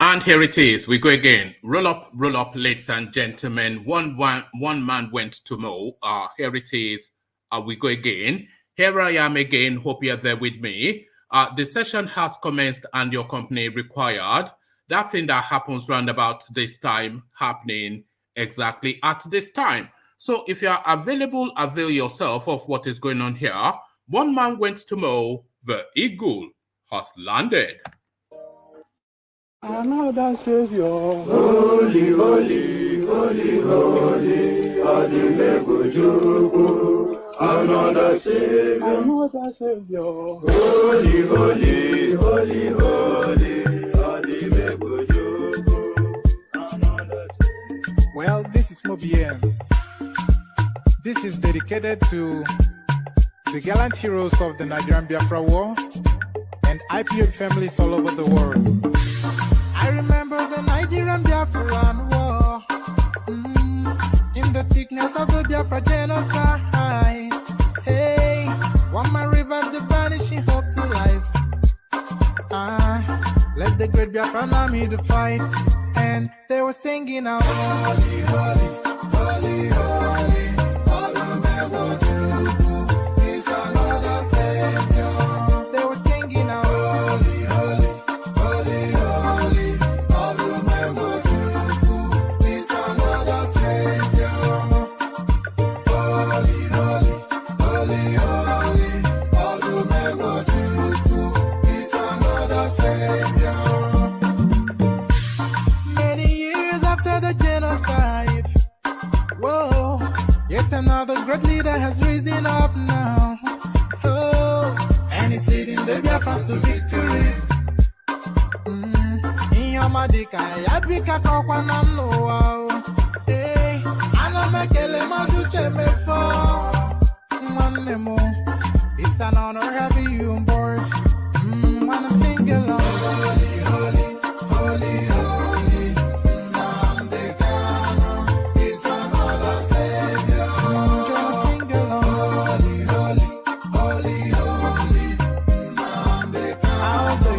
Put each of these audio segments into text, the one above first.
And here it is. We go again. Roll up, ladies and gentlemen. One man went to mow. Here it is. We go again. Here I am again. Hope you're there with me. The session has commenced and your company required. That thing that happens round about this time happening exactly at this time. So if you are available, avail yourself of what is going on here. One man went to mow. The eagle has landed. Another Savior, holy, holy, holy, holy, ADEYANJU. Another Savior, holy, holy, holy, holy, ADEYANJU. Well, this is Mobien. This is dedicated to the gallant heroes of the Nigerian Biafra War and IPO families all over the world. I remember the Nigerian Biafran war, in the thickness of the Biafra genocide. Hey, one man revived the vanishing hope to life. Let the great Biafran army to fight, and they were singing out, holy, holy, holy, holy, is another Savior. They were singing out, holy, holy, holy, holy, is another Savior. Holy, holy, holy, holy, is another Savior. Many years after the genocide, whoa, yet another great leader has risen up now. Oh, and he's leading the Biafrans to victory. Inyamadika, yabika kwa namno. Hey, anamekele mazuche mefo. Manemo, it's an honor having you on board. When I'm singing along, holy, holy, holy, holy, Nandekano is another Savior. Sing along, holy, holy, holy, holy, Nandekano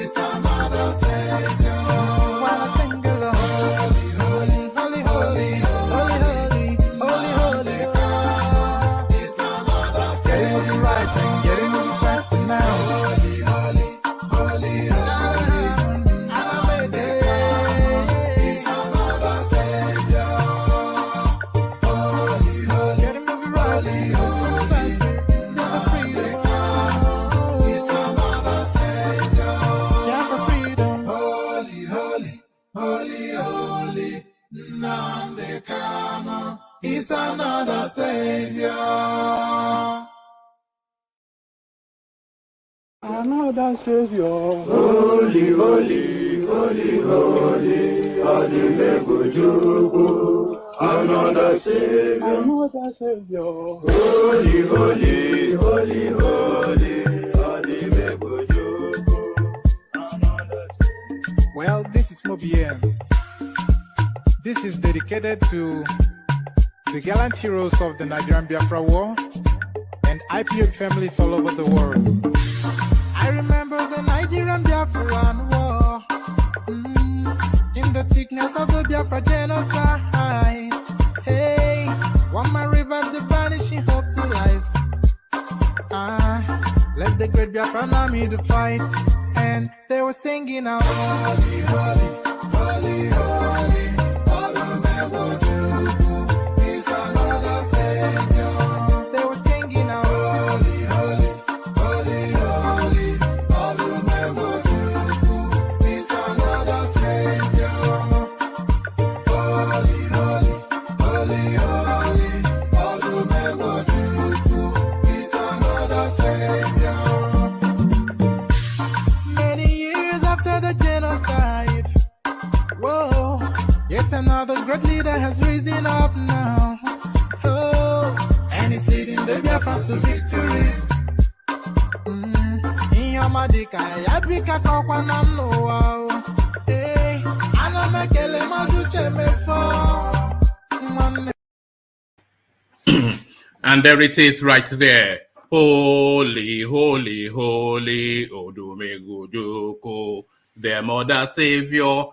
is another Savior. When I sing along, holy, holy, holy, holy, holy, holy, holy, is another Savior. Getting it right and getting it faster now. Holy, holy, holy, holy, is another Savior. Holy, holy, getting it right, faster, never freedom. Is another Savior. Yeah, for freedom. Holy, holy, holy, holy, Nandekano is another Savior. Another Savior, holy, holy, holy, holy, ADEYANJU. Another Savior, holy, holy, holy, holy, ADEYANJU. Well, this is Mobien. This is dedicated to the gallant heroes of the Nigerian Biafra War and IPO families all over the world. I remember the Nigerian Biafran war, in the thickness of the Biafra genocide. Hey, one man revived the vanishing hope to life. Let the great Biafran army to fight, and they were singing out, holy, holy, holy, holy, is another Savior. They were singing out, holy, holy, holy, holy, is another Savior. Holy, holy, holy, holy, is another Savior. Many years after the genocide, whoa, yet another great leader has risen up now. Oh, and he's leading the Biafrans to victory. Inyamadika, yabika kwa namno. Hey, anamekele mazuche mefo. And there it is right there. Holy, holy, holy, Odumegojoko. their mother savior.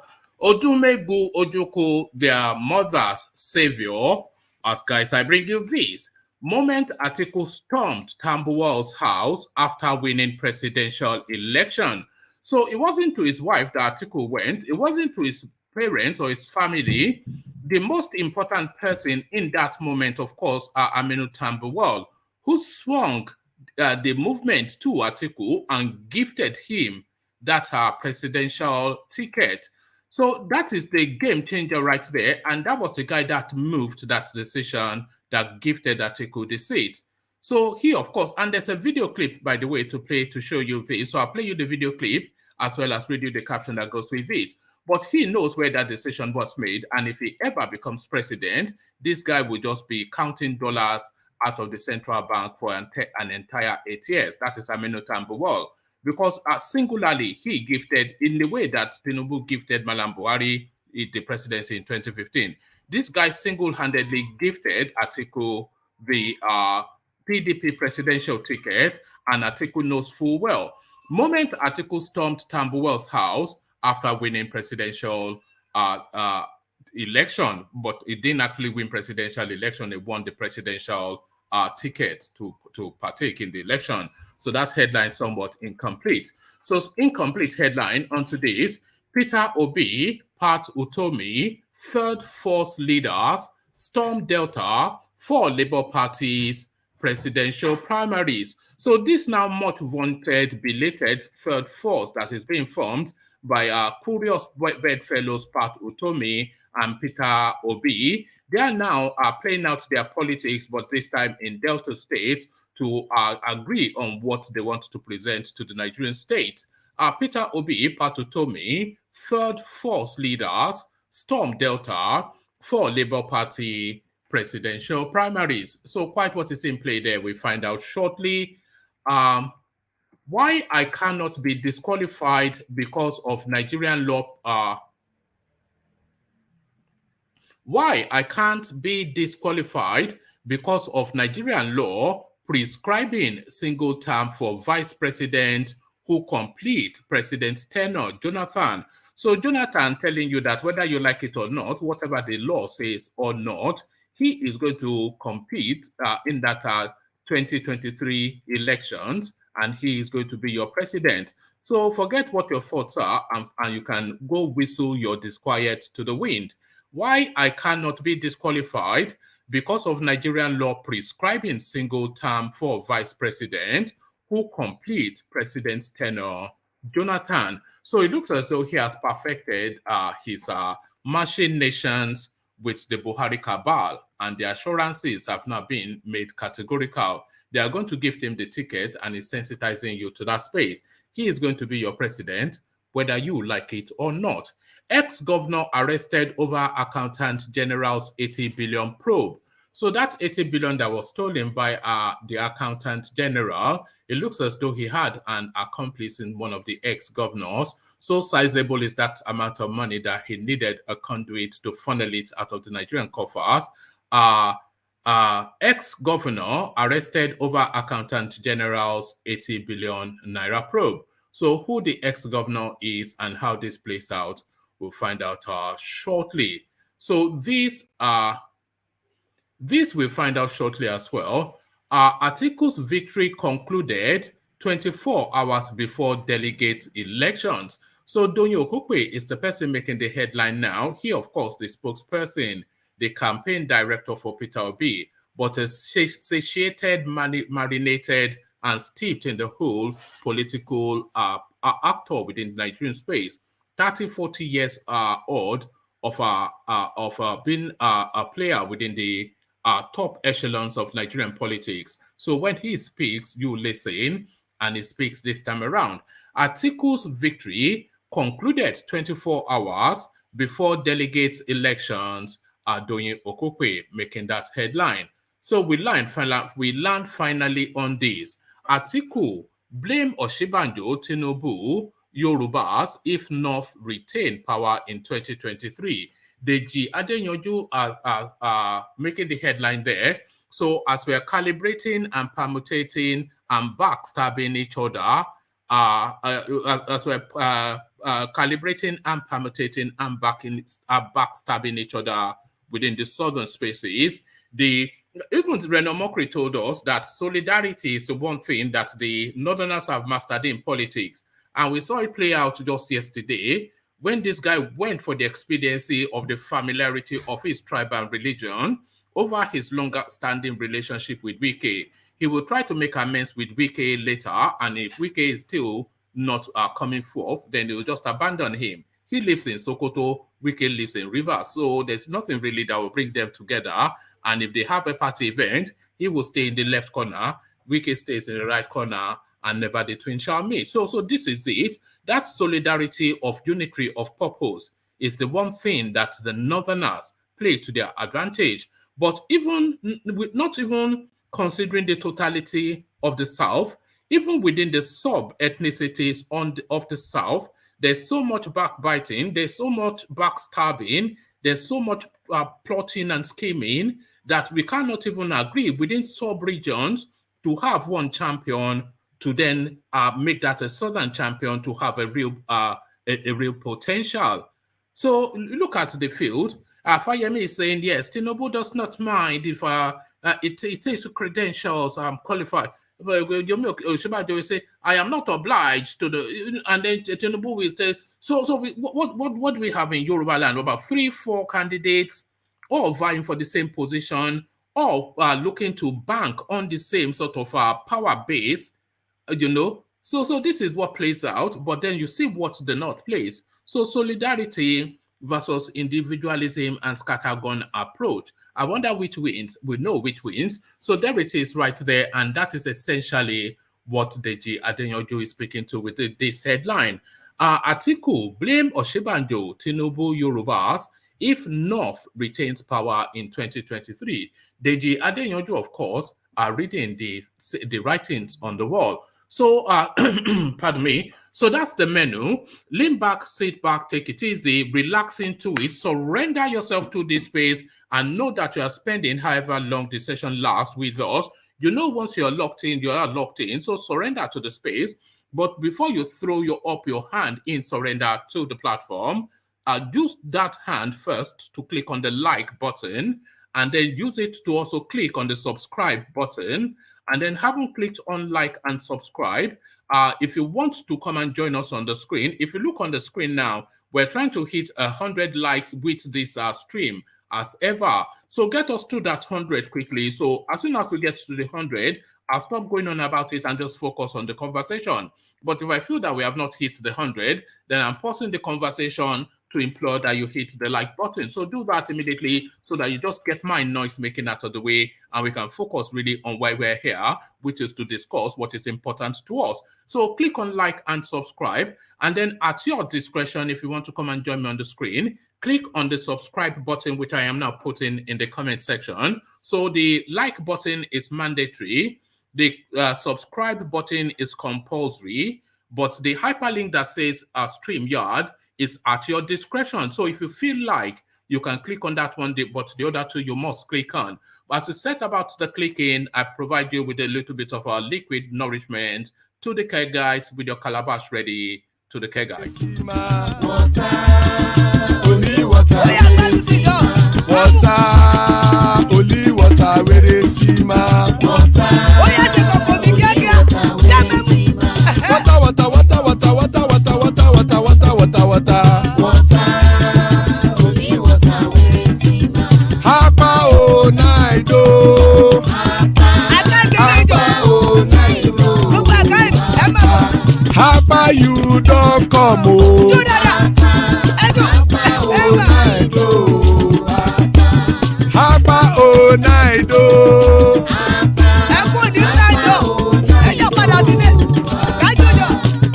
Odumegwu Ojoko, their mother's savior. As guys, I bring you this. Moment ATIKU stormed Tambuwal's house after winning presidential election. So it wasn't to his wife that ATIKU went. It wasn't to his parents or his family. The most important person in that moment, of course, are Aminu Tambuwal, who swung the movement to ATIKU and gifted him that presidential ticket. So that is the game changer right there. And that was the guy that moved that decision that gifted ATIKU the seat. So he, of course, and there's a video clip, by the way, to play to show you this. So I'll play you the video clip as well as read you the caption that goes with it. But he knows where that decision was made. And if he ever becomes president, this guy will just be counting dollars out of the central bank for an entire 8 years. That is Aminu Tambuwal. Because singularly, he gifted, in the way that TINUBU gifted Mallam Buhari the presidency in 2015. This guy single-handedly gifted ATIKU the PDP presidential ticket, and ATIKU knows full well. Moment ATIKU stormed Tambuwal's house after winning presidential election, but it didn't actually win presidential election. It won the presidential ticket to partake in the election. So that headline somewhat incomplete. So incomplete headline onto this: Peter Obi, Pat Utomi, third force leaders storm Delta for Labour Party's presidential primaries. So this now much wanted, belated third force that is being formed by curious bedfellows Pat Utomi and Peter Obi. They are now playing out their politics, but this time in Delta State, to agree on what they want to present to the Nigerian state. Peter Obi, Pat Utomi, third force leaders storm Delta for Labour Party presidential primaries. So quite what is in play there, we find out shortly. Why I cannot be disqualified because of Nigerian law. Why I can't be disqualified because of Nigerian law prescribing single term for vice president who complete president's tenure, Jonathan. So Jonathan telling you that whether you like it or not, whatever the law says or not, he is going to compete in that 2023 elections, and he is going to be your president. So forget what your thoughts are, and you can go whistle your disquiet to the wind. Why I cannot be disqualified? Because of Nigerian law prescribing single term for vice president who complete president's tenure, Jonathan. So it looks as though he has perfected his machinations with the Buhari cabal, and the assurances have now been made categorical. They are going to give him the ticket, and is sensitizing you to that space. He is going to be your president, whether you like it or not. Ex-governor arrested over Accountant General's 80 billion probe. So that 80 billion that was stolen by the Accountant General, it looks as though he had an accomplice in one of the ex-governors. So sizable is that amount of money that he needed a conduit to funnel it out of the Nigerian coffers. Ex-governor arrested over Accountant General's 80 billion naira probe. So who the ex-governor is and how this plays out, we'll find out shortly. So this we'll find out shortly as well. ATIKU's victory concluded 24 hours before delegates elections. So DOYIN OKUPE is the person making the headline now. He, of course, the spokesperson, the campaign director for Peter Obi, but a satiated, marinated, and steeped in the whole political actor within the Nigerian space. 30, 40 years old of being a player within the top echelons of Nigerian politics. So when he speaks, you listen, and he speaks this time around. ATIKU's victory concluded 24 hours before delegates elections are DOYIN OKUPE, making that headline. So we learned finally on this. ATIKU blame OSINBAJO, TINUBU, Yorubas if North retain power in 2023. DEJI, ADEYANJU are making the headline there. So as we are calibrating and permutating and backstabbing each other, as we're calibrating and permutating and backstabbing each other within the southern spaces. Even Reno Mokri told us that solidarity is the one thing that the Northerners have mastered in politics. And we saw it play out just yesterday when this guy went for the expediency of the familiarity of his tribe and religion over his longer-standing relationship with Wike. He will try to make amends with Wike later, and if Wike is still not coming forth, then he will just abandon him. He lives in Sokoto, Wike lives in Rivers, so there's nothing really that will bring them together. And if they have a party event, he will stay in the left corner, Wike stays in the right corner, and never the twin shall meet. So this is it. That solidarity of unity of purpose is the one thing that the Northerners play to their advantage. But not even considering the totality of the South, even within the sub-ethnicities of the South, there's so much backbiting, there's so much backstabbing, there's so much plotting and scheming that we cannot even agree within sub-regions to have one champion to then make that a southern champion to have a real potential. So look at the field. Fayemi is saying, yes, TINUBU does not mind if it takes credentials qualified. OSINBAJO will say, I am not obliged to the, and then TINUBU will say, what do we have in Yoruba land? About 3-4 candidates, all vying for the same position, all looking to bank on the same sort of power base, So this is what plays out, but then you see what the North plays. So solidarity versus individualism and scattergun approach. I wonder which wins. We know which wins. So there it is right there, and that is essentially what DEJI ADEYANJU is speaking to with this headline. ATIKU blame OSINBAJO, TINUBU Yorubas if North retains power in 2023. DEJI ADEYANJU, of course, are reading the writings on the wall. So, pardon me. So that's the menu. Lean back, sit back, take it easy, relax into it, surrender yourself to this space, and know that you are spending however long the session lasts with us. Once you're locked in, you are locked in. So surrender to the space. But before you throw up your hand in surrender to the platform, use that hand first to click on the like button, and then use it to also click on the subscribe button. And then having clicked on like and subscribe, if you want to come and join us on the screen, if you look on the screen now, we're trying to hit 100 likes with this stream as ever. So get us to that 100 quickly. So as soon as we get to the 100, I'll stop going on about it and just focus on the conversation. But if I feel that we have not hit the 100, then I'm pausing the conversation to implore that you hit the like button. So do that immediately so that you just get my noise making out of the way and we can focus really on why we're here, which is to discuss what is important to us. So click on like and subscribe, and then at your discretion, if you want to come and join me on the screen, click on the subscribe button, which I am now putting in the comment section. So the like button is mandatory. The subscribe button is compulsory, but the hyperlink that says StreamYard is at your discretion. So if you feel like you can click on that one, but the other two you must click on. But to set about the clicking, I provide you with a little bit of a liquid nourishment to the care guides with your calabash ready to the care guides. Water, only water, only water, where they see my water. Only water, where they see my Hapa o naido. Hapa o naido. Hapa you don't come o. Hapa o naido. Hapa o naido.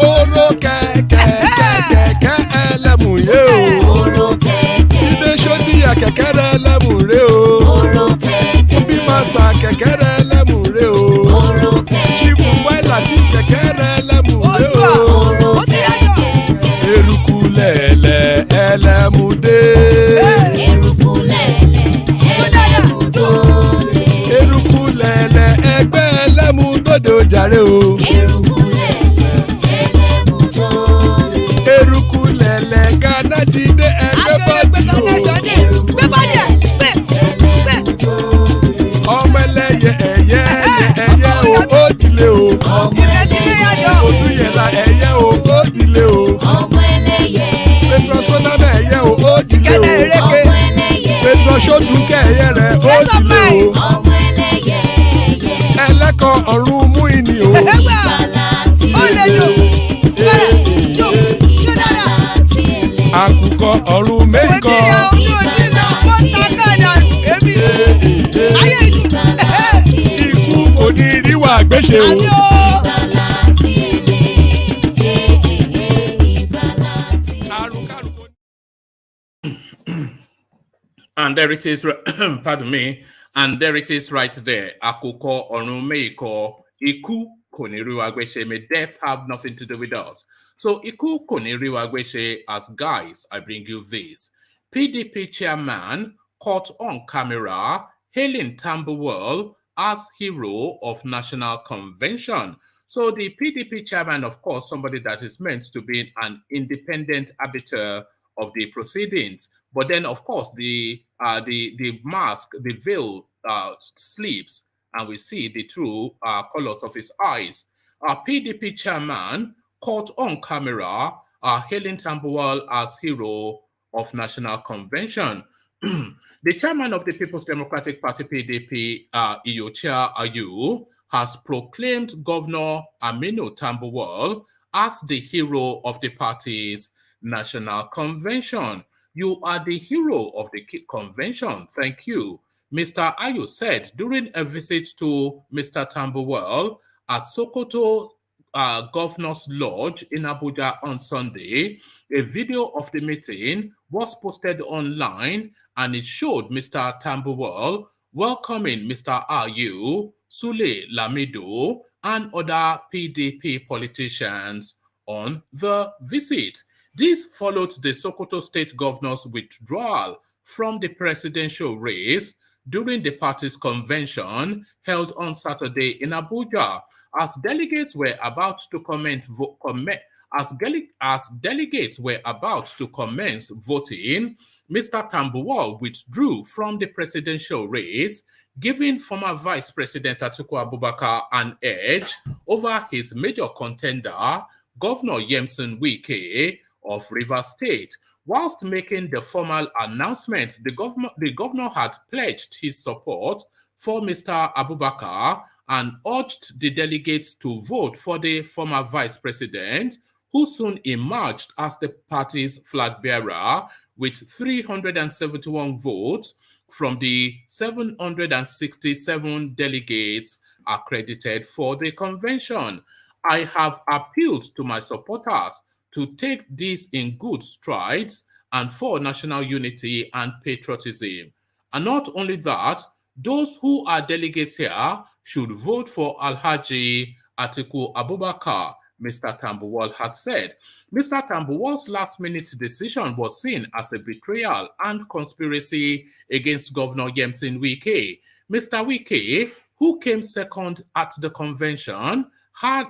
Oro kẹ̀kẹ́ ẹlẹ́mù yé o. Oro kẹ̀kẹ́. Ilé sọ́dí àkẹ́kẹ́ ẹlẹ́mù rẹ o. Oro kẹ̀kẹ́. Bí màsítà kẹ̀kẹ́ ẹlẹ́mù rẹ o. Oro kẹ̀kẹ́. Chifu Fáìlà tí kẹ̀kẹ́ ẹlẹ́mù rẹ o. Oro kẹ̀kẹ́. Eruku lẹ̀lẹ̀ ẹlẹ́mù dé. Eruku lẹ̀lẹ̀ ẹlẹ́mù dòde. Eruku lẹ̀lẹ̀ ẹgbẹ́ ẹlẹ́mù dòde ojàre o. Eruku lẹ̀lẹ̀ ẹlẹ́mù dòde. Eruku sọ́nà mẹ́yẹ o ó dìde o Petro Ṣódùkẹ́ ẹ̀yẹ rẹ̀ ó dìde o ẹlẹ́kọ̀ ọ̀run mú ìní o. Àkùkọ ọ̀run mẹ́kọ̀. Ikú kò ní rí wa gbéṣe o. And there it is, pardon me, and there it is right there. Akoko onumeiko, iku koniriwagweshe, may death have nothing to do with us. So iku koniriwagweshe, as guys, I bring you this. PDP chairman caught on camera hailing Tambuwal as hero of national convention. So the PDP chairman, of course, somebody that is meant to be an independent arbiter of the proceedings. But then, of course, the mask, the veil slips, and we see the true colors of his eyes. PDP chairman caught on camera hailing Tambuwal as hero of national convention. The chairman of the People's Democratic Party, PDP, Iyochia Ayu, has proclaimed Governor Aminu Tambuwal as the hero of the party's national convention. You are the hero of the convention. Thank you. Mr. Ayu said during a visit to Mr. Tambuwal at Sokoto Governor's Lodge in Abuja on Sunday. A video of the meeting was posted online and it showed Mr. Tambuwal welcoming Mr. Ayu, Sule Lamido, and other PDP politicians on the visit. This followed the Sokoto State Governor's withdrawal from the presidential race during the party's convention held on Saturday in Abuja. As delegates were about to commence voting, Mr. Tambuwal withdrew from the presidential race, giving former Vice President ATIKU Abubakar an edge over his major contender, Governor Yemson Wike of Rivers State. Whilst making the formal announcement, the governor had pledged his support for Mr. Abubakar and urged the delegates to vote for the former vice president, who soon emerged as the party's flag bearer with 371 votes from the 767 delegates accredited for the convention. I have appealed to my supporters to take this in good strides and for national unity and patriotism. And not only that, those who are delegates here should vote for Alhaji Atiku Abubakar, Mr. Tambuwal had said. Mr. Tambuwal's last-minute decision was seen as a betrayal and conspiracy against Governor Yemson Wike. Mr. Wike, who came second at the convention, had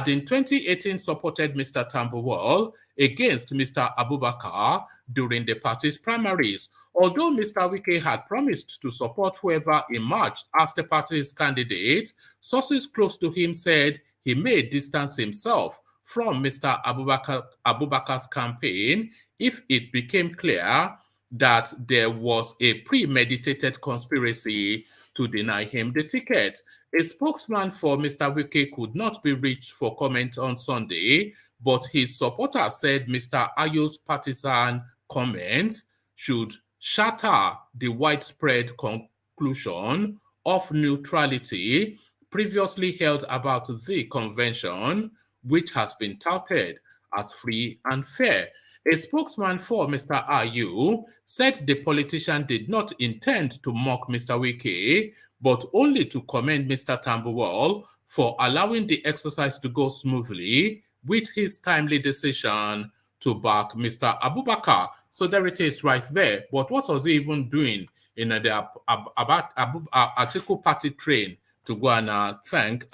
in 2018 supported Mr. Tambuwal against Mr. Abubakar during the party's primaries. Although Mr. Wike had promised to support whoever emerged as the party's candidate, sources close to him said he may distance himself from Mr. Abubakar's campaign if it became clear that there was a premeditated conspiracy to deny him the ticket. A spokesman for Mr. Wike could not be reached for comment on Sunday, but his supporters said Mr. Ayu's partisan comments should shatter the widespread conclusion of neutrality previously held about the convention, which has been touted as free and fair. A spokesman for Mr. Ayu said the politician did not intend to mock Mr. Wike, but only to commend Mr. Tambuwal for allowing the exercise to go smoothly with his timely decision to back Mr. Abubakar. So there it is right there. But what was he even doing in the Atiku party train to go and thank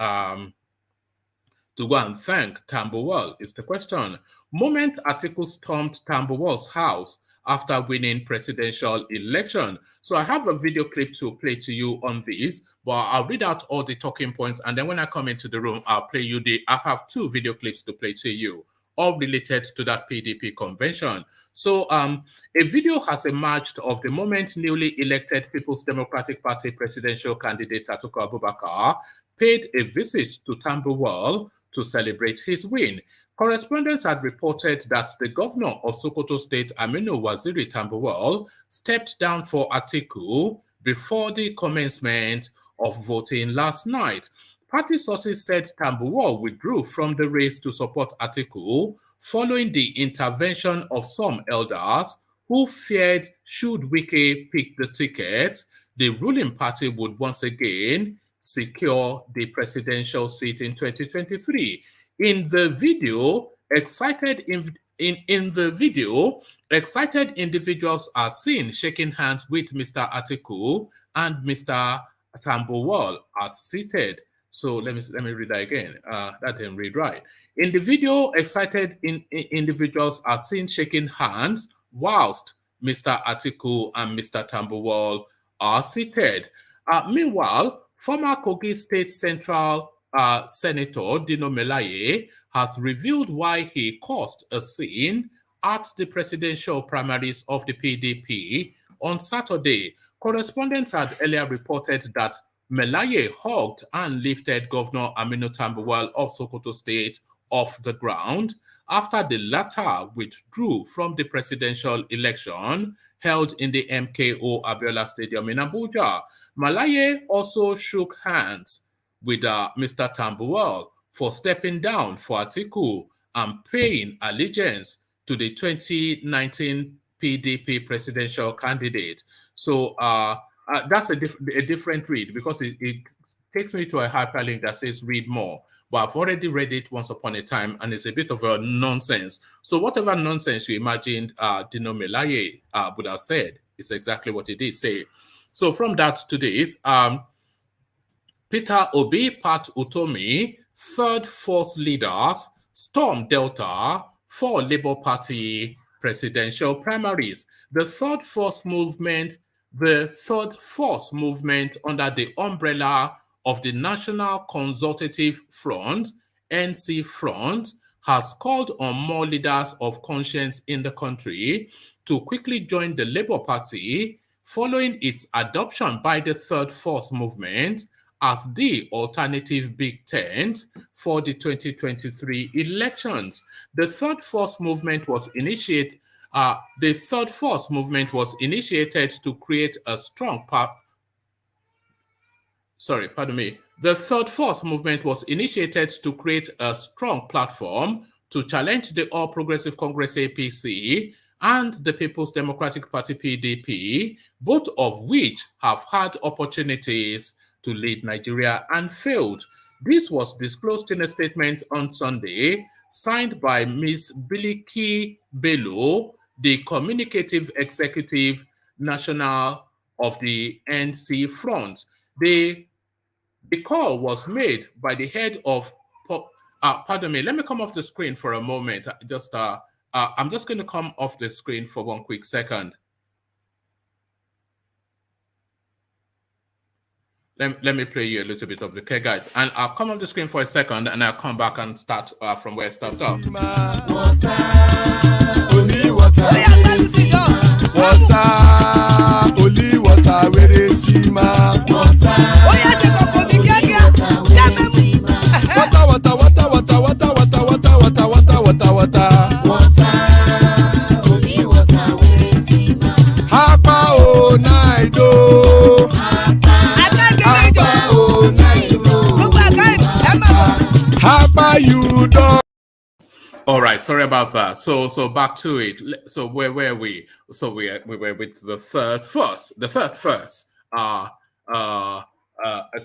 Tambuwal is the question. Moment Atiku stormed Tambuwal's house after winning presidential election. So I have a video clip to play to you on this, but I'll read out all the talking points, and then when I come into the room, I'll play you I have 2 video clips to play to you, all related to that PDP convention. So a video has emerged of the moment newly elected People's Democratic Party presidential candidate ATIKU Abubakar paid a visit to Tambuwal to celebrate his win. Correspondents had reported that the governor of Sokoto State, Aminu Waziri Tambuwal, stepped down for ATIKU before the commencement of voting last night. Party sources said Tambuwal withdrew from the race to support ATIKU following the intervention of some elders who feared should Wike pick the ticket, the ruling party would once again secure the presidential seat in 2023. In the video, excited individuals are seen shaking hands with Mr. ATIKU and Mr. Tambuwal as seated. So let me read that again. That didn't read right. In the video, excited individuals are seen shaking hands whilst Mr. ATIKU and Mr. Tambuwal are seated. Meanwhile, former Kogi State Central Senator Dino Melaye has revealed why he caused a scene at the presidential primaries of the PDP on Saturday. Correspondents had earlier reported that Melaye hugged and lifted Governor Aminu Tambuwal of Sokoto State off the ground after the latter withdrew from the presidential election held in the MKO Abiola Stadium in Abuja. Melaye also shook hands with Mr. Tambuwal for stepping down for ATIKU and paying allegiance to the 2019 PDP presidential candidate. So that's a different read, because it takes me to a hyperlink that says read more. But I've already read it once upon a time, and it's a bit of a nonsense. So whatever nonsense you imagined Dino Melaye would have said is exactly what he did say. So from that to this, Peter Obi, Pat Utomi, third force leaders storm Delta for Labour Party presidential primaries. The third force movement under the umbrella of the National Consultative Front, NC Front, has called on more leaders of conscience in the country to quickly join the Labour Party following its adoption by the third force movement as the alternative big tent for the 2023 elections. The third force movement was initiated. To create a strong The third force movement was initiated to create a strong platform to challenge the All Progressive Congress APC and the People's Democratic Party PDP, both of which have had opportunities to lead Nigeria and failed. This was disclosed in a statement on Sunday, signed by Ms. Biliki Bello, the Communicative Executive National of the NC Front. The call was made by the head of, pardon me, let me come off the screen for a moment. I'm just going to come off the screen for one quick second. Let me play you a little bit of the care guides, and I'll come off the screen for a second, and I'll come back and start from where I stopped off. Only water, only water, where they see my water. You don't. All right, sorry about that. So back to it. So where were we? So we were with the third first, a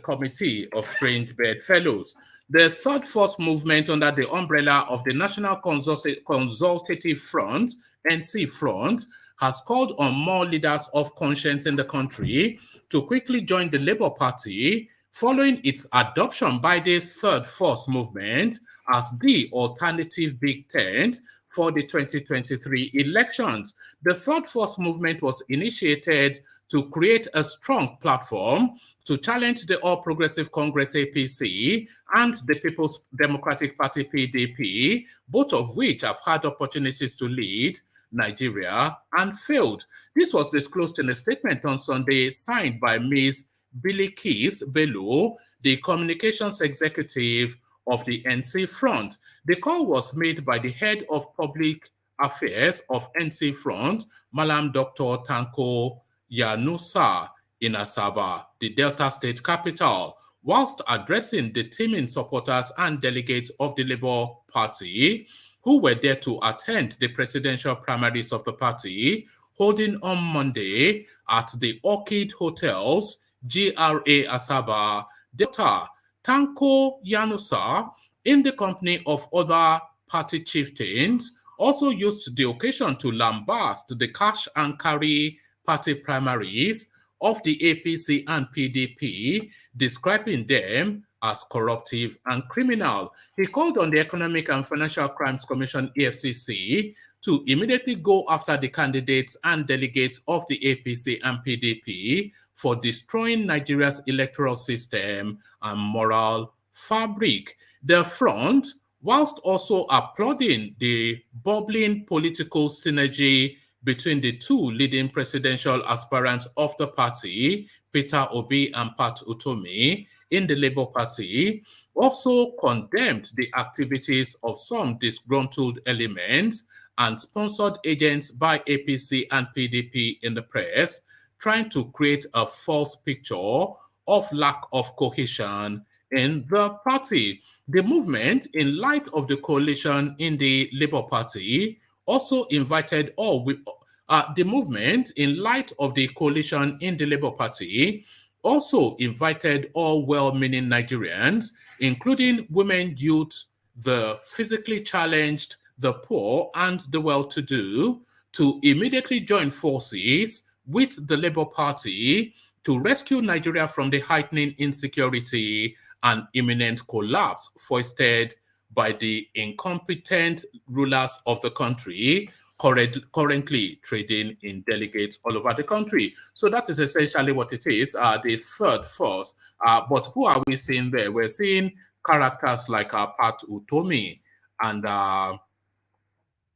committee of strange bird fellows. The third force movement under the umbrella of the National Consultative Front, NC Front, has called on more leaders of conscience in the country to quickly join the Labour Party following its adoption by the third force movement as the alternative big tent for the 2023 elections. The Third Force movement was initiated to create a strong platform to challenge the All Progressive Congress APC and the People's Democratic Party PDP, both of which have had opportunities to lead Nigeria and failed. This was disclosed in a statement on Sunday signed by Ms. Bilikis Bello, the communications executive of the NC Front. The call was made by the head of public affairs of NC Front, Malam Dr. Tanko Yanusa, in Asaba, the Delta State capital, whilst addressing the teaming supporters and delegates of the Labour Party who were there to attend the presidential primaries of the party, holding on Monday at the Orchid Hotels, GRA Asaba, Delta. Tanko Yanusa, in the company of other party chieftains, also used the occasion to lambast the cash and carry party primaries of the APC and PDP, describing them as corruptive and criminal. He called on the Economic and Financial Crimes Commission, EFCC, to immediately go after the candidates and delegates of the APC and PDP for destroying Nigeria's electoral system and moral fabric. The front, whilst also applauding the bubbling political synergy between the two leading presidential aspirants of the party, Peter Obi and Pat Utomi, in the Labour Party, also condemned the activities of some disgruntled elements and sponsored agents by APC and PDP in the press, trying to create a false picture of lack of cohesion in the party. The movement, in light of the coalition in the Labour Party, also invited all the movement, in light of the coalition in the Labour Party, also invited all well-meaning Nigerians, including women, youth, the physically challenged, the poor, and the well-to-do, to immediately join forces with the Labour Party to rescue Nigeria from the heightening insecurity and imminent collapse foisted by the incompetent rulers of the country, currently trading in delegates all over the country. So that is essentially what it is, the third force. But who are we seeing there? We're seeing characters like Pat Utomi and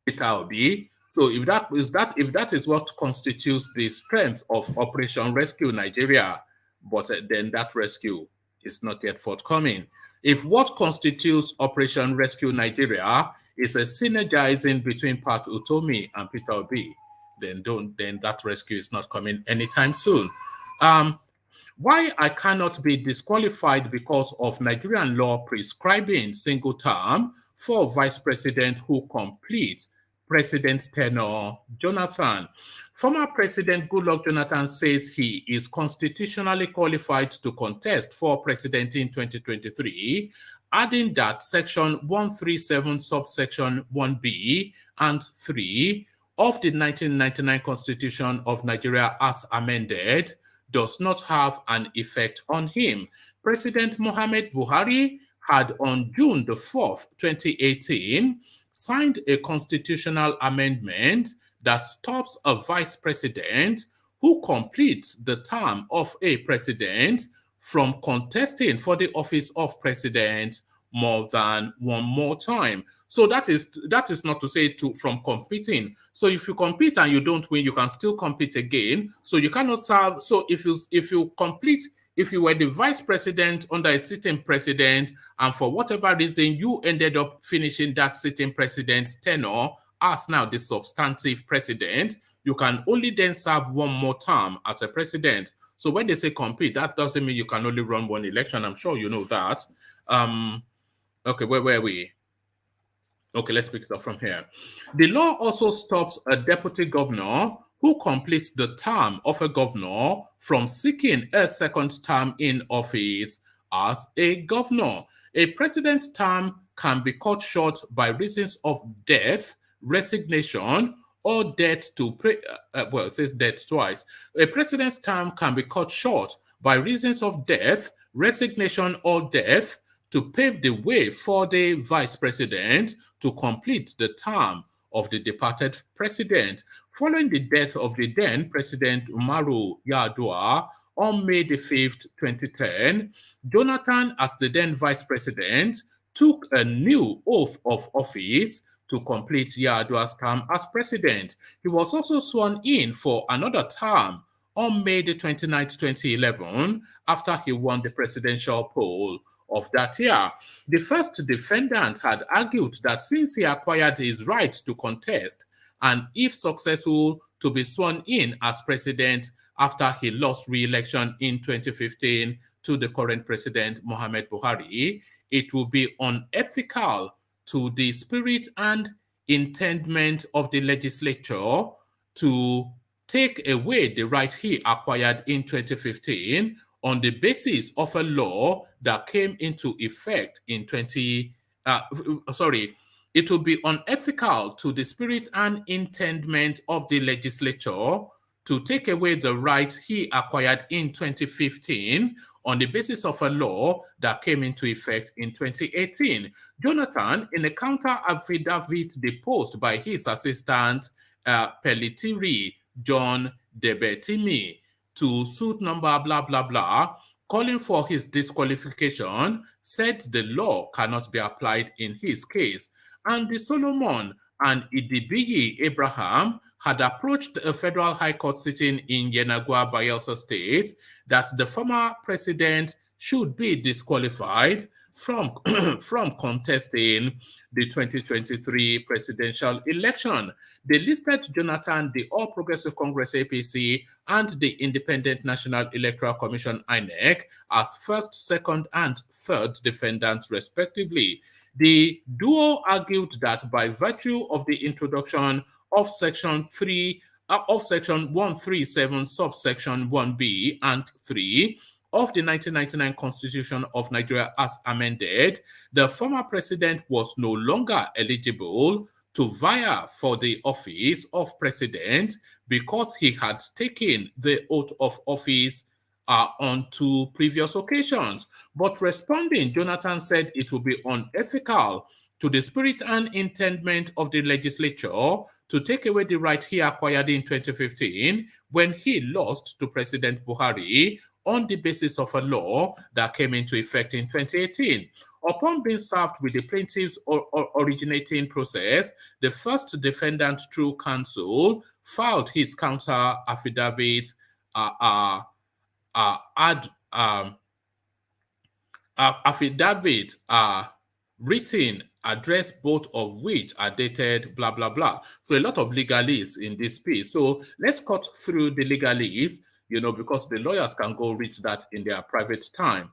Peter Obi. So if that is what constitutes the strength of Operation Rescue Nigeria, but then that rescue is not yet forthcoming. If what constitutes Operation Rescue Nigeria is a synergizing between Pat Utomi and Peter Obi, then that rescue is not coming anytime soon. Why I cannot be disqualified because of Nigerian law prescribing single term for vice president who completes president's tenure, Jonathan. Former President Goodluck Jonathan says he is constitutionally qualified to contest for president in 2023, adding that Section 137, subsection 1B and 3 of the 1999 Constitution of Nigeria as amended does not have an effect on him. President Mohamed Buhari had on June the 4th, 2018, signed a constitutional amendment that stops a vice president who completes the term of a president from contesting for the office of president more than one more time. So that is not to say from competing. So if you compete and you don't win, you can still compete again. So you cannot serve. So if you complete, if you were the vice president under a sitting president, and for whatever reason you ended up finishing that sitting president's tenure as now the substantive president, you can only then serve one more term as a president. So when they say compete, that doesn't mean you can only run one election. I'm sure you know that. Okay, where were we? Okay, let's pick it up from here. The law also stops a deputy governor who completes the term of a governor from seeking a second term in office as a governor. A president's term can be cut short by reasons of death, resignation, or death to well, it says death twice. A president's term can be cut short by reasons of death, resignation, or death to pave the way for the vice president to complete the term of the departed president. Following the death of the then President Umaru Yar'Adua on May the 5th, 2010, Jonathan, as the then vice president, took a new oath of office to complete Yar'Adua's term as president. He was also sworn in for another term on May the 29th, 2011, after he won the presidential poll of that year. The first defendant had argued that since he acquired his right to contest and, if successful, to be sworn in as president after he lost re-election in 2015 to the current president, Muhammad Buhari, it would be unethical to the spirit and intendment of the legislature to take away the right he acquired in 2015 on the basis of a law that came into effect in it would be unethical to the spirit and intendment of the legislature to take away the right he acquired in 2015 on the basis of a law that came into effect in 2018. Jonathan, in a counter affidavit deposed by his assistant, Pelitiri John Debetimi, to suit number blah, blah, blah, calling for his disqualification, said the law cannot be applied in his case. And the Solomon and Idibiyi Abraham had approached a federal high court sitting in Yenagua, Bayelsa State, that the former president should be disqualified from contesting the 2023 presidential election. They listed Jonathan, the All Progressive Congress APC, and the Independent National Electoral Commission INEC as first, second, and third defendants, respectively. The duo argued that by virtue of the introduction of Section 137, subsection 1B and 3 of the 1999 Constitution of Nigeria as amended, the former president was no longer eligible to vie for the office of president because he had taken the oath of office on 2 previous occasions. But responding, Jonathan said it would be unethical to the spirit and intendment of the legislature to take away the right he acquired in 2015 when he lost to President Buhari on the basis of a law that came into effect in 2018. Upon being served with the plaintiff's originating process, the first defendant through counsel filed his counter affidavit written address, both of which are dated blah blah blah. So a lot of legalese in this piece. So let's cut through the legalese, because the lawyers can go read that in their private time.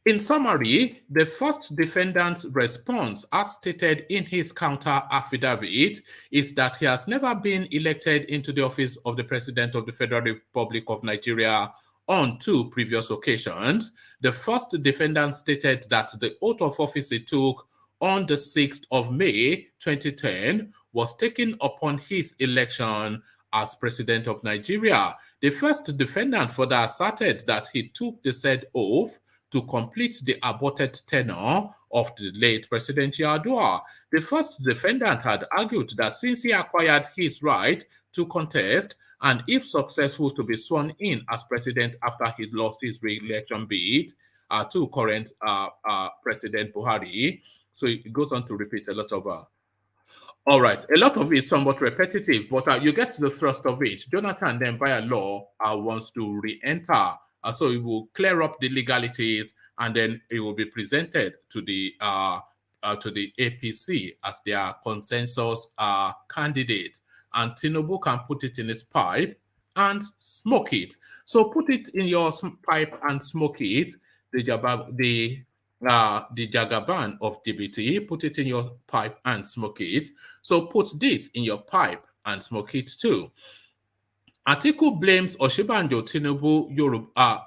In summary, the first defendant's response, as stated in his counter affidavit, is that he has never been elected into the office of the President of the Federal Republic of Nigeria on 2 previous occasions. The first defendant stated that the oath of office he took on the 6th of May 2010 was taken upon his election as President of Nigeria. The first defendant further asserted that he took the said oath to complete the aborted tenure of the late President Yar'Adua. The first defendant had argued that since he acquired his right to contest and, if successful, to be sworn in as president after he lost his re-election bid to current President Buhari. So it goes on to repeat a lot of all right, a lot of it is somewhat repetitive, but you get the thrust of it. Jonathan then, via law, wants to re-enter. So it will clear up the legalities, and then it will be presented to the APC as their consensus candidate. And TINUBU can put it in his pipe and smoke it. So put it in your pipe and smoke it. The Jagaban of DBT, put it in your pipe and smoke it. So put this in your pipe and smoke it too. ATIKU blames OSINBAJO, TINUBU, Yoruba.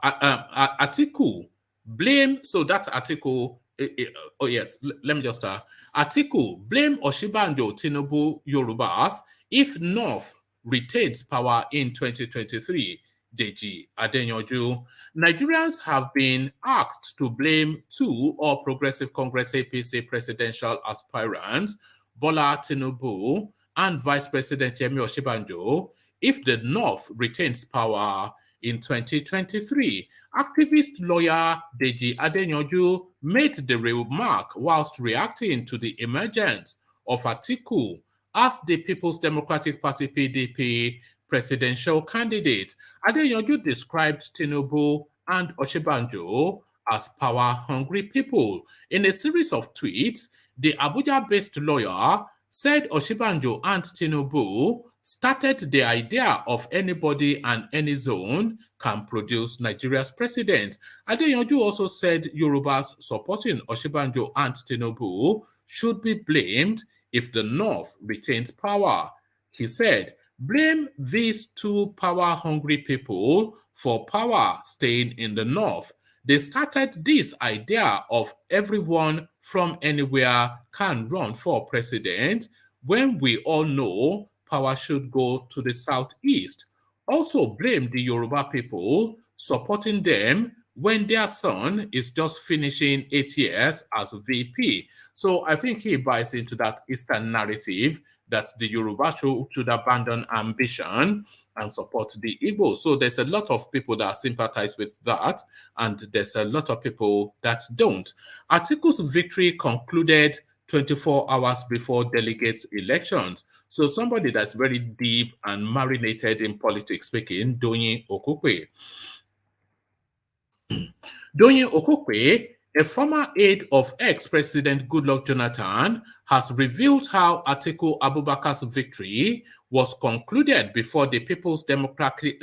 ATIKU blame, so that's ATIKU. Oh yes, let me just start. ATIKU blame OSINBAJO, TINUBU, Yorubas if North retains power in 2023. DEJI ADEYANJU. Nigerians have been asked to blame two All Progressive Congress APC presidential aspirants, Bola TINUBU and Vice President Yemi OSINBAJO, if the North retains power in 2023. Activist lawyer DEJI ADEYANJU made the remark whilst reacting to the emergence of ATIKU as the People's Democratic Party PDP presidential candidate. ADEYANJU described TINUBU and OSINBAJO as power-hungry people. In a series of tweets, the Abuja-based lawyer said OSINBAJO and TINUBU started the idea of anybody and any zone can produce Nigeria's president. ADEYANJU also said Yorubas supporting OSINBAJO and TINUBU should be blamed if the North retains power. He said, blame these two power-hungry people for power staying in the North. They started this idea of everyone from anywhere can run for president when we all know power should go to the Southeast. Also blame the Yoruba people supporting them when their son is just finishing 8 years as VP. So I think he buys into that Eastern narrative that the Yoruba should abandon ambition and support the Igbo. So there's a lot of people that sympathize with that, and there's a lot of people that don't. ATIKU's victory concluded 24 hours before delegates elections. So somebody that's very deep and marinated in politics speaking, DOYIN OKUPE. DOYIN OKUPE, a former aide of ex-President Goodluck Jonathan, has revealed how Atiku Abubakar's victory was concluded before the People's Democratic...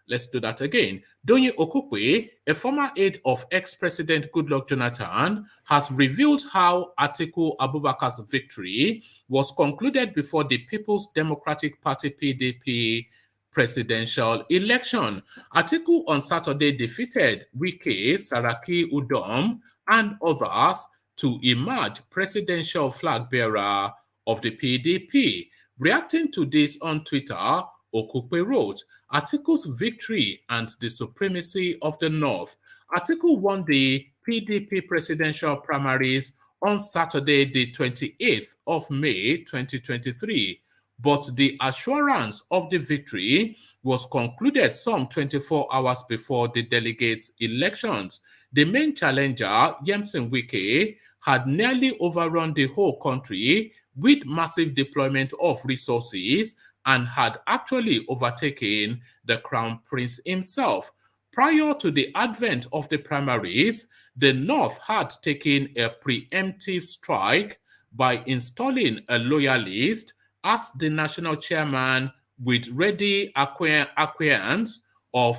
let's do that again. DOYIN OKUPE, a former aide of ex-President Goodluck Jonathan, has revealed how Atiku Abubakar's victory was concluded before the People's Democratic Party PDP presidential election. Atiku on Saturday defeated Wike, Saraki Udom, and others to emerge presidential flag bearer of the PDP. Reacting to this on Twitter, OKUPE wrote, Atiku's victory and the supremacy of the North. Atiku won the PDP presidential primaries on Saturday, the 28th of May, 2023. But the assurance of the victory was concluded some 24 hours before the delegates' elections. The main challenger, Yemson Wike, had nearly overrun the whole country with massive deployment of resources and had actually overtaken the Crown Prince himself. Prior to the advent of the primaries, the North had taken a preemptive strike by installing a loyalist as the national chairman with ready acquiescence of...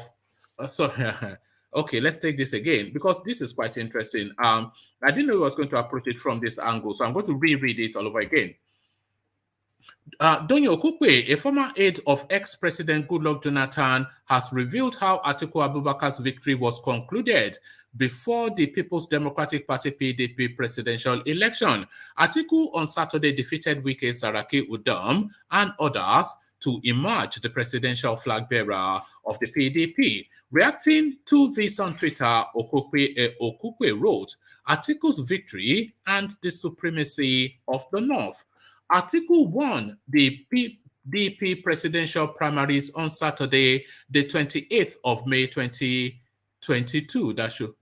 okay, let's take this again because this is quite interesting. I didn't know I was going to approach it from this angle, so I'm going to reread it all over again. DOYIN OKUPE, a former aide of ex-President Goodluck Jonathan, has revealed how Atiku Abubakar's victory was concluded before the People's Democratic Party PDP presidential election. Atiku on Saturday defeated Wike, Saraki Udom, and others to emerge the presidential flag bearer of the PDP. Reacting to this on Twitter, OKUPE wrote, Atiku's victory and the supremacy of the North. Atiku won the PDP presidential primaries on Saturday, the 28th of May, 2022. That should...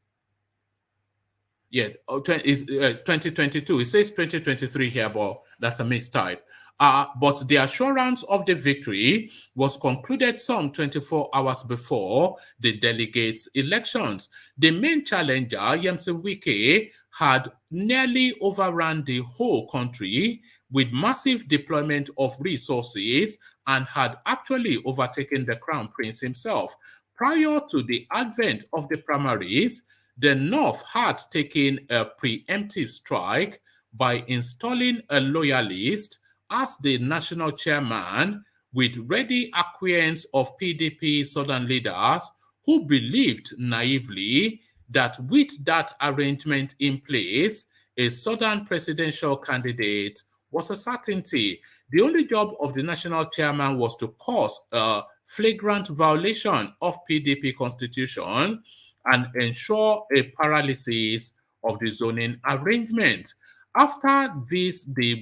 Yeah, 2022. It says 2023 here, but that's a mistype. But the assurance of the victory was concluded some 24 hours before the delegates' elections. The main challenger, Yemson Wike, had nearly overrun the whole country with massive deployment of resources and had actually overtaken the Crown Prince himself. Prior to the advent of the primaries, the North had taken a preemptive strike by installing a loyalist as the national chairman with ready acquiescence of PDP Southern leaders who believed naively that with that arrangement in place, a Southern presidential candidate was a certainty. The only job of the national chairman was to cause a flagrant violation of PDP constitution and ensure a paralysis of the zoning arrangement. After this, the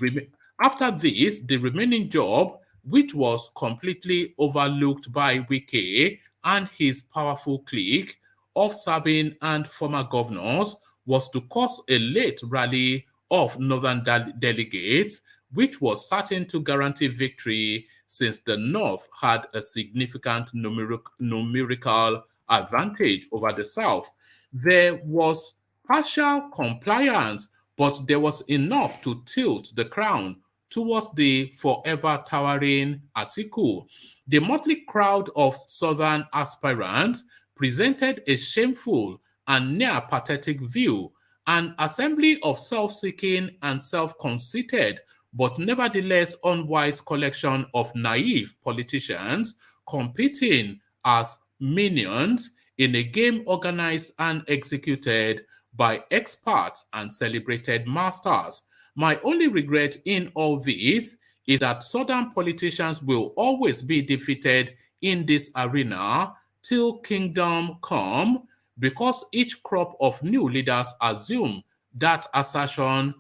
remaining job, which was completely overlooked by Wike and his powerful clique of serving and former governors, was to cause a late rally of northern delegates, which was certain to guarantee victory since the North had a significant numerical advantage over the South. There was partial compliance, but there was enough to tilt the crown towards the forever towering ATIKU. The motley crowd of Southern aspirants presented a shameful and near pathetic view, an assembly of self-seeking and self-conceited, but nevertheless unwise collection of naive politicians competing as minions in a game organized and executed by experts and celebrated masters. My only regret in all this is that Southern politicians will always be defeated in this arena till kingdom come, because each crop of new leaders assume that assertion.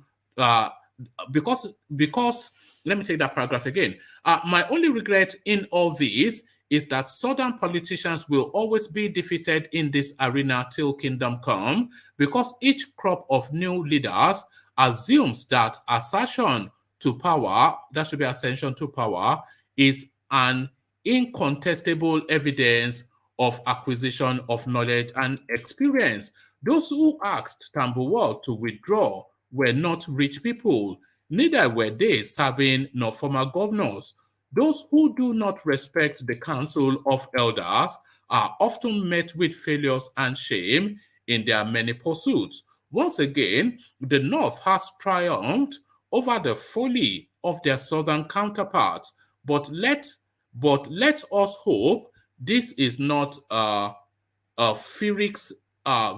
Because let me take that paragraph again. My only regret in all this is that Southern politicians will always be defeated in this arena till kingdom come, because each crop of new leaders assumes that ascension to power, that should be ascension to power, is an incontestable evidence of acquisition of knowledge and experience. Those who asked Tambuwal to withdraw were not rich people, neither were they serving nor former governors. Those who do not respect the council of elders are often met with failures and shame in their many pursuits. Once again, the North has triumphed over the folly of their southern counterparts, but let us hope this is not a Pyrrhic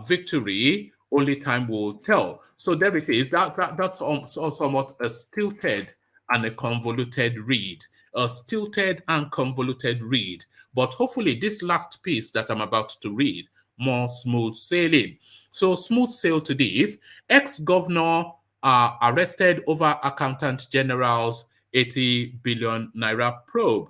victory. Only time will tell. So there it is. That's somewhat a stilted and a convoluted read. A stilted and convoluted read. But hopefully this last piece that I'm about to read, more smooth sailing. So smooth sail to this. Ex-governor arrested over Accountant General's 80 billion naira probe.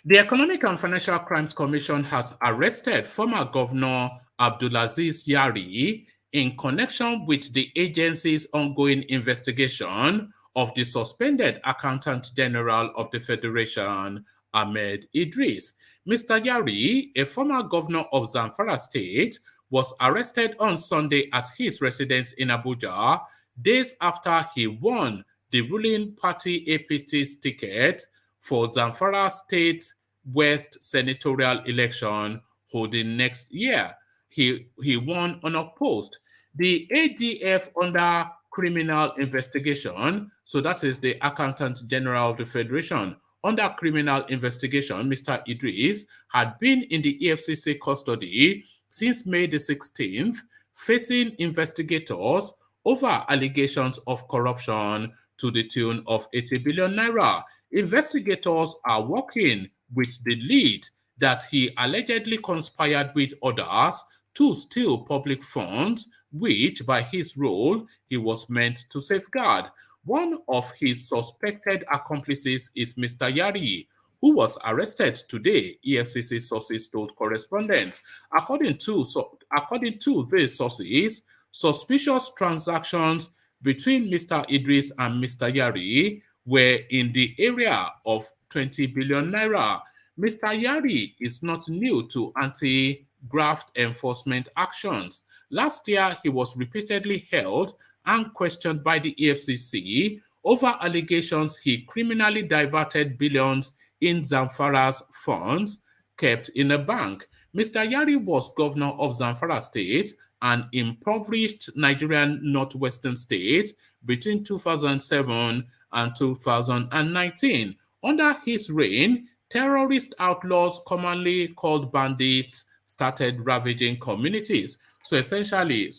The Economic and Financial Crimes Commission has arrested former Governor Abdulaziz Yari in connection with the agency's ongoing investigation of the suspended Accountant General of the Federation, Ahmed Idris. Mr. Yari, a former governor of Zamfara State, was arrested on Sunday at his residence in Abuja, days after he won the ruling party APT's ticket for Zamfara State West senatorial election holding next year. He won unopposed. The ADF under criminal investigation, so that is the Accountant General of the Federation, under criminal investigation, Mr. Idris had been in the EFCC custody since May the 16th, facing investigators over allegations of corruption to the tune of 80 billion naira. Investigators are working with the lead that he allegedly conspired with others to steal public funds, which by his role he was meant to safeguard. One of his suspected accomplices is Mr. Yari, who was arrested today, EFCC sources told correspondents. According to these sources, suspicious transactions between Mr. Idris and Mr. Yari were in the area of 20 billion naira. Mr. Yari is not new to anti-graft enforcement actions. Last year, he was repeatedly held and questioned by the EFCC over allegations he criminally diverted billions in Zamfara's funds kept in a bank. Mr. Yari was governor of Zamfara State, an impoverished Nigerian northwestern state, between 2007 and 2019. Under his reign, terrorist outlaws, commonly called bandits, started ravaging communities. So essentially,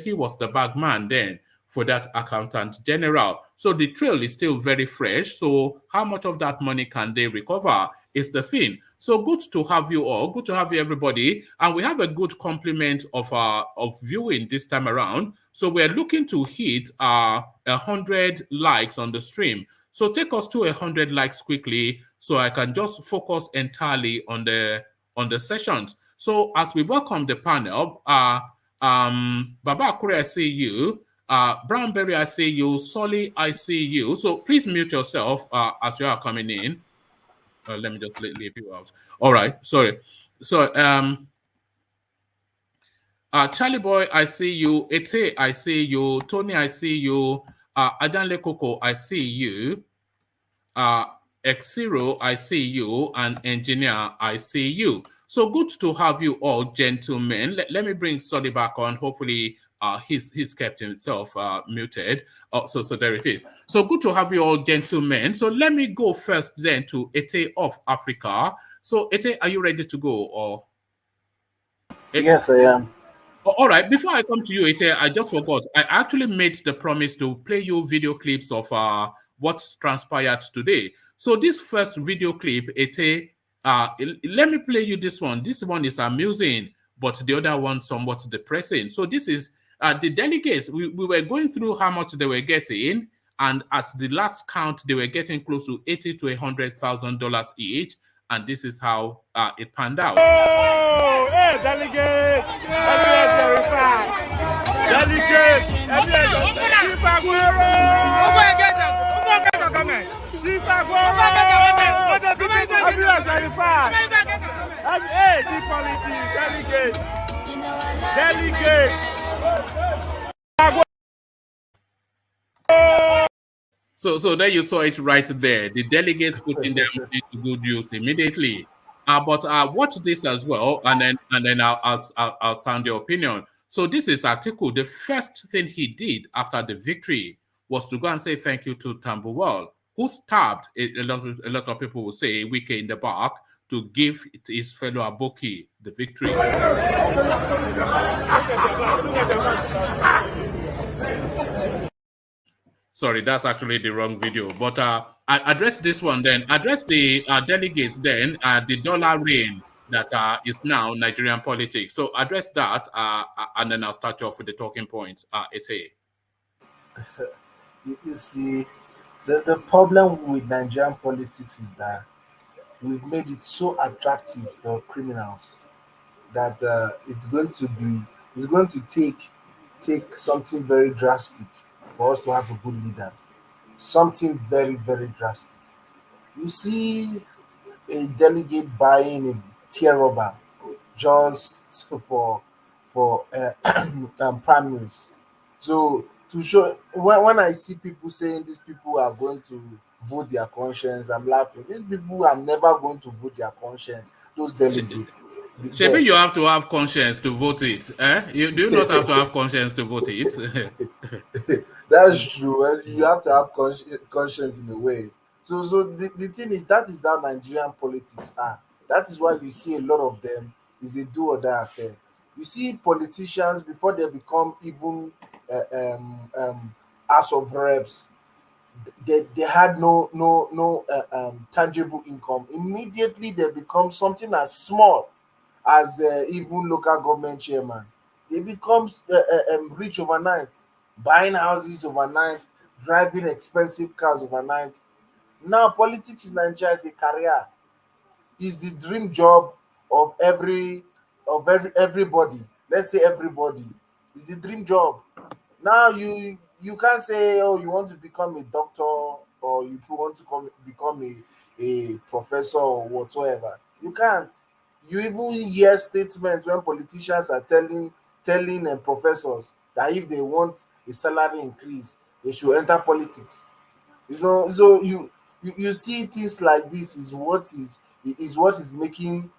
he was the bad man then for that accountant general. So the trail is still very fresh. So how much of that money can they recover is the thing. So good to have you all. Good to have you, everybody. And we have a good complement of viewing this time around. So we're looking to hit 100 likes on the stream. So take us to 100 likes quickly, so I can just focus entirely on the sessions. So as we welcome the panel, Baba Akure, I see you. Brownberry, I see you. Solly, I see you. So please mute yourself as you are coming in. Let me just leave you out. All right, sorry. So Charlie Boy, I see you. Ete, I see you. Tony, I see you. Ajanle Koko, I see you. X0, I see you. And Engineer, I see you. So good to have you all, gentlemen. Let me bring Solly back on. Hopefully, he's kept himself muted. So there it is. So good to have you all, gentlemen. So let me go first then to Ete of Africa. So Ete, are you ready to go? Or yes, I am. All right. Before I come to you, Ete, I just forgot. I actually made the promise to play you video clips of what's transpired today. So this first video clip, Ete, let me play you this one. This one is amusing, but the other one somewhat depressing. So this is the delegates. We were going through how much they were getting, and at the last count, they were getting close to $80,000 to $100,000 each. And this is how it panned out. Oh, hey, delegate! Evidence verified. Delegate! Evidence verified. Hey, the politics, delegate! So there you saw it right there. The delegates putting their money to good use immediately. But watch this as well, and then I'll sound your opinion. So this is ATIKU. The first thing he did after the victory was to go and say thank you to Tambuwal, who stabbed a lot of people will say Wike in the back to give his fellow Aboki the victory. Sorry, that's actually the wrong video. But address this one then. Address the delegates then, the dollar reign that is now Nigerian politics. So address that, and then I'll start off with the talking points. Ete. You see, the problem with Nigerian politics is that we've made it so attractive for criminals that it's going to take something very drastic for us to have a good leader. Something very, very drastic. You see a delegate buying a tear rubber just for primaries. So to show when I see people saying these people are going to vote their conscience, I'm laughing. These people are never going to vote their conscience. Those delegates. Maybe you have to have conscience to vote it. You do not have to have conscience to vote it. That's true. You have to have conscience in a way. So the thing is, that is how Nigerian politics are. That is why you see a lot of them is a do or die affair. You see politicians before they become even House of Reps, they had no tangible income. Immediately they become something as small as even local government chairman. They become rich overnight, buying houses overnight, driving expensive cars overnight. Now politics in Nigeria is a career. Is the dream job of everybody. Let's say everybody. It's the dream job. Now you can't say, oh, you want to become a doctor or you want to become a professor or whatsoever. You can't. You even hear statements when politicians are telling professors that if they want a salary increase, they should enter politics. So you see things like this is what is making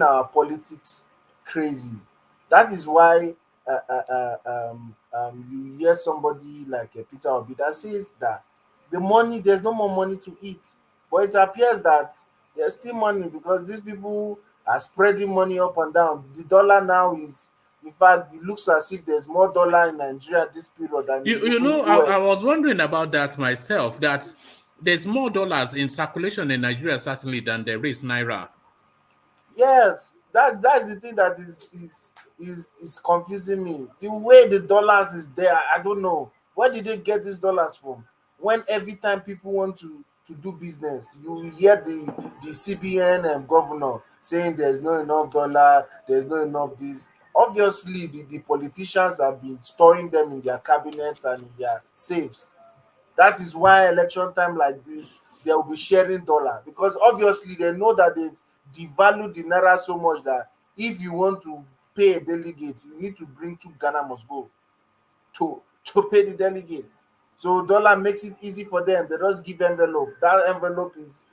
our politics crazy. That is why you hear somebody like Peter Obi that says that there's no more money to eat, but it appears that there's still money because these people are spreading money up and down. The dollar now is In fact, it looks as if there's more dollar in Nigeria this period than You in know, the US. I was wondering about that myself, that there's more dollars in circulation in Nigeria certainly than there is naira. Yes, that's the thing that is confusing me. The way the dollars is there, I don't know. Where did they get these dollars from? When every time people want to do business, you hear the CBN and governor saying there's no enough dollar, there's no enough this. Obviously, the politicians have been storing them in their cabinets and in their safes. That is why election time like this, they will be sharing dollar, because obviously they know that they've devalued the naira so much that if you want to pay a delegate, you need to bring 2 Ghana must go to pay the delegate. So dollar makes it easy for them. They just give envelope. That envelope is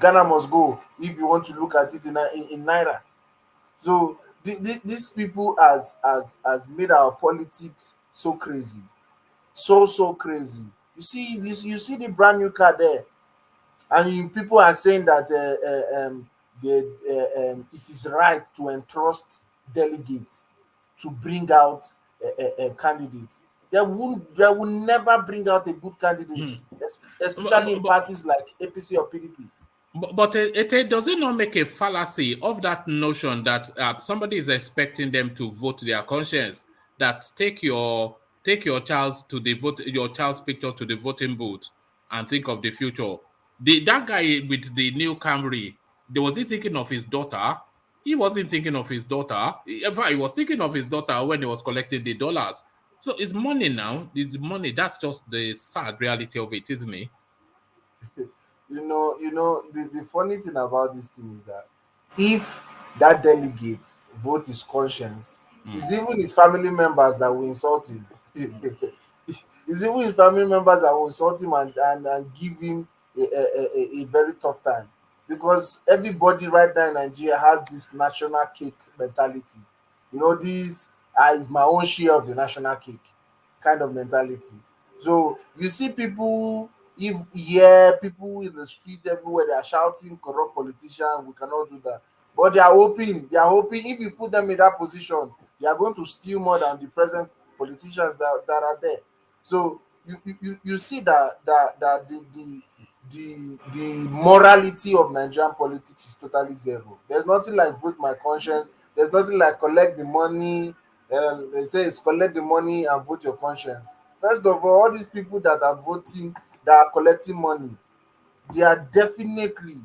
Ghana must go if you want to look at it in naira. So these people has made our politics so crazy, so crazy. You see the brand new car there, and people are saying that it is right to entrust delegates to bring out a candidate. They will never bring out a good candidate, especially in parties like APC or PDP. But does it not make a fallacy of that notion that somebody is expecting them to vote their conscience? That take your child's to the vote, your child's picture to the voting booth, and think of the future. That guy with the new Camry, was he thinking of his daughter? He wasn't thinking of his daughter. In fact, he was thinking of his daughter when he was collecting the dollars. So it's money now. It's money. That's just the sad reality of it, isn't it? The funny thing about this thing is that if that delegate vote his conscience, it's even his family members that will insult him. It's even his family members that will insult him and give him a very tough time, because everybody right now in Nigeria has this national cake mentality. This is my own share of the national cake kind of mentality. So you see people, people in the street everywhere, they are shouting corrupt politicians, we cannot do that. But they are hoping if you put them in that position, they are going to steal more than the present politicians that are there. So you see that the morality of Nigerian politics is totally zero. There's nothing like vote my conscience. There's nothing like collect the money. They say it's collect the money and vote your conscience. First of all these people that are voting, that are collecting money, they are definitely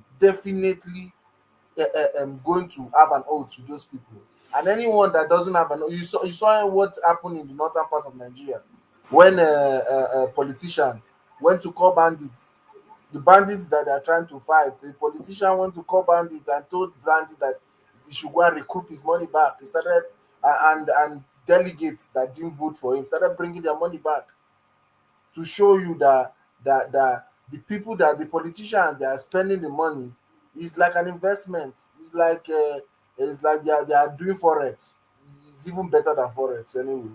going to have an oath to those people. And anyone that doesn't have an oath, you saw what happened in the northern part of Nigeria when a politician went to call bandits. The bandits that they are trying to fight, a politician went to call bandits and told bandits that he should go and recoup his money back. He started and delegates that didn't vote for him started bringing their money back, to show you that the people, that the politicians, they are spending the money is like an investment. It's like they are doing forex. It's even better than forex anyway.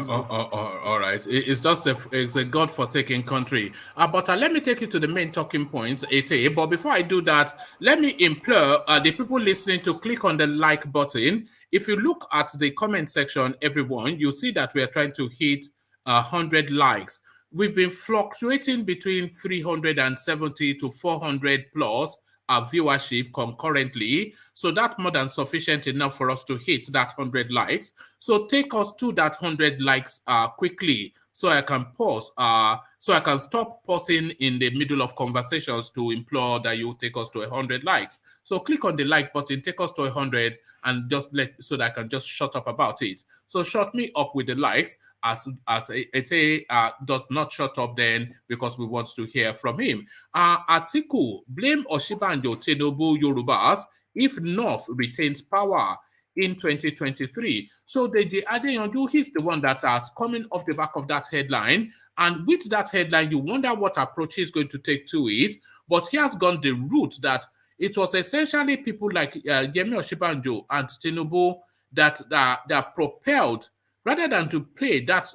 All right. It's just it's a God-forsaken country. But let me take you to the main talking points, ATA. But before I do that, let me implore the people listening to click on the like button. If you look at the comment section, everyone, you see that we are trying to hit 100 likes. We've been fluctuating between 370 to 400 plus viewership concurrently, so that's more than sufficient enough for us to hit that 100 likes. So take us to that 100 likes quickly, so I can pause, so I can stop pausing in the middle of conversations to implore that you take us to 100 likes. So click on the like button, take us to 100, and just so that I can just shut up about it. So shut me up with the likes, as ATA does not shut up then, because we want to hear from him. ATIKU blame OSINBAJO TINUBU Yorubas if North retains power in 2023. So the ADEYANJU, he's the one that has coming off the back of that headline. And with that headline, you wonder what approach he's going to take to it. But he has gone the route that it was essentially people like Yemi OSINBAJO and TINUBU that propelled, rather than to play that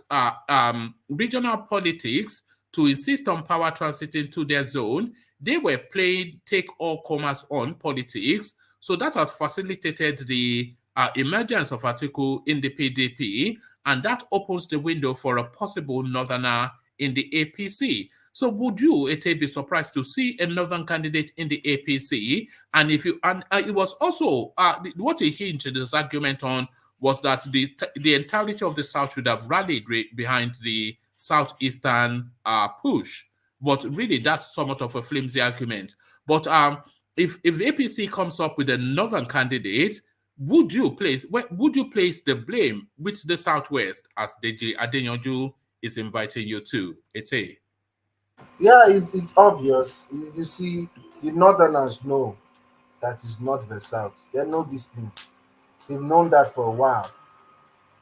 regional politics to insist on power transiting to their zone, they were playing take all comers on politics. So that has facilitated the emergence of ATIKU in the PDP, and that opens the window for a possible northerner in the APC. So would you, Ete, be surprised to see a northern candidate in the APC? And if you, and it was also what he hinged this argument on was that the entirety of the South should have rallied behind the Southeastern push. But really, that's somewhat of a flimsy argument. But if APC comes up with a northern candidate, would you place the blame with the Southwest, as DEJI ADEYANJU is inviting you to? Ete. Yeah, it's obvious. You see, the Northerners know that it's not the South. They know these things. They've known that for a while.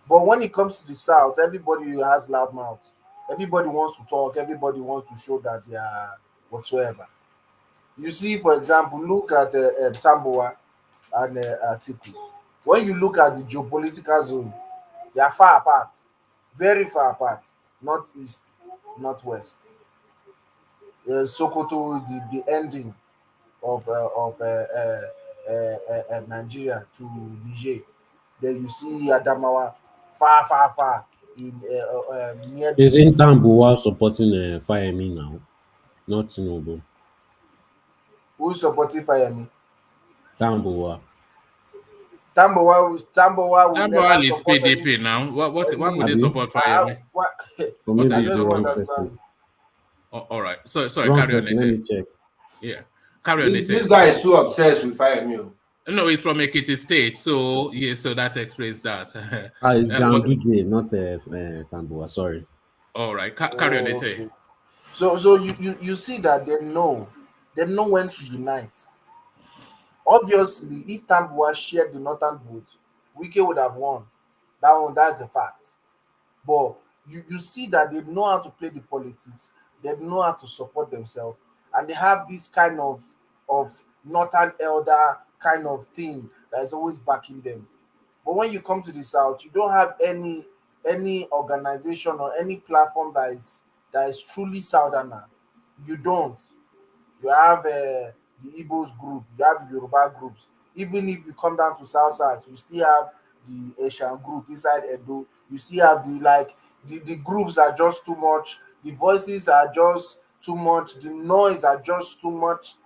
But when it comes to the South, everybody has loud mouth. Everybody wants to talk. Everybody wants to show that they are whatsoever. You see, for example, look at Tamboa and ATIKU. When you look at the geopolitical zone, they are far apart, very far apart, northeast, northwest. Sokoto, the ending of Nigeria to Niger. Then you see Adamawa, far in near. Isn't Tambuwa supporting Fayemi now, not TINUBU? Who is supporting Fayemi? Tambuwa. Tamboa will never is support PDP now. What would they support Fayemi? Or maybe I it's the don't wrong understand. person. All right. Sorry, Wrong carry on. person. Let me check. Yeah, carry on. This guy is so obsessed with Fayemi. No, he's from Ekiti State, so yeah, so that explains that. It's Ganduje, not Tambuwa. Sorry. All right, carry on. Okay. So you see that they know when to unite. Obviously, if Tambuwa shared the northern vote, Wike would have won. That's a fact. But you see that they know how to play the politics, they know how to support themselves, and they have this kind of northern elder kind of thing that is always backing them. But when you come to the South, you don't have any organization or any platform that is truly Southerner. You don't. You have the Igbos group, you have the Yoruba groups. Even if you come down to South Side, you still have the Asian group inside Edo. You still have the groups are just too much. The voices are just too much. The noise are just too much.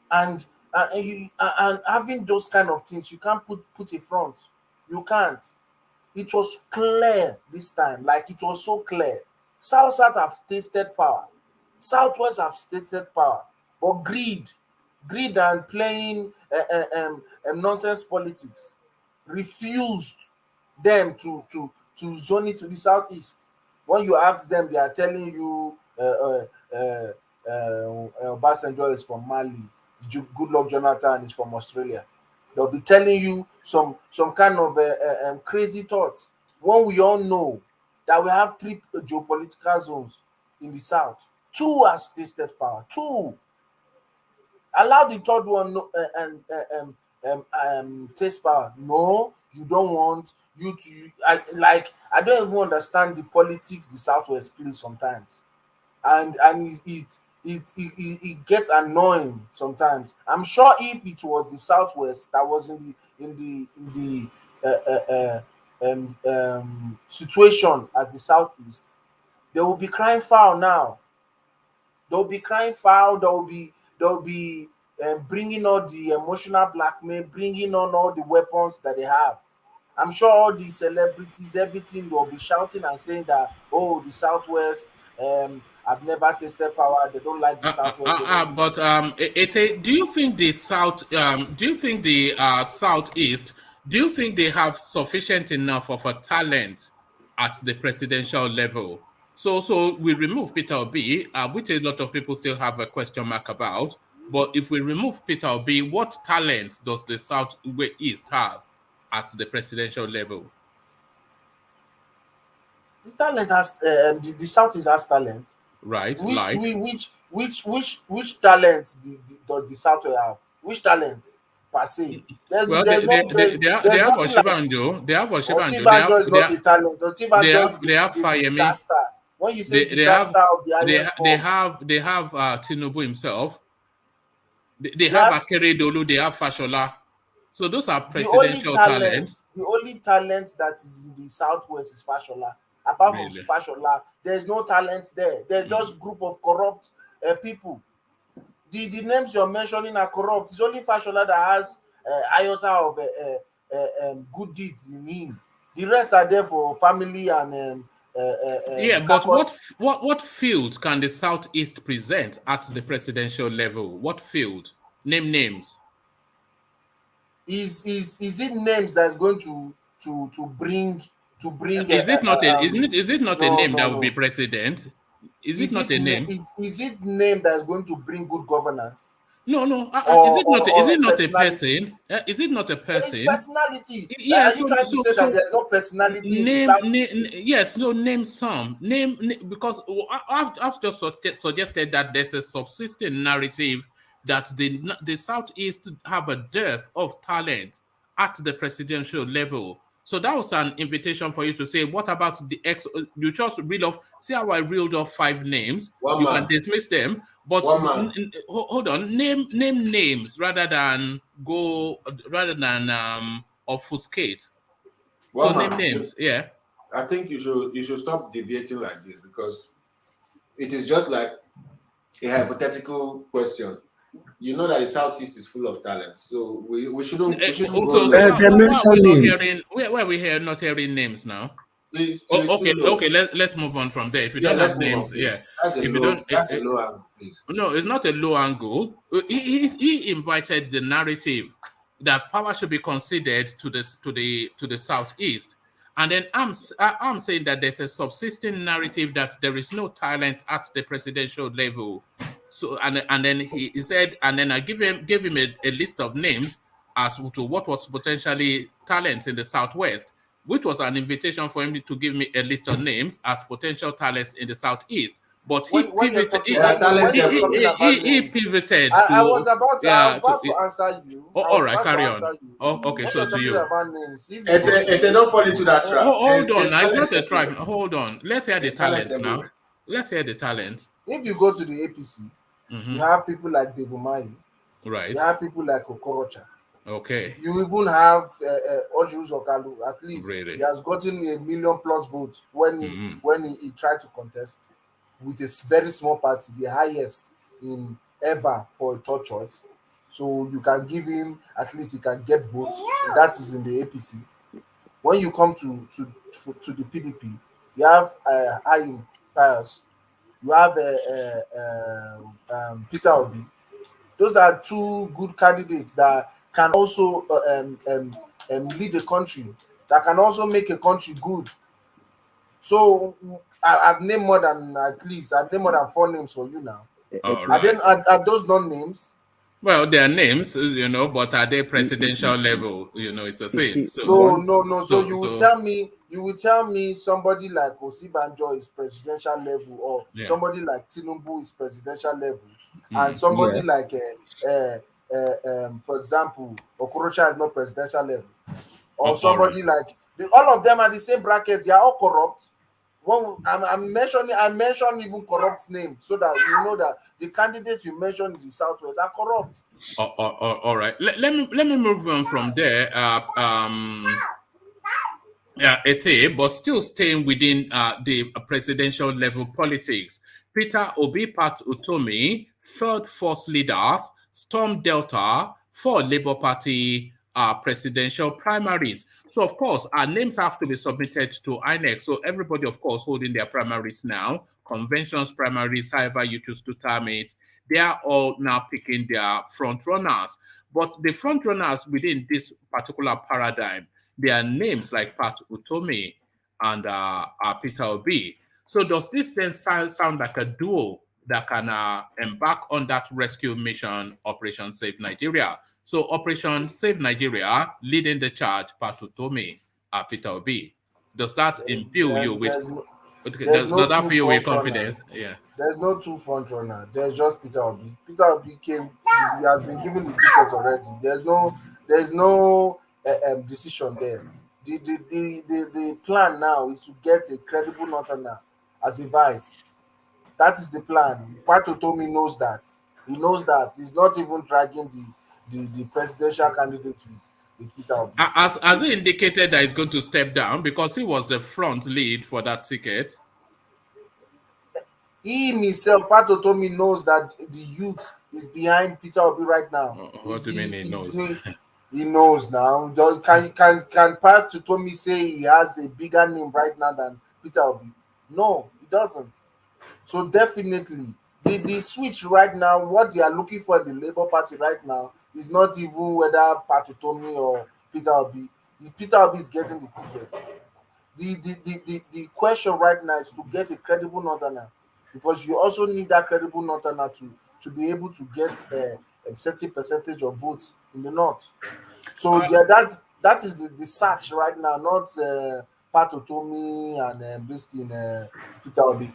And having those kind of things, you can't put a front. You can't. It was clear this time. Like, it was so clear. South have tasted power. Southwest have tasted power. But greed and playing nonsense politics refused them to zone it to the southeast. When you ask them, they are telling you Obasanjo is from Mali, Goodluck Jonathan is from Australia. They'll be telling you some kind of crazy thoughts, when we all know that we have 3 geopolitical zones in the south. 2 has tasted power. 2. Allow the third one taste power. No, you don't want you to. I don't even understand the politics the Southwest plays sometimes, and it gets annoying sometimes. I'm sure if it was the Southwest that was in the situation as the Southeast, they will be crying foul now. They'll be crying foul. They'll be bringing all the emotional blackmail, bringing on all the weapons that they have. I'm sure all the celebrities, everything, will be shouting and saying that, oh, the Southwest have never tasted power. They don't like the Southwest. But Ete, do you think the South? Do you think the Southeast? Do you think they have sufficient enough of a talent at the presidential level? So we remove Peter Obi, which a lot of people still have a question mark about. But if we remove Peter Obi, what talent does the Southeast have at the presidential level? The talent has the Southeast has talent, right? Which talent does the South have? Which talent per se? They have OSINBAJO. They have OSINBAJO. OSINBAJO is not a talent. They have Fayemi. When you say disaster of the highest form, they have TINUBU himself. They have Akeredolu. They have Fashola. So those are The only presidential talents. talent that is in the southwest is Fashola. Apart from Really? Fashola, there's no talent there. They're just group of corrupt people. The names you're mentioning are corrupt. It's only Fashola that has iota of good deeds in him. The rest are there for family and Yeah, but caucus. what field can the Southeast present at the presidential level? What field? Name names. Is it names that's going to bring Is it not a is it not a no, name no, that will be no. president? Is it not a name? Is it name that's going to bring good governance No, no. Is or it not? Is it not a personality? person? Is it not a It's person? personality. Yeah. Are you trying to say that there's no personality in the Name, Southeast? yes, no, name some. Because I've just suggested that there's a subsisting narrative that the Southeast have a dearth of talent at the presidential level. So that was an invitation for you to say, what about the you just read off, see how I reeled off 5 names. You can dismiss them, but hold on, name names rather than obfuscate. So name names, yeah. I think you should stop debating like this, because it is just like a hypothetical question. You know that the Southeast is full of talent, so we shouldn't Also, why are we here not hearing names now? Okay, let's move on from there. If you don't have names, that's a low angle, please. No, it's not a low angle. He invited the narrative that power should be conceded to the Southeast. And then I'm saying that there's a subsisting narrative that there is no talent at the presidential level. So and then he said, and then I gave him a list of names as to what was potentially talents in the Southwest, which was an invitation for him to give me a list of names as potential talents in the Southeast. But he pivoted. He pivoted to. I was about to answer you. All right, carry on. Okay, so to you. If they don't fall into that trap. Hold on, it's not a trap. Hold on. Let's hear the talents now. Let's hear the talent. If you go to the APC, you have people like Devumai. Right. You have people like Okorocha. Okay. You even have Ojus Okalu. At least really? He has gotten 1 million+ votes when he tried to contest with a very small party, the highest in ever for a third choice. So you can give him, at least he can get votes. That is in the APC. When you come to the PDP, you have Ayim Pius, you have Peter Obi. Those are 2 good candidates that can also lead the country, that can also make a country good. So I've named more than 4 names for you now. Right. Are those not names? Well, they are names, but are they presidential level? It's a thing. So you will tell me somebody like OSINBAJO is presidential level, or somebody like TINUBU is presidential level, and somebody like for example, Okorocha is not presidential level, or somebody like all of them are the same bracket. They are all corrupt. I mentioned even corrupt names, so that you know that the candidates you mentioned in the Southwest are corrupt. All right. Let me move on from there. But still staying within the presidential level politics. Peter Obi Pat Utomi, 3rd Force Leaders, Storm Delta for Labour Party presidential primaries. So, of course, our names have to be submitted to INEC. So everybody, of course, holding their primaries now, conventions primaries, however you choose to term it, they are all now picking their front runners. But the front runners within this particular paradigm, their names like Pat Utomi and Peter Obi. So does this then sound like a duo that can embark on that rescue mission, Operation Save Nigeria? So Operation Save Nigeria, leading the charge, Pat Utomi, Peter Obi. Does that imbue you with? Does that fill you with confidence? Yeah. There's no 2 front runner. There's just Peter Obi. Peter Obi he has been given the ticket already. There's no decision there. The plan now is to get a credible northerner as a vice. That is the plan. Pat Utomi knows that. He knows that. He's not even dragging the presidential candidate with with Peter Obi. As he indicated that he's going to step down because he was the front lead for that ticket. He himself, Pat Otomi, knows that the youth is behind Peter Obi right now. What do you mean he knows? He knows now. Can Pat Otomi say he has a bigger name right now than Peter Obi? No, he doesn't. So definitely, the switch right now, what they are looking for in the Labour Party right now is not even whether Pat Otomi or Peter Obi. Peter Obi is getting the ticket. The question right now is to get a credible northerner, because you also need that credible northerner to be able to get a certain percentage of votes in the north. So that is the search right now, not Pat Otomi and this thing, Peter Obi.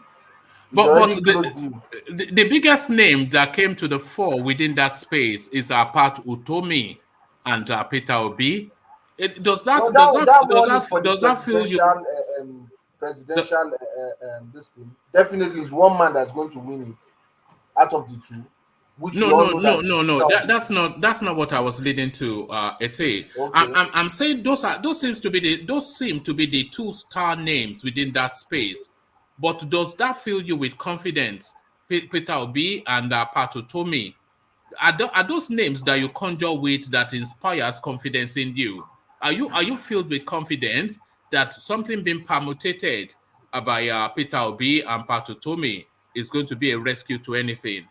But the biggest name that came to the fore within that space is Pat Otomi and Peter Obi. Does that feel you? Presidential this thing definitely is one man that's going to win it out of the two. No. That's not what I was leading to. Okay. I'm saying those seem to be the two-star names within that space. But does that fill you with confidence, Peter Obi and Pat Otomi? Are those names that you conjure with that inspires confidence in you? Are you filled with confidence that something being permutated by Peter Obi and Pat Otomi is going to be a rescue to anything?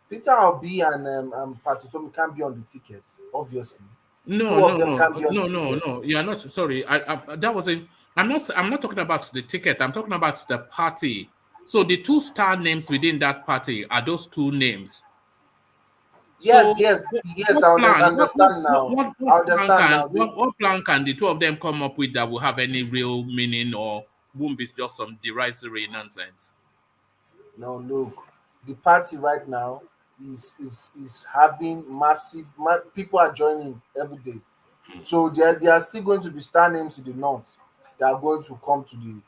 Peter Obi and Pat Otomi can't be on the ticket, obviously. No. You are not. Sorry, that wasn't. I'm not talking about the ticket. I'm talking about the party. So the two-star names within that party are those two names. Yes. I understand now. What plan can the two of them come up with that will have any real meaning, or won't be just some derisory nonsense? No, look, the party right now is having massive people are joining every day. So there are still going to be star names in the north that are going to come to the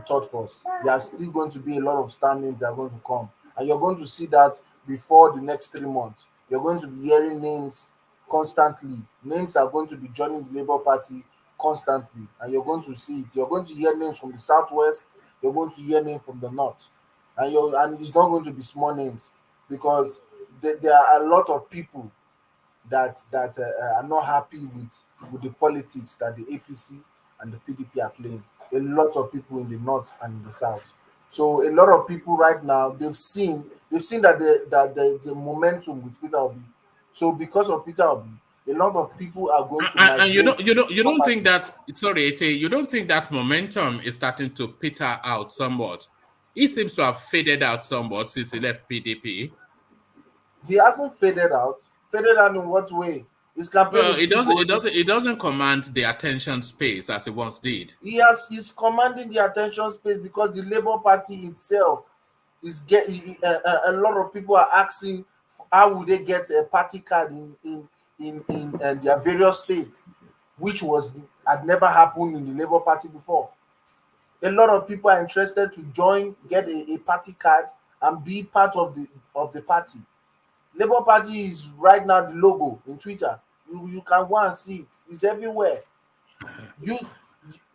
third force. There are still going to be a lot of star names that are going to come, and you're going to see that before the next 3 months. You're going to be hearing names constantly. Names are going to be joining the Labour Party constantly, and you're going to see it. You're going to hear names from the southwest. You're going to hear names from the north, and it's not going to be small names, because there are a lot of people that are not happy with the politics that the APC and the PDP are playing. A lot of people in the north and in the south. So a lot of people right now, they've seen that there's a momentum with Peter Obi. So because of Peter Obi, a lot of people are going to. And you don't think that, sorry, Ete, you don't think that momentum is starting to peter out somewhat? He seems to have faded out somewhat since he left PDP. He hasn't faded out. Faded out in what way? His campaign. Well, it doesn't command the attention space as it once did. He's commanding the attention space because the Labour Party itself is getting a lot of people are asking how would they get a party card in their various states, which had never happened in the Labour Party before. A lot of people are interested to join, get a party card, and be part of the party. Labour Party is right now the logo in Twitter. You can go and see it. It's everywhere.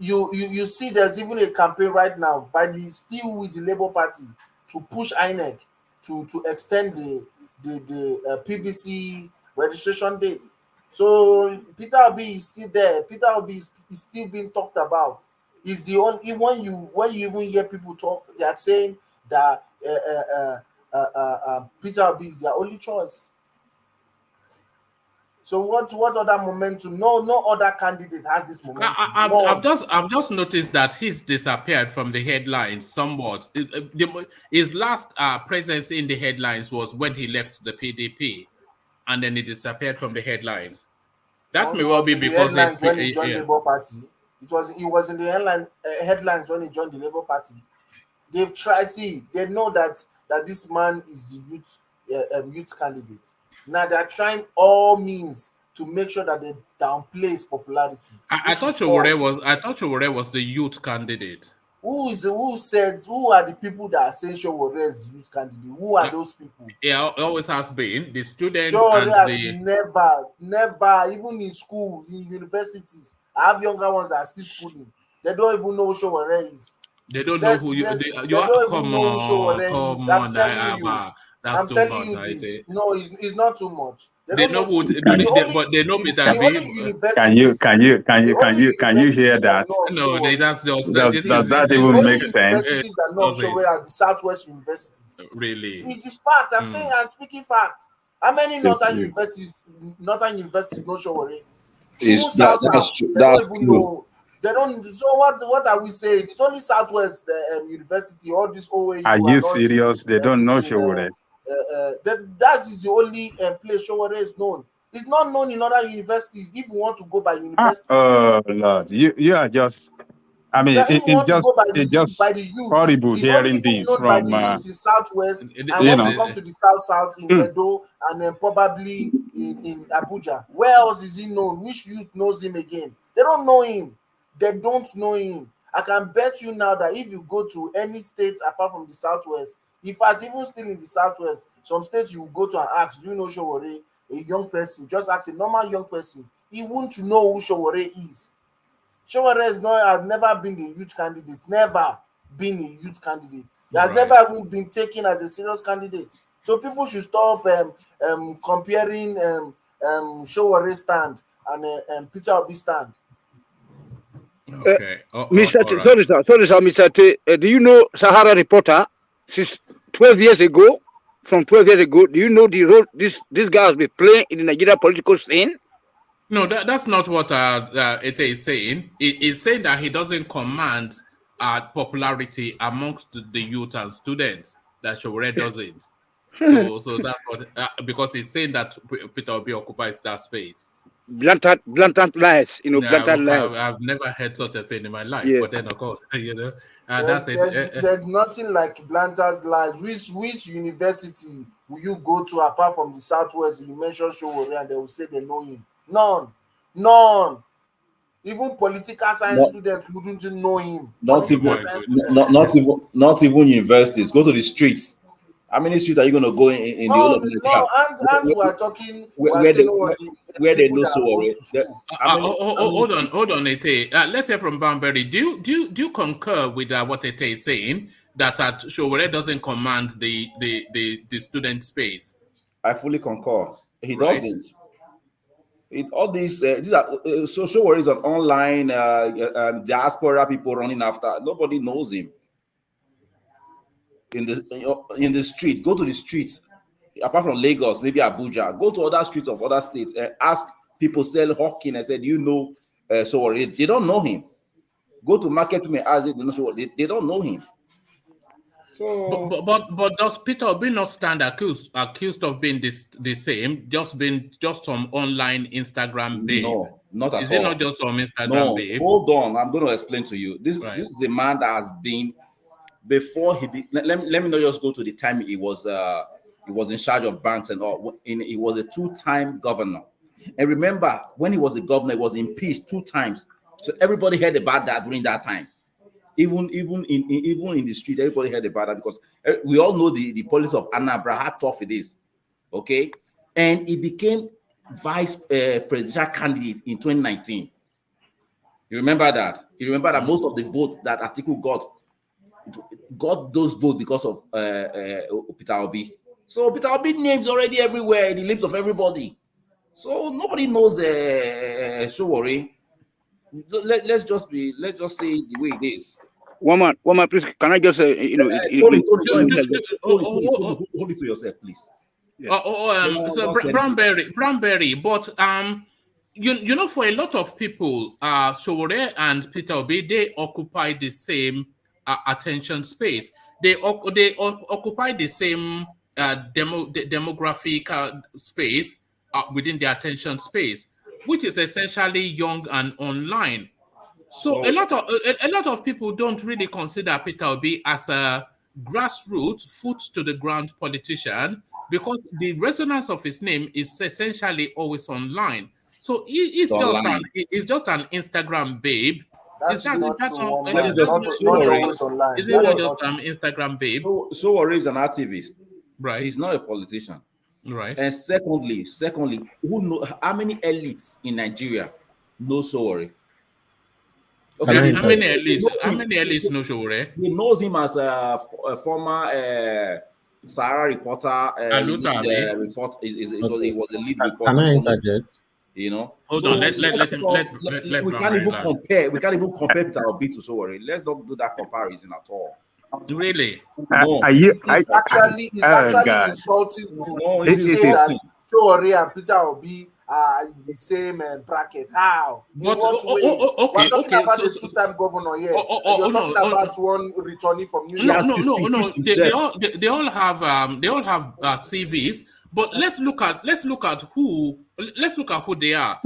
You see there's even a campaign right now still with the Labour Party to push INEC to extend the PVC registration date. So Peter Obi is still there. Peter Obi is still being talked about. Is the only when you even hear people talk, they are saying that Peter Obi is their only choice. So what other momentum? No other candidate has this momentum. I've just noticed that he's disappeared from the headlines somewhat. His last presence in the headlines was when he left the PDP, and then he disappeared from the headlines. That may well be because when he joined the Labour Party. He was in the headlines when he joined the Labour Party. They've tried. They know that this man is the youth candidate. Now they're trying all means to make sure that they downplay his popularity. I thought Chowore was the youth candidate. who are the people that are saying Showore is youth candidate? Who are those people? Yeah, it always has been the students Showore and has the never, even in school, in universities. I have younger ones that are still schooling. They don't even know who Showore is. they don't know who you They don't even know who Showore is. I'm telling you. That's I'm too telling much. you this. No, it's not too much. They know who, but they know Peter the only B. universities. Can you hear that? No, that's just Does that even make sense? Universities that not Showore are the Southwest universities. Really? It's fact. I'm speaking fact. How many northern universities know Showore? That's true. That's true. They don't. So what are we saying? It's only Southwest University. All this OAU. Are you serious? They don't know Showore. That is the only place Showore is known. It's not known in other universities. If you want to go by universities. Oh Lord, you are just. I mean, it's just horrible hearing this from in Southwest, and when you come to the South in Edo, and then probably in Abuja. Where else is he known? Which youth knows him again? They don't know him. They don't know him. I can bet you now that if you go to any state apart from the Southwest, in fact, even still in the Southwest, some states you go to and ask, do you know Showore? A young person, just ask a normal young person, he won't know who Showore is. Showore has never been a youth candidate, never been a youth candidate. He has never even been taken as a serious candidate. So people should stop comparing Showore stand and Peter Obi stand. Okay. Sorry, sir, Mr. T. Do you know Sahara Reporter? Since 12 years ago, from 12 years ago, do you know the role this guy has been playing in the Nigeria political scene? No, that's not what Ete is saying. He's saying that he doesn't command popularity amongst the youth and students, that Showore doesn't. So that's what, because he's saying that Peter Obi occupies that space. Blatant lies, blatant lies. I've never heard such a thing in my life, but then of course, that's it. There's nothing like blatant lies. Which university will you go to apart from the Southwest? You mention Showore and they will say they know him. None. Even political science students wouldn't know him. Not even universities. Go to the streets. How many streets are you going to go in the whole of Nigeria? And we are talking where they know Showore. Hold on, Ete. Let's hear from Bamberry. Do you concur with what Ete is saying, that Showore doesn't command the student space? I fully concur. He doesn't. All these are Showore is an online diaspora people running after. Nobody knows him. In the street, go to the streets, apart from Lagos, maybe Abuja, go to other streets of other states and ask people still hawking and said, you know, Showore. They don't know him. Go to market women, ask them, they don't know him. So, but does Peter Obi not stand accused of being the same, just some online Instagram babe? No, not at all. Is it not just some Instagram babe? Hold on, I'm going to explain to you. This is a man that has been. Before let me not just go to the time he was in charge of banks and all. He was a 2-time governor, and remember when he was the governor, he was impeached 2 times. So everybody heard about that during that time. Even in the street, everybody heard about that because we all know the policy of Anambra, how tough it is. Okay, and he became vice presidential candidate in 2019. You remember that? You remember that most of the votes that ATIKU got those votes because of Peter Obi. So Peter Obi names already everywhere in the lips of everybody. So nobody knows Showore. Let's just say the way it is. One man, please. Can I just say, hold it to yourself, please. So Brownberry, but you know, for a lot of people, Showore and Peter Obi, they occupy the same attention space. They occupy the same demographic space within the attention space, which is essentially young and online. So a lot of people don't really consider Peter Obi as a grassroots, foot to the ground politician, because the resonance of his name is essentially always online. So he's just an Instagram babe. Is that not always online. Is it not just Instagram babe? Sowore is an activist. Right. He's not a politician. Right. And secondly, who know how many elites in Nigeria know Sowore? Okay, how many elites know Sowore? He knows him as a former Sahara reporter. Report. He was a lead reporter. Can I interject? You know. Hold on. Let we can't even compare. We can't even compare Peter Obi to Sowore. Let's not do that comparison at all. Really? No. It's actually insulting to say that Sowore and Peter Obi are in the same bracket. How? But We're talking about the two-time governor here. You're talking about one returning from New York. No. They all have CVs. But let's look at who they are.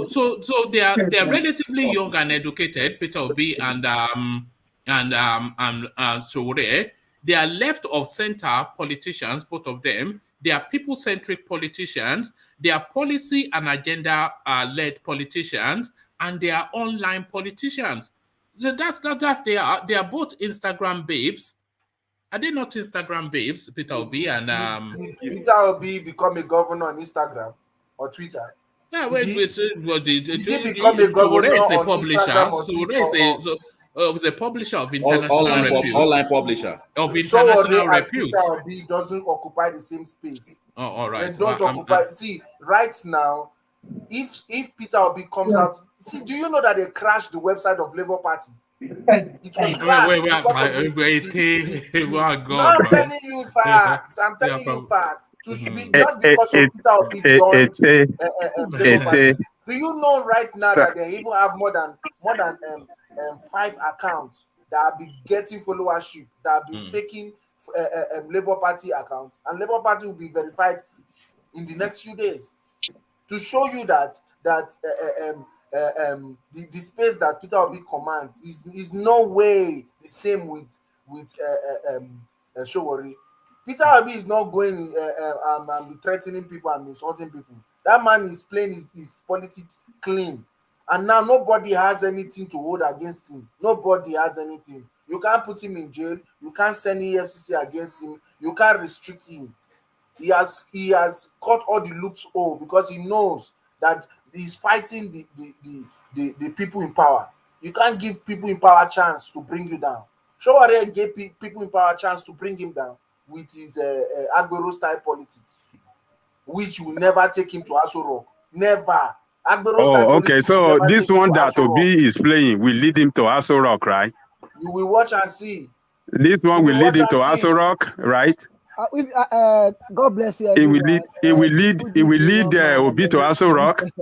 So they are relatively young and educated, Peter Obi and Sowore. They are left of center politicians, both of them. They are people-centric politicians. They are policy and agenda led politicians, and they are online politicians. So that's they are. They are both Instagram babes. Are they not Instagram babes, Peter Obi and Did Peter Obi become a governor on Instagram or Twitter? Yeah, did he become a governor on Instagram or Twitter? Was a publisher of international repute. Online publisher of international repute. Peter Obi doesn't occupy the same space. Oh, all right. They don't occupy. See, right now, if Peter Obi comes out, see, do you know that they crashed the website of Labour Party? It was I'm telling you facts. Just because of Peter Obi joined Labour Party. Do you know right now that they even have more than 5 accounts that have been getting followership, that have been faking Labour Party accounts, and Labour Party will be verified in the next few days to show you that the space that Peter Obi commands is no way the same with Sowore. Peter Obi is not going and threatening people and insulting people. That man is playing his politics clean. And now nobody has anything to hold against him. Nobody has anything. You can't put him in jail. You can't send EFCC against him. You can't restrict him. He has cut all the loops because he knows that he's fighting the people in power. You can't give people in power a chance to bring you down. Sowore gave people in power a chance to bring him down with his Agbero style politics, which will never take him to Aso Rock. Never. Okay. So this one that Obi is playing will lead him to Aso Rock, right? You will watch and see. This one will lead him to Aso Rock, right? God bless you. It will lead Obi to Aso Rock. You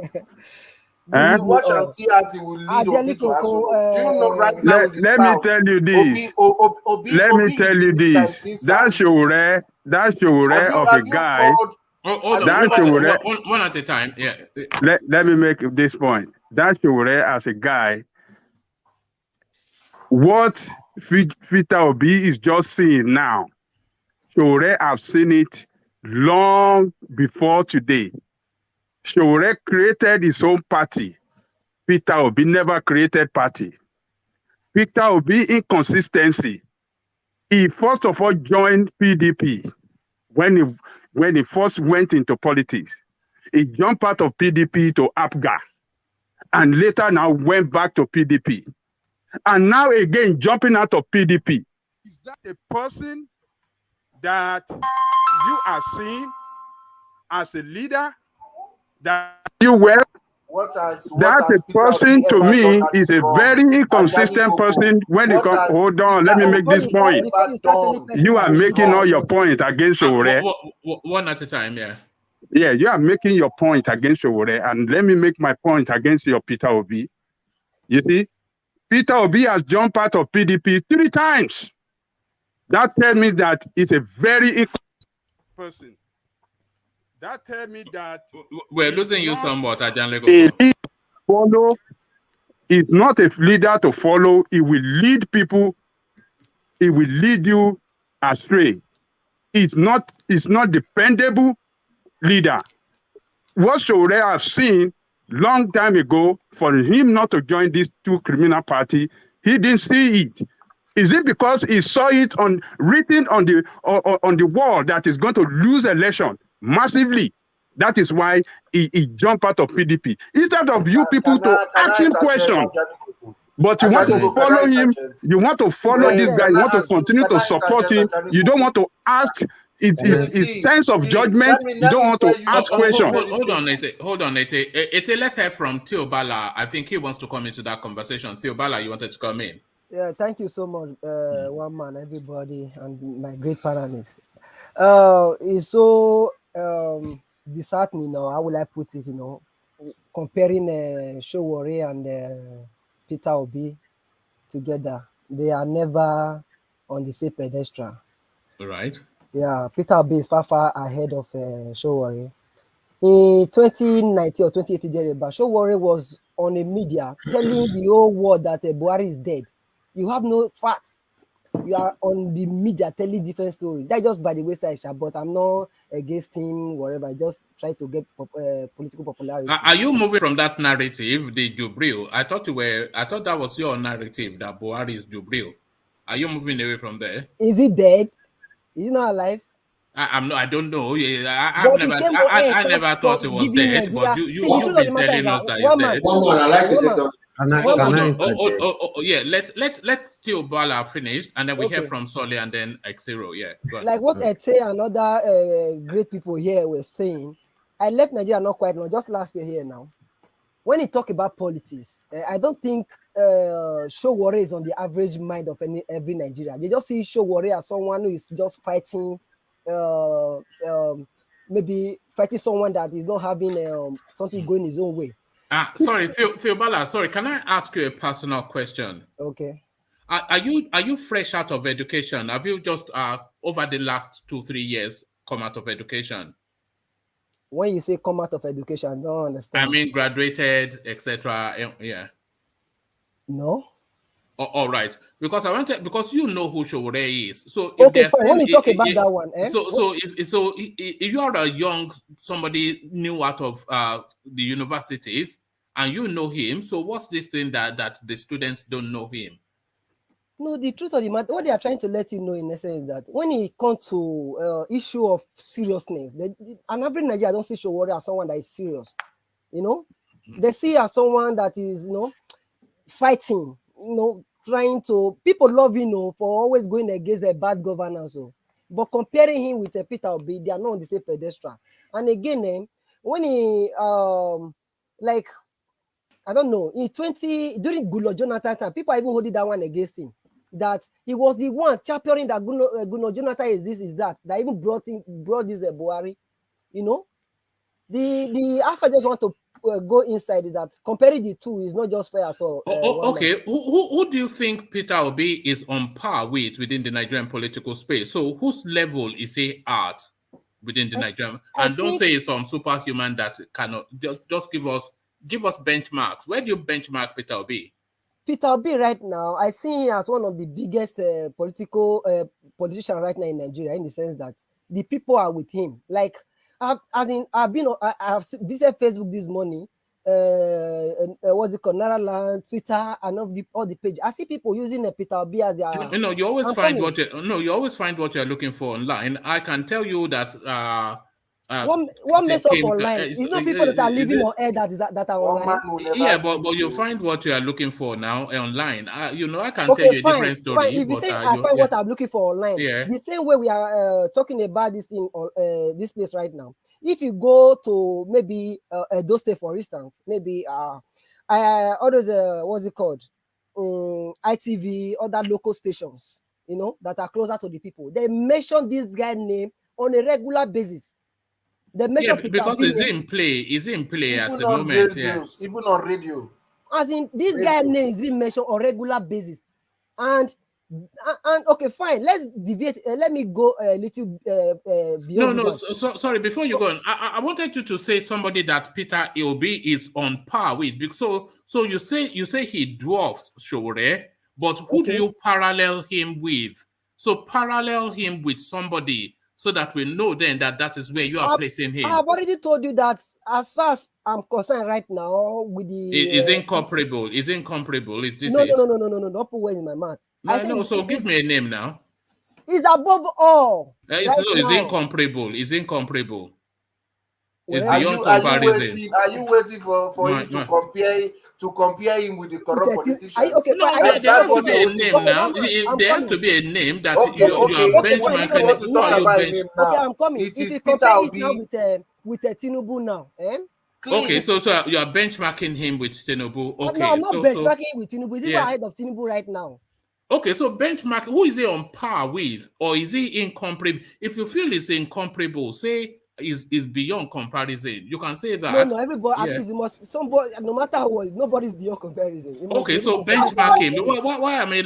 will watch and see as he will lead Obi to Aso Rock. Do you know right now? Let me tell you this. Let me tell you this. That Sowore of a guy. One at a time. Yeah. Let me make this point. That Sowore as a guy, what Peter Obi is just seeing now, Sowore have seen it long before today. Sowore created his own party. Peter Obi never created party. Peter Obi inconsistency. He first of all joined PDP when he first went into politics. He jumped out of PDP to APGA and later now went back to PDP. And now again, jumping out of PDP. Is that a person that you are seeing as a leader that you were? That a person to me is a very inconsistent person when it comes. Hold on, let me make this point. You are making all your point against Sowore. One at a time, yeah. Yeah, you are making your point against Sowore, and let me make my point against your Peter Obi. You see, Peter Obi has jumped out of PDP 3 times. That tells me that he's a very inconsistent person. That tells me that we're losing you somewhat, follow. He's not a leader to follow. He will lead people. He will lead you astray. He's not dependable leader. What Sowore have seen long time ago for him not to join these two criminal parties. He didn't see it. Is it because he saw it written on the wall that is going to lose election massively? That is why he jumped out of PDP. Instead of you people to ask him questions, but you want to follow him, you want to follow this guy, you want to continue to support him, you don't want to ask his sense of judgment, you don't want to ask questions. Hold on, Ete. Let's hear from Theobala. I think he wants to come into that conversation. Theobala, you wanted to come in. Yeah, thank you so much, one man, everybody, and my great panelists. It's so disheartening, how will I put it, comparing Showore and Peter Obi together. They are never on the same pedestal. Right. Yeah, Peter Obi is far ahead of Showore. In 2019 or 2018, Showore was on the media telling the whole world that Buhari is dead. You have no facts. You are on the media telling different stories. That's just by the wayside, but I'm not against him, whatever. I just try to get political popularity. Are you moving from that narrative, the Jubril? I thought that was your narrative, that Buhari is Jubril. Are you moving away from there? Is he dead? Is he not alive? I don't know. I never thought he was dead, but you've been telling us that he's dead. I like to say something. Yeah, let's Theobala finish, and then we hear from Soli and then Xero. Yeah, like what Ete and other great people here were saying. I left Nigeria not quite long, just last year here now. When you talk about politics, I don't think Showore is on the average mind of every Nigerian. They just see Showore as someone who is just fighting, maybe fighting someone that is not having something going his own way. Sorry, Theobala, sorry, can I ask you a personal question? Okay. Are you fresh out of education? Have you just over the last 2-3 years come out of education? When you say come out of education, I don't understand. I mean graduated, etc. Yeah. No. All right, because because you know who Showore is. So okay, fine. When you talk about that one, so if you are a young somebody new out of the universities and you know him, so what's this thing that the students don't know him? No, the truth of the matter, what they are trying to let you know in essence is that when it comes to issue of seriousness, an average Nigerian don't see Showore as someone that is serious. They see as someone that is fighting. Trying to, people love for always going against a bad governance. But comparing him with Peter Obi, they are not on the same pedestal. And again, when he like, I don't know, during Goodluck Jonathan time, people are even holding that one against him. That he was the one championing that Goodluck Jonathan is this, is that even brought this Buhari. The aspect I just want to go inside is that comparing the two is not just fair at all. Okay, who do you think Peter Obi is on par with within the Nigerian political space? So whose level is he at within the Nigerian? And don't say it's some superhuman that cannot. Just give us benchmarks. Where do you benchmark Peter Obi? Peter Obi right now, I see him as one of the biggest politicians right now in Nigeria, in the sense that the people are with him. Like, I have visited Facebook this morning. What's it called? Naraland, Twitter, and all the pages. I see people using Peter Obi as their. You always find what you always find what you're looking for online. I can tell you that. What mess up online? It's not people that are living on air that are online. Yeah, but you find what you are looking for now online. I can tell you a different story. Fine. If you say I find what I'm looking for online, the same way we are talking about this thing on this place right now. If you go to maybe Edo State, for instance, maybe others, what's it called? ITV, other local stations, that are closer to the people. They mention this guy's name on a regular basis. Because he's in play at the moment. Even on radio. As in, this guy's name is being mentioned on a regular basis. And okay, fine. Let's deviate. Let me go a little beyond. Sorry. Before you go on, I wanted you to say somebody that Peter Obi is on par with. So you say he dwarfs Showore, but who do you parallel him with? So parallel him with somebody so that we know then that that is where you are placing him. I've already told you that as far as I'm concerned right now with the... Is incomparable. Is incomparable. Is this No, it? no. Don't put words in my mouth. No, so give me a name now. It's above all. It's incomparable. It's incomparable. It's Are beyond comparison. Are you waiting for him to compare him with the corrupt politicians? Okay, no, there has to be a name now. There has to be a name that you are benchmarking. Who are you benchmarking? Okay, I'm coming. If you compare it now with TINUBU now, Okay, so you are benchmarking him with TINUBU. Okay, no, I'm not benchmarking him with TINUBU. He's even ahead of TINUBU right now. Okay, so benchmark, who is he on par with, or is he incomparable? If you feel it's incomparable, say is beyond comparison. You can say that. No, everybody. At least it must. Somebody, no matter what, nobody's beyond comparison. Okay, so benchmark him. Why am I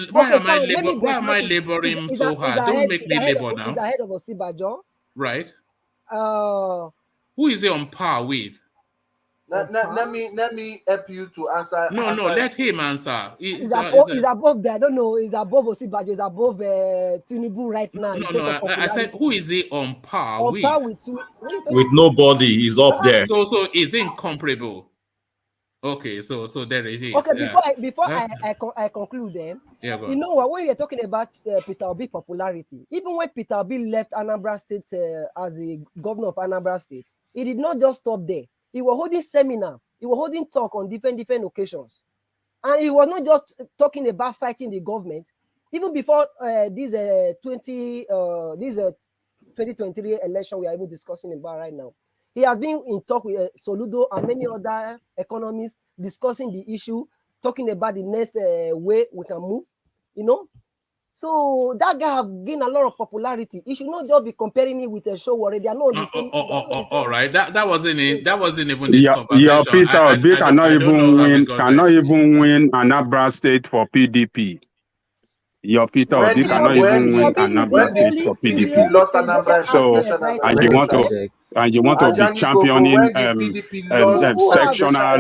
laboring so hard? Don't make me labor now. He's ahead of OSINBAJO. Right. Who is he on par with? Let me help you to answer. No, let him answer. He's above there. I don't know. He's above OSINBAJO. He's above TINUBU right now. No. I said, who is he on par with? On par with nobody. He's up there. So is incomparable. Okay, so there it is. Okay, before I conclude then, you know what, when you're talking about Peter Obi popularity, even when Peter Obi left Anambra State as the governor of Anambra State, he did not just stop there. He was holding seminar, he was holding talk on different occasions. And he was not just talking about fighting the government. Even before this 2023 election we are even discussing about right now, he has been in talk with Soludo and many other economists discussing the issue, talking about the next way we can move, you know. So that guy have gained a lot of popularity. You should not just be comparing it with a show already. They are not the same. All right, that wasn't it. That wasn't even the conversation. Your Peter Obi cannot even win Anambra State for PDP. Your Peter Obi cannot even win Anambra State for PDP. So, and you want to be championing sectional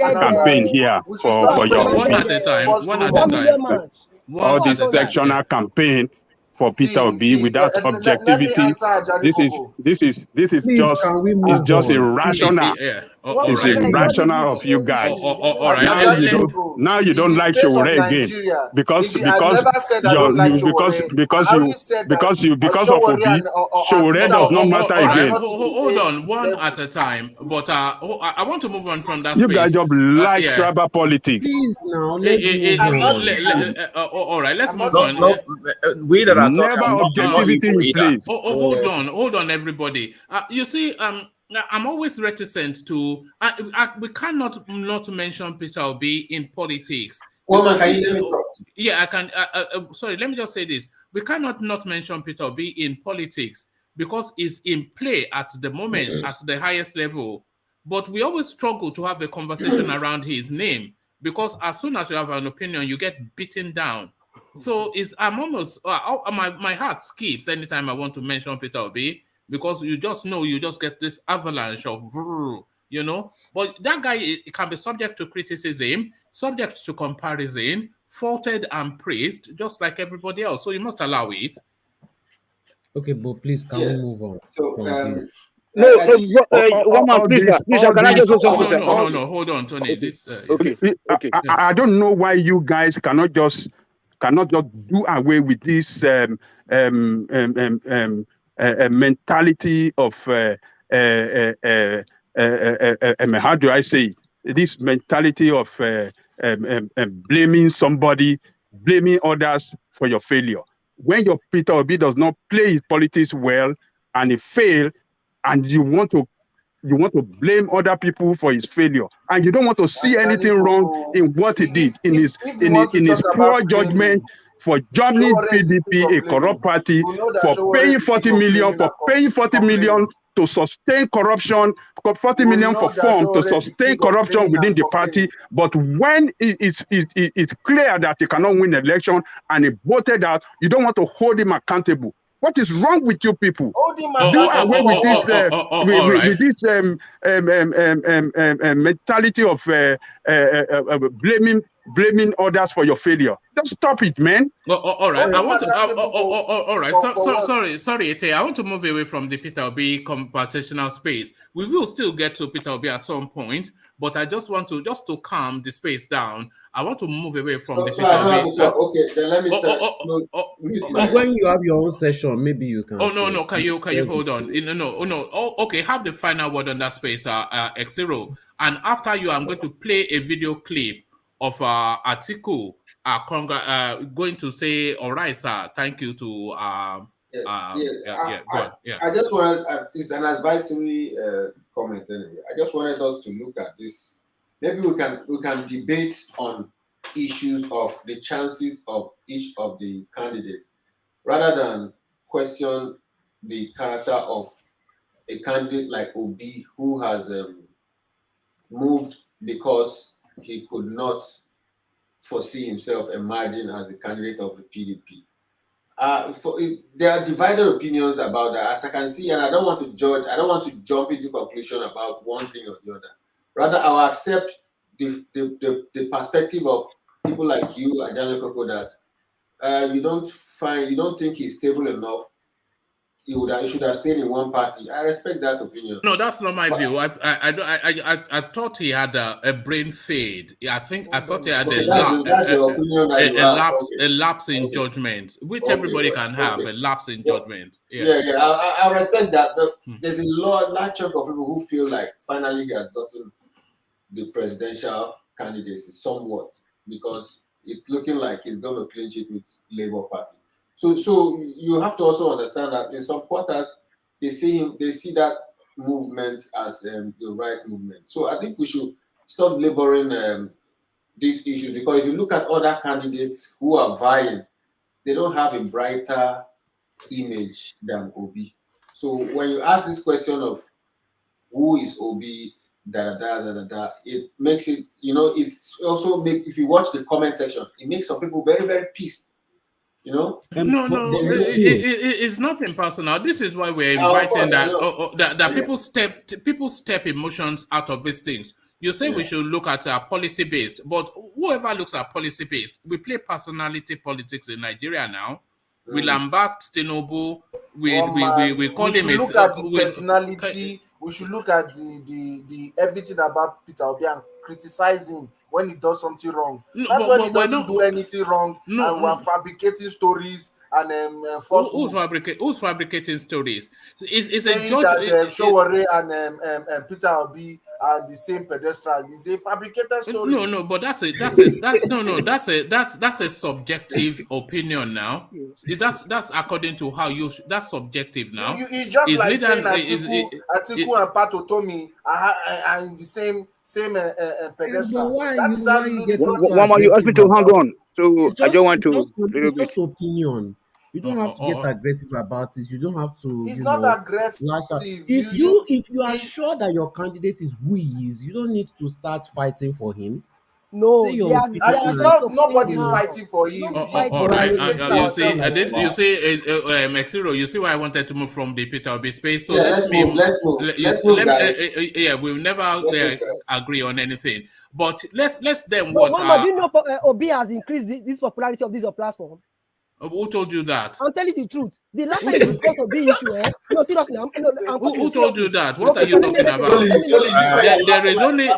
campaign here for your one at a time. All this sectional campaign for Peter Obi without objectivity. This is just irrational. It's irrational of you guys. Now you don't like Showore again because of Obi. Showore does not matter again. Hold on, one at a time. But I want to move on from that. You guys just like tribal politics. Please now, all right, let's move on. We that are never objectivity in place. Hold on, everybody. You see, I'm always reticent to. We cannot not mention Peter Obi in politics. Yeah, I can. Sorry, let me just say this. We cannot not mention Peter Obi in politics because he's in play at the moment at the highest level. But we always struggle to have a conversation around his name because as soon as you have an opinion, you get beaten down. So I'm almost my heart skips anytime I want to mention Peter Obi because you just know you just get this avalanche of, you know. But that guy can be subject to criticism, subject to comparison, faulted and praised, just like everybody else. So you must allow it. Okay, but please can we move on? So one more, please. Can I just say something? No, hold on, Tony. Okay. I don't know why you guys cannot just do away with this mentality of how do I say it? This mentality of blaming somebody, blaming others for your failure. When your Peter Obi does not play his politics well and he fails, and you want to blame other people for his failure, and you don't want to see anything wrong in what he did, in his poor judgment for joining PDP, a corrupt party, for paying 40 million to sustain corruption, 40 million for form to sustain corruption within the party. But when it's clear that he cannot win the election and he voted out, you don't want to hold him accountable. What is wrong with you people? Do away with this mentality of blaming blaming others for your failure. Just stop it, man. All right. I want to. All right. for Sorry, Ete. I want to move away from the Peter Obi conversational space. We will still get to Peter Obi at some point, but I just want to calm the space down. I want to move away from the Peter Obi. Okay, then let me. When you have your own session, maybe you can. No. Can you hold on? No. Okay. Have the final word on that space, X0. And after you, I'm going to play a video clip of ATIKU going to say, all right, sir, thank you to I just wanted, it's an advisory comment anyway. I just wanted us to look at this. Maybe we can debate on issues of the chances of each of the candidates rather than question the character of a candidate like Obi who has moved because he could not foresee himself emerging as the candidate of the PDP. There are divided opinions about that, as I can see, and I don't want to judge. I don't want to jump into conclusion about one thing or the other. Rather, I will accept the perspective of people like you, Ajani Koko, that you don't think he's stable enough. He should have stayed in one party. I respect that opinion. No, that's not my view. I thought he had a brain fade. I thought he had a lapse in judgment, which everybody can have, a lapse in judgment. I respect that. But there's a large chunk of people who feel like finally he has gotten the presidential candidacy somewhat, because it's looking like he's going to clinch it with Labour Party. So you have to also understand that in some quarters they see that movement as the right movement. So I think we should stop laboring this issue, because if you look at other candidates who are vying, they don't have a brighter image than Obi. So when you ask this question of who is Obi, it makes it, it's also if you watch the comment section, it makes some people very, very pissed. No, it's nothing personal. This is why we're inviting that people step emotions out of these things. You say we should look at policy based, but whoever looks at policy based, we play personality politics in Nigeria now. We lambast TINUBU. We call him. We should look at the personality. We should look at the everything about Peter Obi and criticize him when he does something wrong. That's when he doesn't do anything wrong, and we're fabricating stories and who's fabricating stories? It's saying that Showore and Peter Obi are the same pedestrian. It's a fabricated story. No, but that's a subjective opinion now. That's according to how that's subjective now. It's just like saying Atiku and Pat Otomi are in the same pedestrian. One more, you asked me to hang on, so I don't want to. It's just opinion. You don't have to get aggressive about it. You don't have to. It's not aggressive. If you are sure that your candidate is who he is, you don't need to start fighting for him. No, nobody's fighting for him. All right. You see, Mexiro, you see why I wanted to move from the Peter Obi space. So let's move, guys. We'll never agree on anything. But let's then watch. But you know, Obi has increased this popularity of this platform. Who told you that? I'm telling the truth. The last time you discussed Obi issue, no, seriously, who told you that? What are you talking about?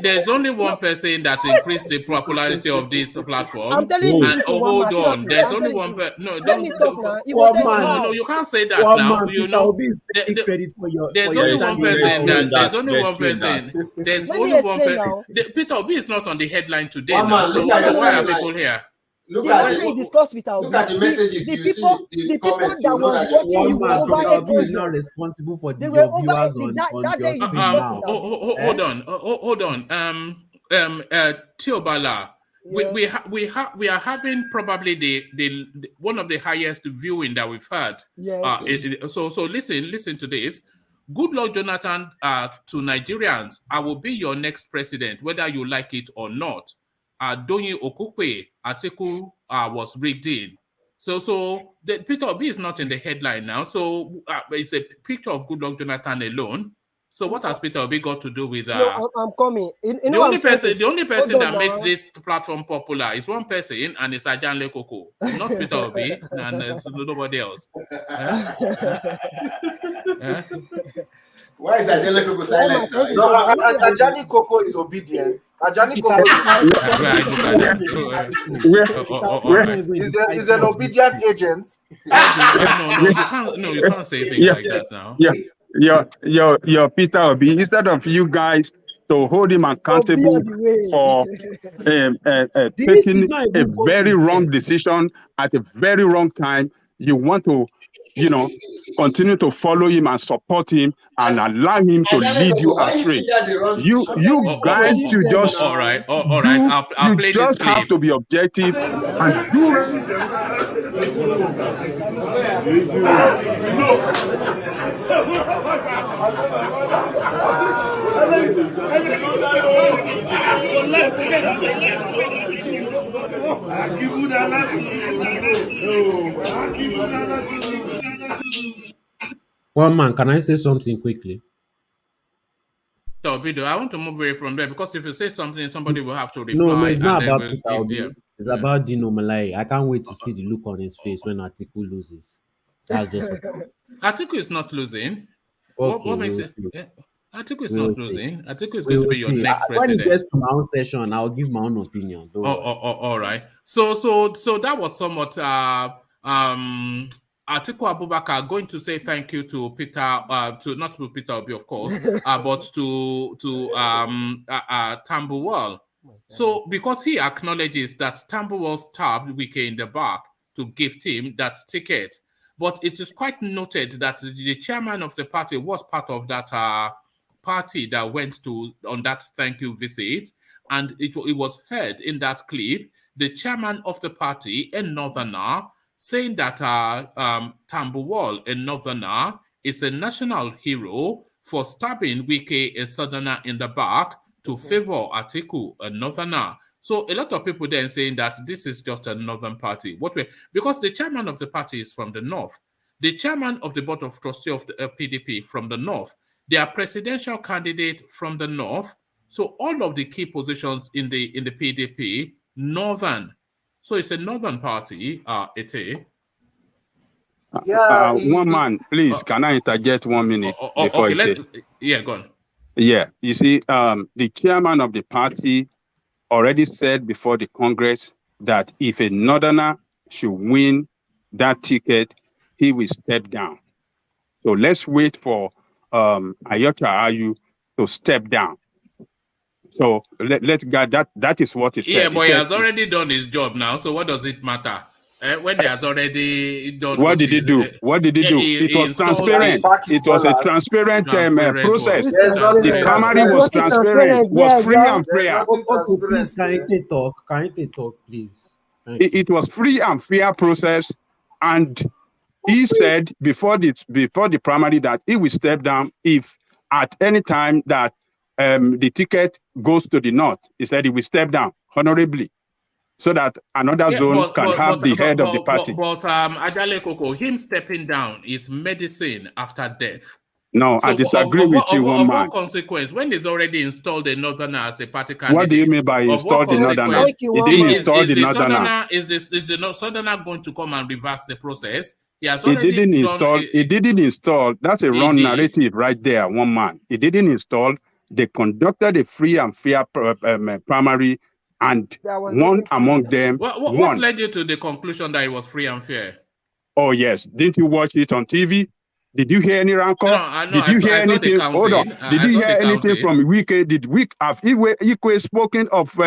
There's only one person that increased the popularity of this platform. I'm telling you. Hold on. There's only one person. No, no, you can't say that now. You know, there's only one person. There's only one person. There's only one person. Peter Obi is not on the headline today. So why are people here? Look at the messages the people that was watching you over 8 is not responsible for the viewers on hold on. Teobala, we are having probably the one of the highest viewing that we've had. Yes. So listen to this. Goodluck Jonathan to Nigerians, I will be your next president, whether you like it or not. DOYIN OKUPE ATIKU was rigged in. So Peter Obi is not in the headline now. So it's a picture of Goodluck Jonathan alone. So what has Peter Obi got to do with No, I'm coming. the only person that makes this platform popular is one person, and it's Ajanle Koko, not Peter Obi, and nobody else. Why is Ajanle Koko silent? No, Ajani Koko is obedient. Ajani Koko is an obedient agent. No, you can't say things like that now. Your Peter Obi, instead of you guys to hold him accountable for taking a very wrong decision at a very wrong time, you want to, continue to follow him and support him and allow him to lead you astray. You guys should just all right. I'll play just this clip. have to be objective and do. Well, man, can I say something quickly? So, video, I want to move away from there because if you say something, somebody will have to reply. No, it's not about Peter yeah. Obi. It's about Dino Malai. I can't wait to see the look on his face when ATIKU loses. That's just ATIKU is not losing. Okay, what makes we'll it? ATIKU is not losing. ATIKU is We going to will be your see. next When president. it gets to my own session, I'll give my own opinion. Don't worry. All right. So that was somewhat Atiku Abubakar going to say thank you to Peter, not to Peter Obi, of course, but to Tambuwal. So because he acknowledges that Tambuwal stabbed Wike in the back to gift him that ticket, but it is quite noted that the chairman of the party was part of that party that went on that thank you visit, and it was heard in that clip the chairman of the party, a northerner, saying that Tambuwal, a northerner, is a national hero for stabbing Wike, a southerner, in the back to favor Atiku, a northerner. So a lot of people then saying that this is just a northern party. Because the chairman of the party is from the north. The chairman of the board of trustees of the PDP from the north. Their presidential candidate from the north. So all of the key positions in the PDP, northern. So it's a northern party, Ete. One man, please, can I interject 1 minute? Before okay, go on. Yeah, you see, the chairman of the party already said before the Congress that if a northerner should win that ticket, he will step down. So let's wait for Ayota Ayu to step down. So let's get that. That is what he said. Yeah, but he has already done his job now. So what does it matter? When he has already done. What did he do? What did he do? It was transparent. It was a transparent process. The primary was transparent. Was free and fair. Please, can you talk, please? It was free and fair process, and he said before the primary that he will step down if at any time that the ticket goes to the north. He said he will step down honorably so that another zone can have the head of the party. But Ajale Koko, him stepping down is medicine after death. No, so I disagree with you, one man. What consequence? When he's already installed the northerner as the party candidate? What do you mean by installed the northerner? He didn't install the northerner. Is the southerner going to come and reverse the process? He didn't install. That's a wrong narrative right there, one man. He didn't install. They conducted a free and fair primary, and one among them What won. led you to the conclusion that it was free and fair? Oh, yes. Didn't you watch it on TV? Did you hear any rancor? No, did you hear anything? Hold on. Did you hear anything from Wike? Did Wike spoken of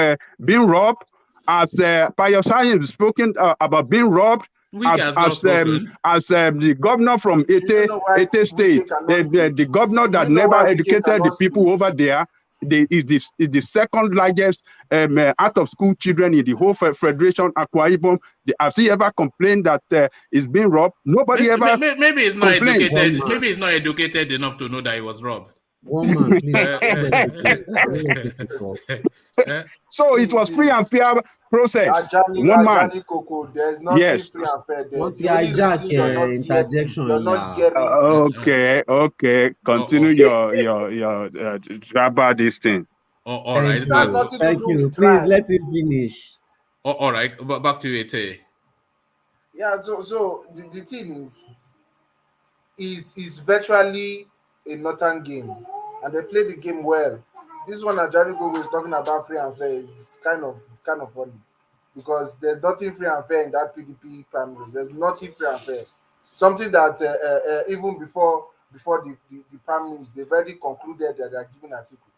being robbed? As Pius Hayim spoken about being robbed? As the governor from Ete State, the governor that never educated the people over there, is the second largest out of school children in the whole federation. Akwa Ibom. Has he ever complained that he's been robbed? Nobody ever. Maybe he's not educated. Maybe he's not educated enough to know that he was robbed. One man, please. Let people talk. So it was free and fair process. One man. Coco, there's nothing Yes. free and fair there. What The only hijack reason you're not interjection? you're not hearing. Okay. Continue your drabba this thing. All right. Thank you. Please let him finish. All right. But back to you, Ete. Yeah. So the thing is virtually a northern game, and they play the game well. This one that Jerry Gogo is talking about free and fair is kind of funny, because there's nothing free and fair in that PDP primaries. There's nothing free and fair. Something that even before the primaries, they've already concluded that they are giving ATIKU.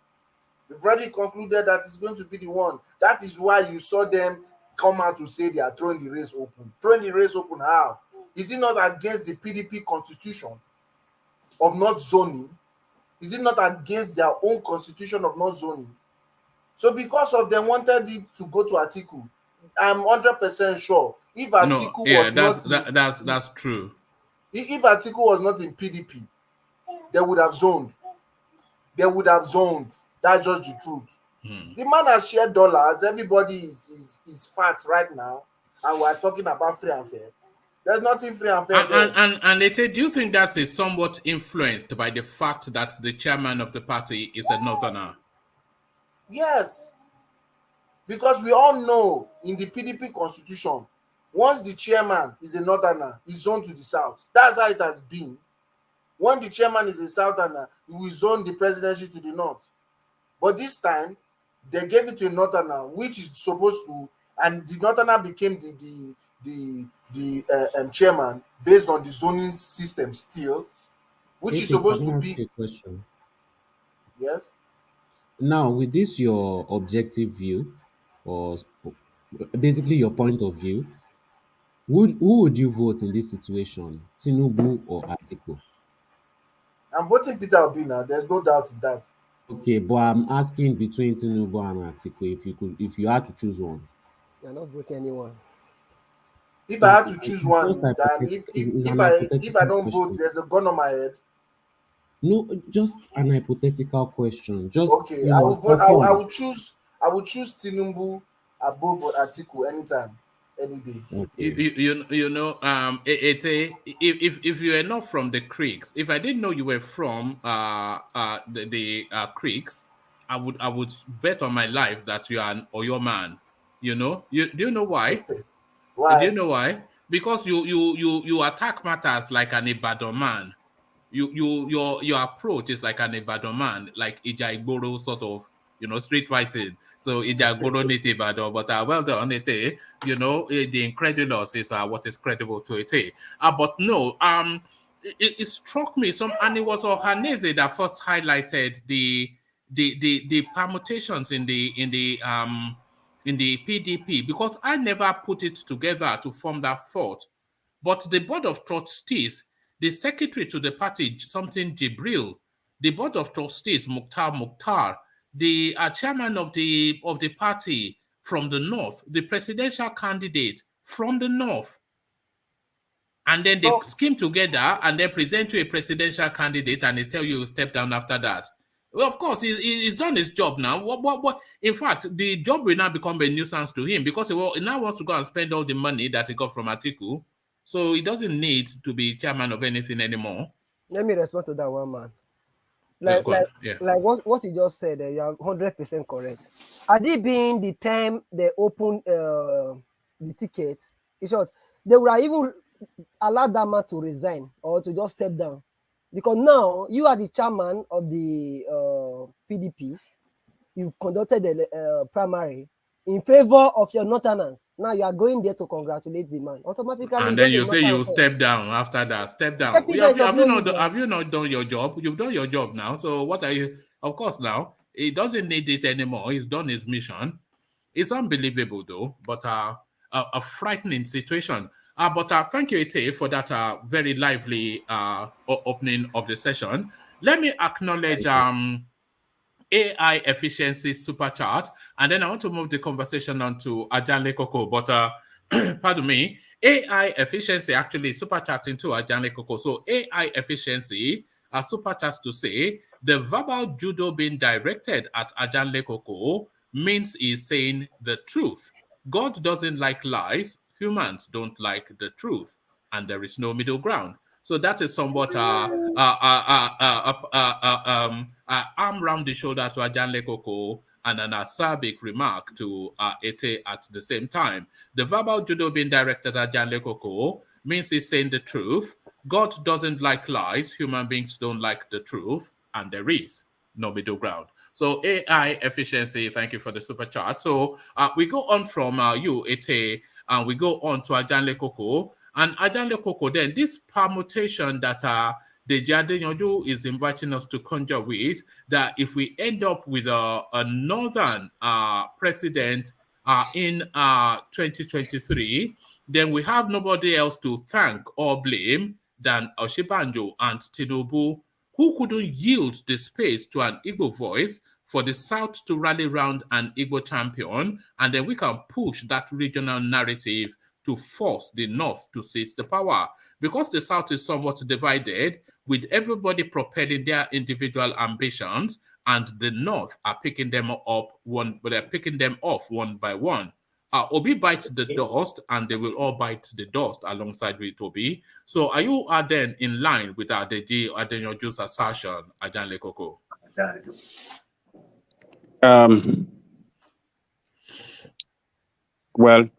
They've already concluded that it's going to be the one. That is why you saw them come out to say they are throwing the race open. Throwing the race open how? Is it not against the PDP constitution of not zoning? Is it not against their own constitution of not zoning? So because of them wanted it to go to ATIKU, I'm 100% sure if ATIKU that's true. If ATIKU was not in PDP, they would have zoned. They would have zoned. That's just the truth. The man has shared dollars. Everybody is fat right now, and we're talking about free and fair. There's nothing free and fair. And Ete, do you think that is somewhat influenced by the fact that the chairman of the party is a northerner? Yes, because we all know in the PDP constitution, once the chairman is a northerner, he's zoned to the south. That's how it has been. When the chairman is a southerner, he will zone the presidency to the north. But this time, they gave it to a northerner, which is supposed to, and the northerner became the chairman based on the zoning system still, which is supposed to be. A question. Yes. Now, with this your objective view, or basically your point of view, who would you vote in this situation, TINUBU or ATIKU? I'm voting Peter Obi now. There's no doubt in that. Okay, but I'm asking between TINUBU and ATIKU, if you had to choose one. You're not voting anyone. If I had to choose one, then if I don't vote, there's a gun on my head. No, just an hypothetical question. Just okay. I will choose TINUBU above ATIKU anytime, any day. Okay. You know, if you are not from the Creeks, if I didn't know you were from the Creeks, I would bet on my life that you are an Oyo man. You know, do you know why? Why? Do you know why? Because you attack matters like an Ibadan man. Your approach is like an Ibadan man, like Ija sort of, street fighting. So Ija native Ibadan, but well done, Ete. You know, the incredulous is what is credible to Ete. But no, it struck me and it was Ohaneze that first highlighted the permutations in the PDP, because I never put it together to form that thought. But the board of trustees, the secretary to the party, something Jibril, the board of trustees, Mukhtar, the chairman of the party from the north, the presidential candidate from the north, and then they scheme together and then present you a presidential candidate, and they tell you step down after that. Well, of course, he's done his job now. What? In fact, the job will now become a nuisance to him, because he now wants to go and spend all the money that he got from ATIKU. So he doesn't need to be chairman of anything anymore. Let me respond to that one, man. Like what you just said, you are 100% correct. Had it been the time they opened the ticket, in short, they would have even allowed that man to resign or to just step down. Because now you are the chairman of the PDP, you've conducted the primary in favor of your northerners. Now you are going there to congratulate the man. Automatically, and then you say you step down after that. Step down. Have you not done your job? You've done your job now. So what are you? Of course, now he doesn't need it anymore. He's done his mission. It's unbelievable, though, but a frightening situation. But thank you, Ete, for that very lively opening of the session. Let me acknowledge AI efficiency super chat, and then I want to move the conversation on to Ajanle Koko. But pardon me, AI efficiency actually super chatting to Ajanle Koko. So AI efficiency super chats to say, The verbal judo being directed at Ajanle Koko means he's saying the truth. God doesn't like lies. Humans don't like the truth. And there is no middle ground. So that is somewhat arm round the shoulder to Ajanle Koko and an acerbic remark to Ete at the same time. The verbal judo being directed at Ajanle Koko means he's saying the truth. God doesn't like lies. Human beings don't like the truth. And there is no middle ground. So AI efficiency, thank you for the super chat. So we go on from you, Ete, and we go on to Ajanle Koko. And Ajanle Koko, then this permutation that DEJI ADEYANJU is inviting us to conjure with, that if we end up with a northern president in 2023, then we have nobody else to thank or blame than OSINBAJO and TINUBU, who couldn't yield the space to an Igbo voice for the South to rally around an Igbo champion, and then we can push that regional narrative to force the North to seize the power. Because the South is somewhat divided, with everybody propelling their individual ambitions, and the North are picking them up they're picking them off one by one. Obi bites the dust, and they will all bite the dust alongside with Obi. So are you then in line with DEJI ADEYANJU's assertion, Ajanle Koko? Well,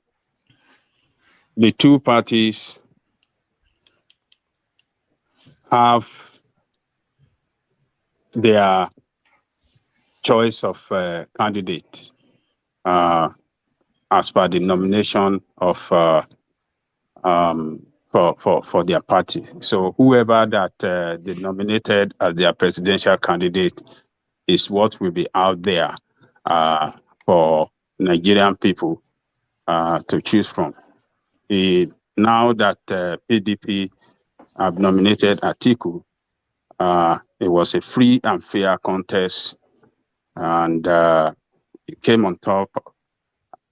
the two parties have their choice of candidate as per the nomination of for their party. So whoever that they nominated as their presidential candidate is what will be out there for Nigerian people to choose from. Now that PDP have nominated ATIKU, it was a free and fair contest, and it came on top.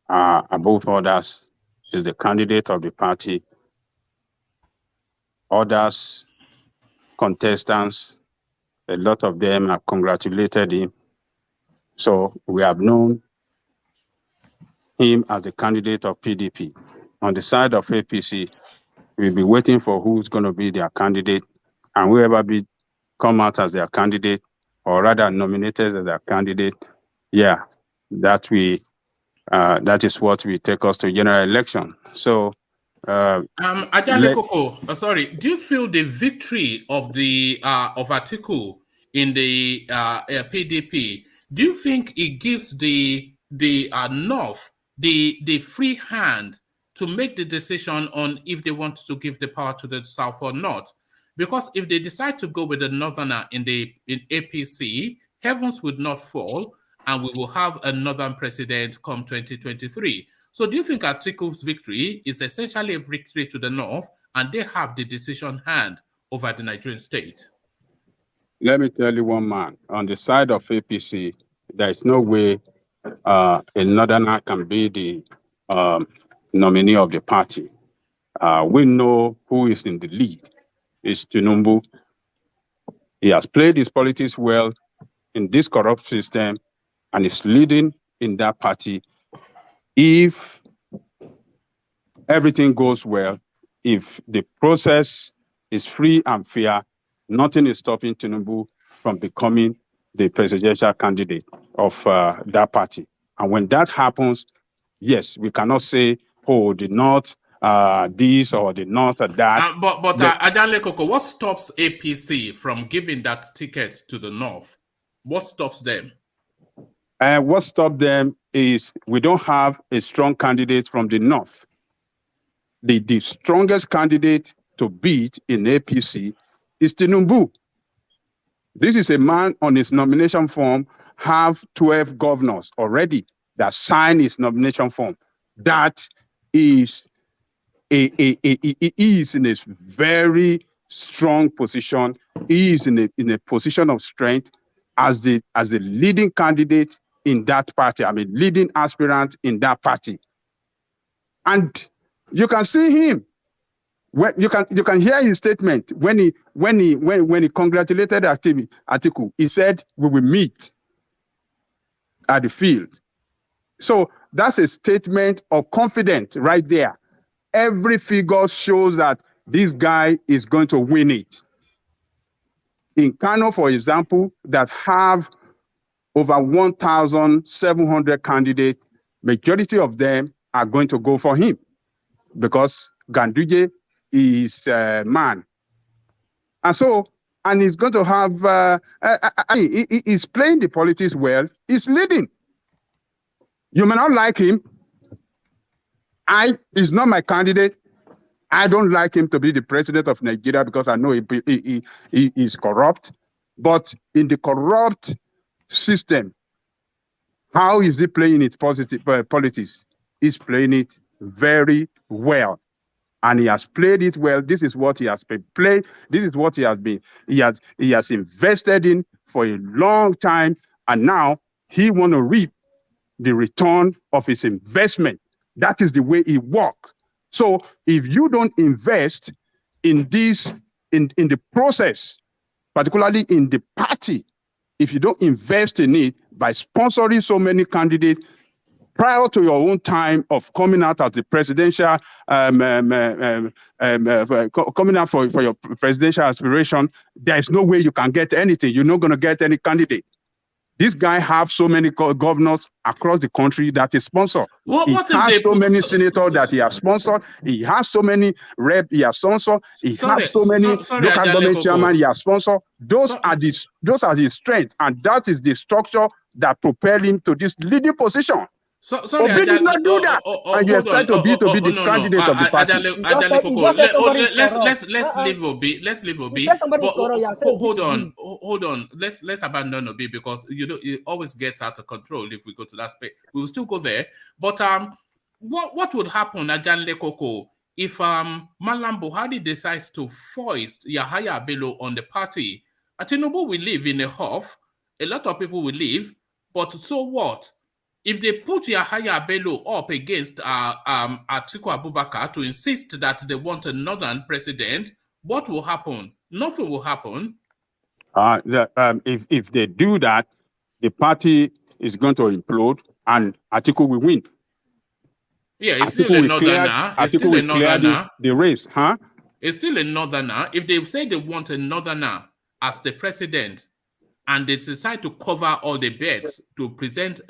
Above others is the candidate of the party. Others, contestants, a lot of them have congratulated him. So we have known him as the candidate of PDP. On the side of APC, we'll be waiting for who's going to be their candidate, and whoever come out as their candidate, or rather nominated as their candidate, yeah, that is what will take us to general election. So, Ajanle Koko, sorry, do you feel the victory of the of ATIKU in the PDP? Do you think it gives the North the free hand to make the decision on if they want to give the power to the South or not? Because if they decide to go with the Northerner in APC, heavens would not fall, and we will have a Northern president come 2023. So do you think ATIKU's victory is essentially a victory to the North, and they have the decision hand over the Nigerian state? Let me tell you one man, on the side of APC, there is no way a Northerner can be the nominee of the party. We know who is in the lead. It's TINUBU. He has played his politics well in this corrupt system and is leading in that party. If everything goes well, if the process is free and fair, nothing is stopping TINUBU from becoming the presidential candidate of that party. And when that happens, yes, we cannot say, oh, the North, this or the North or that. But Ajanle Koko, what stops APC from giving that ticket to the North? What stops them? What stops them is we don't have a strong candidate from the North. The strongest candidate to beat in APC is TINUBU. This is a man on his nomination form, have 12 governors already that signed his nomination form. That is he is in a very strong position. He is in a position of strength as the leading candidate in that party. I mean, leading aspirant in that party. And you can see him When you can hear his statement when he congratulated ATIKU. He said we will meet at the field. So that's a statement of confidence right there. Every figure shows that this guy is going to win it. In Kano, for example, that have over 1,700 candidates, majority of them are going to go for him because Ganduje is a man. And so, and he's going to have, he's playing the politics well, he's leading. You may not like him. He's not my candidate. I don't like him to be the president of Nigeria because I know he is corrupt. But in the corrupt system, how is he playing its positive politics? He's playing it very well. And he has played it well. This is what he has been playing. This is what he has invested in for a long time. And now he want to reap the return of his investment. That is the way he works. So if you don't invest in this, in the process, particularly in the party, if you don't invest in it by sponsoring so many candidates prior to your own time of coming out as the presidential, coming out for your presidential aspiration, there is no way you can get anything. You're not going to get any candidate. This guy have so many governors across the country that he sponsor. He has so many senators that he has sponsored. He has so many rep he has sponsored. He has so many local government chairman he has sponsored. Those are his strength, and that is the structure that propelled him to this leading position. Obi did not do that, and you expect Obi to be the candidate of the party. Let's leave Obi. Let's leave Obi. Hold on. Let's abandon Obi because it always gets out of control if we go to that space. We will still go there. But what would happen, Ajanle Koko, if Mallam Buhari decides to foist Yahaya Bello on the party? TINUBU will live in a huff. A lot of people will leave. But so what? If they put Yahaya Bello up against Atiku Abubakar to insist that they want a northern president, what will happen? Nothing will happen. If they do that, the party is going to implode and Atiku will win. Yeah, it's still a northerner. It's still a northerner. The race, huh? It's still a northerner. If they say they want a northerner as the president and they decide to cover all the bets to present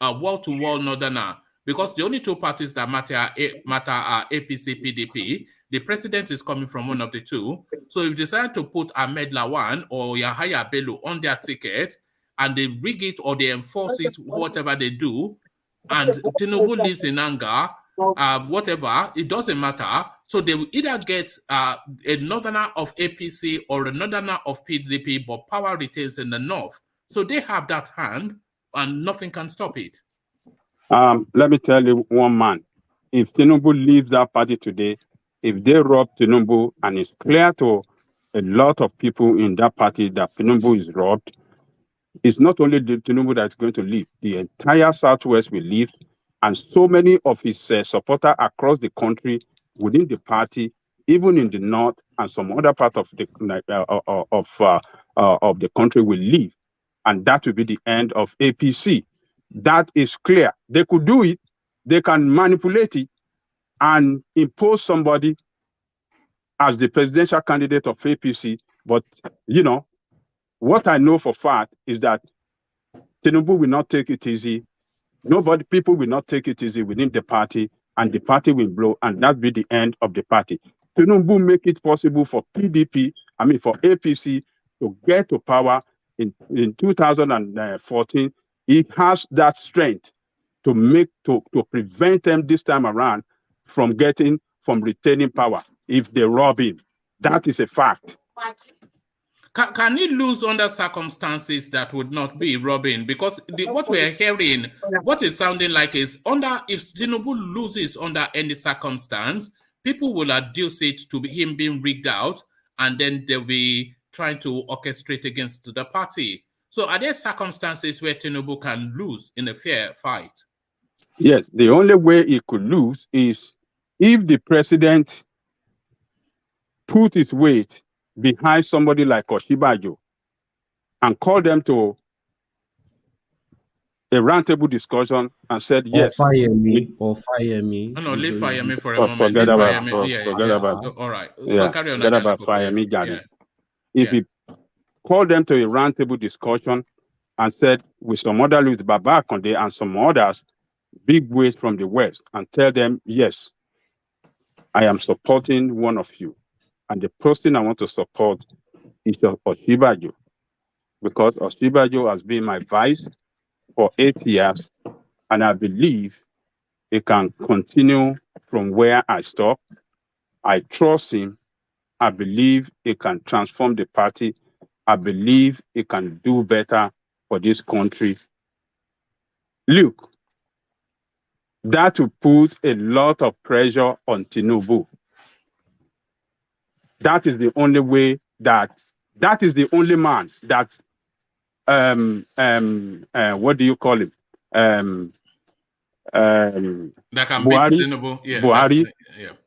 a wall-to-wall northerner, because the only two parties that matter are APC, PDP. The president is coming from one of the two. So if you decide to put Ahmed Lawan or Yahaya Bello on their ticket and they rig it or they enforce it, whatever they do, and TINUBU lives in anger, whatever, it doesn't matter. So they will either get a northerner of APC or a northerner of PDP, but power retains in the north. So they have that hand, and nothing can stop it. Let me tell you one man. If TINUBU leaves that party today, if they rob TINUBU, and it's clear to a lot of people in that party that TINUBU is robbed, it's not only the TINUBU that's going to leave. The entire Southwest will leave, and so many of his supporters across the country, within the party, even in the north and some other part of the country will leave. And that will be the end of APC. That is clear. They could do it. They can manipulate it and impose somebody as the presidential candidate of APC. But, what I know for fact is that TINUBU will not take it easy. People will not take it easy within the party, and the party will blow, and that will be the end of the party. TINUBU make it possible for for APC to get to power in 2014. He has that strength to prevent them this time around from retaining power if they rob him. That is a fact. Can he lose under circumstances that would not be robbing? Because what we're hearing, what is sounding like is if TINUBU loses under any circumstance, people will adduce it to him being rigged out, and then they'll be trying to orchestrate against the party. So are there circumstances where TINUBU can lose in a fair fight? Yes, the only way he could lose is if the president put his weight behind somebody like OSINBAJO and call them to a roundtable discussion and said, yes. Or fire me. No, leave fire me for a moment. Forget Leave about, forget about. All right. So carry on. Forget about fire me, Gary. If he called them to a roundtable discussion and said, with some other leaders, Baba Konde and some others, big ways from the West, and tell them, yes, I am supporting one of you. And the person I want to support is OSINBAJO, because OSINBAJO has been my vice for 8 years, and I believe it can continue from where I stop. I trust him. I believe it can transform the party. I believe it can do better for this country. Look, that will put a lot of pressure on TINUBU. That is the only way that is the only man that what do you call him? That can beat TINUBU. Yeah, Buhari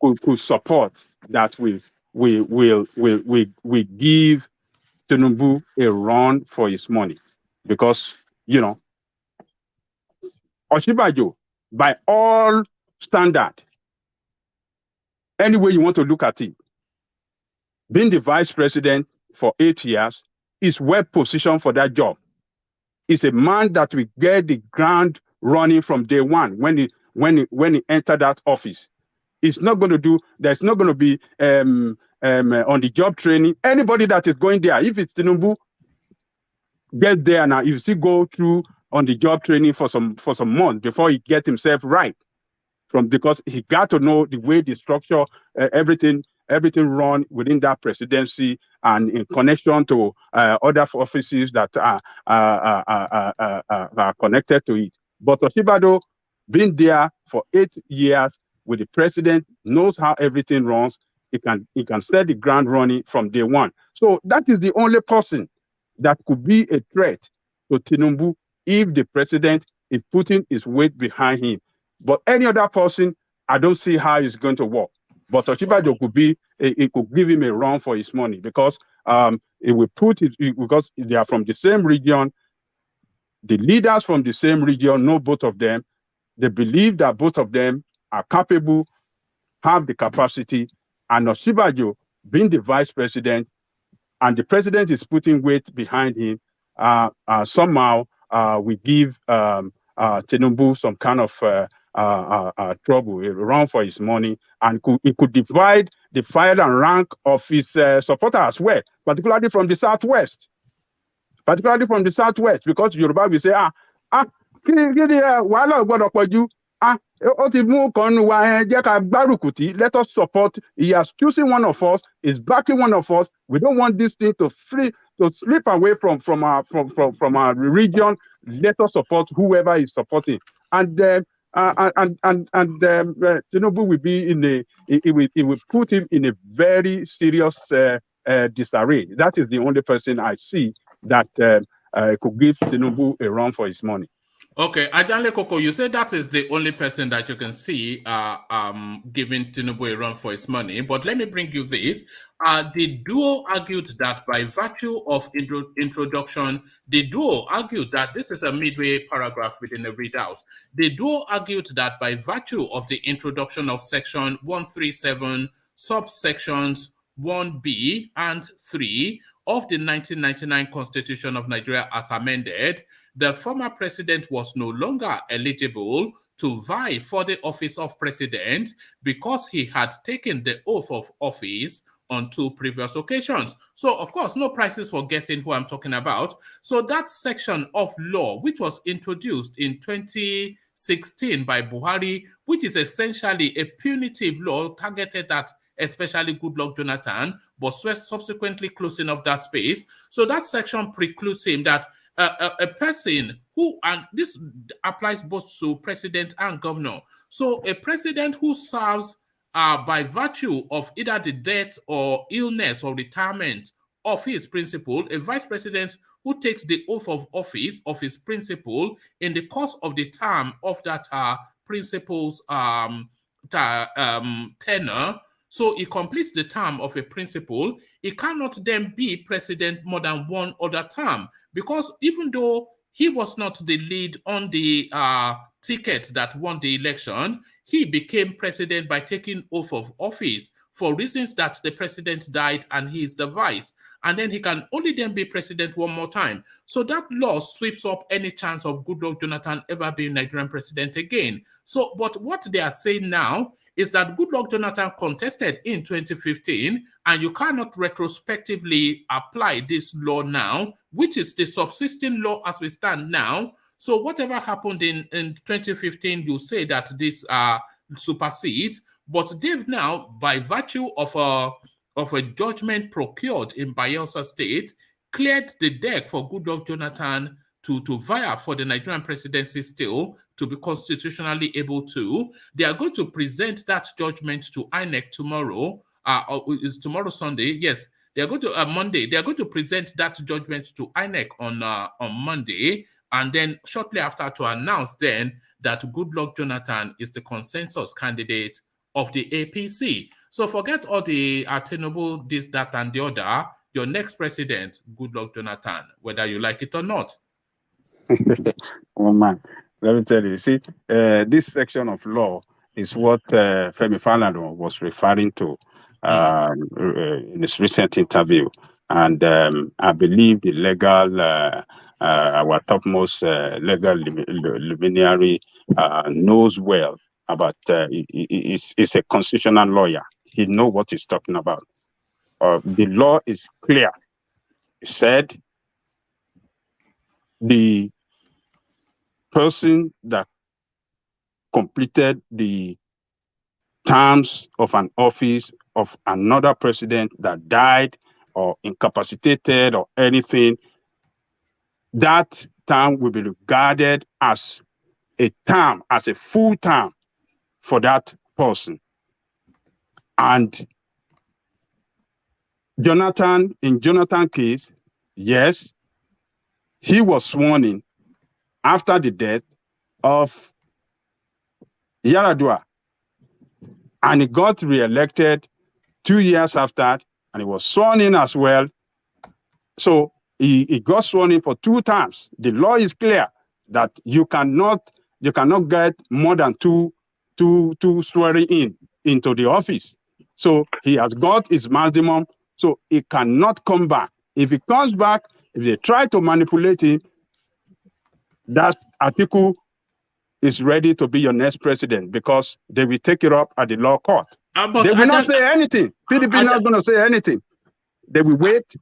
could support that we give TINUBU a run for his money, because you know OSINBAJO, by all standard, any way you want to look at it, being the vice president for 8 years, is well positioned for that job. He's a man that will get the ground running from day one when he entered that office. It's not going to do. There's not going to be on the job training. Anybody that is going there, if it's TINUBU, get there now. You still go through on the job training for some months before he gets himself right. Because he got to know the way the structure, everything run within that presidency and in connection to other offices that are connected to it. But OSINBAJO, been there for 8 years with the president, knows how everything runs. He can set the ground running from day one. So that is the only person that could be a threat to TINUBU if the president is putting his weight behind him. But any other person, I don't see how it's going to work. But OSINBAJO could give him a run for his money, because it will put it, because they are from the same region. The leaders from the same region know both of them. They believe that both of them are capable, have the capacity, and OSINBAJO, being the vice president, and the president is putting weight behind him, somehow we give TINUBU some kind of trouble, a run for his money, and it could divide the file and rank of his supporters as well, particularly from the southwest. Because Yoruba will say, let us support. He has chosen one of us, is backing one of us. We don't want this thing to slip away from our region. Let us support whoever is supporting. And TINUBU will be it will put him in a very serious disarray. That is the only person I see that could give TINUBU a run for his money. Okay, Ajanle Koko, you said that is the only person that you can see giving TINUBU a run for his money. But let me bring you this. The duo argued that by virtue of introduction, the duo argued that this is a midway paragraph within a readout. The duo argued that by virtue of the introduction of section 137, subsections 1B and 3 of the 1999 Constitution of Nigeria as amended, the former president was no longer eligible to vie for the office of president because he had taken the oath of office on 2 previous occasions. So, of course, no prizes for guessing who I'm talking about. So that section of law, which was introduced in 2016 by Buhari, which is essentially a punitive law targeted at especially Goodluck Jonathan, but subsequently closing of that space. So that section precludes him that a person who, and this applies both to president and governor. So a president who serves by virtue of either the death or illness or retirement of his principal, a vice president who takes the oath of office of his principal in the course of the term of that principal's tenure, So he completes the term of a principal. He cannot then be president more than one other term, because even though he was not the lead on the ticket that won the election, he became president by taking oath of office for reasons that the president died and he is the vice. And then he can only then be president one more time. So that law sweeps up any chance of Goodluck Jonathan ever being Nigerian president again. So, but what they are saying now is that Goodluck Jonathan contested in 2015, and you cannot retrospectively apply this law now, which is the subsisting law as we stand now. So whatever happened in 2015, you say that this supersedes, but they've now, by virtue of a judgment procured in Bayelsa State, cleared the deck for Goodluck Jonathan to vie for the Nigerian presidency still, to be constitutionally able to. They are going to present that judgment to INEC tomorrow. Is tomorrow Sunday? Yes. They are going to Monday. They are going to present that judgment to INEC on Monday, and then shortly after to announce then that Goodluck Jonathan is the consensus candidate of the APC. So forget all the TINUBU, this, that, and the other. Your next president, Goodluck Jonathan, whether you like it or not. Oh man, let me tell you. See, this section of law is what Femi Falana was referring to in his recent interview, and I believe the legal, our topmost legal luminary knows well about. He's a constitutional lawyer. He knows what he's talking about. The law is clear. He said the person that completed the terms of an office of another president that died or incapacitated or anything, that term will be regarded as a term, as a full term for that person. And Jonathan, in Jonathan's case, yes, he was sworn in after the death of Yaradua, and he got re-elected 2 years after, and he was sworn in as well. So he got sworn in for 2 times. The law is clear that you cannot get more than two swearing in into the office. So he has got his maximum, so he cannot come back. If he comes back, if they try to manipulate him, that ATIKU is ready to be your next president, because they will take it up at the law court. They will not say anything. PDP is not going to say anything. They will wait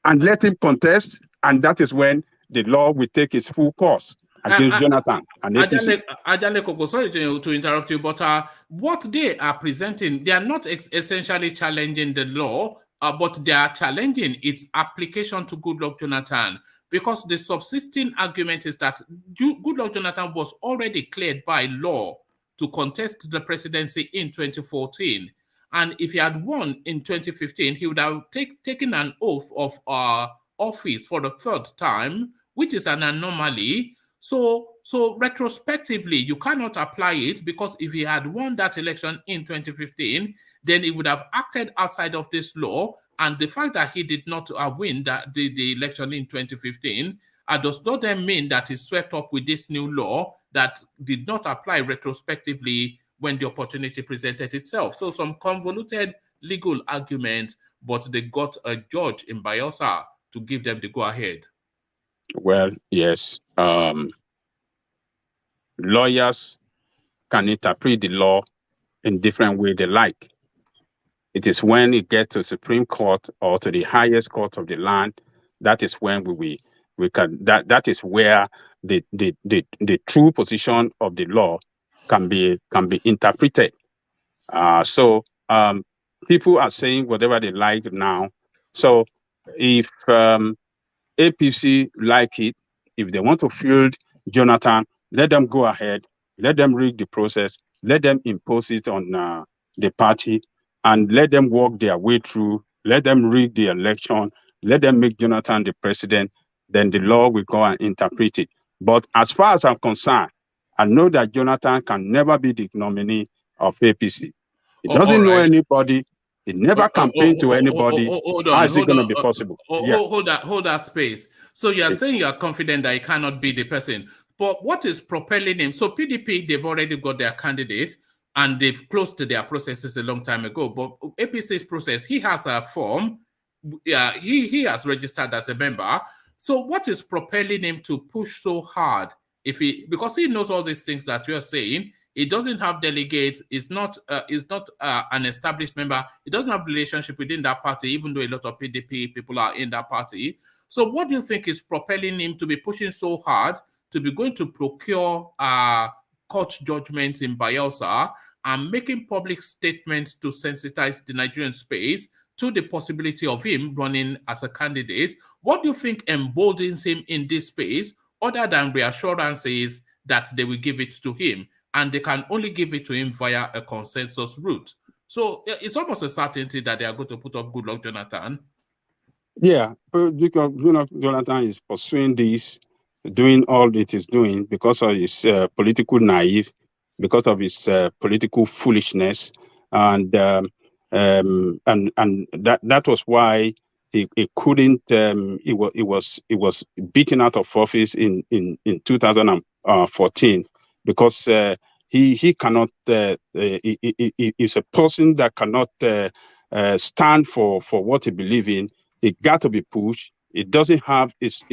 and let him contest, and that is when the law will take its full course against Jonathan. Ajale, sorry to interrupt you, but what they are presenting, they are not essentially challenging the law, but they are challenging its application to Goodluck Jonathan. Because the subsisting argument is that Goodluck Jonathan was already cleared by law to contest the presidency in 2014. And if he had won in 2015, he would have taken an oath of office for the 3rd time, which is an anomaly. So retrospectively, you cannot apply it, because if he had won that election in 2015, then he would have acted outside of this law. And the fact that he did not win the election in 2015 does not then mean that he swept up with this new law that did not apply retrospectively when the opportunity presented itself. So some convoluted legal arguments, but they got a judge in Bayelsa to give them the go-ahead. Well, yes. Lawyers can interpret the law in different ways they like. It is when it gets to Supreme Court or to the highest court of the land, that is when we can that is where the true position of the law can be interpreted. So people are saying whatever they like now. So if APC like it, if they want to field Jonathan, let them go ahead, let them rig the process, let them impose it on the party, and let them walk their way through, let them rig the election, let them make Jonathan the president, then the law will go and interpret it. But as far as I'm concerned, I know that Jonathan can never be the nominee of APC. He doesn't know right. anybody. He never campaigned to anybody. How is it going to be possible? Hold that space. So you are saying you are confident that he cannot be the person. But what is propelling him? So PDP, they've already got their candidate and they've closed their processes a long time ago. But APC's process, he has a form. Yeah, he has registered as a member. So what is propelling him to push so hard? Because he knows all these things that you're saying. He doesn't have delegates. He's not an established member. He doesn't have relationship within that party, even though a lot of PDP people are in that party. So what do you think is propelling him to be pushing so hard to be going to procure court judgments in Bayelsa and making public statements to sensitize the Nigerian space to the possibility of him running as a candidate? What do you think emboldens him in this space, other than reassurances that they will give it to him? And they can only give it to him via a consensus route. So it's almost a certainty that they are going to put up Goodluck Jonathan. Yeah, because Jonathan is pursuing this, doing all it is doing because of his political naive, because of his political foolishness, and that was why he couldn't. He was beaten out of office in 2014. Because he cannot, he is a person that cannot stand for what he believes in. It got to be pushed. It doesn't have, it's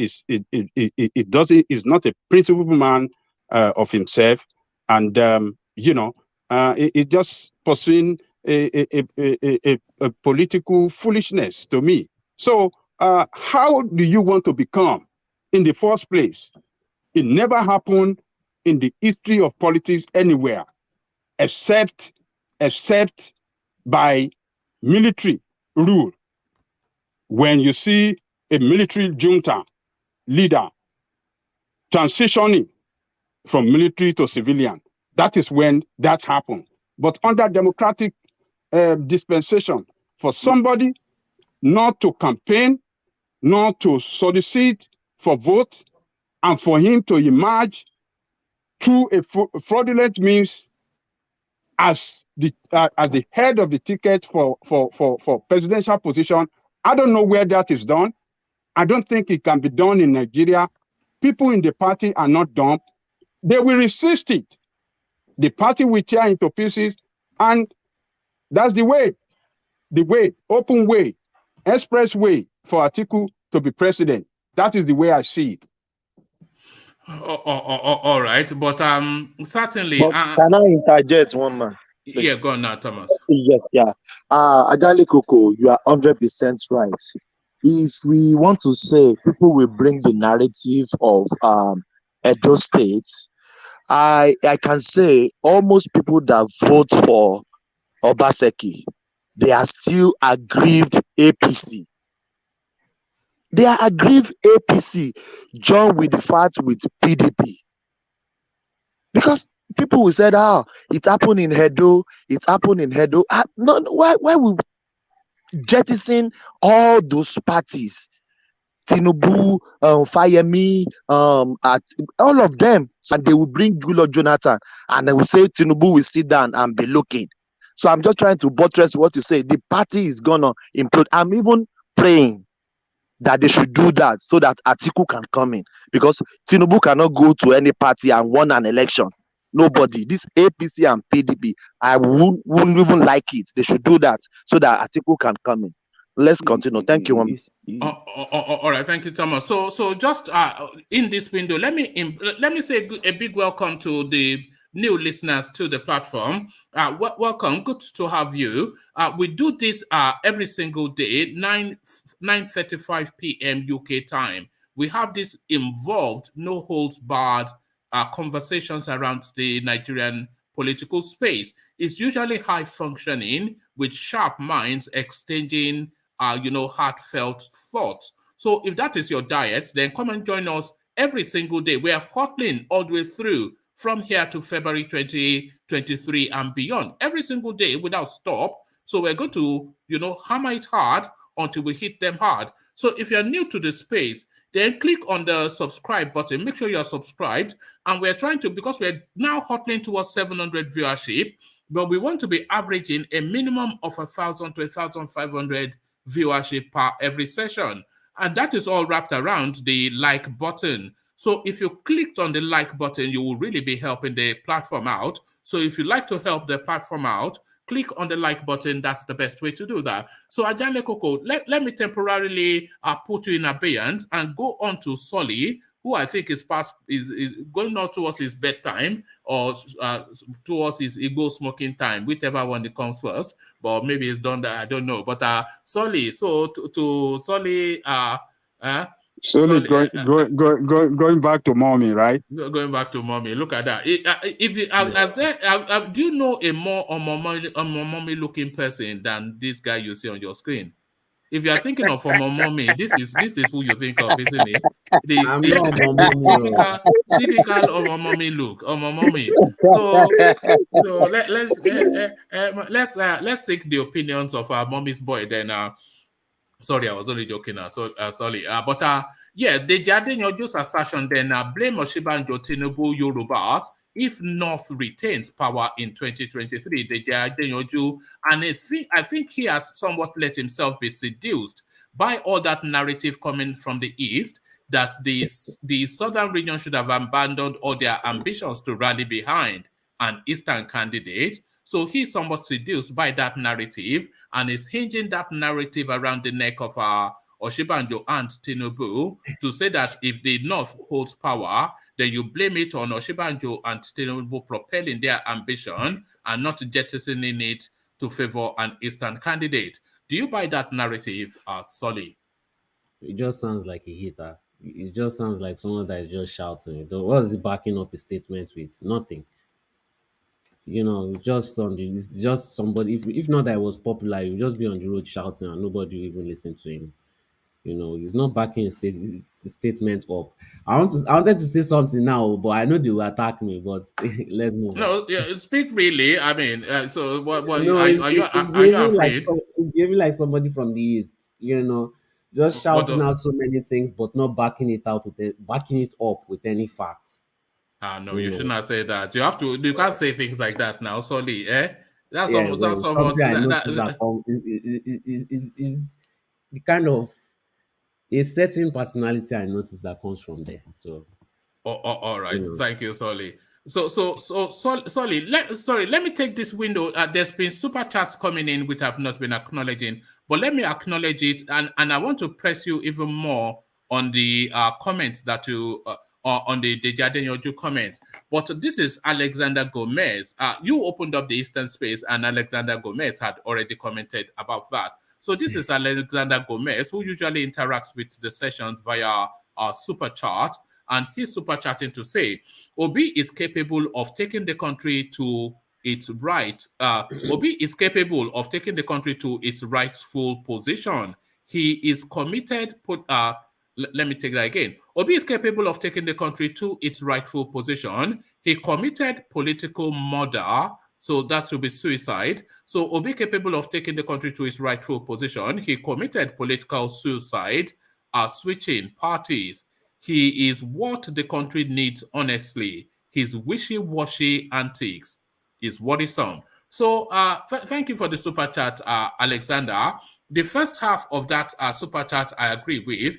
not a principled man of himself. And, it just pursuing a political foolishness to me. So how do you want to become in the first place? It never happened in the history of politics anywhere, except by military rule. When you see a military junta leader transitioning from military to civilian, that is when that happened. But under democratic dispensation, for somebody not to campaign, not to solicit for vote, and for him to emerge through a fraudulent means as the head of the ticket for presidential position, I don't know where that is done. I don't think it can be done in Nigeria. People in the party are not dumb. They will resist it. The party will tear into pieces, and that's the way, open way, express way for ATIKU to be president. That is the way I see it. All right, but certainly. But can I interject one man? Please. Yeah, go on now, Thomas. Yes, yeah. Ajali Koko, you are 100% right. If we want to say people will bring the narrative of Edo State, I can say almost people that vote for Obaseki, they are still aggrieved APC. They are aggrieved APC, joined with the fact with PDP. Because people will say, it happened in Edo, it happened in Edo. No, why we jettison all those parties? TINUBU, Fayemi, at all of them, and they will bring Goodluck Jonathan, and they will say TINUBU will sit down and be looking. So I'm just trying to buttress what you say. The party is gonna implode. I'm even praying that they should do that so that ATIKU can come in, because TINUBU cannot go to any party and won an election. Nobody. This APC and PDP, I wouldn't even like it. They should do that so that ATIKU can come in. Let's continue. Thank you. All right, thank you, Thomas. So just in this window, let me say a big welcome to the new listeners to the platform. Welcome, good to have you. We do this every single day, 9:35 p.m. UK time. We have this involved, no holds barred conversations around the Nigerian political space. It's usually high functioning with sharp minds exchanging heartfelt thoughts. So if that is your diet, then come and join us every single day. We are hustling all the way through from here to February 2023 and beyond, every single day without stop. So we're going to, hammer it hard until we hit them hard. So if you're new to the space, then click on the subscribe button. Make sure you're subscribed. And we're trying to, because we're now hustling towards 700 viewership, but we want to be averaging a minimum of 1,000 to 1,500 viewership per every session. And that is all wrapped around the like button. So if you clicked on the like button, you will really be helping the platform out. So if you like to help the platform out, click on the like button. That's the best way to do that. So Ajale Koko, let me temporarily put you in abeyance and go on to Solly, who I think is going on towards his bedtime or towards his ego smoking time, whichever one that comes first. But maybe it's done that, I don't know. But Solly, so to Solly, Solly going back to mommy, right? Going back to mommy. Look at that. Do you know a more mommy looking person than this guy you see on your screen? If you are thinking of mommy, this is who you think of, isn't it? The typical mommy look, mommy. So let's seek the opinions of our mommy's boy then. Sorry, I was only joking. Sorry. Yeah, the DEJI assertion then blame OSINBAJO TINUBU Yorubas if North retains power in 2023. DEJI, and I think he has somewhat let himself be seduced by all that narrative coming from the East that the Southern region should have abandoned all their ambitions to rally behind an Eastern candidate. So he's somewhat seduced by that narrative and is hinging that narrative around the neck of OSINBAJO and TINUBU to say that if the North holds power, then you blame it on OSINBAJO and TINUBU propelling their ambition and not jettisoning it to favor an Eastern candidate. Do you buy that narrative, Solly? It just sounds like a hater. It just sounds like someone that is just shouting. What is he backing up his statement with? Nothing. Just somebody. If not that it was popular, he would just be on the road shouting and nobody will even listen to him. He's not backing his statement up. I wanted to say something now, but I know they will attack me. But let's move. No, yeah, speak freely. I mean, so what? No, are you afraid? It's behaving like somebody from the East. Just shouting out so many things, but not backing it up with any facts. No, you should not say that. You can't say things like that now, Solly. That's something I noticed that is the kind of a certain personality I noticed that comes from there. So, all right, thank you, Solly. So, Solly, let me take this window. There's been super chats coming in which I've not been acknowledging, but let me acknowledge it, and I want to press you even more on the comments that you. On the DEJI comments. But this is Alexander Gomez. You opened up the Eastern space and Alexander Gomez had already commented about that. So this is Alexander Gomez, who usually interacts with the sessions via super chat. And he's super chatting to say, Obi is capable of taking the country to its right. Obi is capable of taking the country to its rightful position. He is committed, let me take that again. Obi is capable of taking the country to its rightful position. He committed political murder, so that should be suicide. So Obi capable of taking the country to its rightful position. He committed political suicide, switching parties. He is what the country needs, honestly. His wishy-washy antics is worrisome. So thank you for the super chat, Alexander. The first half of that super chat I agree with.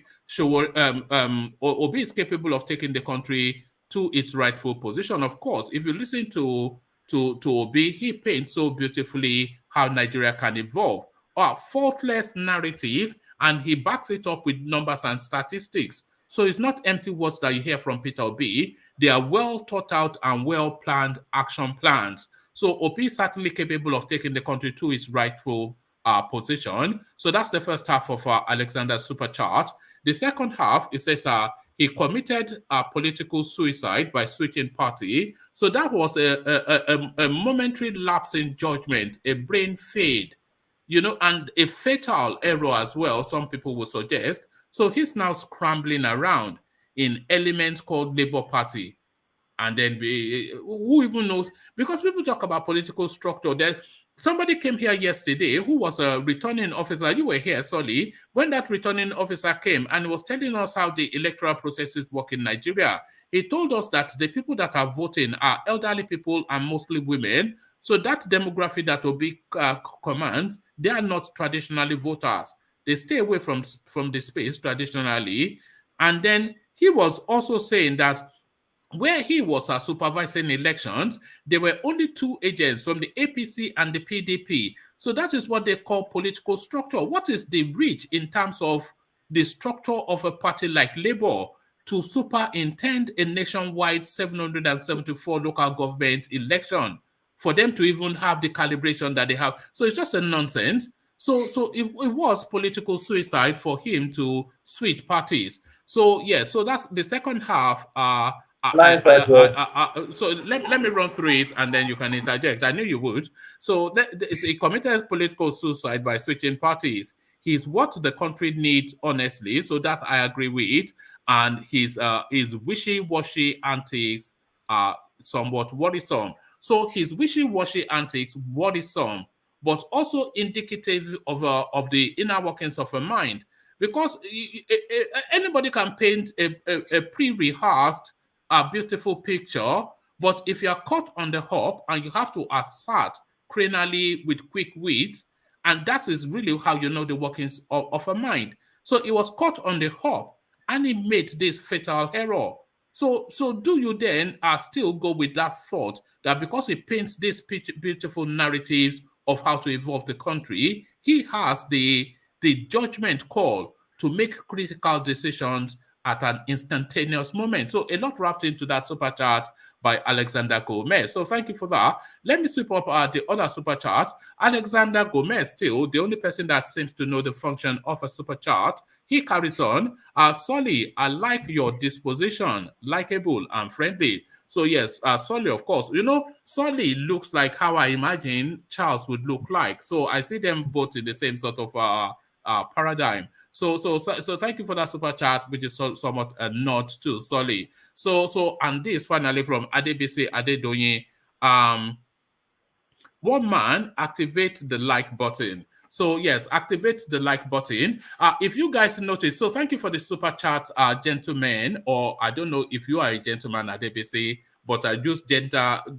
Obi is capable of taking the country to its rightful position. Of course, if you listen to Obi, he paints so beautifully how Nigeria can evolve. A faultless narrative, and he backs it up with numbers and statistics. So it's not empty words that you hear from Peter Obi. They are well thought out and well planned action plans. So Obi is certainly capable of taking the country to its rightful position. So that's the first half of Alexander's super chart. The second half, it says he committed political suicide by switching party. So that was a momentary lapse in judgment, a brain fade, and a fatal error as well, some people will suggest. So he's now scrambling around in elements called Labour Party. And then who even knows? Because people talk about political structure. Somebody came here yesterday who was a returning officer. You were here, Solly, when that returning officer came and was telling us how the electoral processes work in Nigeria. He told us that the people that are voting are elderly people and mostly women. So that demographic that Obi commands, they are not traditionally voters. They stay away from the space traditionally. And then he was also saying that where he was supervising elections, there were only 2 agents from the APC and the PDP. So that is what they call political structure. What is the reach in terms of the structure of a party like Labour to superintend a nationwide 774 local government election, for them to even have the calibration that they have? So it's just a nonsense. So it was political suicide for him to switch parties. So yes, so that's the second half. So let me run through it and then you can interject. I knew you would. So he committed political suicide by switching parties. He's what the country needs, honestly. So that I agree with. And his wishy-washy antics are somewhat worrisome. So his wishy-washy antics worrisome, but also indicative of the inner workings of a mind. Because anybody can paint a pre-rehearsed, beautiful picture, but if you are caught on the hop and you have to assert cranially with quick wit, and that is really how you know the workings of a mind. So he was caught on the hop and he made this fatal error. So do you then still go with that thought that because he paints these beautiful narratives of how to evolve the country, he has the judgment call to make critical decisions at an instantaneous moment? So a lot wrapped into that super chat by Alexander Gomez. So thank you for that. Let me sweep up the other super chats. Alexander Gomez, still the only person that seems to know the function of a super chat. He carries on. Solly, I like your disposition, likable and friendly. So yes, Solly, of course. You know, Solly looks like how I imagine Charles would look like. So I see them both in the same sort of paradigm. So thank you for that super chat, which is somewhat a nod to Solly. So and this finally from Adebisi Adedoyin. One man, activate the like button. So yes, activate the like button. If you guys notice, so thank you for the super chat, gentlemen, or I don't know if you are a gentleman at ABC, but I use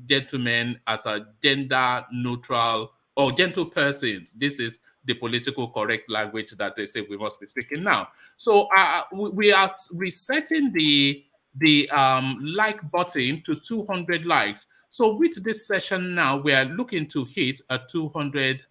gentlemen as a gender neutral or gentle persons. This is the political correct language that they say we must be speaking now. So we are resetting the like button to 200 likes. So with this session now, we are looking to hit a 200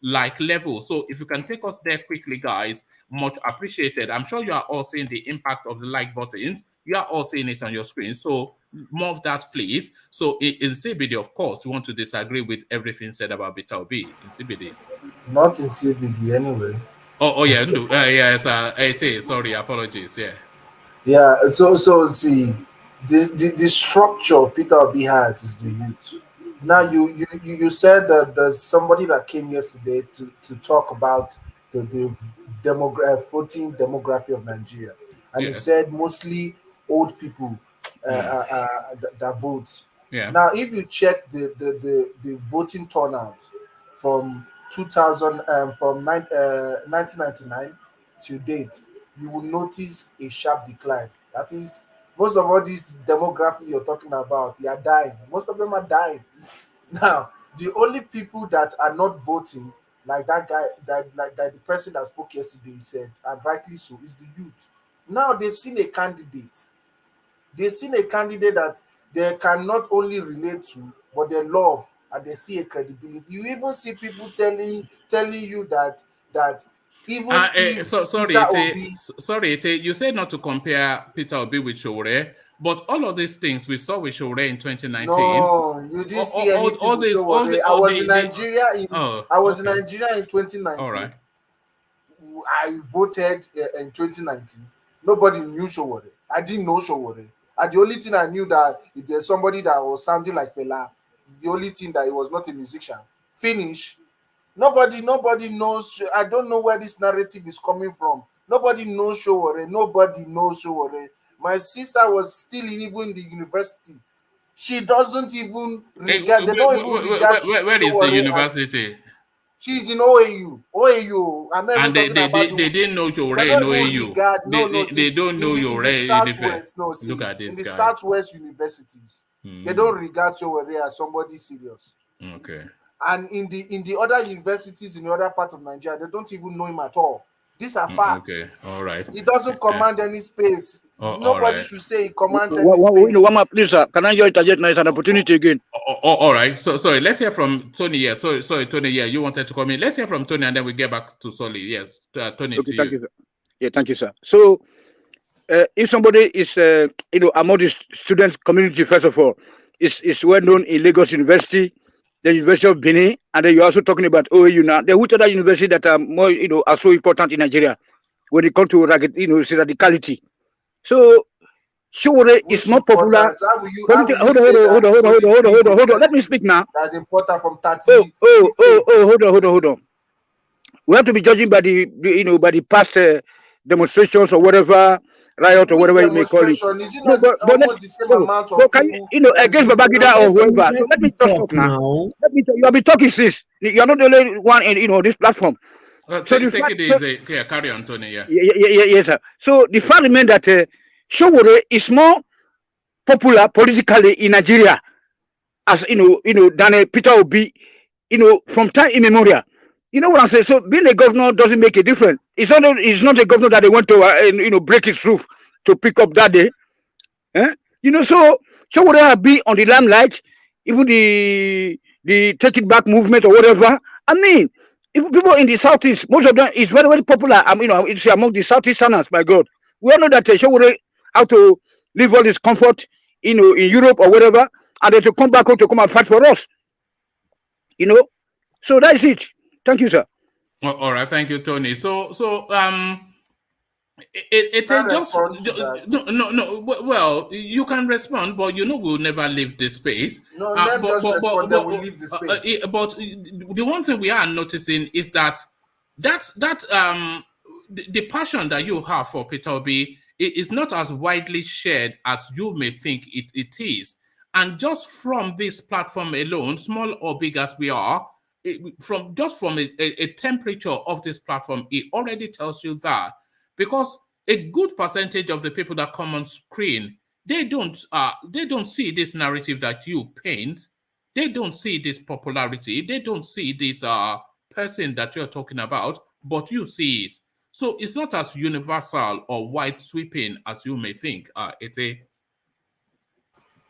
like level. So if you can take us there quickly, guys, much appreciated. I'm sure you are all seeing the impact of the like buttons. You are all seeing it on your screen. So more of that, please. So in CBD, of course, we want to disagree with everything said about Beta Obi in CBD. Not in CBD anyway. Oh yeah, no, yes, it is. Sorry, apologies. Yeah. Yeah. So see, the structure Peter Obi has is the youth. Now you said that there's somebody that came yesterday to talk about the voting demography of Nigeria, and he said mostly old people that vote. Yeah. Now, if you check the voting turnout from 1999 to date, you will notice a sharp decline. That is, most of all this demography you're talking about, they are dying. Most of them are dying. Now, the only people that are not voting, like that guy, like the person that spoke yesterday said, and rightly so, is the youth. Now they've seen a candidate. They've seen a candidate that they can not only relate to, but they love, and they see a credibility. You even see people telling you that even sorry, Ete, you said not to compare Peter Obi with Showore, but all of these things we saw with Showore in 2019. No, you didn't see anything with Showore. I was in Nigeria in 2019. All right. I voted in 2019. Nobody knew Showore. I didn't know Showore. And the only thing I knew that if there's somebody that was sounding like Fela, the only thing that he was not a musician. Finish. Nobody knows. I don't know where this narrative is coming from. Nobody knows Showore. Nobody knows Showore. My sister was still even in the university. She doesn't even regard. They don't even regard. Where is the university? She's in OAU. And they didn't know Showore in OAU. They don't know Showore in Southwest. No, look at this in the guy. Southwest universities, they don't regard Showore as somebody serious. Okay. And in the other universities in the other part of Nigeria, they don't even know him at all. These are facts. Okay, all right. He doesn't command any space. Nobody right. should say he commands any space. One more, please, sir. Can I just interject now? It's an opportunity again. All right. So sorry. Let's hear from Tony. Yeah. Sorry, Tony. Yeah, you wanted to come in. Let's hear from Tony, and then we get back to Solly. Yes, Tony. Okay, to thank you. you, sir. Yeah, thank you, sir. So, if somebody is, among the student community, first of all, is well known in Lagos University, the University of Benin, and then you're also talking about OAU now. There are which other universities that are more, are so important in Nigeria when it comes to radicality. So, Showore is more popular. Hold on. Let me speak now. That's important from 30. Hold on. We have to be judging by the by the past demonstrations or whatever, riot or whatever you may call it. Is it not almost the same amount of can you, against Babangida or whoever? So let me just talk now. Let me. You have been talking since. You're not the only one in this platform. So take it easy. Yeah, carry on, Tony. Yeah. Yes, sir. So the fact remains that Showore is more popular politically in Nigeria, as than Peter Obi, from time immemorial. You know what I'm saying? So being a governor doesn't make a difference. It's not a governor that they want to break his roof to pick up that day. So Showore have been on the limelight, even the Take It Back movement or whatever. I mean, if people in the southeast, most of them is very, very popular. I mean, it's among the southeasterners, my God. We all know that Showore how to live all this comfort, in Europe or whatever, and then to come back home to come and fight for us. So that's it. Thank you, sir. All right, thank you, Tony. So it just no. Well, you can respond, but we'll never leave this space. No, we'll leave the space. But the one thing we are noticing is that the passion that you have for Peter Obi is not as widely shared as you may think it is. And just from this platform alone, small or big as we are, from a temperature of this platform, it already tells you that, because a good percentage of the people that come on screen, they don't see this narrative that you paint. They don't see this popularity. They don't see this person that you're talking about, but you see it. So it's not as universal or wide sweeping as you may think.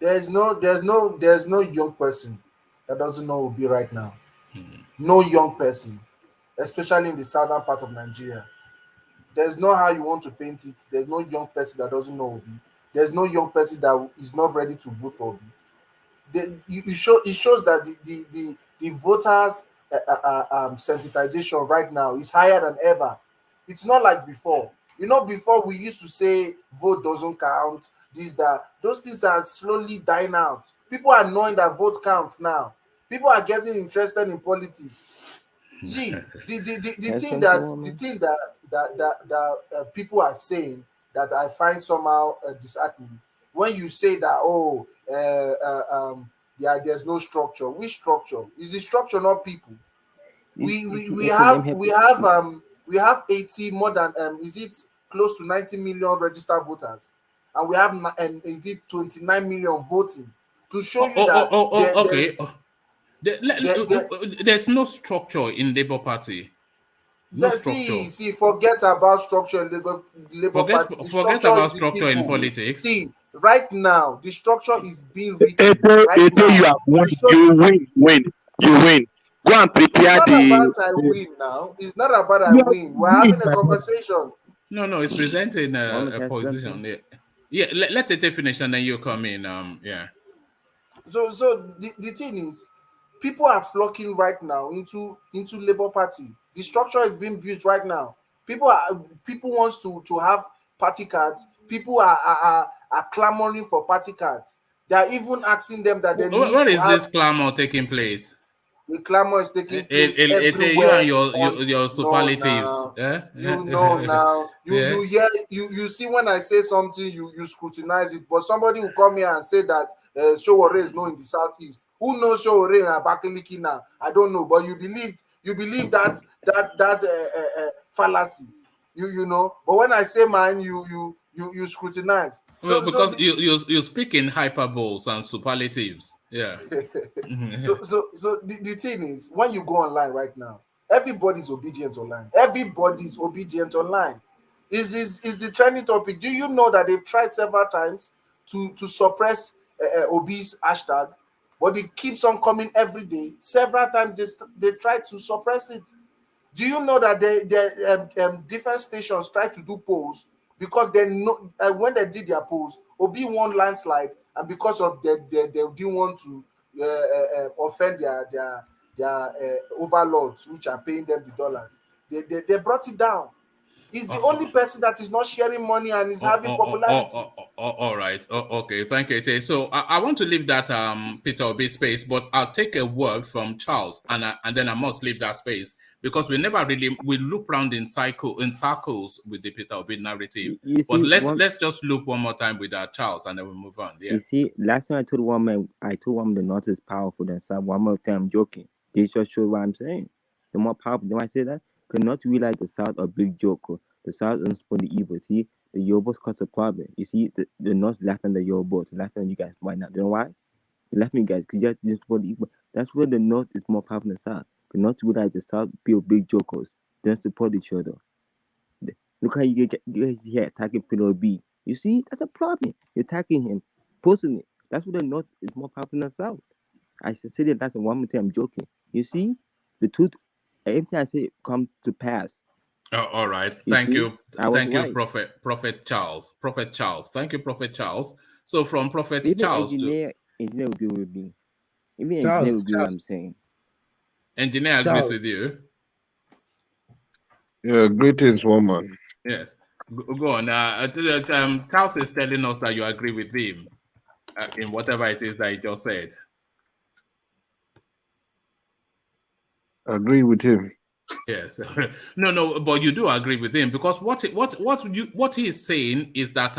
There's no young person that doesn't know Obi right now. No young person, especially in the southern part of Nigeria. There's no how you want to paint it. There's no young person that doesn't know Obi. There's no young person that is not ready to vote for Obi. It shows that the voters' sensitization right now is higher than ever. It's not like before. Before we used to say vote doesn't count, those things are slowly dying out. People are knowing that vote counts now. People are getting interested in politics. See, the thing that people are saying that I find somehow disheartening, when you say that there's no structure. Which structure? Is the structure not people? We have 80 more than is it close to 90 million registered voters, and we have is it 29 million voting, to show you that there's no structure in Labour Party. See, forget about structure in Labour Party. Forget about structure in politics. See, right now the structure is being written. You win. Go and prepare It's not about I win. We're having a conversation. No, it's presenting a position. Yeah. Let it finish and then you come in. So the thing is, people are flocking right now into Labour Party. The structure is being built right now. People wants to have party cards. People are clamoring for party cards. They are even asking them that they need Where is this clamor taking place? The clamor is taking place everywhere. You and your superlatives. Now. You see when I say something, you scrutinize it. But somebody will come here and say that Showore is known in the southeast. Who knows Showore in Abakaliki now? I don't know. But you believe that fallacy. You know. But when I say mine, you scrutinize. Well, because you speak in hyperboles and superlatives. Yeah. so the thing is, when you go online right now, everybody's obedient online. Everybody's obedient online. Is the trending topic? Do you know that they've tried several times to suppress Obi's hashtag, but it keeps on coming every day? Several times they try to suppress it. Do you know that different stations try to do polls because they know when they did their polls, Obi won landslide, and because of they didn't want to offend their overlords, which are paying them the dollars. They brought it down. He's the only person that is not sharing money and is having popularity. All right. Okay. Thank you, Ete. So I want to leave that Peter Obi space, but I'll take a word from Charles, and then I must leave that space because we never really loop around in circles with the Peter Obi narrative. But let's just loop one more time with Charles, and then we'll move on. Yeah. You see, last time I told one man the North is powerful than South. One more time, I'm joking. They just show what I'm saying. The more powerful. Then I say that. Could not realize the South a big joker. The South is for the evil. See, the Yorubas cause a problem. You see, the North laughing at the Yorubas, laughing at you guys right now. You know why? They laughing, guys, because you just for the evil. That's where the North is more powerful than the South. Could not realize the South feel big jokers. They don't support each other. Look how you get here attacking Peter B. You see, that's a problem. You're attacking him personally. That's where the North is more powerful than the South. I should say that that's one more time. I'm joking. You see, the truth. Everything I say comes to pass. All right. Thank you, Prophet Charles. Prophet Charles. Thank you, Prophet Charles. So from Prophet Even Charles engineer will agree with me. Even engineer will agree with what I'm saying. Engineer agrees with you. Yeah, greetings, woman. Yes. Go on. Charles is telling us that you agree with him in whatever it is that he just said. Agree with him. Yes. No, but you do agree with him because what he is saying is that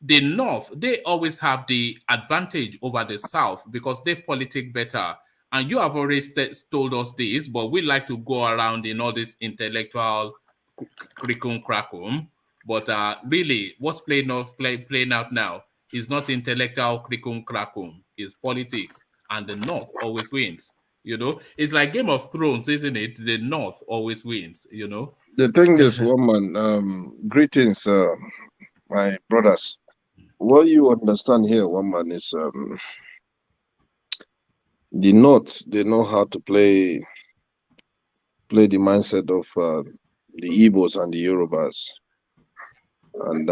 the North, they always have the advantage over the South because they politic better. And you have already told us this, but we like to go around in all this intellectual crackum. But really, what's playing out now is not intellectual crackum, it's politics, and the North always wins. You know, it's like Game of Thrones, isn't it? The North always wins, you know. The thing is, woman, greetings, my brothers. What you understand here, woman, is the North, they know how to play the mindset of the Igbos and the Yorubas. And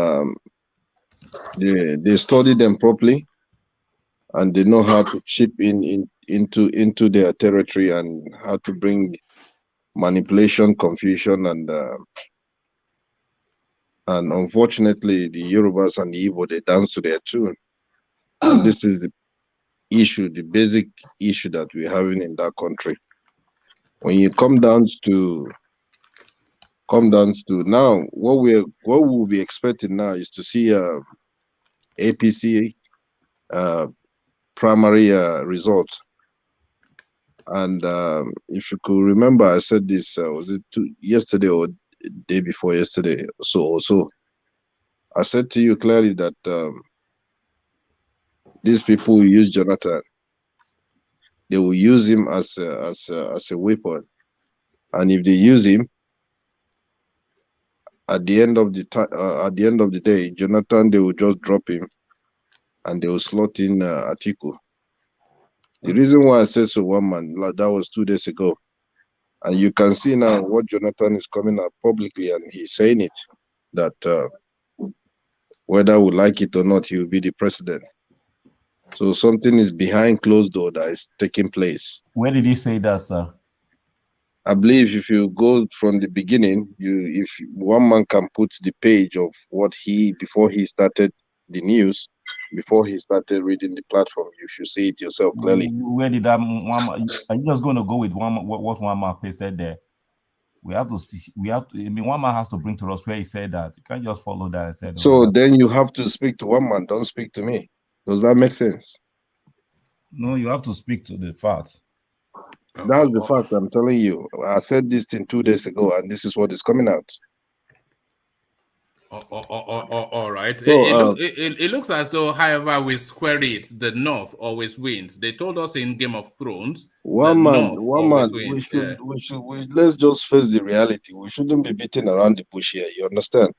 they study them properly, and they know how to chip into their territory and how to bring manipulation, confusion, and unfortunately the Yorubas and the Igbo, they dance to their tune. And this is the issue, the basic issue that we're having in that country. When you come down to now, what we'll be expecting now is to see APC primary result. And if you could remember, I said this, was it yesterday or day before yesterday? So I said to you clearly that these people will use Jonathan. They will use him as a weapon. And if they use him, at the end of the day, Jonathan, they will just drop him and they will slot in ATIKU. The reason why I said so, one man, like that was 2 days ago. And you can see now what Jonathan is coming out publicly, and he's saying it, that whether we like it or not, he will be the president. So something is behind closed door that is taking place. Where did he say that, sir? I believe if you go from the beginning, if one man can put the page of what before he started the news, before he started reading the platform, you should see it yourself clearly. Where did that one? Are you just going to go with what one man pasted there? We have to see. I mean, one man has to bring to us where he said that. You can't just follow that and say. So then you have to speak to one man. Don't speak to me. Does that make sense? No, you have to speak to the facts. That's the fact. I'm telling you. I said this thing 2 days ago, and this is what is coming out. All right. So It looks as though, however we square it, the North always wins. They told us in Game of Thrones, the North always we wins. should, let's just face the reality. We shouldn't be beating around the bush here. You understand?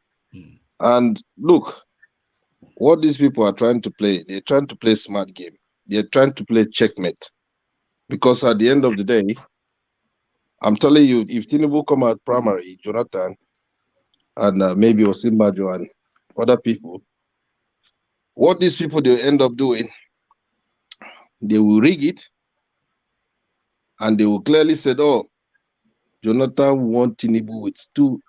And look, what these people are trying to play, they're trying to play smart game. They're trying to play checkmate. Because at the end of the day, I'm telling you, if TINUBU come out primary, Jonathan, and maybe OSINBAJO and other people, what these people they end up doing, they will rig it, and they will clearly say, "Oh, Jonathan won TINUBU with 2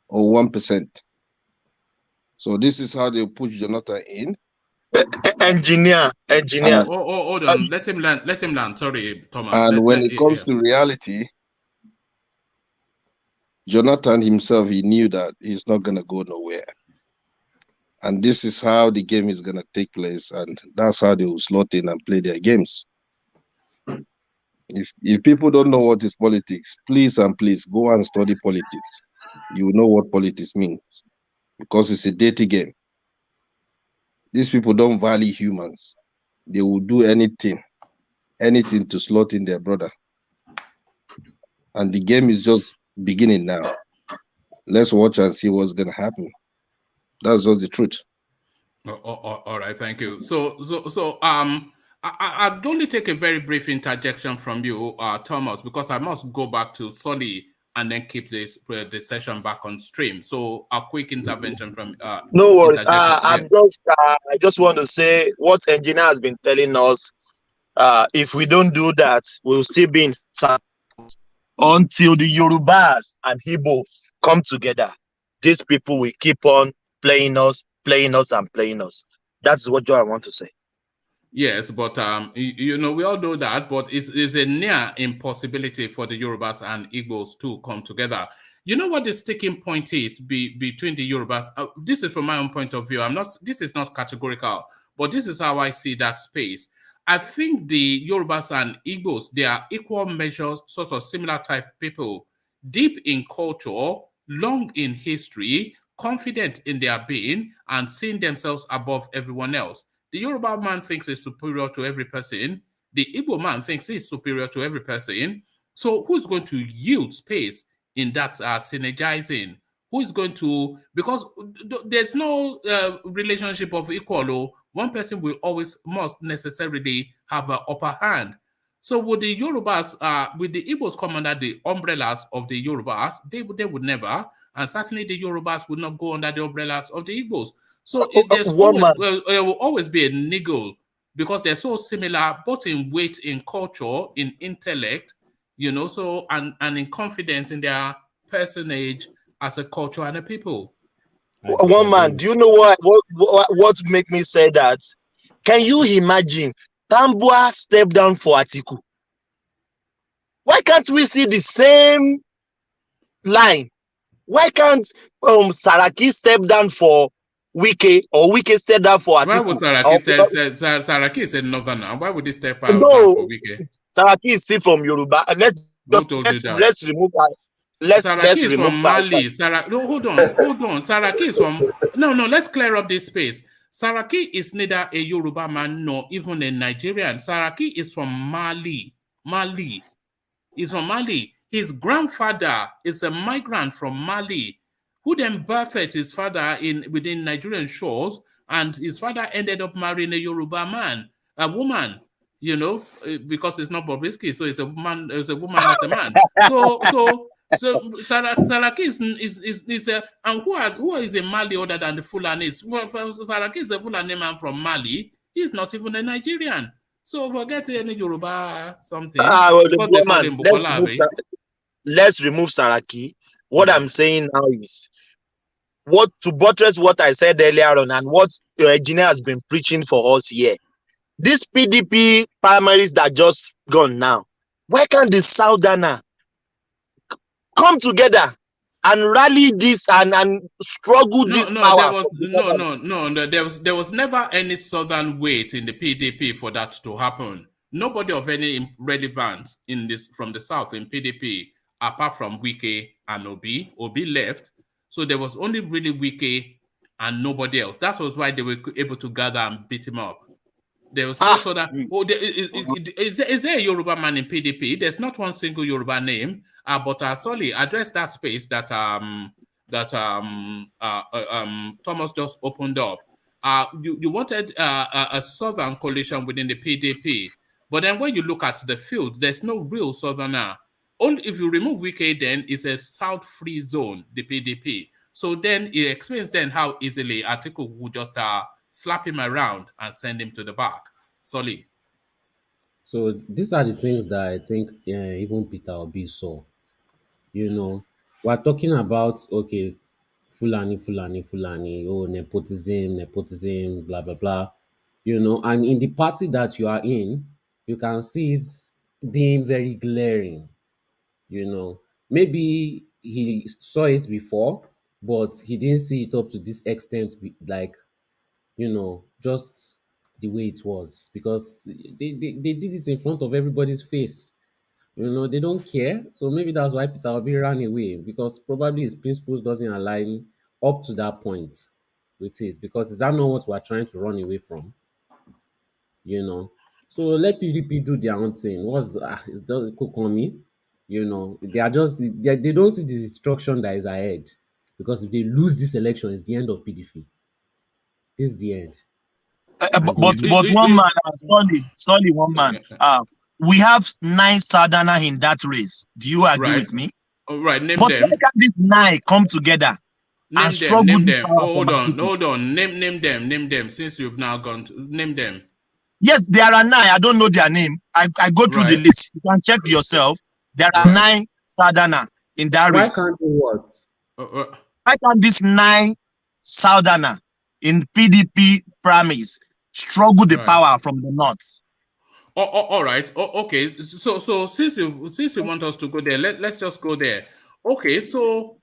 or 1%." So this is how they push Jonathan in. Engineer. Hold on. Let him land. Sorry, Thomas. And when it comes to reality, Jonathan himself, he knew that he's not going to go nowhere. And this is how the game is going to take place. And that's how they will slot in and play their games. If people don't know what is politics, please go and study politics. You will know what politics means. Because it's a dirty game. These people don't value humans. They will do anything to slot in their brother. And the game is just beginning now. Let's watch and see what's going to happen. That's just the truth. All right, thank you. So I'd only take a very brief interjection from you, Thomas, because I must go back to Solly and then keep the session back on stream. So a quick intervention from no worries. I just want to say what engineer has been telling us. If we don't do that, we'll still be in until the Yorubas and Igbo come together. These people will keep on playing us. That's what I want to say. Yes, but we all know that, but it's a near impossibility for the Yorubas and Igbos to come together. You know what the sticking point is between the Yorubas? This is from my own point of view. This is not categorical, but this is how I see that space. I think the Yorubas and Igbos, they are equal measures, sort of similar type people, deep in culture, long in history, confident in their being, and seeing themselves above everyone else. The Yoruba man thinks he's superior to every person. The Igbo man thinks he's superior to every person. So who's going to yield space in that synergizing? Who is going to, because there's no relationship of equal, one person will must necessarily have an upper hand. So would the Yorubas, with the Igbos come under the umbrellas of the Yorubas, they would never, and certainly the Yorubas would not go under the umbrellas of the Igbos. So there will always be a niggle because they're so similar, both in weight, in culture, in intellect, so and in confidence in their personage as a culture and a people. One man, do you know what make me say that? Can you imagine Tambua step down for ATIKU? Why can't we see the same line? Why can't Saraki step down for Wike or Wike step down for ATIKU? Why would Saraki is a northerner? Why would he step down for Wike? Saraki is still from Yoruba. Let's remove that. Saraki is from Mali. Hold on. Saraki is from no. Let's clear up this space. Saraki is neither a Yoruba man nor even a Nigerian. Saraki is from Mali. He's from Mali. His grandfather is a migrant from Mali, who then birthed his father within Nigerian shores, and his father ended up marrying a Yoruba woman. Because it's not Bobrisky, so it's a woman. It's a woman, not a man. So Saraki is a, and who is a Mali other than the Fulanis? Saraki is a Fulani man from Mali. He's not even a Nigerian. So forget any Yoruba something. Let's remove Saraki. What I'm saying now is, to buttress what I said earlier on and what your engineer has been preaching for us here. This PDP primaries that just gone now, why can't the Southerner come together and rally this and struggle this power? There was never any Southern weight in the PDP for that to happen. Nobody of any relevance from the South in PDP, apart from Wike and Obi left. So there was only really Wike and nobody else. That was why they were able to gather and beat him up. There was no sort of, is there a Yoruba man in PDP? There's not one single Yoruba name. But Solly addressed that space that Thomas just opened up. You wanted a southern coalition within the PDP, but then when you look at the field, there's no real southerner. Only if you remove Wike, then it's a south free zone, the PDP. So then it explains then how easily ATIKU would just slap him around and send him to the back. Solly. So these are the things that I think even Peter Obi saw. You know, we're talking about, okay, Fulani, oh, nepotism, blah, blah, blah. You know, and in the party that you are in, you can see it being very glaring. You know, maybe he saw it before, but he didn't see it up to this extent, like, you know, just the way it was, because they did it in front of everybody's face. You know, they don't care. So maybe that's why Peter Obi ran away, because probably his principles doesn't align up to that point with it, because is that not what we're trying to run away from? You know, so let PDP do their own thing. It doesn't cook on me. You know, they don't see the destruction that is ahead, because if they lose this election, it's the end of PDP. This is the end. But one man, sorry, one man. We have 9 Southerner in that race. Do you agree with me? All right, name but them. But can these 9 come together and struggle? Name them. Hold on. Name them. Since you've now gone to name them. Yes, there are 9. I don't know their name. I go through the list. You can check yourself. There are 9 Southerner in that race. Why can't they what? Why can't these 9 Southerner in PDP primaries struggle the power from the north? All right. Okay. So since you want us to go there, let's just go there. Okay. So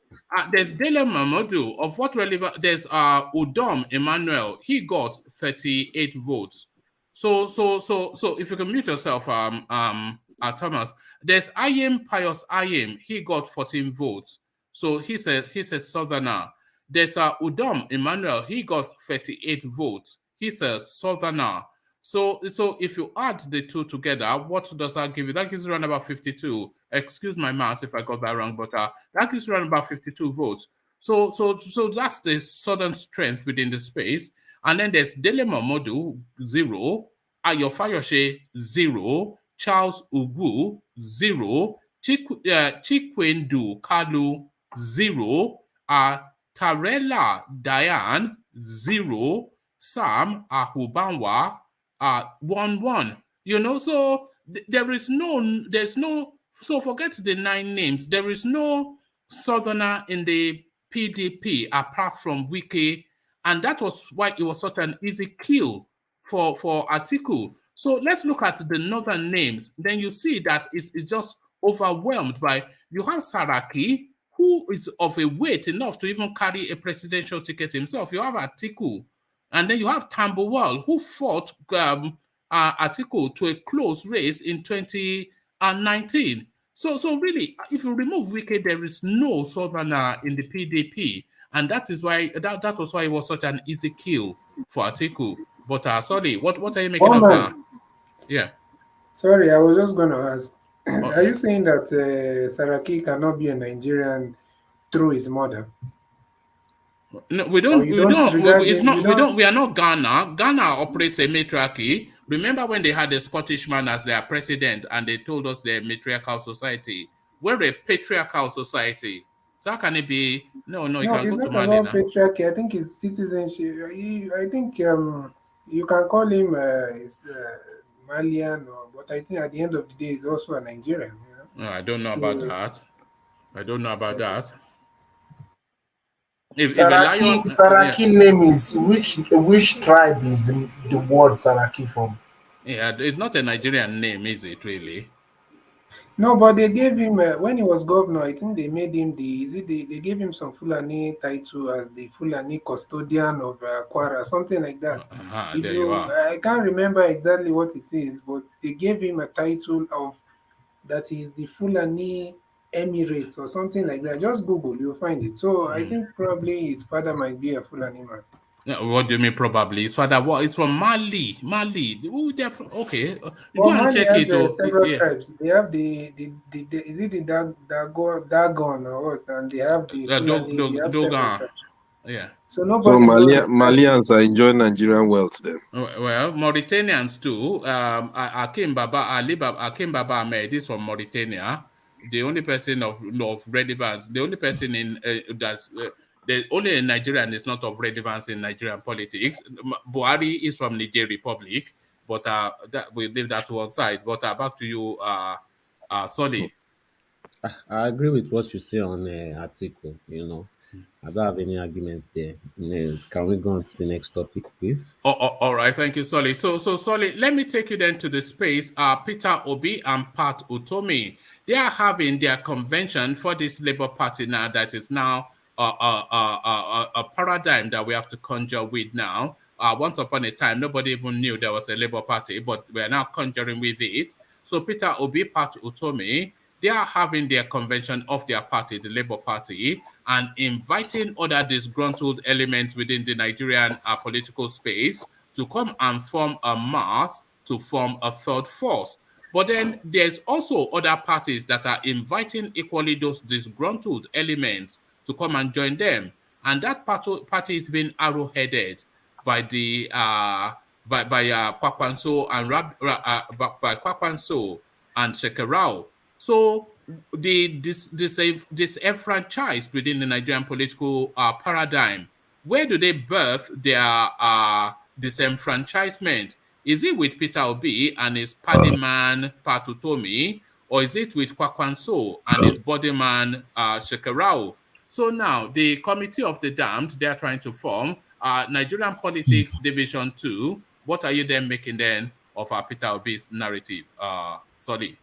there's Dele Mamadou. Of what relevant? There's Udom Emmanuel. He got 38 votes. So if you can mute yourself, Thomas. There's Pius Ayem. He got 14 votes. So he's a southerner. There's Udom Emmanuel. He got 38 votes. He's a southerner. So if you add the two together, what does that give you? That gives you around about 52. Excuse my math if I got that wrong, but that gives you around about 52 votes. So that's the southern strength within the space. And then there's Dele Momodu, 0. Ayo Fayose, 0. Charles Ugu, 0. Chikwendu Kalu, 0. Tarela Diane, 0. Sam Ahubanwa, 1-1. You know, so there's no, so forget the 9 names. There is no southerner in the PDP apart from Wike, and that was why it was such an easy kill for ATIKU. So let's look at the northern names. Then you see that it's just overwhelmed by, you have Saraki, who is of a weight enough to even carry a presidential ticket himself. You have ATIKU, and then you have Tambuwal, who fought ATIKU to a close race in 2019. So really, if you remove Wike, there is no southerner in the PDP, and that is why that was why it was such an easy kill for ATIKU. But sorry, what are you making of that? Yeah. Sorry, I was just going to ask. Okay. Are you saying that Saraki cannot be a Nigerian through his mother? No, we don't. We are not Ghana. Ghana operates a matriarchy. Remember when they had a Scottish man as their president, and they told us they're a matriarchal society? We're a patriarchal society. So how can it be? No, you can go to Mali now. It's not about patriarchy. I think it's citizenship. I think you can call him Malian, but I think at the end of the day, he's also a Nigerian. You know? No, I don't know about that. I don't know about that. Saraki name is which tribe is the word Saraki from? Yeah, it's not a Nigerian name, is it really? No, but they gave him when he was governor. I think they made him they gave him some Fulani title as the Fulani custodian of Kwara, something like that. There you are. I can't remember exactly what it is, but they gave him a title of that is the Fulani Emirates or something like that. Just Google, you'll find it. So I think probably his father might be a Fulani man. What do you mean probably? His father, what? It's from Mali. Mali. Who they're from? Okay. Well, Go and Mali check has it. several Yeah. tribes. They have the is it the Dagon or what? And they have the Fulani. They have several Dogon. tribes. Yeah. So So nobody knows exactly. Malians are enjoying Nigerian wealth then. Well, Mauritanians too. Akim Baba Ahmed is from Mauritania. The only person of relevance, the only person in the only Nigerian is not of relevance in Nigerian politics. Buhari is from Niger Republic, but we leave that to one side. But back to you, Solly. I agree with what you say on article. I don't have any arguments there. Can we go on to the next topic, please? All right, thank you, Solly. So Solly, let me take you then to the space. Peter Obi and Pat Utomi, they are having their convention for this Labour Party now that is now a paradigm that we have to conjure with now. Once upon a time, nobody even knew there was a Labour Party, but we are now conjuring with it. So Peter Obi, Pat Utomi, they are having their convention of their party, the Labour Party, and inviting other disgruntled elements within the Nigerian political space to come and form a mass to form a third force. But then there's also other parties that are inviting equally those disgruntled elements to come and join them. And that party is being arrow-headed by the Kwakwanso and by Kwakwanso and Shekarau. So disenfranchised within the Nigerian political paradigm, where do they birth their disenfranchisement? Is it with Peter Obi and his paddy man Pat Utomi, or is it with Kwakwanso and his body man Shekarau? So now the Committee of the Damned, they are trying to form Nigerian Politics Division 2. What are you then making then of Peter Obi's narrative? Sorry.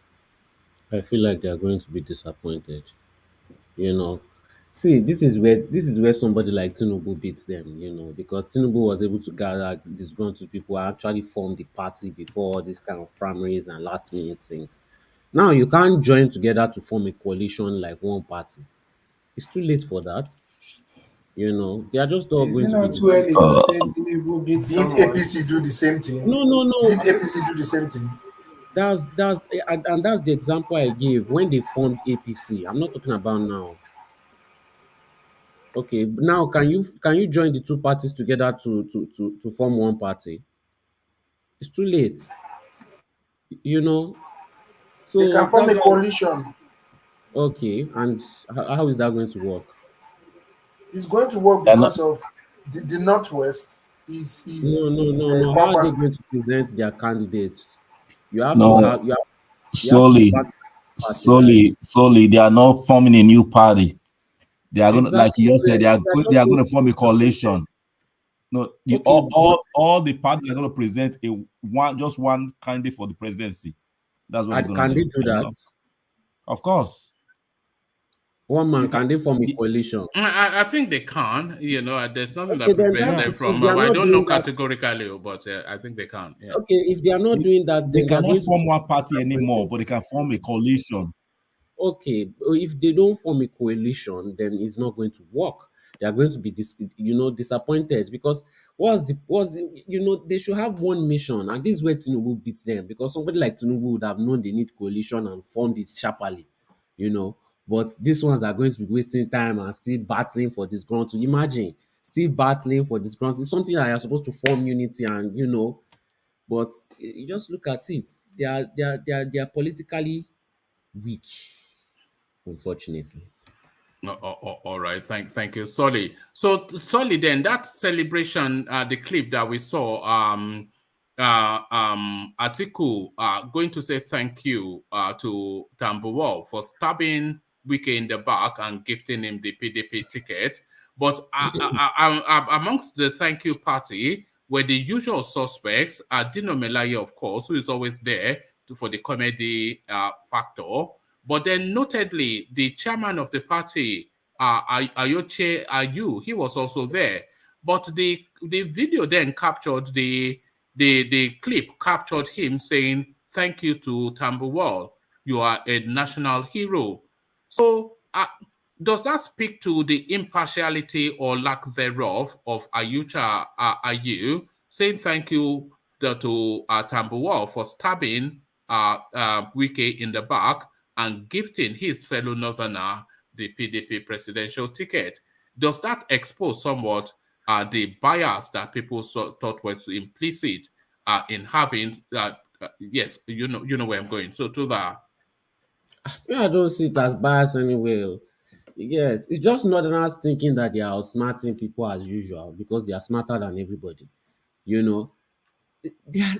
I feel like they are going to be disappointed. See, this is where somebody like TINUBU beats them, because TINUBU was able to gather disgruntled people and actually form the party before all this kind of primaries and last minute things. Now you can't join together to form a coalition like one party. It's too late for that. They are just all Is going it to be not too early to say disappointed. Tinubu beat Didn't someone? APC do the same thing? No. Did APC do the same thing? That's the example I gave when they formed APC. I'm not talking about now. Okay, now can you join the two parties together to form one party? It's too late. So They can form that's a why. coalition. Okay, and how is that going to work? It's going to work because of the Northwest is No. How are they going to present their candidates? You have No. to have Solely, they are not forming a new party. They are going to, like you said, they are going to form a coalition. No, all the parties are going to present just one candidate for the presidency. That's what they're going to do. Can they do that? Of course. One man, can they form a coalition? I think they can. There's nothing that prevents them from. I don't know categorically, but I think they can. Yeah. Okay, if they are not doing that, they cannot form one party anymore, but they can form a coalition. Okay, if they don't form a coalition, then it's not going to work. They are going to be disappointed because they should have one mission, and this is where TINUBU beats them, because somebody like TINUBU would have known they need coalition and formed it sharply, But these ones are going to be wasting time and still battling for this ground. To imagine still battling for this ground, it's something that you're supposed to form unity and but you just look at it. They are politically weak, unfortunately. All right, thank you, Solly. So Solly, then that celebration, the clip that we saw, ATIKU going to say thank you to Tambuwal for stabbing Wike in the back and gifting him the PDP ticket. But amongst the thank you party were the usual suspects, Dino Melaye, of course, who is always there for the comedy factor. But then notedly, the chairman of the party, Ayoche Ayu, he was also there. But the video then captured the clip captured him saying, "Thank you to Tambuwal. You are a national hero." So does that speak to the impartiality or lack thereof of Ayucha Ayu, saying thank you to Tambuwal for stabbing Wike in the back and gifting his fellow northerner the PDP presidential ticket? Does that expose somewhat the bias that people thought was implicit in having? Yes, you know where I'm going. So to that. Yeah, I don't see it as bias anyway. Yes, it's just northerners thinking that they are outsmarting people as usual because they are smarter than everybody. You know,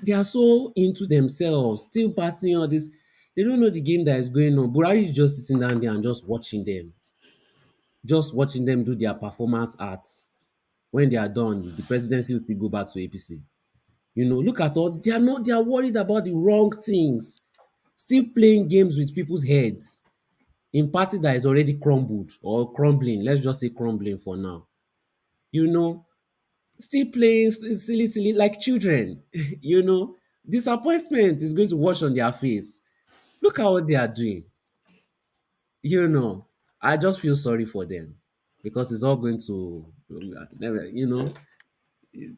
they are so into themselves, still passing all this. They don't know the game that is going on. Buhari is just sitting down there and just watching them do their performance arts. When they are done, the presidency will still go back to APC. You know, look at all they are worried about the wrong things, still playing games with people's heads in party that is already crumbled or crumbling. Let's just say crumbling for now. You know, still playing silly like children. You know, disappointment is going to wash on their face. Look at what they are doing. You know, I just feel sorry for them because it's all going to, you know,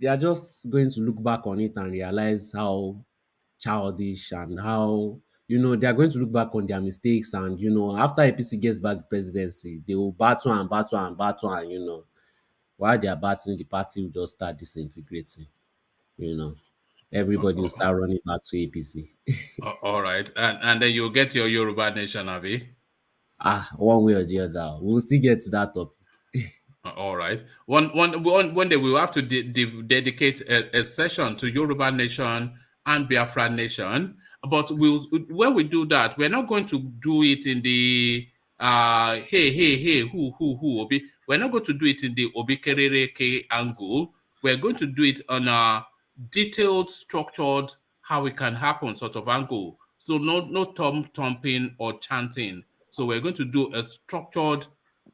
they are just going to look back on it and realize how childish and how, you know, they are going to look back on their mistakes. And you know, after APC gets back the presidency, they will battle and battle and battle, and you know, while they are battling, the party will just start disintegrating. You know, everybody will start running back to APC. All right, and then you'll get your Yoruba Nation, Abi. One way or the other, we'll still get to that topic. All right. One day we'll have to dedicate a session to Yoruba Nation and Biafra Nation. But when we do that, we're not going to do it in the hey who. We're not going to do it in the Obikerereke angle. We're going to do it on a detailed, structured, how it can happen sort of angle. So no thumping or chanting. So we're going to do a structured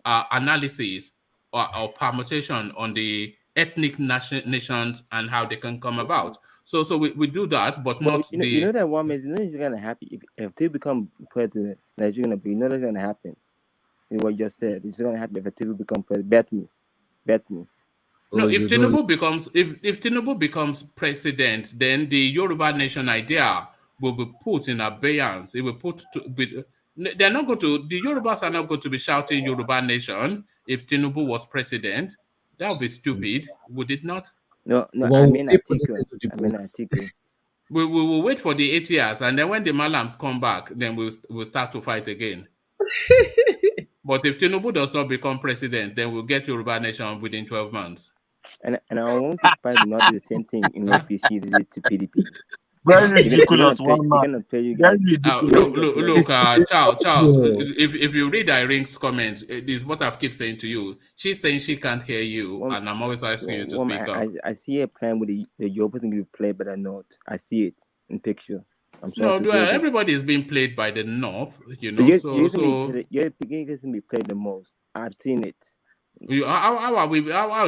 analysis or permutation on the ethnic nations and how they can come about. So we do that, but not you know, you know that one is, you know, it's gonna happen if they become president. Nigeria, you know that's gonna happen. You know what you just said, it's gonna happen if Tinubu become president. Bet me. No, if Tinubu becomes president, then the Yoruba Nation idea will be put in abeyance. It will they're not going to. The Yorubas are not going to be shouting Yoruba Nation if Tinubu was president. That would be stupid, would it not? No, well, I mean ATIKU. We will wait for the 8 years, and then when the Mallams come back, then we'll start to fight again. But if Tinubu does not become president, then we'll get Yoruba Nation within 12 months. And I want to fight not the same thing in APC did to PDP. Very ridiculous, one man. Look, Charles. If you read Irene's comments, this is what I keep saying to you. She's saying she can't hear you, and I'm always asking you to speak up. I see a plan with the Yoruba thing to play, but I'm not. I see it in picture. Everybody is being played by the North, you know. You're beginning to be played the most. I've seen it. How are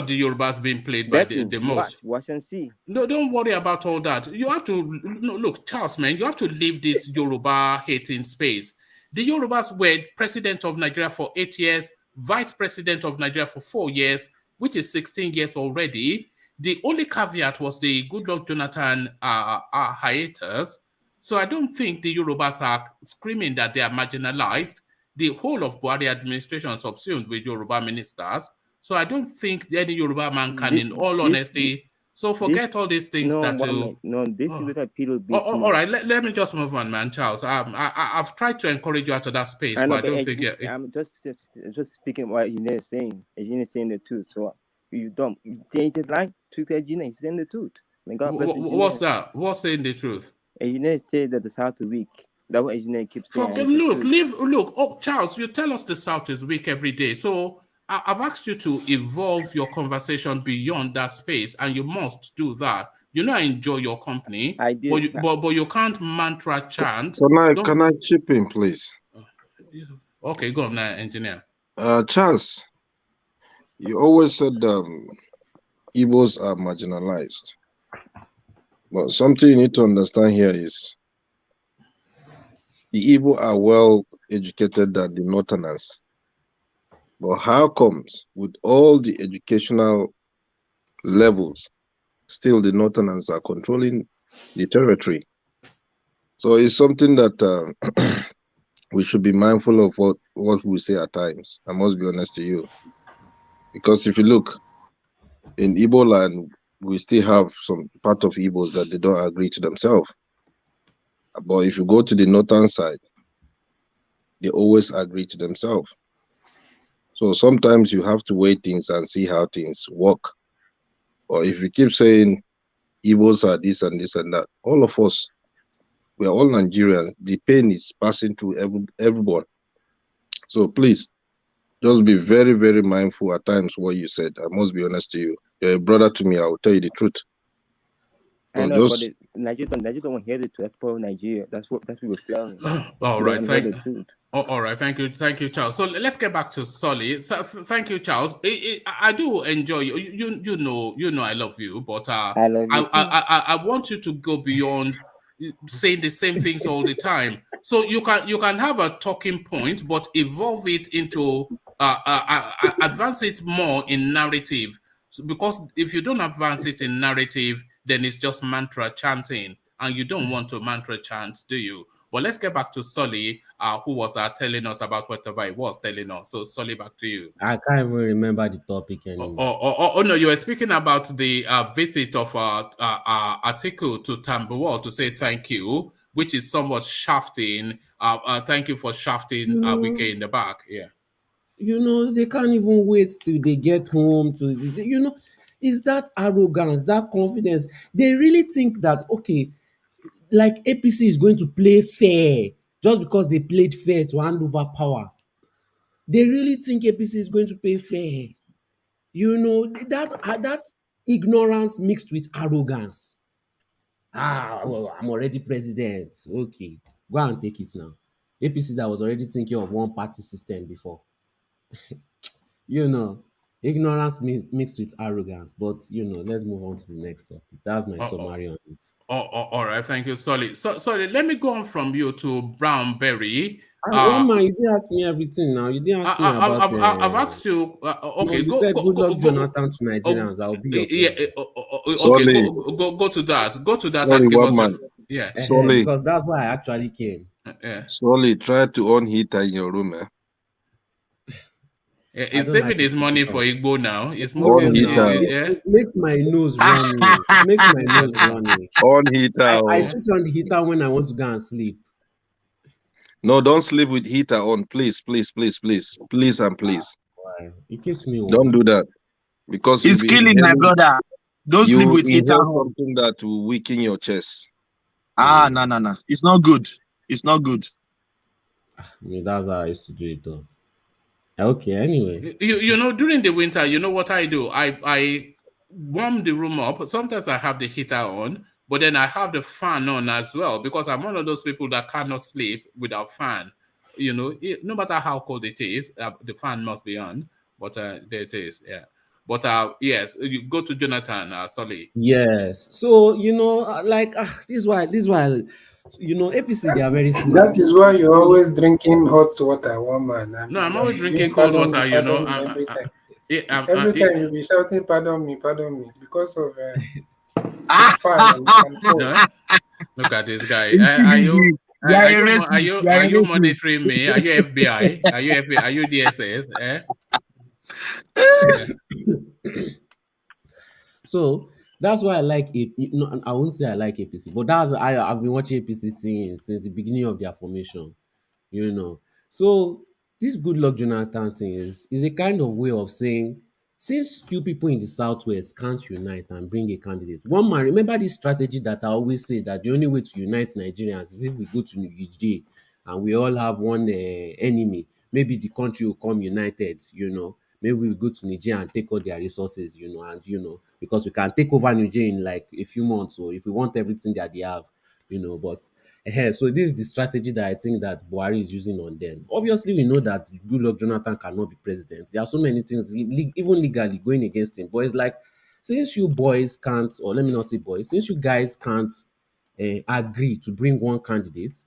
the Yorubas being played by the most? Watch and see. No, don't worry about all that. You have to look, Charles, man. You have to leave this Yoruba hating space. The Yorubas were president of Nigeria for 8 years, vice president of Nigeria for 4 years, which is 16 years already. The only caveat was the Goodluck Jonathan hiatus. So I don't think the Yorubas are screaming that they are marginalized. The whole of Buhari administration subsumed with Yoruba ministers. So I don't think any Yoruba man can, in all honesty. So forget all these things is what people be. All right, let me just move on, man, Charles. I've tried to encourage you out of that space, but I don't think I'm just speaking what Ejine is saying. Ejine is saying the truth. So you don't change his line to Ejine. He's saying the truth. What's that? What's saying the truth? Ejine said that the South is weak. That's what Ejine keeps saying. Look. Oh, Charles, you tell us the South is weak every day. So I've asked you to evolve your conversation beyond that space, and you must do that. You know, I enjoy your company. I do. But you can't mantra chant. Can I chip in, please? Okay, go on, engineer. Charles, you always said Igbos are marginalized. But something you need to understand here is the Igbo are well educated than the Northerners. But how comes, with all the educational levels, still the Northerners are controlling the territory? So it's something that we should be mindful of what we say at times. I must be honest to you. Because if you look, in Igbo land, we still have some part of Igbos that they don't agree to themselves. But if you go to the northern side, they always agree to themselves. So sometimes you have to weigh things and see how things work. Or if you keep saying Igbos are this and this and that, all of us, we are all Nigerians. The pain is passing to everyone. So please, just be very, very mindful at times what you said. I must be honest to you. You're a brother to me. I will tell you the truth. I know, but Nigeria don't hear it to export Nigeria. That's what we're feeling. All right, all right, thank you, Charles. So let's get back to Solly. So, thank you, Charles. I do enjoy you. You know, I love you, but I love you too. I want you to go beyond saying the same things all the time. So you can have a talking point, but evolve it into advance it more in narrative. So, because if you don't advance it in narrative, then it's just mantra chanting, and you don't want to mantra chant, do you? But let's get back to Solly, who was telling us about whatever he was telling us. So, Solly, back to you. I can't even remember the topic anymore. Oh no, you were speaking about the visit of ATIKU to Tambuwal to say thank you, which is somewhat shafting. Thank you for shafting Wike in the back. Yeah. You know, they can't even wait till they get home to, you know, is that arrogance, that confidence. They really think that, okay, like APC is going to play fair just because they played fair to hand over power. They really think APC is going to play fair. You know, that's ignorance mixed with arrogance. Well, I'm already president. Okay, go and take it now. APC that was already thinking of one party system before. You know, ignorance mixed with arrogance. But you know, let's move on to the next topic. That's my summary on it. All right, thank you, Solly. So, sorry, let me go on from you to Brownberry. Oh man, you didn't ask me everything now. You didn't ask me about. I've asked you. Okay, no, you said Goodluck Jonathan to Nigerians. I'll be your okay. Go to that. Go to that. Sorry, and give one us man. Yeah. Solly. Because that's why I actually came. Yeah. Solly, try to on heater in your room, eh? Yeah, he's saving his money for Igbo now. It's on heater. It makes my nose running. It makes my nose running. On heater. I switch on the heater when I want to go and sleep. No, don't sleep with heater on, please, please, please, please, please, and please. It keeps me warm. Don't do that, because it's killing my brother. Don't sleep with heater on. Something that will weaken your chest. No. It's not good. It's not good. I mean, that's how I used to do it though. Okay, anyway. You know, during the winter, you know what I do? I warm the room up. Sometimes I have the heater on, but then I have the fan on as well, because I'm one of those people that cannot sleep without fan. You know, no matter how cold it is, the fan must be on. But there it is, yeah. But yes, you go to Jonathan, Solly. Yes. So you know, like this is why you know, APC, they are very smart. That is why you're always drinking hot water, one man. No, I'm always drinking cold water, you know. Every time. Every time you'll be shouting, pardon me, because of fire and cold. Look at this guy. Are you monitoring me? Are you FBI? Are you DSS? Eh? So that's why I like it. No, I won't say I like APC, but I've been watching APC since the beginning of their formation. You know, so this Goodluck Jonathan thing is a kind of way of saying, since you people in the Southwest can't unite and bring a candidate. One man, remember this strategy that I always say, that the only way to unite Nigerians is if we go to Nigeria and we all have one enemy. Maybe the country will come united, you know. Maybe we go to Nigeria and take all their resources, you know, and you know, because we can take over Nigeria in like a few months, or if we want everything that they have, you know. But so this is the strategy that I think that Buhari is using on them. Obviously, we know that Goodluck Jonathan cannot be president. There are so many things, even legally, going against him. But it's like, since you boys can't, or let me not say boys, since you guys can't agree to bring one candidate,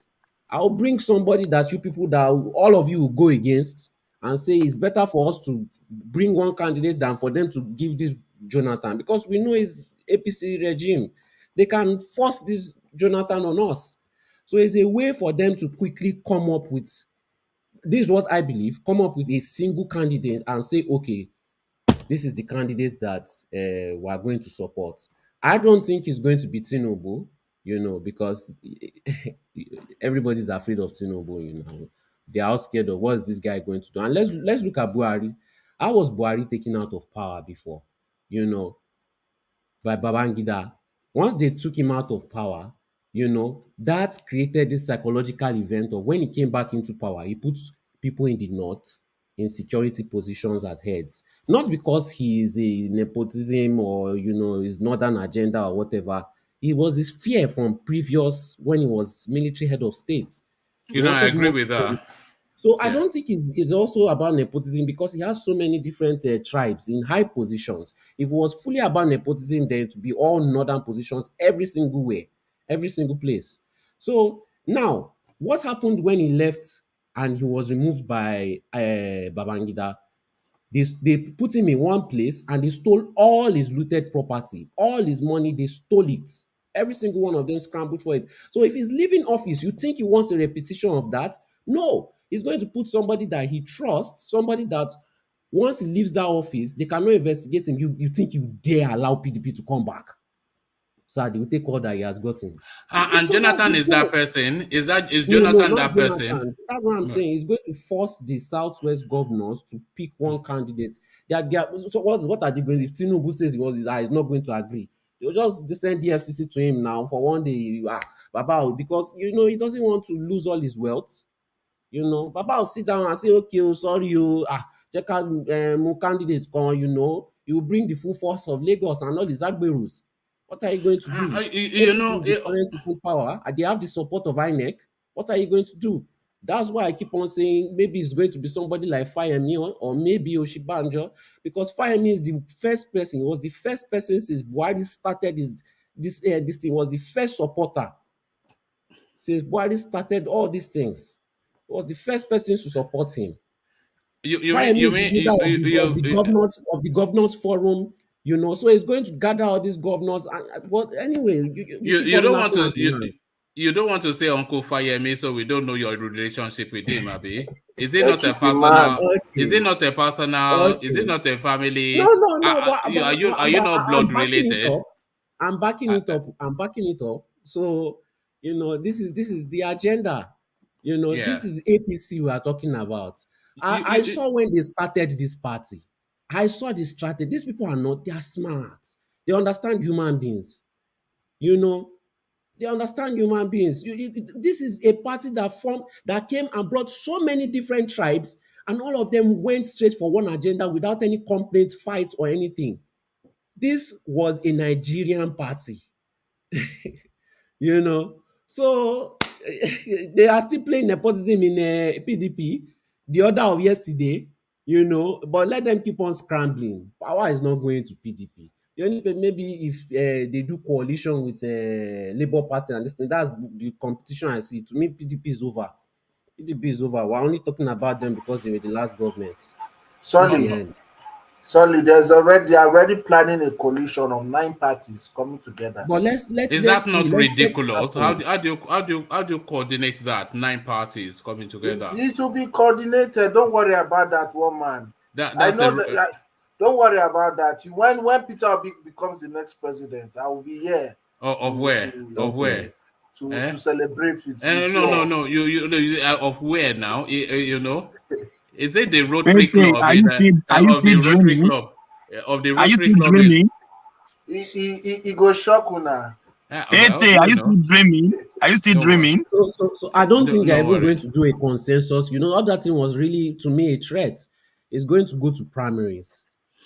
I'll bring somebody that you people that all of you will go against and say it's better for us to bring one candidate than for them to give this Jonathan, because we know it's APC regime. They can force this Jonathan on us. So it's a way for them to quickly come up with, this is what I believe, come up with a single candidate and say, okay, this is the candidate that we are going to support. I don't think it's going to be TINUBU, because everybody's afraid of TINUBU. They are all scared of what's this guy going to do. And let's look at Buhari. How was Buhari taken out of power before? By Babangida. Once they took him out of power, that created this psychological event of when he came back into power, he put people in the north in security positions as heads. Not because he is a nepotism or, his northern agenda or whatever. It was his fear from previous, when he was military head of state. I agree with that. So I don't think it's also about nepotism, because he has so many different tribes in high positions. If it was fully about nepotism, then it would be all northern positions every single way, every single place. So now, what happened when he left and he was removed by Babangida? They put him in one place and they stole all his looted property, all his money, they stole it. Every single one of them scrambled for it. So if he's leaving office, you think he wants a repetition of that? No, he's going to put somebody that he trusts, somebody that once he leaves that office, they cannot investigate him. You think you dare allow PDP to come back? So they will take all that he has gotten. And Jonathan is that person? Is Jonathan that person? That's what I'm saying. He's going to force the Southwest governors to pick one candidate. So what are they going to do? If TINUBU says he's not going to agree, they'll just send the FCC to him now for one day. Baba, because he doesn't want to lose all his wealth. Baba will sit down and say, okay, sorry, check out candidates come, you bring the full force of Lagos and all these Agberus. What are you going to do? The current sitting power, and they have the support of INEC. What are you going to do? That's why I keep on saying maybe it's going to be somebody like Fayemi or maybe OSINBAJO, because Fayemi is the first person. He was the first person since Buhari started this thing. Was the first supporter since Buhari started all these things. He was the first person to support him. The governors forum. So he's going to gather all these governors. But anyway, you don't want to. You don't want to say Uncle Fayemi, so we don't know your relationship with him, Abi. Is it not a personal? Okay. Is it not a personal? Okay. Is it not a family? No. Are you not blood related? I'm backing it up. So this is the agenda. This is APC we are talking about. I saw when they started this party. I saw the strategy. These people they are smart. They understand human beings. They understand human beings. This is a party that came and brought so many different tribes, and all of them went straight for one agenda without any complaints, fights, or anything. This was a Nigerian party. So they are still playing nepotism in PDP, the order of yesterday, but let them keep on scrambling. Power is not going to PDP. Maybe if they do coalition with Labour Party and this thing, that's the competition I see. To me, PDP is over. PDP is over. We're only talking about them because they were the last government. Sorry, they are already planning a coalition of 9 parties coming together. But is that not ridiculous? How do you coordinate that? 9 parties coming together. It will be coordinated. Don't worry about that, one man. Don't worry about that. When Peter Obi becomes the next president, I will be here. Of where? To celebrate with. No. You of where now? Is it the Rotary Club? Are you still dreaming? He go shock una. Are you still dreaming? Are you still dreaming? So I don't think they're ever going to do a consensus. All that thing was really, to me, a threat. It's going to go to primaries.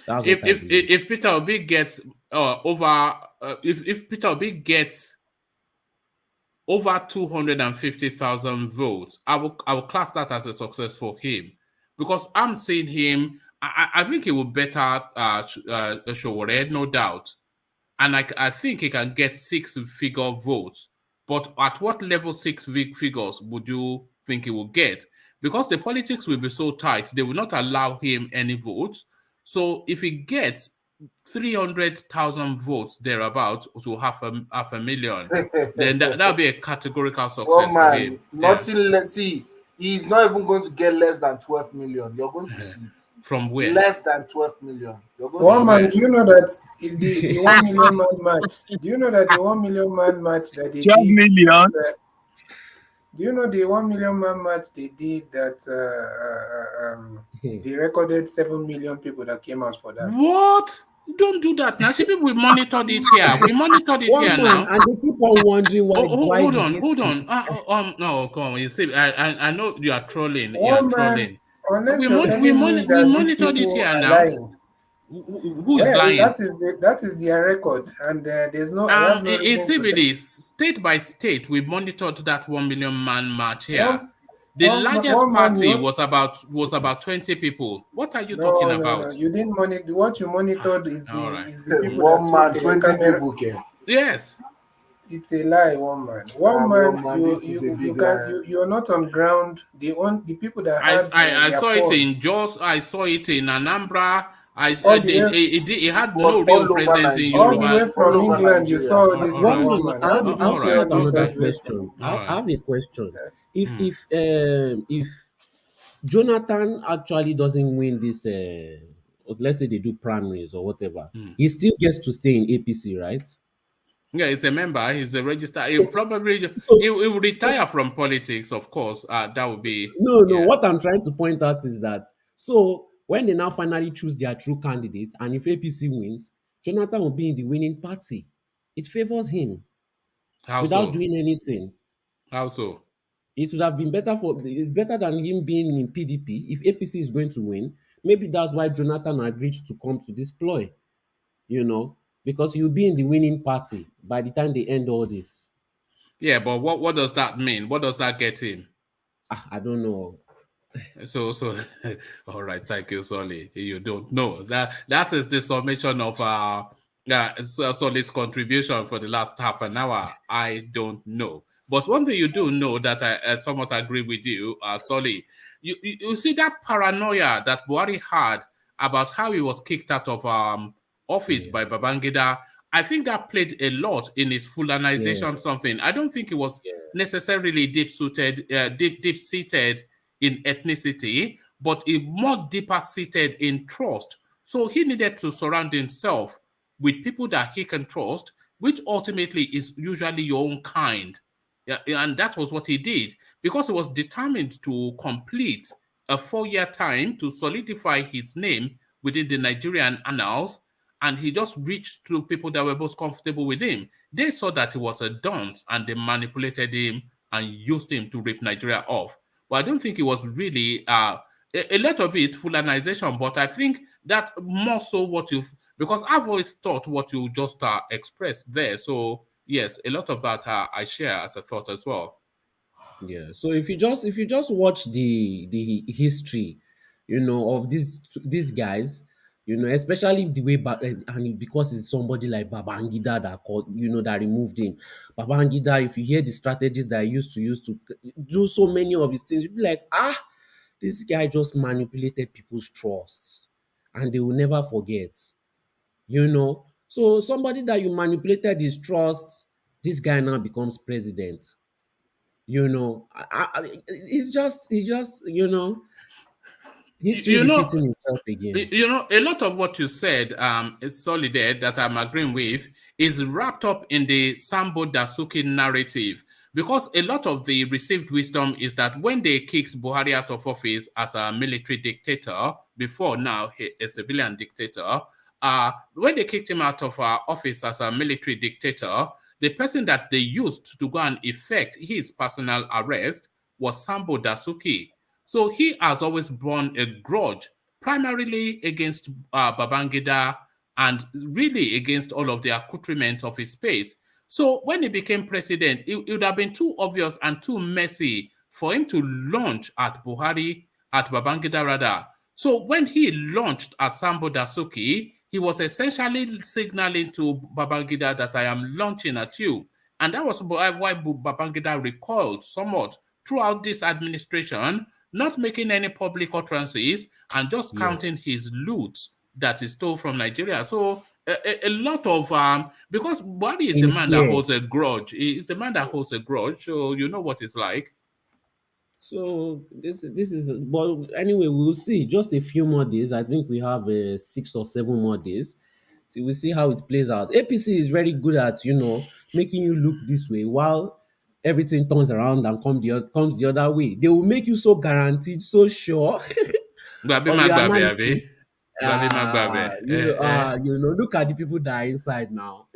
That's if Peter Obi gets if Peter Obi gets over 250,000 votes, I will class that as a success for him, because I'm seeing him. I think he will better Sowore, no doubt, and I think he can get 6-figure votes But at what level 6 figures would you think he will get? Because the politics will be so tight, they will not allow him any votes. So if he gets 300,000 votes thereabout to half a million, then that'll be a categorical success for him. Nothing. Let's see. He's not even going to get less than 12 million. You're going to see it. From where? Less than 12 million. You're going One to man, do you know that if the 1 million man match, do you know that the 1 million man match that they 12 did? million? Do you know the 1 million man match they did that they recorded 7 million people that came out for that? What? Don't do that now. See, people, we monitored it here. We monitored it here now. And they keep on wondering why. Hold on. No, come on. You see, I know you are trolling. You are trolling. Unless We monitored it here now. Lying. Who is lying? That is their record, and there's no. In CBD, state by state, we monitored that 1 million man march here. The largest party was about 20 people. What are you talking about? No. You didn't monitor. What you monitored is the people. 1 man, 20 people came. Yes. It's a lie, 1 man. One man, you're not on ground. The people that I saw it in Jos. I saw it in Anambra. It had no real presence in Yoruba. All the way from England, you saw this. I have a question. If Jonathan actually doesn't win this, let's say they do primaries or whatever, he still gets to stay in APC, right? Yeah, he's a member. He's a registered. He'll probably he will retire from politics, of course. That would be no. What I'm trying to point out is that when they now finally choose their true candidate, and if APC wins, Jonathan will be in the winning party. It favors him without doing anything. How so? It would have been better it's better than him being in PDP. If APC is going to win, maybe that's why Jonathan agreed to come to this ploy, because he'll be in the winning party by the time they end all this. Yeah, but what does that mean? What does that get him? I don't know. So all right, thank you, Solly. You don't know. That is the summation of Solly's contribution for the last half an hour. I don't know. But one thing you do know that I somewhat agree with you, Solly. You see that paranoia that Buhari had about how he was kicked out of office by Babangida. I think that played a lot in his Fulanization something. I don't think it was necessarily deep-seated in ethnicity, but more deeper seated in trust. So he needed to surround himself with people that he can trust, which ultimately is usually your own kind. And that was what he did, because he was determined to complete a 4-year time to solidify his name within the Nigerian annals. And he just reached to people that were most comfortable with him. They saw that he was a dunce and they manipulated him and used him to rip Nigeria off. But I don't think it was really a lot of it Fulanization, but I think that more so because I've always thought what you just expressed there. So yes, a lot of that I share as a thought as well. Yeah. So if you just watch the history, of these guys, especially the way back, and because it's somebody like Babangida that removed him. Babangida, if you hear the strategies that he used to do so many of his things, you'll be like, this guy just manipulated people's trusts, and they will never forget. So somebody that you manipulated his trusts, this guy now becomes president. He's just history repeating itself again. A lot of what you said is solid that I'm agreeing with is wrapped up in the Sambo Dasuki narrative, because a lot of the received wisdom is that when they kicked Buhari out of office as a military dictator, before now a civilian dictator, when they kicked him out of office as a military dictator, the person that they used to go and effect his personal arrest was Sambo Dasuki. So he has always borne a grudge, primarily against Babangida and really against all of the accoutrement of his space. So when he became president, it would have been too obvious and too messy for him to launch at Babangida rather. So when he launched at Sambo Dasuki, he was essentially signaling to Babangida that I am launching at you. And that was why Babangida recoiled somewhat throughout this administration, not making any public utterances and just counting his loot that he stole from Nigeria. So a lot of because Buhari is a man that holds a grudge. He's a man that holds a grudge, so you know what it's like. So this is, but anyway, we'll see. Just a few more days. I think we have 6 or 7 more days. So we'll see how it plays out. APC is very good at making you look this way while everything turns around and comes the other way. They will make you so guaranteed, so sure of your analysis. Look at the people that are inside now.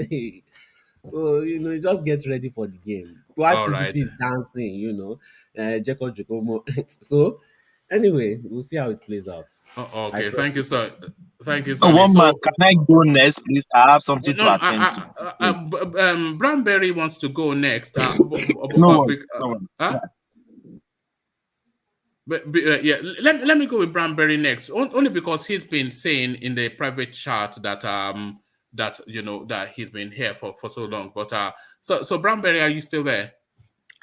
So, just get ready for the game. While PDP is dancing, Jacob Jacomo. So, anyway, we'll see how it plays out. Okay, thank you, sir. Thank you, so sir. One man, can I go next, please? I have something to attend to. Brownberry wants to go next. Let me go with Brownberry next. Only because he's been saying in the private chat that that he's been here for so long. But so Brownberry, are you still there?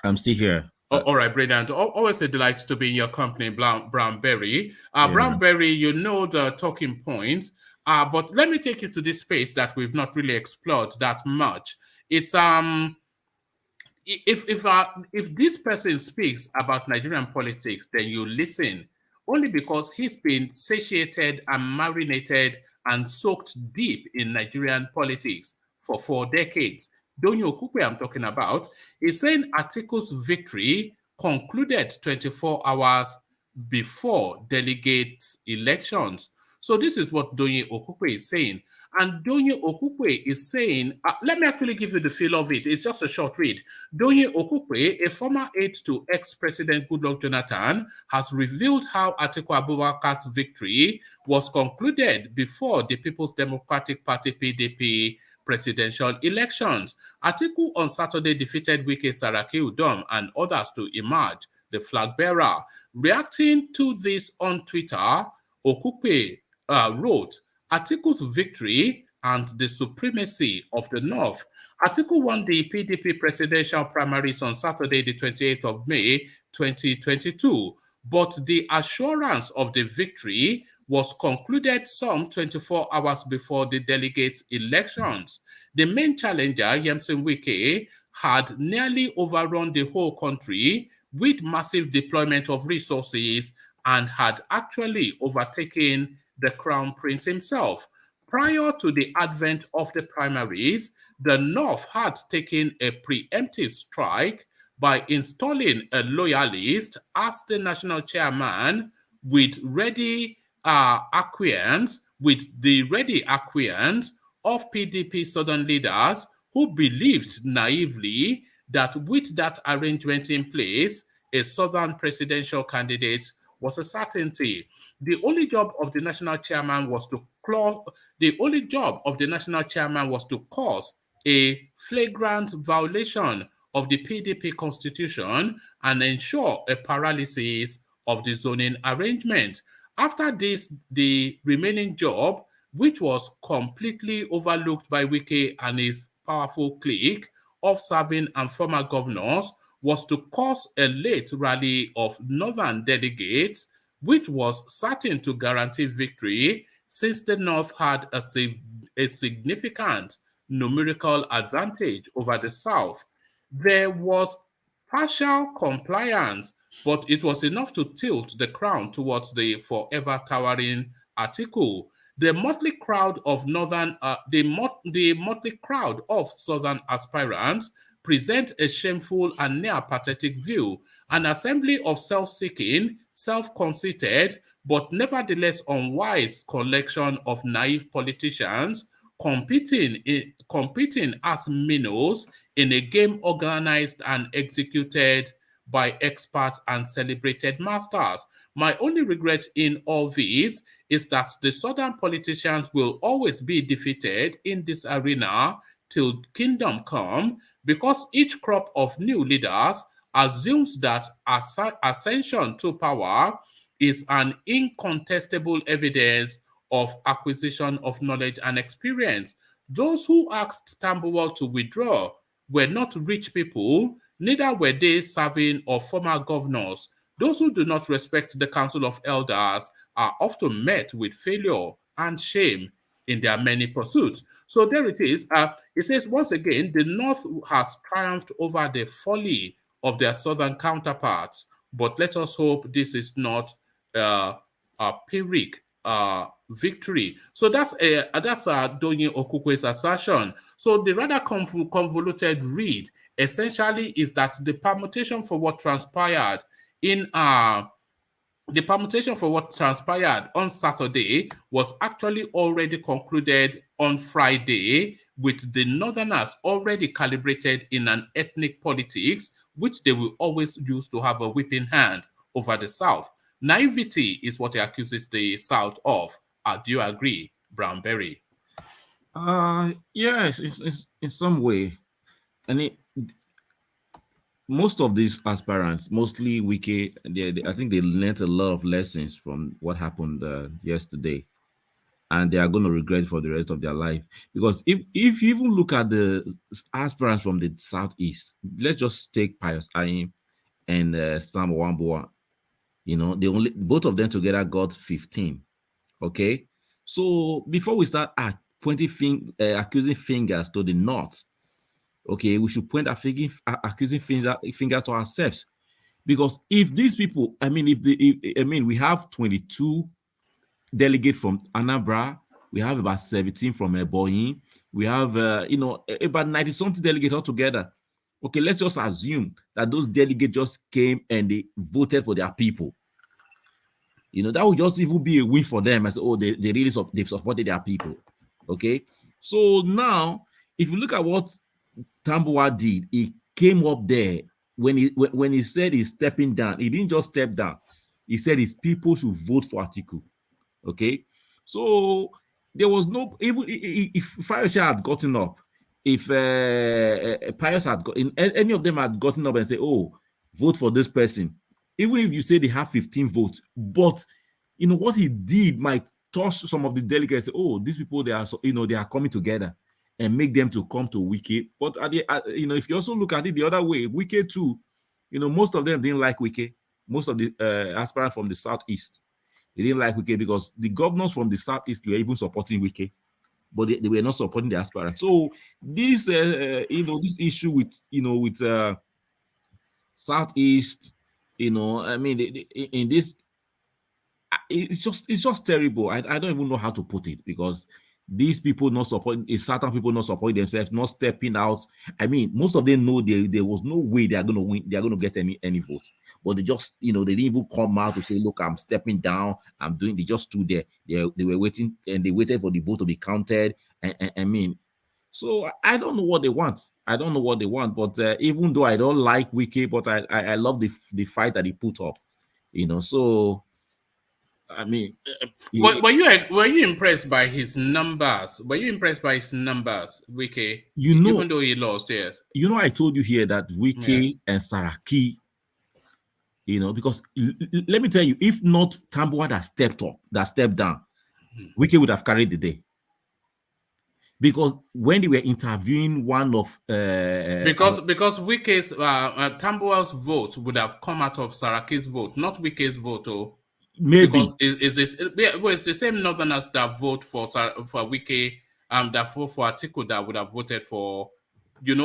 I'm still here. All right, brilliant. Always a delight to be in your company, Brownberry. Brownberry, you know the talking points. But let me take you to this space that we've not really explored that much. It's if this person speaks about Nigerian politics, then you listen, only because he's been satiated and marinated and soaked deep in Nigerian politics for 4 decades. DOYIN OKUPE I'm talking about is saying ATIKU's victory concluded 24 hours before delegate elections. So this is what DOYIN OKUPE is saying. And DOYIN OKUPE is saying, let me actually give you the feel of it. It's just a short read. DOYIN OKUPE, a former aide to ex-President Goodluck Jonathan, has revealed how Atiku Abubakar's victory was concluded before the People's Democratic Party PDP presidential elections. Atiku on Saturday defeated Wike Saraki Udom and others to emerge the flag bearer. Reacting to this on Twitter, OKUPE wrote, Atiku's victory and the supremacy of the North. Atiku won the PDP presidential primaries on Saturday, the 28th of May, 2022, but the assurance of the victory was concluded some 24 hours before the delegates' elections. The main challenger, Yemson Wike, had nearly overrun the whole country with massive deployment of resources and had actually overtaken the Crown Prince himself. Prior to the advent of the primaries, the North had taken a preemptive strike by installing a loyalist as the national chairman with the ready acquiescence of PDP southern leaders who believed naively that with that arrangement in place, a southern presidential candidate was a certainty. The only job of the national chairman was to cause a flagrant violation of the PDP constitution and ensure a paralysis of the zoning arrangement. After this, the remaining job, which was completely overlooked by Wike and his powerful clique of serving and former governors, was to cause a late rally of northern delegates, which was certain to guarantee victory since the North had a significant numerical advantage over the South. There was partial compliance, but it was enough to tilt the crown towards the forever towering Atiku. The motley crowd of southern aspirants present a shameful and near pathetic view, an assembly of self-seeking, self-conceited, but nevertheless unwise collection of naive politicians competing as minnows in a game organized and executed by experts and celebrated masters. My only regret in all this is that the southern politicians will always be defeated in this arena till kingdom come, because each crop of new leaders assumes that ascension to power is an incontestable evidence of acquisition of knowledge and experience. Those who asked Tambuwal to withdraw were not rich people, neither were they serving or former governors. Those who do not respect the Council of Elders are often met with failure and shame in their many pursuits. So there it is. It says, once again, the North has triumphed over the folly of their Southern counterparts. But let us hope this is not a Pyrrhic victory. So that's DOYIN OKUPE's assertion. So the rather convoluted read essentially is that the permutation for what transpired on Saturday was actually already concluded on Friday, with the Northerners already calibrated in an ethnic politics, which they will always use to have a whipping hand over the South. Naivety is what he accuses the South of. Do you agree, Brownberry? Yes, it's in some way. And most of these aspirants, mostly Wiki, I think they learned a lot of lessons from what happened yesterday, and they are going to regret for the rest of their life. Because if you even look at the aspirants from the Southeast, let's just take Pius Ayim and Sam Wambua. Both of them together got 15. Okay, so before we start accusing fingers to the North, okay, we should point accusing fingers to ourselves. Because if these people, we have 22 delegates from Anambra, we have about 17 from Ebonyi, we have about 90 something delegates altogether. Okay, let's just assume that those delegates just came and they voted for their people. That would just even be a win for them. As they've supported their people. Okay, so now if you look at what Tambuwal did, he came up there when he said he's stepping down. He didn't just step down. He said his people should vote for ATIKU. Okay, so there was no, even if Fayosha had gotten up, if Pius had any of them had gotten up and say, "Oh, vote for this person," even if you say they have 15 votes, but what he did might touch some of the delegates. Say, "Oh, these people, they are coming together," and make them to come to Wike. But if you also look at it the other way, Wike too, most of them didn't like Wike. Most of the aspirants from the Southeast, they didn't like Wike because the governors from the Southeast were even supporting Wike, but they were not supporting the aspirants. So this this issue with Southeast, in this, it's just terrible. I don't even know how to put it, because these people not supporting, certain people not supporting themselves, not stepping out. Most of them know there was no way they are going to win. They are going to get any votes, but they just, they didn't even come out to say, "Look, I'm stepping down. I'm doing." They just stood there. They were waiting, and they waited for the vote to be counted. So I don't know what they want. I don't know what they want. But even though I don't like Wike, but I love the fight that he put up. So. Were you impressed by his numbers? Were you impressed by his numbers, Wike? Even though he lost, yes. I told you here that Wike and Saraki, because let me tell you, if not Tambuwal that stepped down, Wike would have carried the day. Because when they were interviewing one of because Wike's Tambuwal's vote would have come out of Saraki's vote, not Wike's vote, or. Maybe it's the same Northerners that vote for Wike, that vote for ATIKU that would have voted for,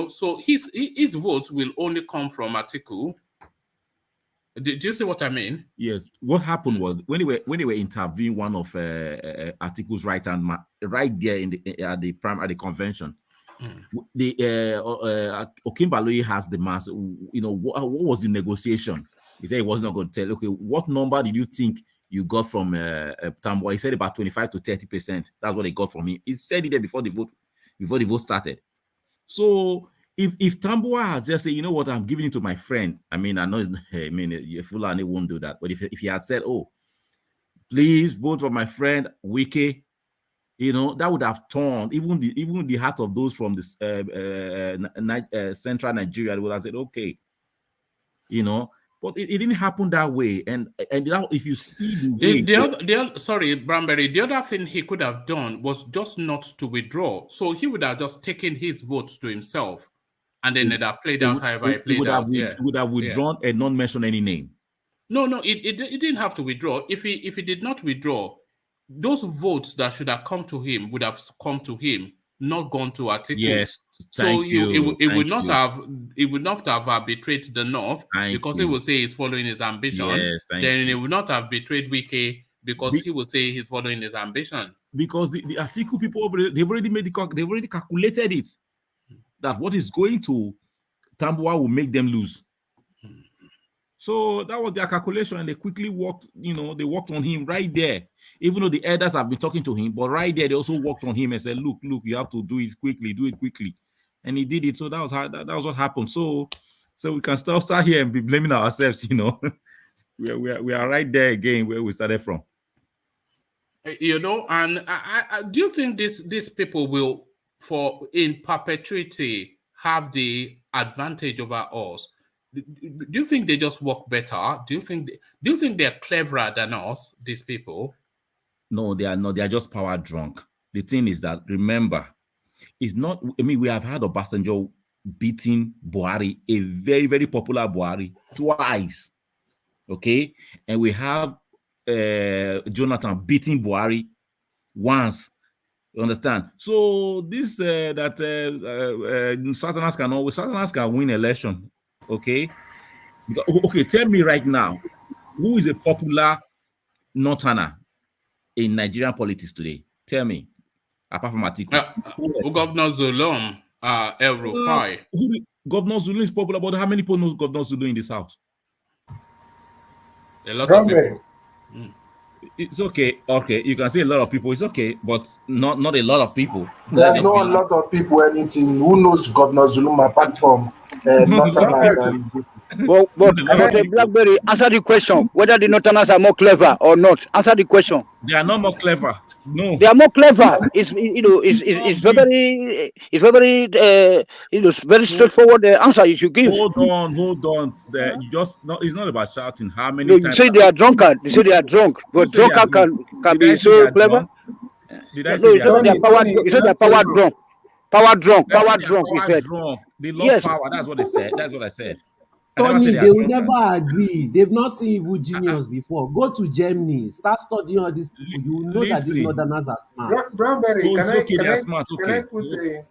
so his votes will only come from ATIKU. Do you see what I mean? Yes. What happened was when they were interviewing one of ATIKU's right hand man, right there at the convention. The Okimbaloyi has the mass. What was the negotiation? He said he was not going to tell. Okay, what number did you think you got from Tambuwal? He said about 25 to 30%. That's what he got from him. He said it there before the vote started. So if Tambuwal has just said, "You know what, I'm giving it to my friend," I know Fulani won't do that. But if he had said, "Oh, please vote for my friend Wike," that would have torn even the heart of those from this central Nigeria. They would have said, "Okay," But it didn't happen that way, and if you see the way sorry, Bramberry, the other thing he could have done was just not to withdraw. So he would have just taken his votes to himself and then that played out however it played out. It would have withdrawn and not mention any name. No, it didn't have to withdraw. If he did not withdraw, those votes that should have come to him would have come to him, not gone to ATIKU. Yes, so it would not have betrayed the North because he would say he's following his ambition. Yes, then it would not have betrayed Wike because he would say he's following his ambition. Because the ATIKU people they've already calculated it that what is going to Tambuwal will make them lose. So that was their calculation, and they quickly worked. They worked on him right there. Even though the elders have been talking to him, but right there they also worked on him and said, "Look, you have to do it quickly," and he did it. So that was what happened. So we can start here and be blaming ourselves. We are right there again where we started from. And I do you think these people will, in perpetuity, have the advantage over us? Do you think they just work better? Do you think they're cleverer than us, these people? No, they are not. They are just power drunk. The thing is that, remember, it's not. I mean, we have had Obasanjo beating Buhari, a very, very popular Buhari, twice. Okay, and we have Jonathan beating Buhari once. You understand? So this Southerners can win election. Okay, tell me right now, who is a popular Northerner in Nigerian politics today? Tell me, apart from ATIKU. Governor Zulum, El Rufai. Governor Zulum is popular, but how many people know Governor Zulum in the South? A lot of people. It's okay. Okay, you can say a lot of people. It's okay, but not a lot of people. There's not a lot of people anything. Who knows Governor Zulum apart from Northerners and But Blackberry, answer the question whether the Northerners are more clever or not. Answer the question. They are not more clever. No, they are more clever. It's very straightforward answer you should give. Hold on. You just it's not about shouting. How many times? You say they are drunkard. You say they are drunk, but drunkard can be so clever. Did I say they are power drunk? Power drunk. They love power. That's what they said. That's what I said. Tony, they will never agree. They've not seen evil genius before. Go to Germany, start studying all these people. You will know that these Northerners are smart. Brownberry, can I put a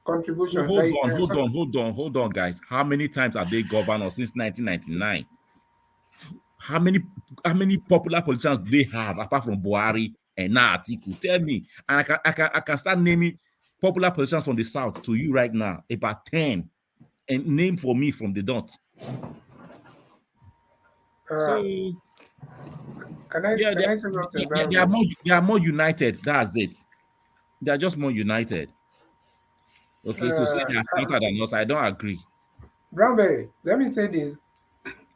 contribution? Hold on, guys. How many times have they governed us since 1999? How many popular politicians do they have apart from Buhari and now ATIKU? Tell me, and I can start naming popular politicians from the South to you right now, about 10. And name for me from the dot. Can I say something? They are more united. That's it. They are just more united. Okay, to say they are smarter than us, I don't agree. Brownberry, let me say this.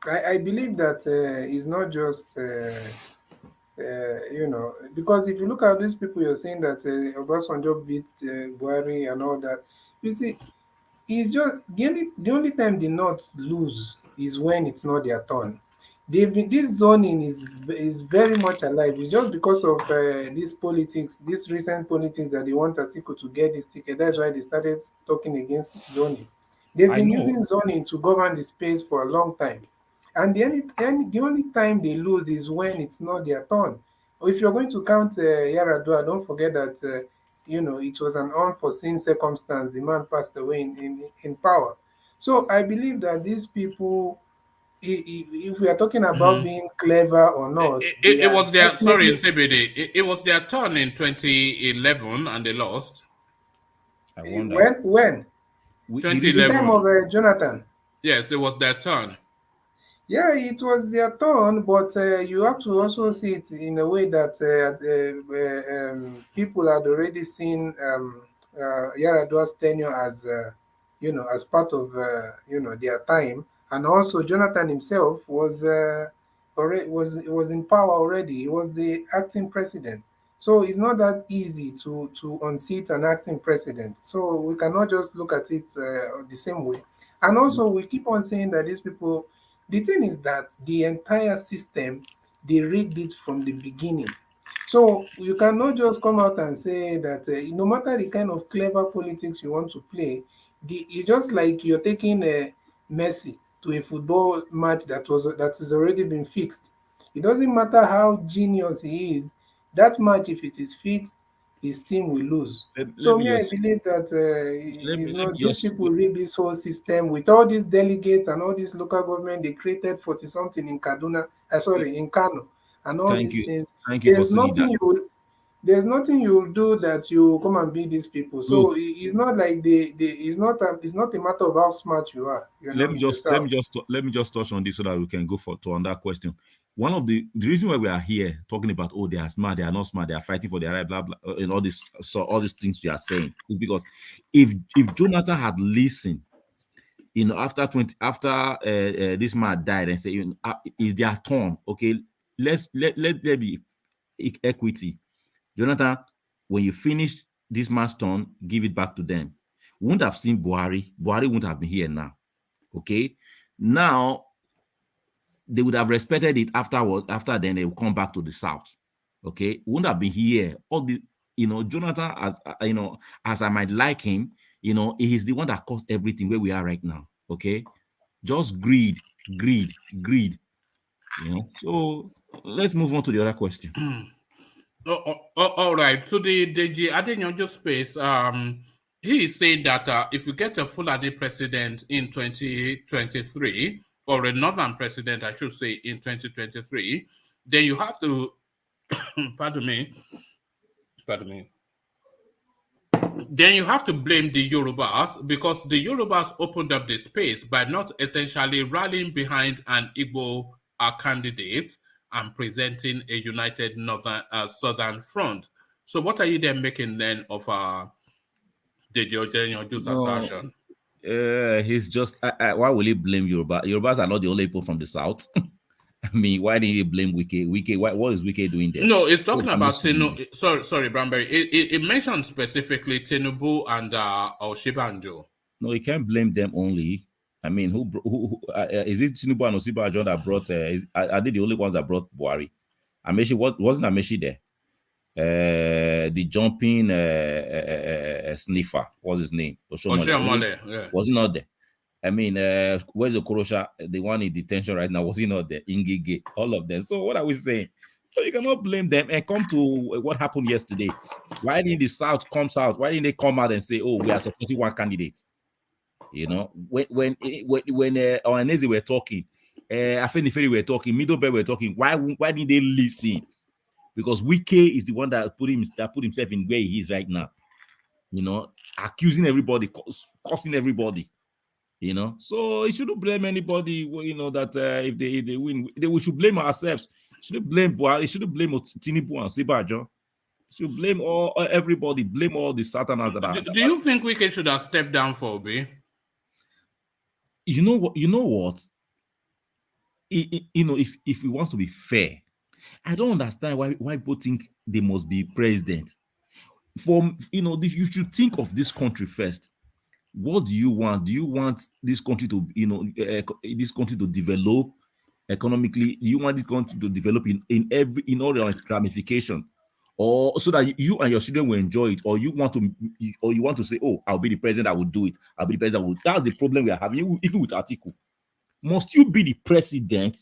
I believe that it's not just because if you look at these people, you're saying that Obasanjo beat Buhari and all that. You see. It's just the only time the North lose is when it's not their turn. This zoning is very much alive. It's just because of this recent politics that they want ATIKU to get this ticket. That's why they started talking against zoning. They've been using zoning to govern the space for a long time. And the only time they lose is when it's not their turn. Or if you're going to count Yaradua, don't forget that it was an unforeseen circumstance. The man passed away in power. So I believe that these people, if we are talking about being clever or not, it was their it was their turn in 2011 and they lost. I wonder. When? 2011. The time of Jonathan. Yes, it was their turn. Yeah, it was their turn, but you have to also see it in a way that people had already seen Yaradua's tenure as, as part of, their time, and also Jonathan himself was in power already. He was the acting president, so it's not that easy to unseat an acting president. So we cannot just look at it the same way. And also, we keep on saying that these people. The thing is that the entire system, they rigged it from the beginning. So you cannot just come out and say that no matter the kind of clever politics you want to play, it's just like you're taking a Messi to a football match that has already been fixed. It doesn't matter how genius he is. That match, if it is fixed, his team will lose. Let me I just believe that let not me these just people read this whole system with all these delegates and all this local government they created 40 something in Kaduna, in Kano, and all thank these you. things. Thank you for saying that. There's nothing you will do that you come and beat these people. So Look, it's not like it's not a matter of how smart you are, in the south. let me just touch on this so that we can go to another question. One of the reason why we are here talking about they are smart, they are not smart, they are fighting for their right, blah blah, and all this, so all these things we are saying is because if Jonathan had listened, after this man died and say, it's their turn, okay, let there be equity. Jonathan, when you finish this man's turn, give it back to them. We wouldn't have seen Buhari. Buhari wouldn't have been here now. Okay. Now they would have respected it afterwards. After then, they will come back to the south. Okay. We wouldn't have been here. All the Jonathan, as as I might like him, he is the one that caused everything where we are right now. Okay. Just greed. So let's move on to the other question. All right. So the DEJI ADEYANJU space, he is saying that if you get a Fulani president in 2023, or a northern president, I should say, in 2023, then you have to, pardon me, then you have to blame the Yorubas, because the Yorubas opened up the space by not essentially rallying behind an Igbo candidate and presenting a united southern front. So what are you then making then of the DEJI assertion? He's just why will he blame Yoruba? Yorubas are not the only people from the south. I mean, why didn't he blame Wike? What is Wike doing there? No, it's talking about TINUBU. Sorry, Bramberry. It mentioned specifically TINUBU and OSINBAJO. No, you can't blame them only. I mean, who is it? TINUBU and OSINBAJO that brought? Are they the only ones that brought Buhari? Amechi, wasn't Amechi there? The jumping sniffer, what's his name? Oshiomhole, yeah. Was he not there? I mean, where's the Okorosha? The one in detention right now, was he not there? Ingige, all of them. So what are we saying? So you cannot blame them and come to what happened yesterday. Why didn't the South comes out? Why didn't they come out and say, "Oh, we are supporting one candidate"? When Ohaneze were talking, Afenifere were talking, Middleburg were talking. Why didn't they listen? Because Wike is the one that put himself in where he is right now. Accusing everybody, cursing everybody. So he shouldn't blame anybody. That if they win, we should blame ourselves. Shouldn't blame Buhari. Shouldn't blame TINUBU and OSINBAJO. Should blame everybody. Blame all the Satanás that are. Do you think Wike should have stepped down for Obi? You know what? If he wants to be fair, I don't understand why people think they must be president. You should think of this country first. What do you want? Do you want this country to, this country to develop economically? Do you want this country to develop in all ramification, or so that you and your children will enjoy it, or you want to say, "Oh, I'll be the president. I will do it. I'll be the president." That's the problem we are having, even with ATIKU. Must you be the president?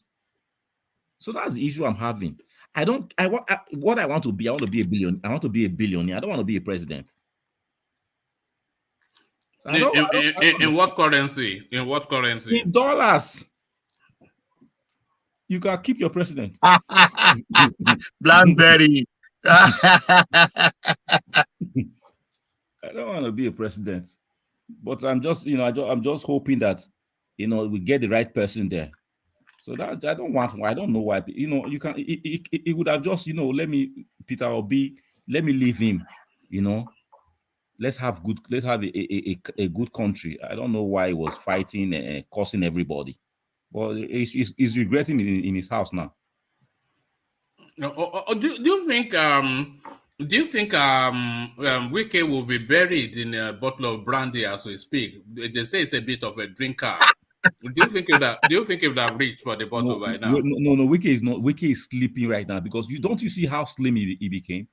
So that's the issue I'm having. What I want to be. I want to be a billionaire. I want to be a billionaire. I don't want to be a president. In what currency? In what currency? In dollars. You can keep your president. Blackberry. I don't want to be a president, but I'm just, I'm just hoping that, we get the right person there. So that I don't know why. You can. It would have just, let me Peter Obi. Let me leave him. Let's have a good country. I don't know why he was fighting and cursing everybody, but he's regretting it in his house now. Do you think Wike will be buried in a bottle of brandy as we speak? They say it's a bit of a drinker. Do you think it would have reached for the bottle by now? No. Wike is not. Wike is sleeping right now because don't you see how slim he became?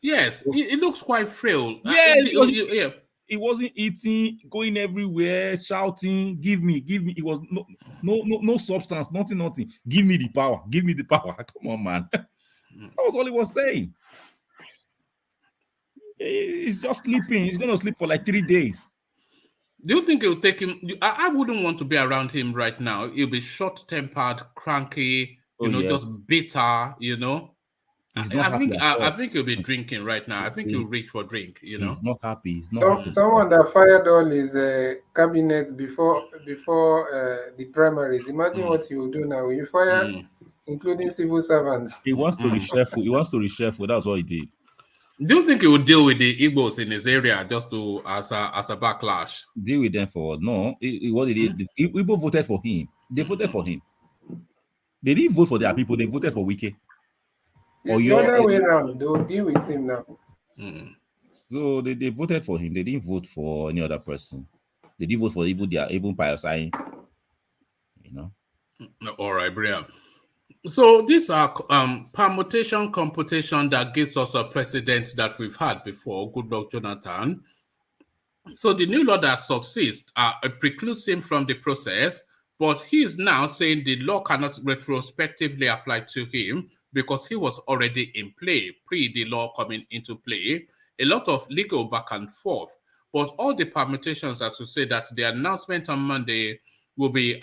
Yes, he looks quite frail. Yeah, He wasn't eating, going everywhere, shouting, give me. It was no substance, nothing. Give me the power. Give me the power. Come on, man. That was all he was saying. He's just sleeping. He's going to sleep for like 3 days. Do you think it will take him? I wouldn't want to be around him right now. He'll be short-tempered, cranky, just bitter, He's not happy at all. I think he'll be drinking right now. I think he'll reach for drink, He's not happy. He's not happy. Someone that fired all his cabinet before the primaries. Imagine what he will do now. You fire, including civil servants. He wants to reshuffle. He wants to reshuffle. That's what he did. Do you think he would deal with the Igbos in his area just to as a backlash? Deal with them for what? No. What did he do? Igbo voted for him. They voted for him. They didn't vote for their people. They voted for Wike. It's the other way around. They will deal with him now. So they voted for him. They didn't vote for any other person. They didn't vote for even Piosai. All right, brilliant. So these are permutation computation that gives us a precedent that we've had before. Goodluck Jonathan. So the new law that subsists precludes him from the process, but he is now saying the law cannot retrospectively apply to him because he was already in play pre the law coming into play. A lot of legal back and forth, but all the permutations are to say that the announcement on Monday will be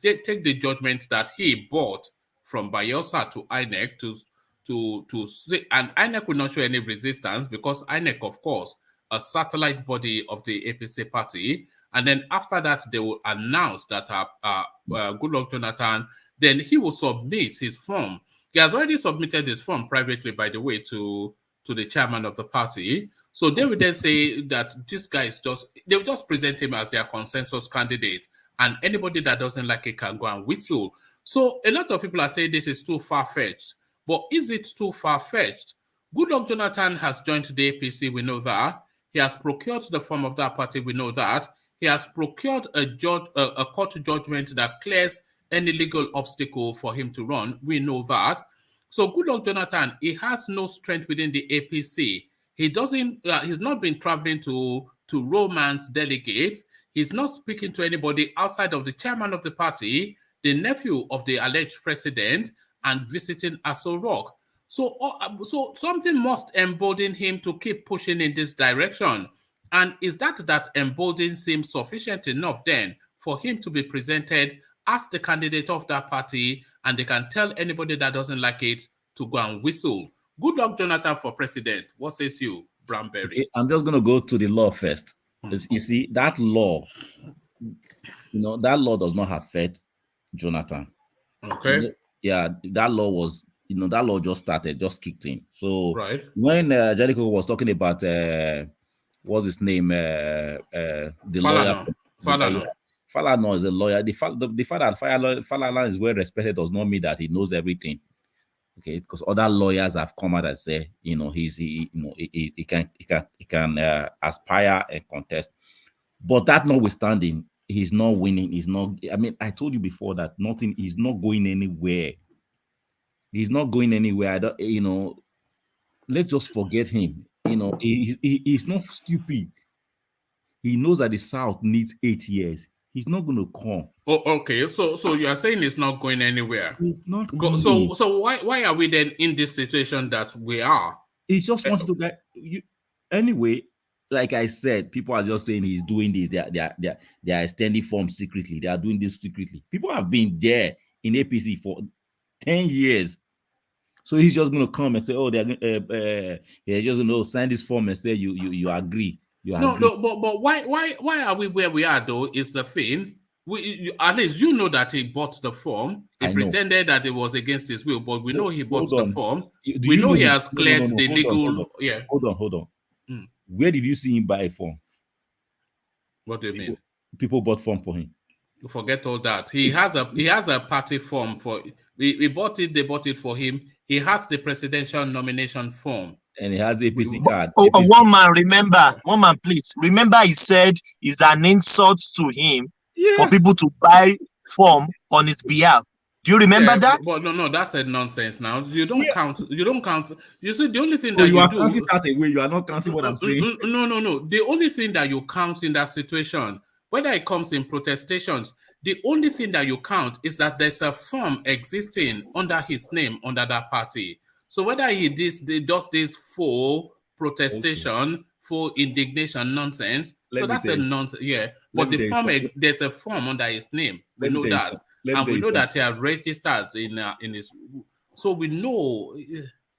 they take the judgment that he bought from Bayelsa to INEC to say, and INEC will not show any resistance because INEC, of course, a satellite body of the APC party, and then after that they will announce that Goodluck Jonathan, then he will submit his form. He has already submitted his form privately, by the way, to the chairman of the party. So they will then say that this guy is they'll just present him as their consensus candidate, and anybody that doesn't like it can go and whistle. So a lot of people are saying this is too far-fetched. But is it too far-fetched? Goodluck Jonathan has joined the APC, we know that. He has procured the form of that party, we know that. He has procured a court judgment that clears any legal obstacle for him to run, we know that. So Goodluck Jonathan, he has no strength within the APC. He doesn't. He's not been traveling to romance delegates. He's not speaking to anybody outside of the chairman of the party, the nephew of the alleged president, and visiting Aso Rock. So something must embolden him to keep pushing in this direction. And is that emboldens him sufficient enough then for him to be presented as the candidate of that party, and they can tell anybody that doesn't like it to go and whistle? Goodluck Jonathan for president. What says you, Bramberry? Okay, I'm just going to go to the law first. You see, that law, that law does not affect Jonathan. Okay. Yeah, that law was, that law just started, just kicked in. So when Jericho was talking about, what's his name? The Falana. lawyer. Falana is a lawyer. The fact that Falana is well respected does not mean that he knows everything. Okay, because other lawyers have come out and say, he can aspire and contest. But that notwithstanding, he's not winning. He's not. I mean, I told you before that he's not going anywhere. He's not going anywhere. Let's just forget him. He's not stupid. He knows that the South needs 8 years. He's not going to come. Oh, okay. So you are saying it's not going anywhere. It's not. So why are we then in this situation that we are? He just wants to get you. Anyway, like I said, people are just saying he's doing this. They are extending forms secretly. They are doing this secretly. People have been there in APC for 10 years. So he's just going to come and say, "Oh, they're just going to sign this form and say you agree." No, but why are we where we are though? Is the thing. At least you know that he bought the form. He pretended that it was against his will, but we know he bought the form. We know he has cleared the legal. Yeah. Hold on. Where did you see him buy a form? What do you mean? People bought form for him. You forget all that. He has a party form for. We bought it. They bought it for him. He has the presidential nomination form. And he has APC card. APC. One man, please. Remember, he said it's an insult to him for people to buy form on his behalf. Do you remember that? But no, that's a nonsense. Now you don't count. You don't count. You see, the only thing So that you are do. counting that away. You are not counting what I'm saying. No. The only thing that you count in that situation, whether it comes in protestations, the only thing that you count is that there's a form existing under his name under that party. So whether he does this full protestation, full indignation nonsense, so that's a nonsense. Yeah, but the form there's a form under his name. We know that. And we know that he has registered in his, so we know.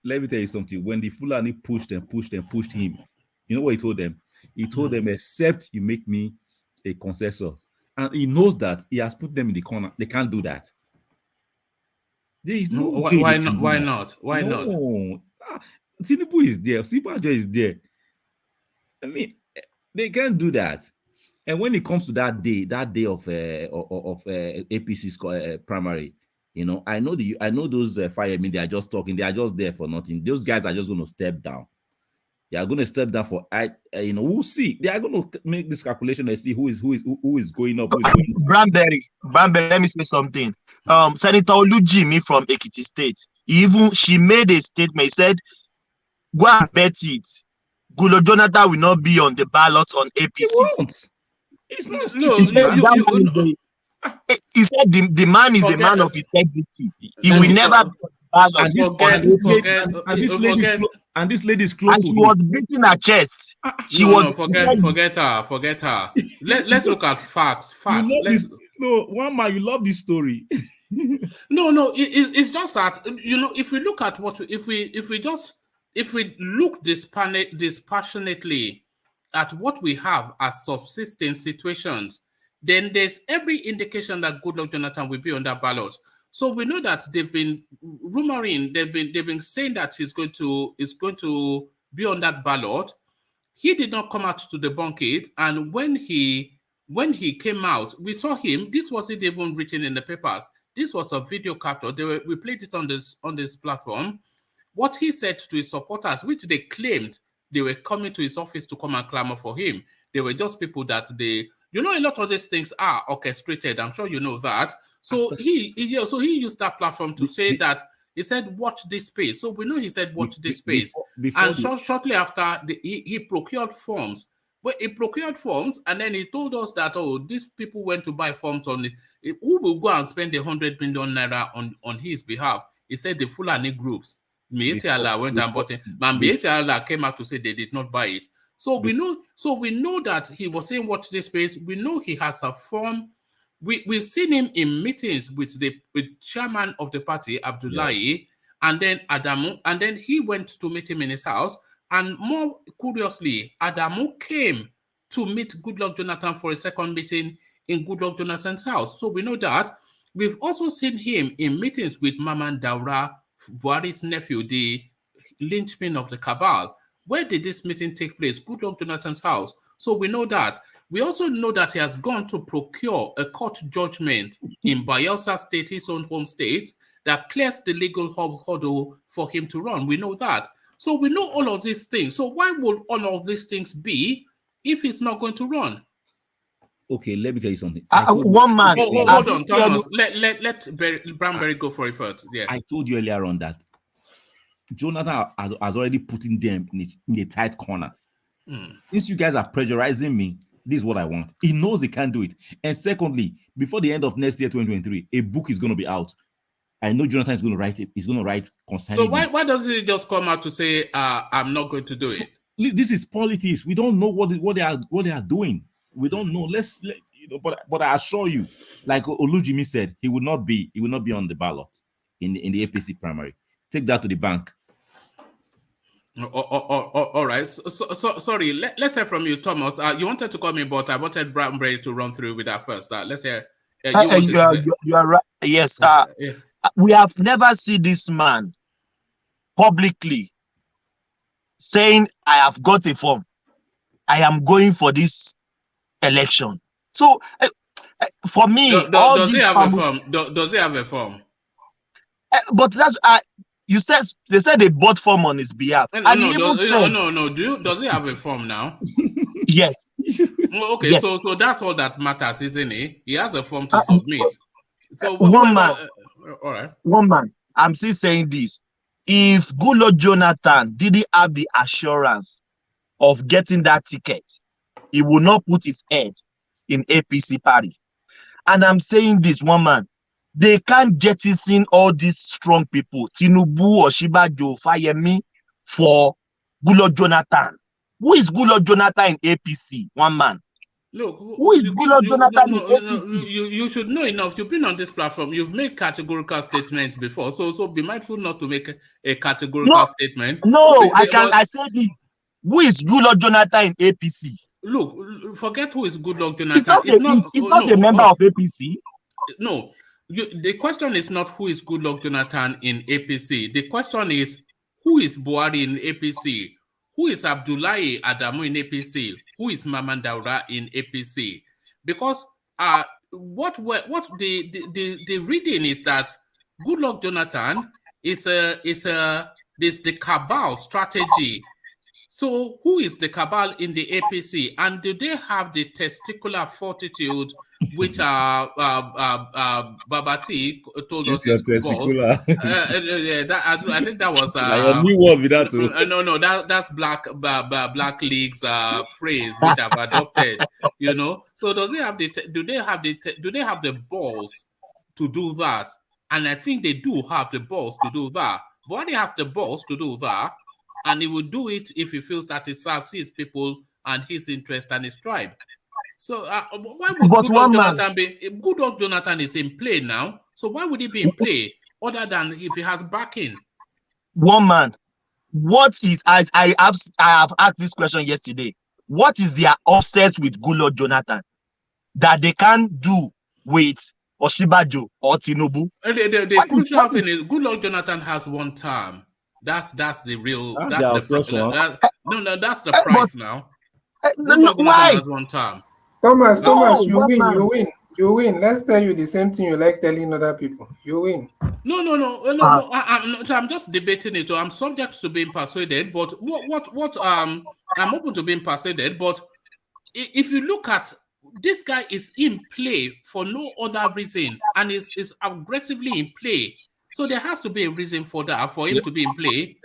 Let me tell you something. When the Fulani pushed him, you know what he told them? He told them, except you make me a concessor. And he knows that he has put them in the corner. They can't do that. There is no way. Why not? Why not? Why not? TINUBU is there. OSINBAJO is there. I mean, they can't do that. And when it comes to that day of APC's primary, you know, I know those firemen. They are just talking. They are just there for nothing. Those guys are just going to step down. They are going to step down for we'll see. They are going to make this calculation and see who is going up. Bramberry, let me say something. Senator Olujimi from Ekiti State, she made a statement. He said, "Go and bet it. Goodluck Jonathan will not be on the ballot on APC." It's not. He said the man is a man of integrity. He will never be on the ballot. And this lady is close to him. She was beating her chest. Forget her. Let's look at facts. One man, you love this story. No. It's just that, you know, if we look at if we look dispassionately at what we have as subsisting situations, then there's every indication that Goodluck Jonathan will be on that ballot. So we know that they've been rumoring, they've been saying that he's going to be on that ballot. He did not come out to debunk it, and when he came out, we saw him. This wasn't even written in the papers. This was a video capture. We played it on this platform. What he said to his supporters, which they claimed they were coming to his office to come and clamor for him. They were just people that a lot of these things are orchestrated. I'm sure you know that. So he used that platform to say that he said, watch this space. So we know he said, watch this space. Shortly after, he procured forms. But he procured forms, and then he told us that, these people went to buy forms on it. Who will go and spend 100 million naira on his behalf? He said the Fulani groups. Mietiala went and bought it. But Mietiala came out to say they did not buy it. So we know that he was saying watch this space. We know he has a form. We've seen him in meetings with the chairman of the party, Abdullahi, yes, and then Adamu, and then he went to meet him in his house. And more curiously, Adamu came to meet Goodluck Jonathan for a second meeting in Goodluck Jonathan's house. So we know that. We've also seen him in meetings with Maman Daura, Buhari's nephew, the linchpin of the cabal. Where did this meeting take place? Goodluck Jonathan's house. So we know that. We also know that he has gone to procure a court judgment in Bayelsa State, his own home state, that clears the legal hurdle for him to run. We know that. So we know all of these things. So why would all of these things be if he's not going to run? Okay, let me tell you something. One man. Hold on, Thomas. Let Bramberry go for it first. Yeah. I told you earlier on that Jonathan has already putting them in a tight corner. Since you guys are pressurizing me, this is what I want. He knows they can't do it. And secondly, before the end of next year, 2023, a book is going to be out. I know Jonathan is going to write it. He's going to write concerning. So why doesn't he just come out to say, "I'm not going to do it"? This is politics. We don't know what they are doing. We don't know. But I assure you, like Olujimi said, he will not be on the ballot in the APC primary. Take that to the bank. All right. So sorry. Let's hear from you, Thomas. You wanted to come in, but I wanted Bramberry to run through with that first. Let's hear. You are right. Yes. We have never seen this man publicly saying, "I have got a form. I am going for this election." So, for me, does he have a form? Does he have a form? But that's they said they bought form on his behalf. No. Does he have a form now? Yes. Okay, yes. So that's all that matters, isn't it? He has a form to submit. So one man. All right. One man, I'm still saying this. If Goodluck Jonathan didn't have the assurance of getting that ticket, he will not put his head in APC party. And I'm saying this, one man, they can't jettison all these strong people, TINUBU, OSINBAJO, Fayemi, for Goodluck Jonathan. Who is Goodluck Jonathan in APC? One man. Look, who is Goodluck Jonathan in APC? You should know enough. You've been on this platform. You've made categorical statements before, so be mindful not to make a categorical statement. No, I said this. Who is Goodluck Jonathan in APC? Look, forget who is Goodluck Jonathan. It's not a member of APC. No, the question is not who is Goodluck Jonathan in APC. The question is who is Buhari in APC? Who is Abdullahi Adamu in APC? Who is Maman Daura in APC? Because what the reading is that Goodluck Jonathan is the cabal strategy. So who is the cabal in the APC, and do they have the testicular fortitude which Babati told us is testicular? I think that was a new word with that too. No, that's Black League's phrase which I've adopted. You know, so do they have the balls to do that? And I think they do have the balls to do that. Buhari has the balls to do that. And he will do it if he feels that it serves his people and his interest and his tribe. So why would Goodluck Jonathan is in play now? So why would he be in play other than if he has backing? One man, what is I have asked this question yesterday. What is their obsessed with Goodluck Jonathan that they can't do with OSINBAJO or TINUBU? The crucial thing is Goodluck Jonathan has one term. That's the real. That's the price now. Why? One time. Thomas, you win. Let's tell you the same thing you like telling other people. You win. No. I'm just debating it. I'm subject to being persuaded, but what I'm open to being persuaded. But if you look at this guy is in play for no other reason, and is aggressively in play. So there has to be a reason for that, for him to be in play.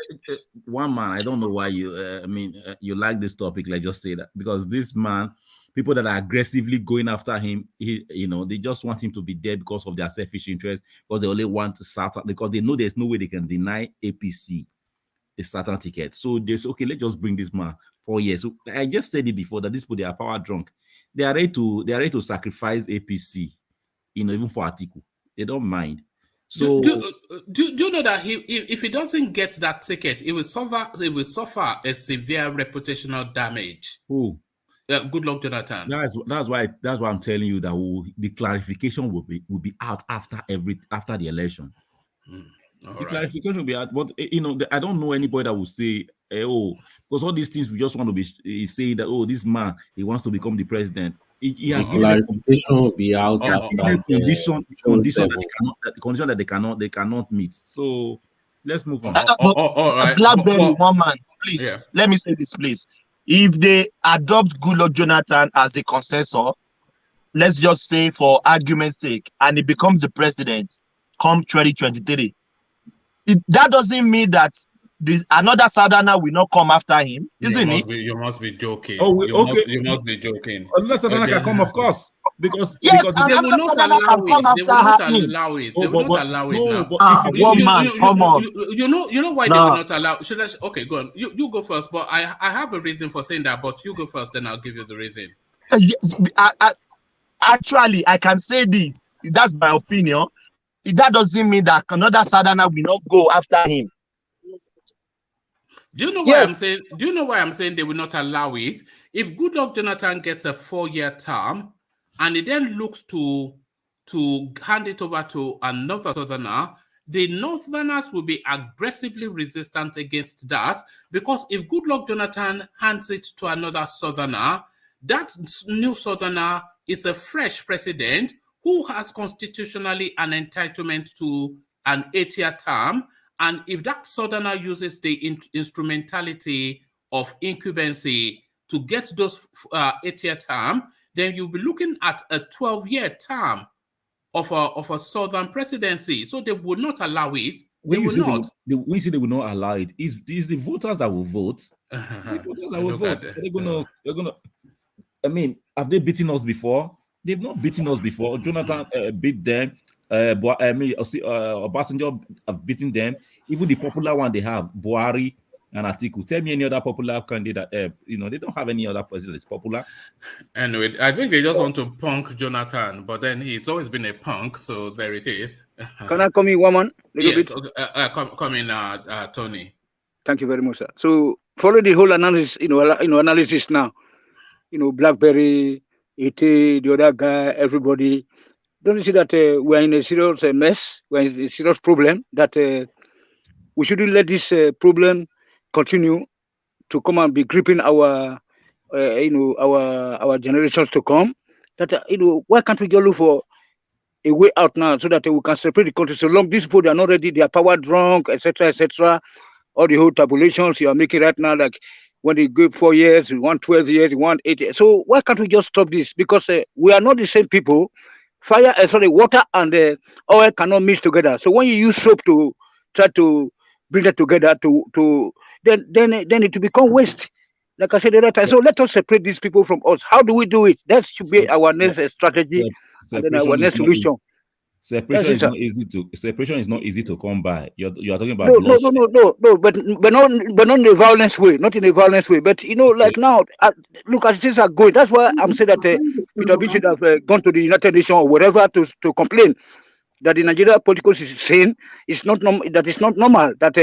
One man, I don't know why you, you like this topic. Let's just say that because this man, people that are aggressively going after him, they just want him to be dead because of their selfish interest, because they only want to start because they know there's no way they can deny APC a certain ticket. So they say, okay, let's just bring this man 4 years. So I just said it before that these people, they are power drunk. They are ready to sacrifice APC, even for ATIKU. They don't mind. So do you know that if he doesn't get that ticket, it will suffer a severe reputational damage. Who? Goodluck Jonathan. That's why I'm telling you that the clarification will be out after the election. Clarification will be out, but I don't know anybody that will say, because all these things we just want to be saying that this man he wants to become the president. He has clarification will be out after condition that they cannot meet. So let's move on. All right. Blackberry, one man, please. Let me say this, please. If they adopt Goodluck Jonathan as the consensus, let's just say for argument's sake, and he becomes the president come 2023, that doesn't mean that another Southerner will not come after him, isn't it? You must be joking. You must be joking. Unless Southerner can come, of course. Because they will not allow it. They will not allow it. One man, come on. You know why they will not allow? Okay, go on. You go first. But I have a reason for saying that. But you go first, then I'll give you the reason. Actually, I can say this. That's my opinion. That doesn't mean that another Southerner will not go after him. Do you know why I'm saying? Do you know why I'm saying they will not allow it? If Goodluck Jonathan gets a 4-year term, and he then looks to hand it over to another Southerner, the Northerners will be aggressively resistant against that, because if Goodluck Jonathan hands it to another Southerner, that new Southerner is a fresh president who has constitutionally an entitlement to an 8-year term. And if that Southerner uses the instrumentality of incumbency to get those 8-year term, then you'll be looking at a 12-year term of a southern presidency. So they would not allow it. They When you will say not. when you say they will not allow it, is the voters that will vote. The voters that will vote. They're gonna. I mean, have they beaten us before? They've not beaten us before. Jonathan beat them. Obasanjo have beaten them. Even the popular one they have, Buhari and Atiku. Tell me any other popular candidate. They don't have any other president that's popular. Anyway, I think they just want to punk Jonathan, but then he's always been a punk, so there it is. Can I come in, woman? Bit? Come in, Tony. Thank you very much, sir. So follow the whole analysis, analysis now. BlackBerry, ET, the other guy, everybody. Don't you see that we're in a serious mess? We're in a serious problem that we shouldn't let this problem continue to come and be gripping our generations to come. That why can't we just look for a way out now so that we can separate the country? So long these people are not ready, they are power drunk, etc., etc. All the whole tabulations you are making right now, like when they go 4 years, you want 12 years, you want 8 years. So why can't we just stop this? Because we are not the same people. Fire, water and oil cannot mix together. So when you use soap to try to bring that together, then it will become waste. Like I said the other time. So let us separate these people from us. How do we do it? That should be our next strategy and then our next solution. Separation is not easy to. Separation is not easy to come by. You are talking about no, but not in a violence way. Not in a violence way. But like now, look at things are going. That's why I'm saying that Peter B should have gone to the United Nations or wherever to complain that the Nigeria politics is saying it's not that it's not normal. That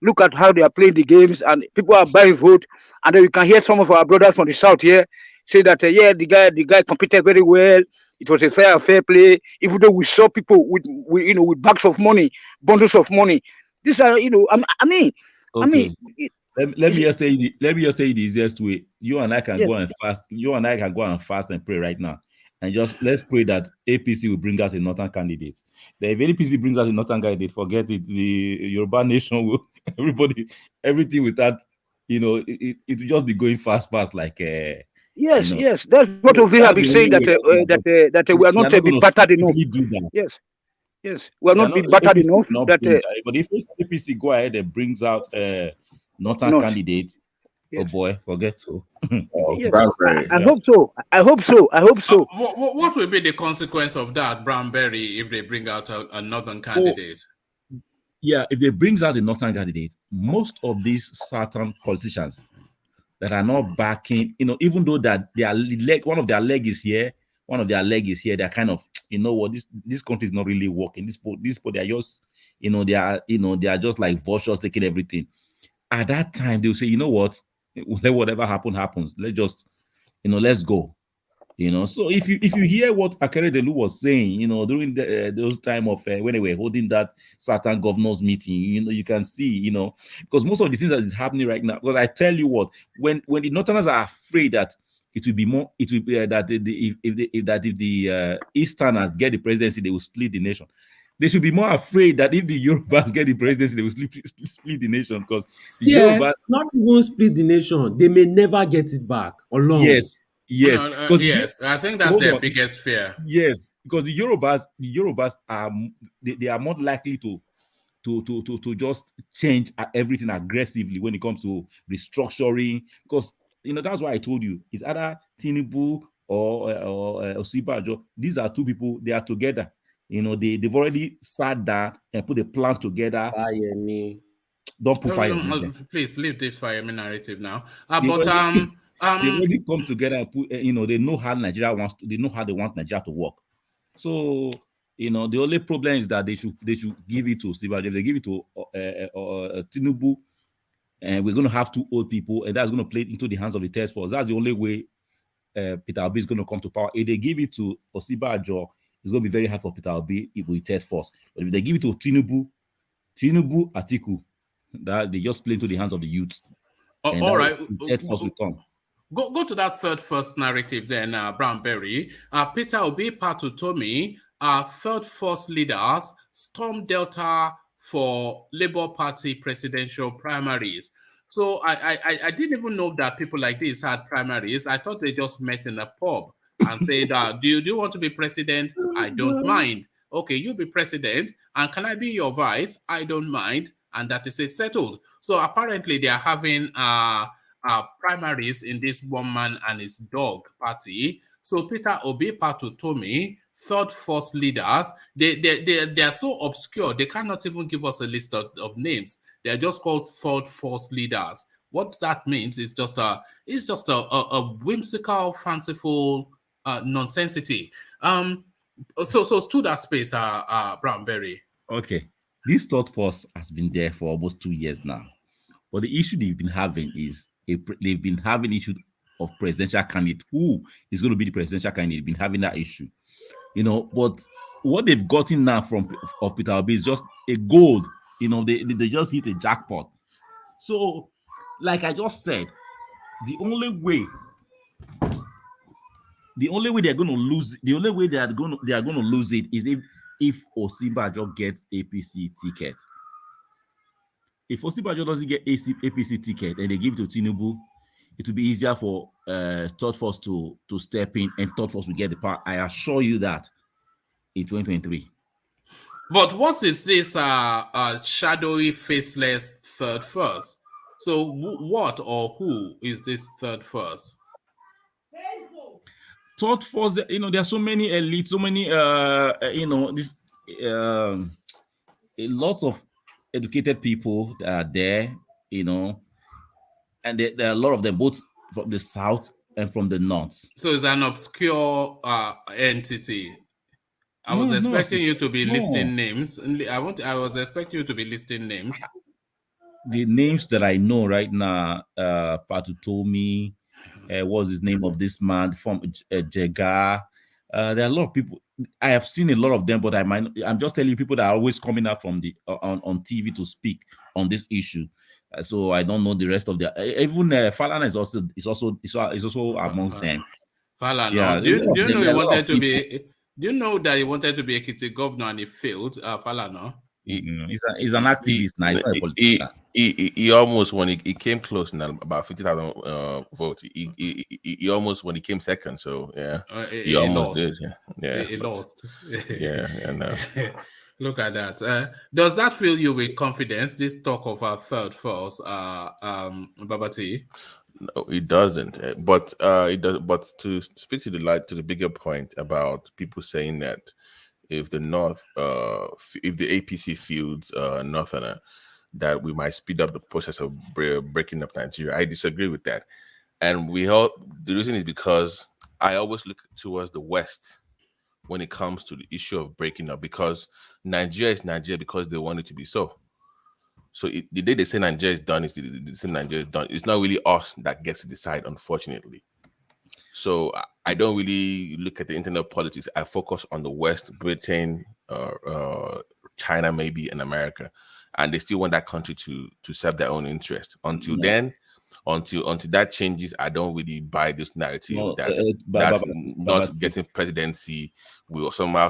look at how they are playing the games and people are buying vote, and then you can hear some of our brothers from the south here say that the guy competed very well. It was a fair play, even though we saw people with bags of money, bundles of money. These are, let me just say the easiest way. You and I can go and fast. You and I can go and fast and pray right now, and just let's pray that APC will bring out a northern candidate. If APC brings out a northern candidate, forget it. The Yoruba nation will everything with that. It will just be going fast like. Yes, that's what we have been saying that we are not be battered enough. Yes, we are not be battered enough. But if APC go ahead and brings out northern candidate, oh boy, forget so. I hope so. What will be the consequence of that, Brownberry, if they bring out a northern candidate? Yeah, if they brings out a northern candidate, most of these certain politicians that are not backing, even though that their leg, one of their leg is here, they're kind of, this country is not really working. These people, they are just, they are just like vultures taking everything. At that time, they'll say, you know what, let whatever happens. Let's just, let's go. So if you hear what Akeredolu was saying, during those time of when they were holding that certain governors meeting, you can see, because most of the things that is happening right now, because I tell you what, when the Northerners are afraid that it will be that if the Easterners get the presidency, they will split the nation. They should be more afraid that if the Yorubas get the presidency, they will split the nation, because the Yorubas not even split the nation, they may never get it back alone. Yes. Yes, I think that's their biggest fear. Yes, because the Yorubas are they are more likely to just change everything aggressively when it comes to restructuring. Because that's why I told you it's either TINUBU or OSINBAJO. These are two people. They are together. They've already sat down and put a plan together. Don't put fire. Please leave this fire narrative now. They really come together and put, they know how Nigeria wants to, they know how they want Nigeria to work. So, the only problem is that they should give it to OSINBAJO. If they give it to TINUBU, and we're going to have two old people, and that's going to play into the hands of the task force. That's the only way Peter Obi is going to come to power. If they give it to OSINBAJO, it's going to be very hard for Peter Obi if we task force. But if they give it to TINUBU, ATIKU, that they just play into the hands of the youth. All right. Task force will come. Go to that first narrative then, Brownberry. Peter Obi, Patutomi, third force leaders storm Delta for Labour Party presidential primaries. So I didn't even know that people like this had primaries. I thought they just met in a pub. and say that, do you want to be president? I don't mind. Okay, you be president, and can I be your vice? I don't mind. And that is it, settled. So apparently they are having primaries in this one man and his dog party. So Peter Obi, Patu Tomi, third force leaders, they are so obscure, they cannot even give us a list of names. They are just called third force leaders. What that means is just a whimsical, fanciful nonsensity. So to that space, Brownberry. Okay, this thought force has been there for almost 2 years now, but the issue they've been having is they've been having issue of presidential candidate. Who is going to be the presidential candidate? They've been having that issue, But what they've gotten now of Peter Obi is just a gold. They just hit a jackpot. So, like I just said, the only way they're going to lose, the only way they are going to lose it is if OSINBAJO gets APC ticket. If OSINBAJO doesn't get APC ticket and they give it to TINUBU, it will be easier for third force to step in, and third force will get the power. I assure you that in 2023. But what is this shadowy, faceless third force? So what or who is this third force? Third force, there are so many elites, so many, lots of educated people that are there, and there are a lot of them, both from the south and from the north. So it's an obscure entity. I was expecting you to be listing names. I was expecting you to be listing names. The names that I know right now, Patu told me, what's his name of this man from Jega. There are a lot of people. I have seen a lot of them, but I'm just telling you, people that are always coming out from the on TV to speak on this issue. So I don't know the rest of the. Even Falana is also amongst them. Falana, yeah, do you know he wanted to be? Do you know that he wanted to be a Ekiti governor and he failed? Falana. He's an activist now. He's not a politician. He almost, when he came close now, about 50,000 votes. He almost, when he came second. So yeah, he almost did. Yeah, he lost. Yeah, no. Look at that. Does that fill you with confidence? This talk of our third force, Babati? No, it doesn't. But it does. But to speak to the bigger point about people saying that if the North, if the APC fields Northerner, that we might speed up the process of breaking up Nigeria. I disagree with that. And the reason is because I always look towards the West when it comes to the issue of breaking up, because Nigeria is Nigeria because they want it to be so. So the day they say Nigeria is done, they say Nigeria is done. It's not really us that gets to decide, unfortunately. So I don't really look at the internal politics. I focus on the West, Britain, China, maybe, and America. And they still want that country to serve their own interest. Until then, until that changes, I don't really buy this narrative that's not getting presidency will somehow.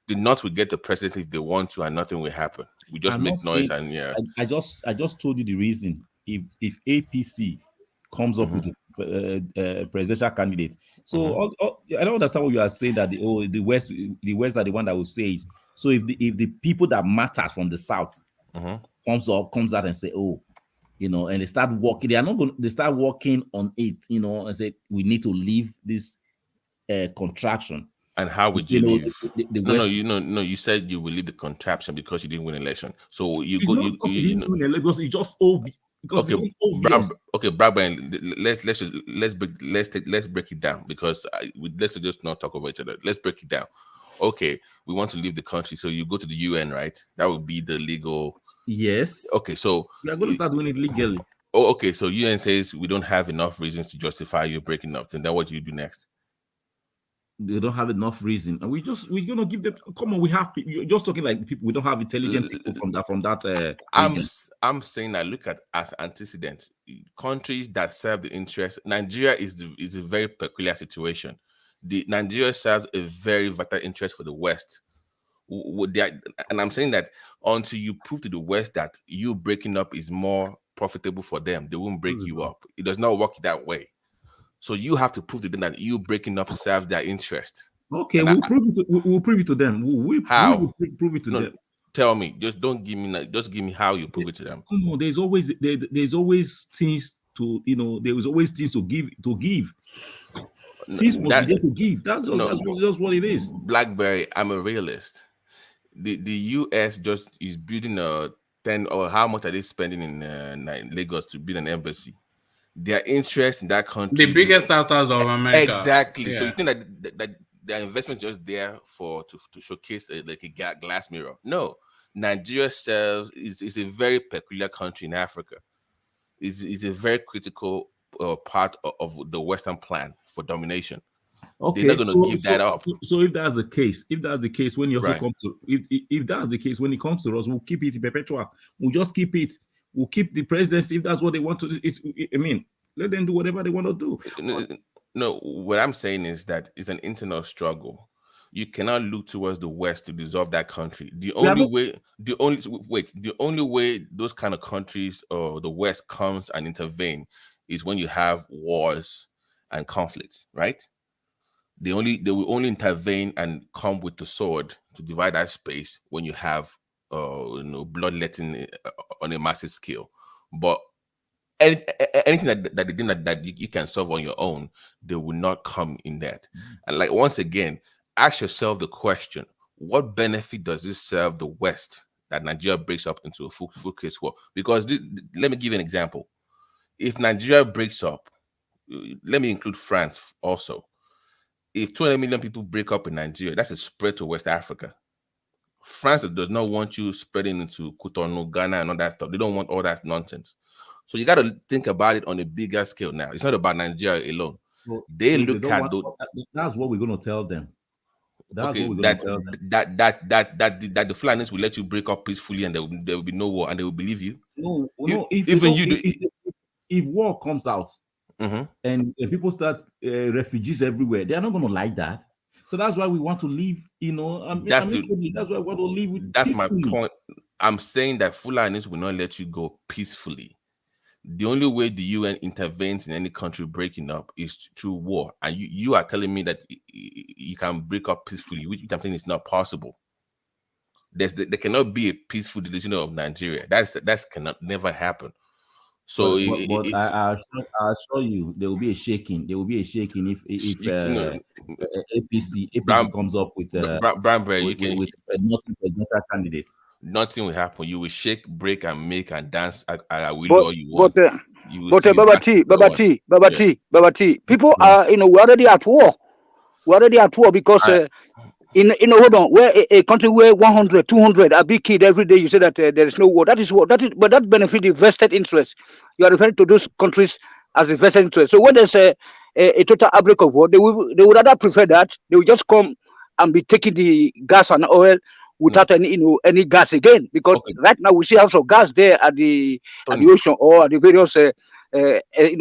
The North will get the presidency if they want to, and nothing will happen. We just make noise and yeah. I just told you the reason. If APC comes up with a presidential candidate, so I don't understand what you are saying, that the West are the one that will say it. So if the people that matter from the South comes out and say, and they start working, they start working on it, and say we need to leave this contraction. And how would you leave? No, you said you will leave the contraption because you didn't win election. So you because it's just obvious. Okay, Bradburn, let's break it down, because let's just not talk over each other. Let's break it down. Okay, we want to leave the country, so you go to the UN, right? That would be the legal. Yes. Okay, so we are going to start doing it legally. Oh, okay. So UN says we don't have enough reasons to justify you breaking up. And then what do you do next? They don't have enough reason, and we're gonna give them. Come on, we have. You're just talking like people. We don't have intelligent people from that. I'm saying I look at as antecedents countries that serve the interest. Nigeria is a very peculiar situation. Nigeria serves a very vital interest for the West. And I'm saying that until you prove to the West that you breaking up is more profitable for them, they won't break you up. It does not work that way. So you have to prove to them that you breaking up serves their interest. Okay, we'll prove it to them. How? We will prove it to them. Tell me. Just don't give me. Just give me how you prove it to them. No, there's always things to There is always things to give. Things must be there to give. That's just what it is. Blackberry, I'm a realist. The US just is building a 10, or how much are they spending in Lagos to build an embassy? Their interest in that country, the biggest startups of America. Exactly. Yeah. So you think that their investment is just there to showcase like a glass mirror? No, Nigeria is a very peculiar country in Africa. Is a very critical part of the Western plan for domination. Okay, they're not going to give that up. So if that's the case, when you also come to if that's the case when it comes to us, we'll keep it in perpetual. We'll just keep it. We'll keep the presidency if that's what they want to. Let them do whatever they want to do. No, what I'm saying is that it's an internal struggle. You cannot look towards the West to dissolve that country. The only way those kind of countries or the West comes and intervene is when you have wars and conflicts, right? They will only intervene and come with the sword to divide that space when you have bloodletting on a massive scale. But anything that you can solve on your own, they will not come in that. And like, once again, ask yourself the question: what benefit does this serve the West that Nigeria breaks up into a full case war? Because let me give you an example. If Nigeria breaks up, let me include France also. If 200 million people break up in Nigeria, that's a spread to West Africa. France does not want you spreading into Cotonou, Ghana, and all that stuff. They don't want all that nonsense. So you got to think about it on a bigger scale now. It's not about Nigeria alone. Well, That's what we're going to tell them. That the Fulanis will let you break up peacefully and there will be no war, and they will believe you. No. If war comes out, and people start refugees everywhere, they are not going to like that. So that's why we want to live. That's why we want to live with. That's peacefully. My point. I'm saying that Fulanis will not let you go peacefully. The only way the UN intervenes in any country breaking up is through war, and you are telling me that you can break up peacefully, which I'm saying is not possible. There cannot be a peaceful dissolution of Nigeria. That cannot never happen. So, I assure you, there will be a shaking. There will be a shaking if APC comes up with nothing presidential candidates. Nothing will happen. You will shake, break, and make and dance. I will do all you want. Babati. People are, we're already at war. We're already at war because hold on, where a country where 100, 200 are being killed every day, you say that there is no war. That is war. But that benefits the vested interest. You are referring to those countries as a vested interest. So when there's a total outbreak of war, they would rather prefer that. They will just come and be taking the gas and oil without any gas again, because right now we see house of gas there at the ocean or at the various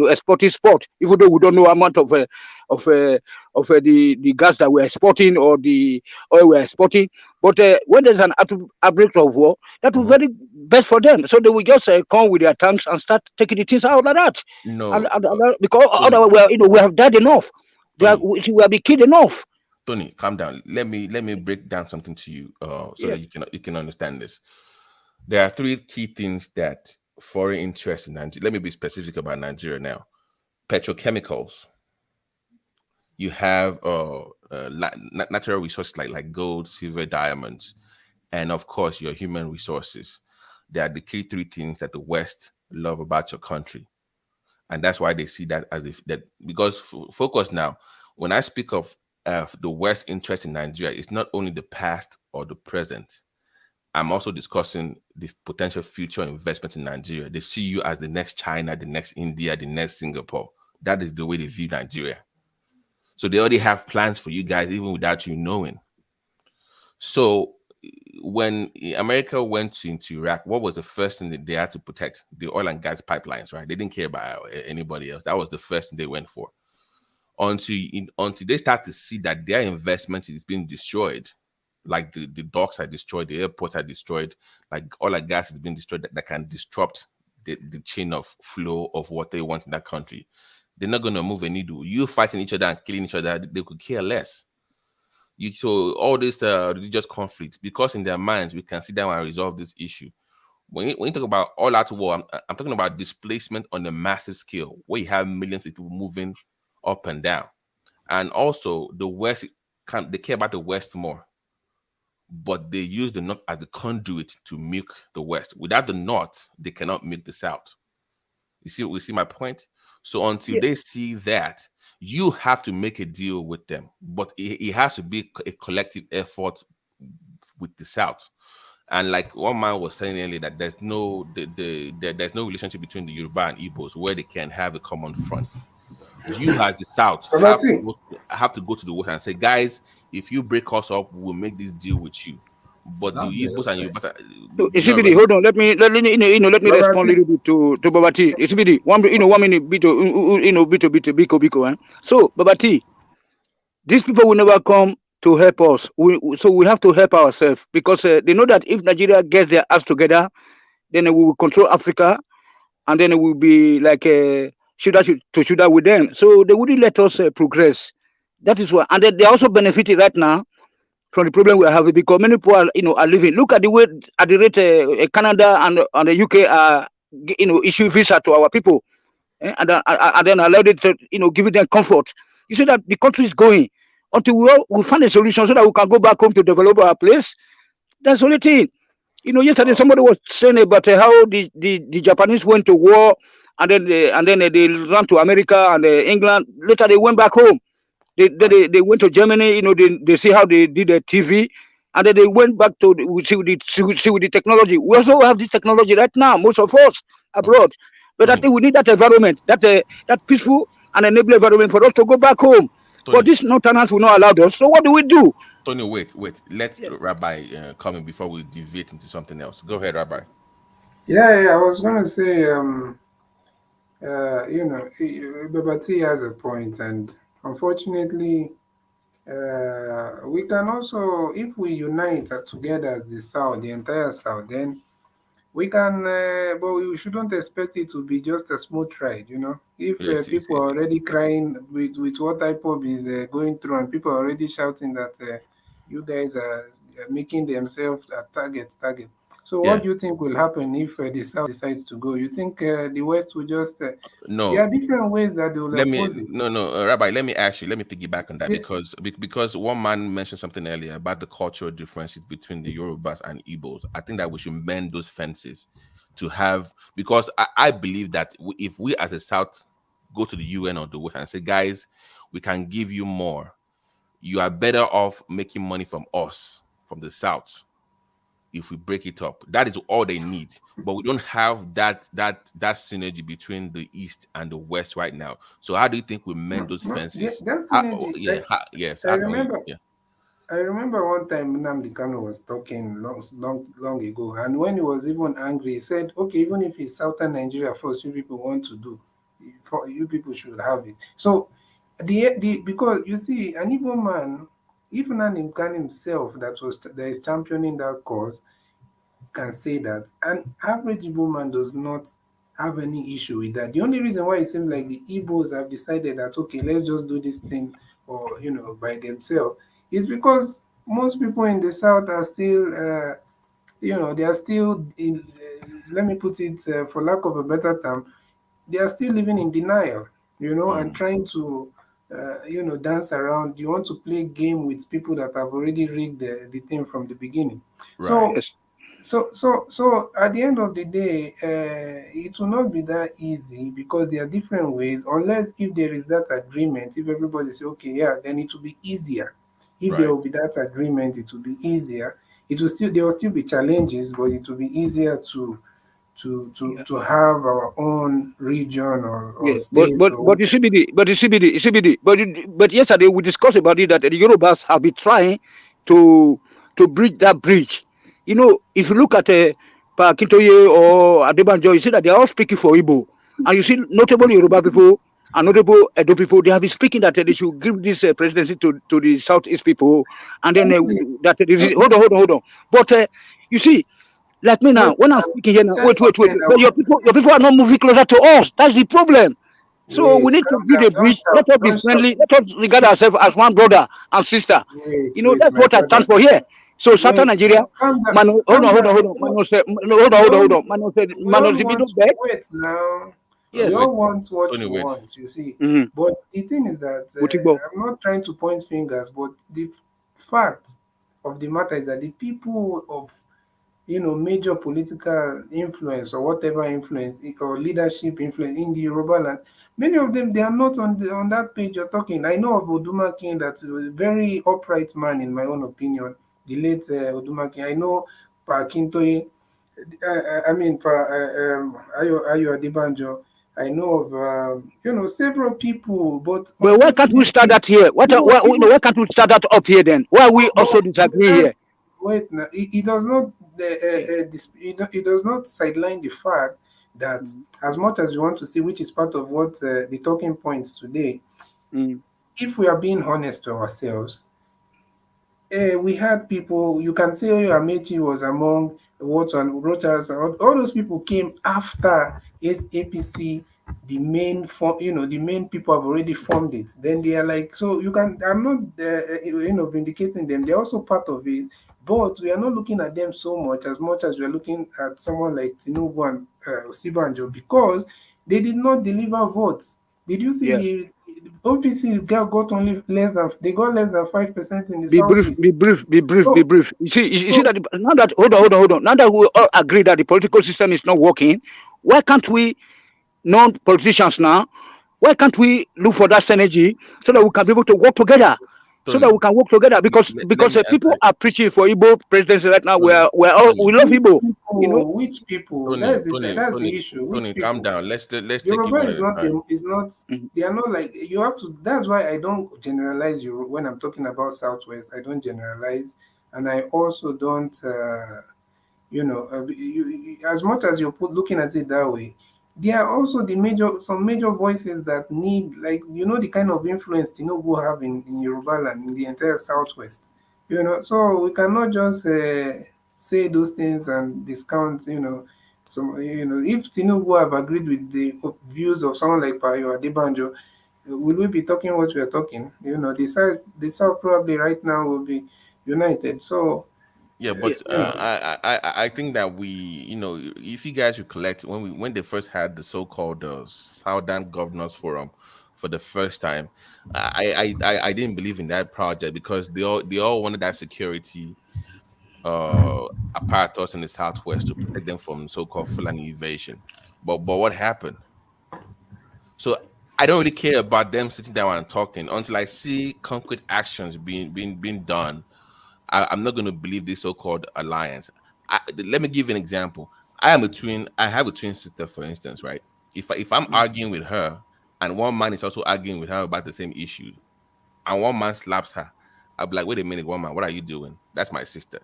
exporting spot, even though we don't know amount of the gas that we're exporting or the oil we're exporting. But when there's an outbreak of war, that will be very best for them. So they will just come with their tanks and start taking the things out like that. No, because otherwise, we have died enough. We have been killed enough. Tony, calm down. Let me break down something to you that you can understand this. There are three key things that foreign interest in Nigeria. Let me be specific about Nigeria now. Petrochemicals. You have natural resources like gold, silver, diamonds, and of course your human resources. They are the key three things that the West love about your country, and that's why they see that as because focus now. When I speak of the West interest in Nigeria, it's not only the past or the present. I'm also discussing the potential future investment in Nigeria. They see you as the next China, the next India, the next Singapore. That is the way they view Nigeria. So they already have plans for you guys, even without you knowing. So when America went into Iraq, what was the first thing that they had to protect? The oil and gas pipelines, right? They didn't care about anybody else. That was the first thing they went for. Until they start to see that their investment is being destroyed, like the docks are destroyed, the airports are destroyed, like oil and gas is being destroyed, that can disrupt the chain of flow of what they want in that country. They're not going to move a needle. You fighting each other and killing each other, they could care less. So all this religious conflict, because in their minds, we can sit down and resolve this issue. When you talk about all out war, I'm talking about displacement on a massive scale, where you have millions of people moving up and down. And also the West, they care about the West more, but they use the North as the conduit to milk the West. Without the North, they cannot milk the South. We see my point? So until they see that, you have to make a deal with them, but it has to be a collective effort with the South. And like one man was saying earlier, that there's no relationship between the Yoruba and Igbos where they can have a common front. You as the South have to go to the West and say, guys, if you break us up, we'll make this deal with you. But the Igbos and Yorubas, hold on. Let me respond a little bit to Babati. ECBD, 1 minute, bito. So Babati, these people will never come to help us. So we have to help ourselves, because they know that if Nigeria gets their act together, then we will control Africa, and then it will be like shoulder to shoulder with them. So they wouldn't let us progress. That is why, and they also benefiting right now from the problem we are having, because many people are living. Look at the way at the rate Canada and the UK are issue visa to our people, and then allowed it to giving them comfort. You see that the country is going until we find a solution so that we can go back home to develop our place. That's the only thing. Yesterday somebody was saying about how the Japanese went to war, and then they ran to America and England. Later they went back home. They went to Germany. They see how they did the TV, and then they went back to see with the technology. We also have this technology right now, most of us abroad. But I think we need that environment, that peaceful and enable environment for us to go back home. Tony, but this Northerners will not allow us. So what do we do? Tony, wait. Let Rabbi come in before we deviate into something else. Go ahead, Rabbi. Yeah. I was gonna say, Babati has a point, and unfortunately, we can also, if we unite together as the South, the entire South, then we can, but we shouldn't expect it to be just a smooth ride, If people are already crying with what IPOB is going through, and people are already shouting that you guys are making themselves a target. So what do you think will happen if the South decides to go? You think the West will just... no. There are different ways that they will oppose it. No, Rabbi, let me piggyback on that, because one man mentioned something earlier about the cultural differences between the Yorubas and Igbos. I think that we should mend those fences to have, because I believe that if we as a South go to the UN or the West and say, guys, we can give you more, you are better off making money from us, from the South, if we break it up. That is all they need. But we don't have that synergy between the East and the West right now. So how do you think we mend those fences? I remember one time Nnamdi Kanu was talking long ago, and when he was even angry, he said, okay, even if it's Southern Nigeria first, you people want to do, you people should have it. So because you see, an Igbo man, even Nnamdi Kanu himself, that is championing that cause, can say that an average Igbo man does not have any issue with that. The only reason why it seems like the Igbos have decided that, okay, let's just do this thing, or by themselves, is because most people in the South are still, they are still in. Let me put it, for lack of a better term, they are still living in denial, and trying to, dance around. You want to play game with people that have already rigged the thing from the beginning. Right. So at the end of the day, it will not be that easy, because there are different ways. Unless if there is that agreement, if everybody say, okay, yeah, then it will be easier. If there will be that agreement, it will be easier. There will still be challenges, but it will be easier to have our own region or state. But yesterday we discussed about it, that the Yorubas have been trying to bridge that bridge. If you look at Kintoye or ADEYANJU, you see that they are all speaking for Igbo, and you see notable Yoruba people and notable Edo people, they have been speaking that they should give this presidency to the Southeast people, and then hold on. But you see, like me now, when I'm speaking here now, wait. But your people are not moving closer to us. That's the problem. So we need to build a bridge. Let us be friendly. Let us regard ourselves as one brother and sister. That's what I stand for here. So Southern Nigeria, Mano, hold on. Mano say, hold on. Mano said, Mano Zibido back. Wait now. Yes. We all want what Tony, we wait. want, you see. Mm-hmm. But the thing is that I'm not trying to point fingers, but the fact of the matter is that the people of major political influence or whatever influence or leadership influence in the Yoruba land, many of them, they are not on that page you're talking. I know of Odumakin, that's a very upright man in my own opinion, the late Odumakin. I know Pa Akintoye, Ayo Adebanjo. I know of several people, but why can't we start that here? Why can't we start that up here then? Why are we also disagree here? Wait, now it does not. It does not sideline the fact that as much as you want to see, which is part of what the talking points today, if we are being honest to ourselves, we had people. You can say Amechi was among Rotas. All those people came after APC. The main the main people have already formed it. Then they are like, so you can. I'm not vindicating them. They're also part of it. But we are not looking at them so much as we are looking at someone like TINUBU and OSINBAJO, because they did not deliver votes. Did you see the OPC got only less than 5% in the Southeast? Be brief. You see that now that hold on. Now that we all agree that the political system is not working, why can't we, non-politicians now, why can't we look for that synergy so that we can be able to work together? So that we can work together, because people are preaching for Igbo presidency right now. We love Igbo. Which people? Tony, That's the issue. Tony, calm down. Let's take Yoruba it is not. They are not like you have to. That's why I don't generalize Yoruba when I'm talking about Southwest. I don't generalize, and I also don't. As much as you're looking at it that way, there are also some major voices that need, like, the kind of influence TINUBU have in Yoruba land, in the entire Southwest. So we cannot just say those things and discount, if TINUBU have agreed with the views of someone like Payo Adebanjo, will we be talking what we are talking? The South probably right now will be united. So yeah, but I think that if you guys recollect when they first had the so-called Southern Governors Forum for the first time, I didn't believe in that project, because they all wanted that security apparatus in the Southwest to protect them from so-called Fulani invasion. But what happened? So I don't really care about them sitting down and talking until I see concrete actions being done. I'm not going to believe this so-called alliance. Let me give you an example. I have a twin sister, for instance, right? If I'm arguing with her and one man is also arguing with her about the same issue, and one man slaps her, I'll be like, wait a minute, one man, what are you doing? That's my sister.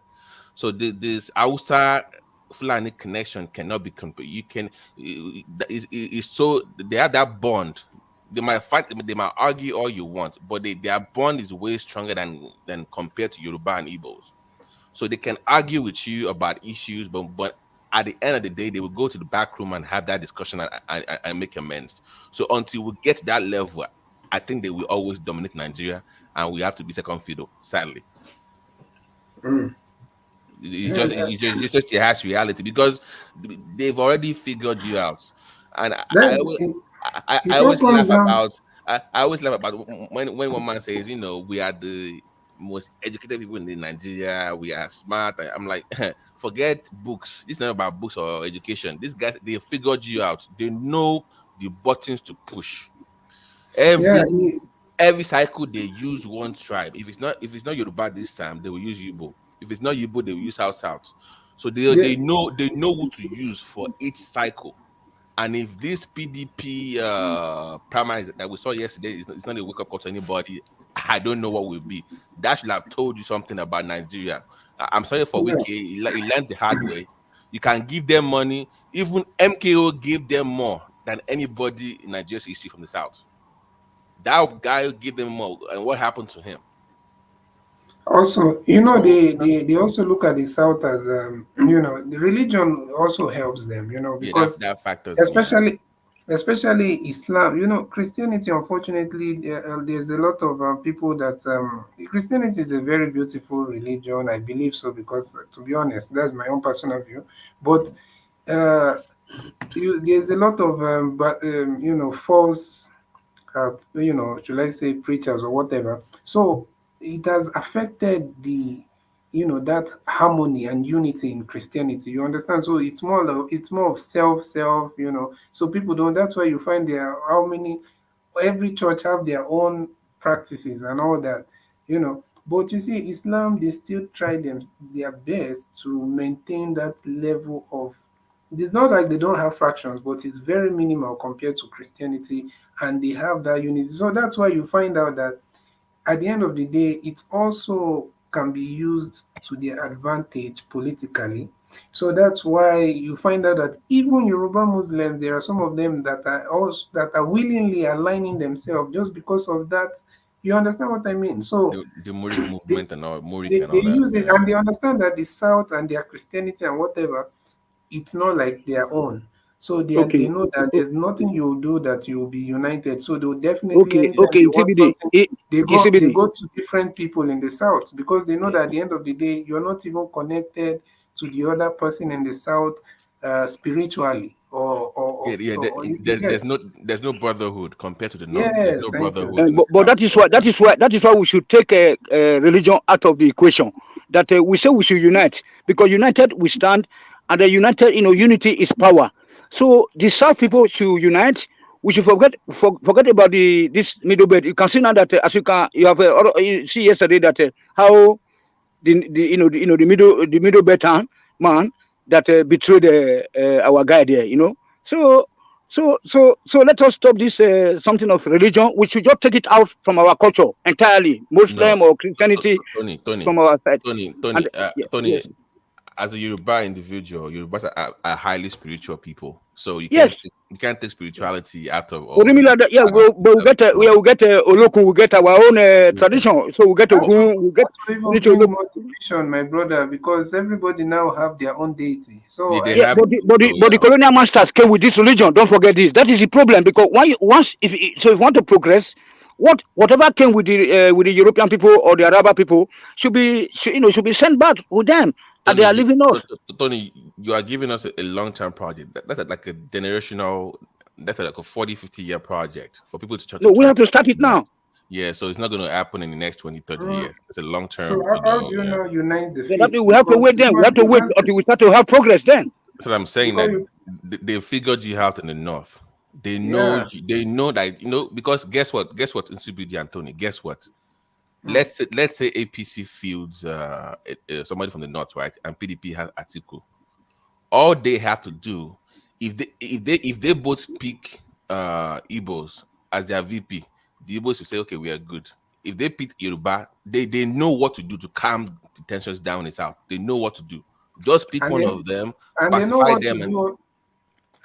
So this Hausa Fulani connection cannot be complete. You can, it's so they have that bond. They might fight, they might argue all you want, but their bond is way stronger than compared to Yoruba and Igbos. So they can argue with you about issues, but at the end of the day, they will go to the back room and have that discussion and make amends. So until we get to that level, I think they will always dominate Nigeria, and we have to be second fiddle, sadly. It's just the harsh reality, because they've already figured you out. And I always laugh about when one man says, we are the most educated people in Nigeria, we are smart. I'm like, forget books. This is not about books or education. These guys, they figured you out. They know the buttons to push. Every cycle they use one tribe. If it's not Yoruba this time, they will use Igbo. If it's not Igbo, they will use South. So they know who to use for each cycle. And if this PDP primary that we saw yesterday is not a wake-up call to anybody, I don't know what will be. That should have told you something about Nigeria. I'm sorry for Wiki. He learned the hard way. You can give them money. Even MKO gave them more than anybody in Nigeria's history from the South. That guy gave them more. And what happened to him? Also, they also look at the South as the religion also helps them, because that factors, especially especially Islam. Christianity, unfortunately, there's a lot of people that Christianity is a very beautiful religion. I believe so because, to be honest, that's my own personal view. But there's a lot of false, should I say, preachers or whatever. So it has affected that harmony and unity in Christianity. You understand? So it's more of self. So people don't. That's why you find every church have their own practices and all that. But you see, Islam, they still try their best to maintain that level of. It's not like they don't have fractions, but it's very minimal compared to Christianity, and they have that unity. So that's why you find out that at the end of the day, it also can be used to their advantage politically. So that's why you find out that even Yoruba Muslims, there are some of them that are willingly aligning themselves just because of that. You understand what I mean? So the Murik movement and all, Murik they and all that. use it, and they understand that the South and their Christianity and whatever, it's not like their own. So they know that there's nothing you'll do that you'll be united. So they'll definitely anytime they want something, they go to different people in the South because they know that at the end of the day, you're not even connected to the other person in the South spiritually there's no brotherhood compared to the North. Yes, there's no brotherhood. But that is why we should take religion out of the equation. That we say we should unite, because united we stand, and the united, unity is power. So the South people should unite. We should forget about this middle belt. You can see now that you see yesterday that how the middle belt man that betrayed our guy there. So let us stop this something of religion. We should just take it out from our culture entirely, Muslim or Christianity, Tony, from our side. Tony, Yes. as a Yoruba individual, Yorubas are highly spiritual people. So you can't take spirituality out of. But we get Oloku, we get our own tradition. So we get Ogun, we get. We need to look more division, my brother, because everybody now have their own deity. So but the colonial masters came with this religion. Don't forget this. That is the problem, because if you want to progress, whatever came with the European people or the Arab people should be sent back with them. And they are leaving us. Tony, you are giving us a long-term project. That's like a generational, that's like a 40, 50-year project for people to try. No, we have to start it now. Yeah, so it's not going to happen in the next 20, 30 years. It's a long-term. So how do you now unite the faith? We have to wait then. We have to wait until we start to have progress then. That's what I'm saying. That they figured you out in the North. They know they know that, because guess what? Guess what, Nsubidi and Tony? Guess what? Let's say APC fields somebody from the North, right? And PDP has ATIKU. All they have to do, if they both pick Igbos as their VP, the Igbos will say, okay, we are good. If they pick Yoruba, they know what to do to calm the tensions down in the South. They know what to do. Just pick one of them, pacify them,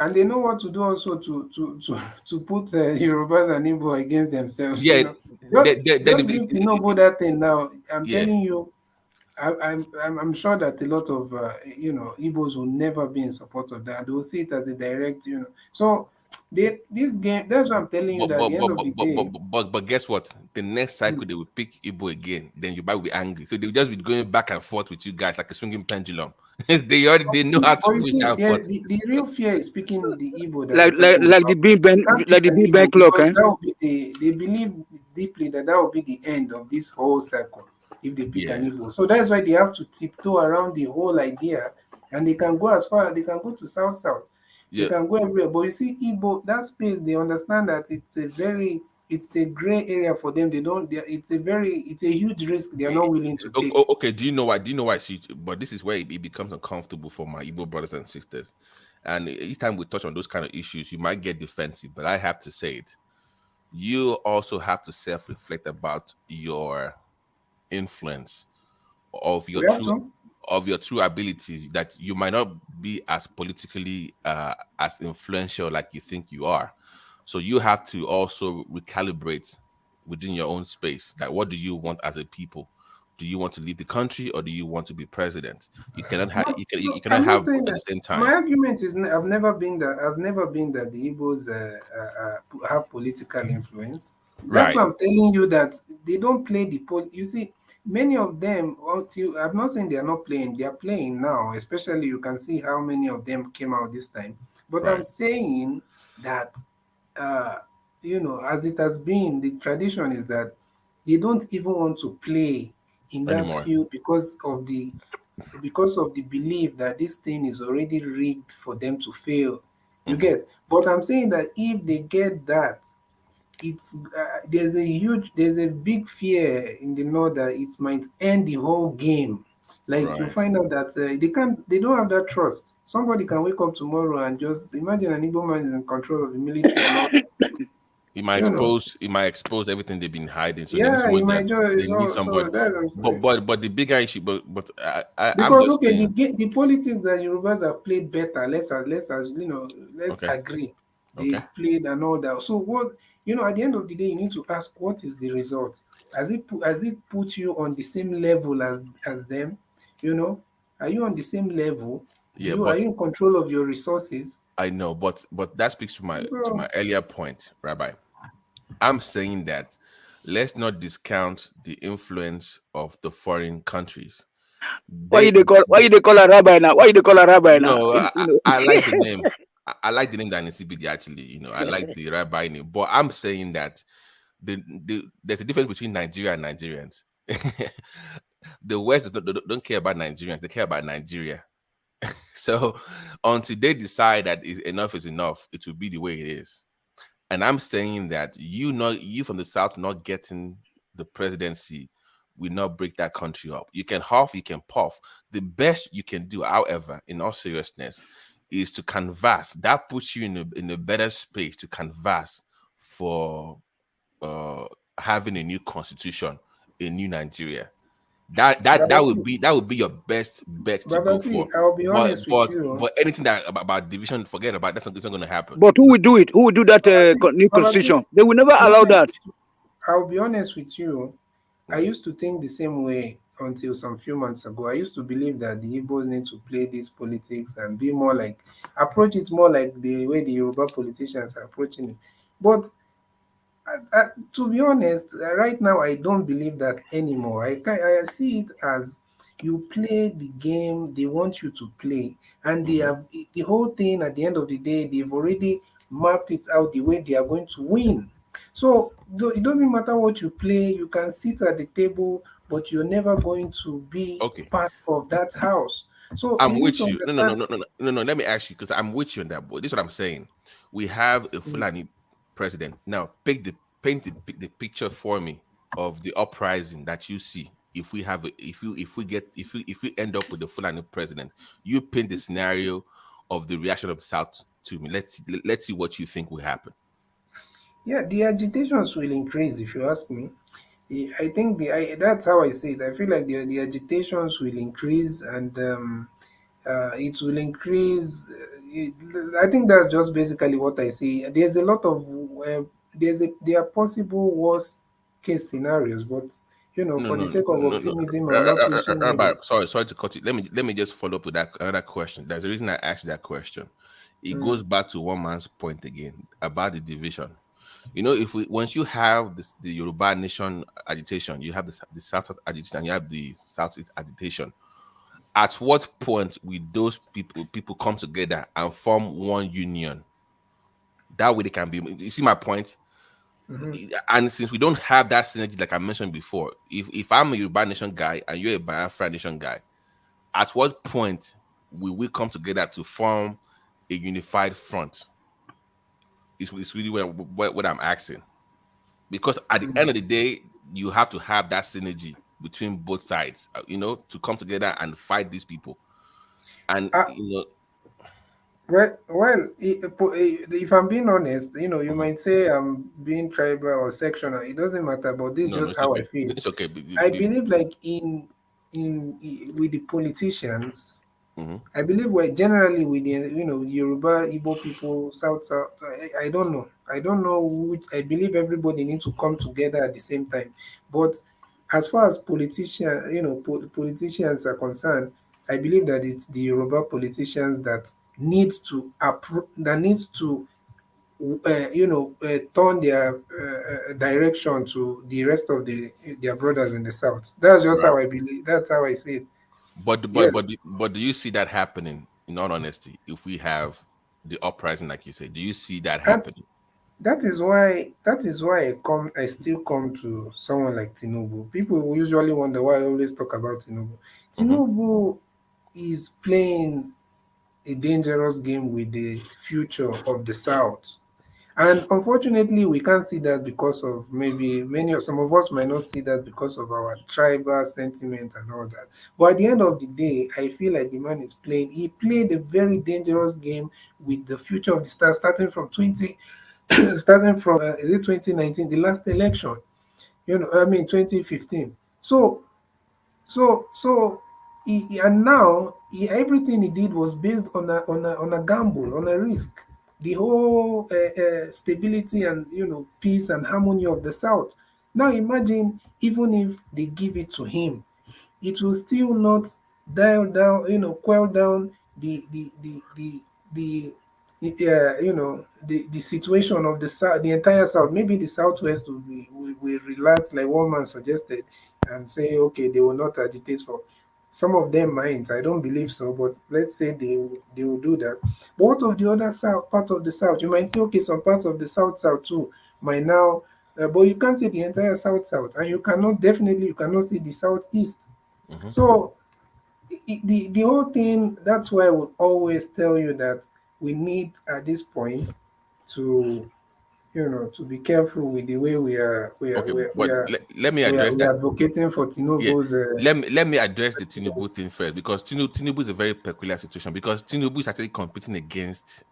and they know what to do also to put Yorubas and Igbo against themselves. Yeah, just give TINUBU that thing now. I'm telling you, I'm sure that a lot of Igbos will never be in support of that. They will see it as a direct, So this game, that's what I'm telling you. That at the end of the day, but guess what? The next cycle they will pick Igbo again. Then you might be angry. So they will just be going back and forth with you guys like a swinging pendulum. they know how to push down. The real fear is picking the Igbo. Like the Big Bang clock. They believe deeply that will be the end of this whole cycle if they pick an Igbo. So that's why they have to tiptoe around the whole idea, and they can go as far. They can go to South. They can go everywhere. But you see, Igbo, that space, they understand that it's a gray area for them. It's a huge risk they are not willing to take. Okay, do you know why? But this is where it becomes uncomfortable for my Igbo brothers and sisters. And each time we touch on those kind of issues, you might get defensive, but I have to say it. You also have to self-reflect about your influence of your true abilities, that you might not be as politically as influential like you think you are. So you have to also recalibrate within your own space. Like, what do you want as a people? do you want to leave the country or do you want to be president? You cannot have you cannot I'm not have saying both at that. the same time. My argument is has never been that the Igbos have political influence. That's Right. why I'm telling you that they don't play the You see, many of them, until I'm not saying they are not playing, they are playing now. Especially, you can see how many of them came out this time. But I'm Right. saying that, as it has been, the tradition is that they don't even want to play in that Anymore. field because of the belief that this thing is already rigged for them to fail. You get? But I'm saying that if they get that, it's there's a big fear in the north that it might end the whole game. Like you Right. find out that they don't have that trust. Somebody can wake up tomorrow and just imagine an Igbo man is in control of the military and all. It might expose everything they've been hiding. So they need Yeah, you someone might they just need so somebody. that's what I'm saying. But the bigger issue, I'm Because just saying. the politics that Yorubas have played better. Let's Okay. agree. They Okay. played and all that. So what at the end of the day, you need to ask what is the result. Has it put you on the same level as them? Are you on the same level? Yeah, Are but you in control of your resources? I know, but that speaks to my Bro. earlier point, Rabbi. I'm saying that let's not discount the influence of the foreign countries. Why you they call a rabbi now? Why you they call a rabbi now? No, I like the name. I like the name that Nisibidi actually. I like the rabbi name. But I'm saying that there's a difference between Nigeria and Nigerians. The West don't care about Nigerians; they care about Nigeria. So until they decide that enough is enough, it will be the way it is. And I'm saying that you from the South not getting the presidency will not break that country up. You can huff, you can puff. The best you can do, however, in all seriousness, is to canvass. That puts you in a better space to canvass for having a new constitution, a new Nigeria. That would be your best bet to go for. I'll be honest with you. But anything that about division, forget about it's not going to happen. But who will do it? Who will do that new constitution? They will never allow that. I'll be honest with you. I used to think the same way until some few months ago. I used to believe that the Igbos need to play this politics and be more like approach it more like the way the Yoruba politicians are approaching it. But to be honest, right now I don't believe that anymore. I see it as you play the game they want you to play, and they have the whole thing. At the end of the day, they've already mapped it out the way they are going to win. So it doesn't matter what you play. You can sit at the table, but you're never going to be part of that house. So I'm with you. No. Let me ask you because I'm with you on that, boy. This is what I'm saying. We have a Fulani president now. Paint the picture for me of the uprising that you see. If we end up with the Fulani president, you paint the scenario of the reaction of the South to me. Let's see what you think will happen. Yeah, the agitations will increase if you ask me. I think that's how I say it. I feel like the agitations will increase and it will increase. I think that's just basically what I see. There's a lot of there are possible worst case scenarios, but for the sake of optimism, I'm not wishing. Sorry to cut you. Let me just follow up with another question. There's a reason I asked that question. It goes back to one man's point again about the division. Once you have the Yoruba nation agitation, you have the South agitation, you have the Southeast agitation. At what point will those people come together and form one union? That way they can be. You see my point? And since we don't have that synergy, like I mentioned before, if I'm a Yoruba nation guy and you're a Biafra nation guy, at what point will we come together to form a unified front? It's really what I'm asking. Because at the end of the day, you have to have that synergy between both sides, to come together and fight these people. And well, if I'm being honest, you might say I'm being tribal or sectional. It doesn't matter, but this is just how okay. I feel. It's okay. I believe, like in with the politicians, I believe we're generally with the Yoruba, Igbo people, South. I don't know. I don't know which. I believe everybody needs to come together at the same time, but as far as politicians, politicians are concerned, I believe that it's the Yoruba politicians that needs to turn their direction to the rest of their brothers in the south. That's just Right. how I believe. That's how I see it. But do you see that happening? In all honesty, if we have the uprising, like you say, do you see that And happening? that is why I still come to someone like Tinubu. People usually wonder why I always talk about Tinubu. Tinubu is playing a dangerous game with the future of the South. And unfortunately, we can't see that because of maybe some of us might not see that because of our tribal sentiment and all that. But at the end of the day, I feel like the man he played a very dangerous game with the future of the star, starting from is it 2019, the last election, 2015. And now everything he did was based on a gamble, on a risk. The whole stability and peace and harmony of the South. Now imagine even if they give it to him, it will still not dial down, quell down the the situation of the South, the entire South. Maybe the Southwest will relax, like one man suggested, and say, okay, they will not agitate for. Some of them might. I don't believe so, but let's say they will do that. But what of the other part of the South? You might say, okay, some parts of the South too might now, but you can't see the entire South, and you cannot see the Southeast. So the whole thing. That's why I would always tell you that we need at this point to to be careful with the way we are Let me address we that. are advocating for Tinubu's. Let me address the Tinubu thing first, because Tinubu is a very peculiar situation, because Tinubu is actually competing against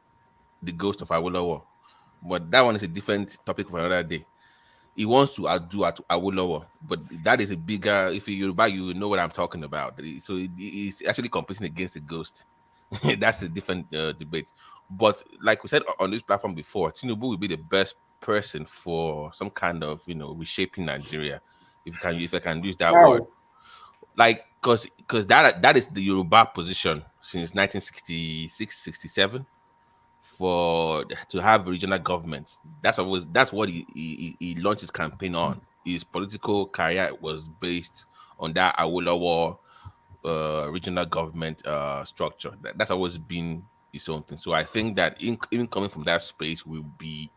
the ghost of Awolowo. But that one is a different topic for another day. He wants to outdo Awolowo, but that is a bigger. If you're Yoruba, you know what I'm talking about. So he's actually competing against the ghost. That's a different debate. But like we said on this platform before, Tinubu will be the best person for some kind of reshaping Nigeria, if I can use that word. Like, because that is the Yoruba position since 1966-67. To have regional governments. That's what he launched his campaign on. His political career was based on that Awolowo regional government structure. That's always been his own thing. So I think that even coming from that space will be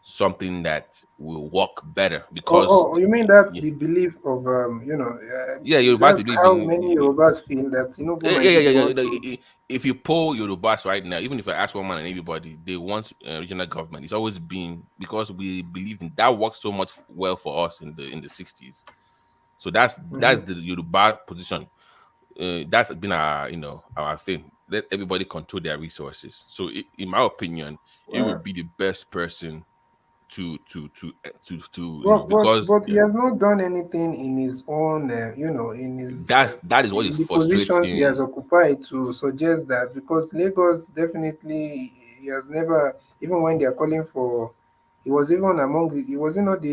something that will work better, because you mean that's the belief of Yoruba that's believe how in many Yorubas feel that Tinubu might be the one to. If you poll Yorubas right now, even if I ask one man and everybody, they want regional government. It's always been because we believe in that worked so much well for us in the 60s. So that's the Yoruba position. That's been our thing. Let everybody control their resources. So in my opinion, he would be the best person to because But he has not done anything in his own, in his that is what is the frustrating. positions he has occupied to suggest that, because Lagos definitely he has never, even when they are calling for, he was even he was not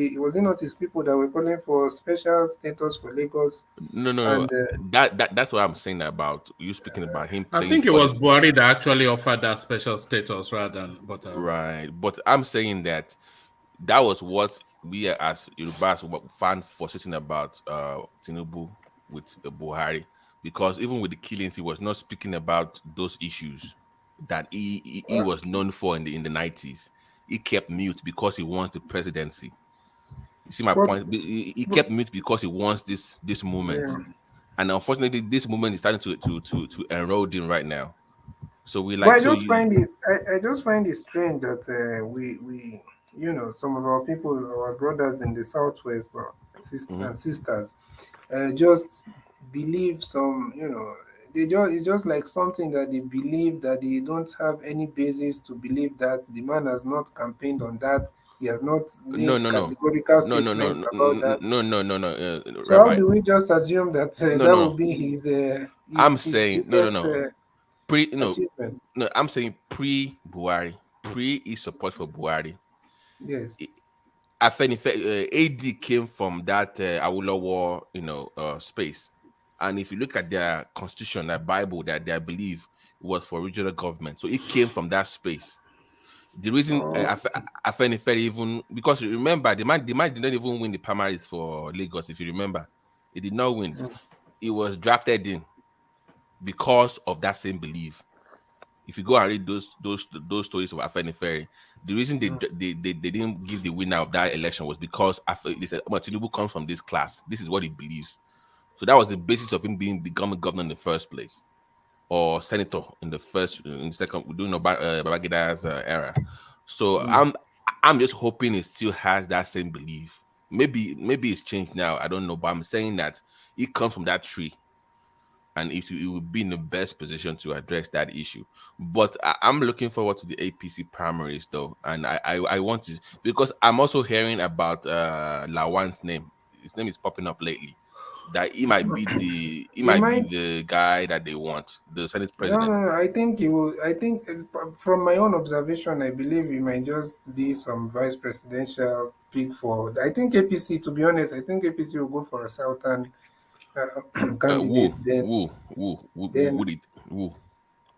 his people that were calling for special status for Lagos. No. That's what I'm saying about you speaking about him. I think it was Buhari that actually offered that special status rather than right. But I'm saying that was what we as Yorubas found frustrating about Tinubu with Buhari, because even with the killings, he was not speaking about those issues that he was known for in the 90s. He kept mute because he wants the presidency. You see my point? He kept mute because he wants this movement, and unfortunately, this movement is starting to erode him right now. So we like. But I just find it strange that we some of our people, our brothers in the Southwest, and sisters, just believe some, it's just like something that they believe that they don't have any basis to believe, that the man has not campaigned on that. He has not made categorical statements about that. No. So how do we just assume that that will be his I'm saying biggest, achievement? No, I'm saying pre-Buhari, his support for Buhari. Yes. AD came from that Awolowo, space. And if you look at their constitution, their Bible, that they believe was for regional government, so it came from that space. The reason Afenifere even, because remember, the man did not even win the primaries for Lagos. If you remember, he did not win. He was drafted in because of that same belief. If you go and read those stories of Afenifere, the reason they didn't give the winner of that election was because they said TINUBU comes from this class. This is what he believes. So that was the basis of him becoming governor in the first place, or senator in the second, during Babagida's era. So I'm just hoping it still has that same belief. Maybe it's changed now. I don't know, but I'm saying that it comes from that tree, and it will be in the best position to address that issue. But I'm looking forward to the APC primaries, though, and I want to, because I'm also hearing about Lawan's name. His name is popping up lately. That he might be the guy that they want, the Senate president. No, I think he will. I think from my own observation, I believe he might just be some vice presidential pick for. I think APC, to be honest, I think APC will go for a southern candidate. Who?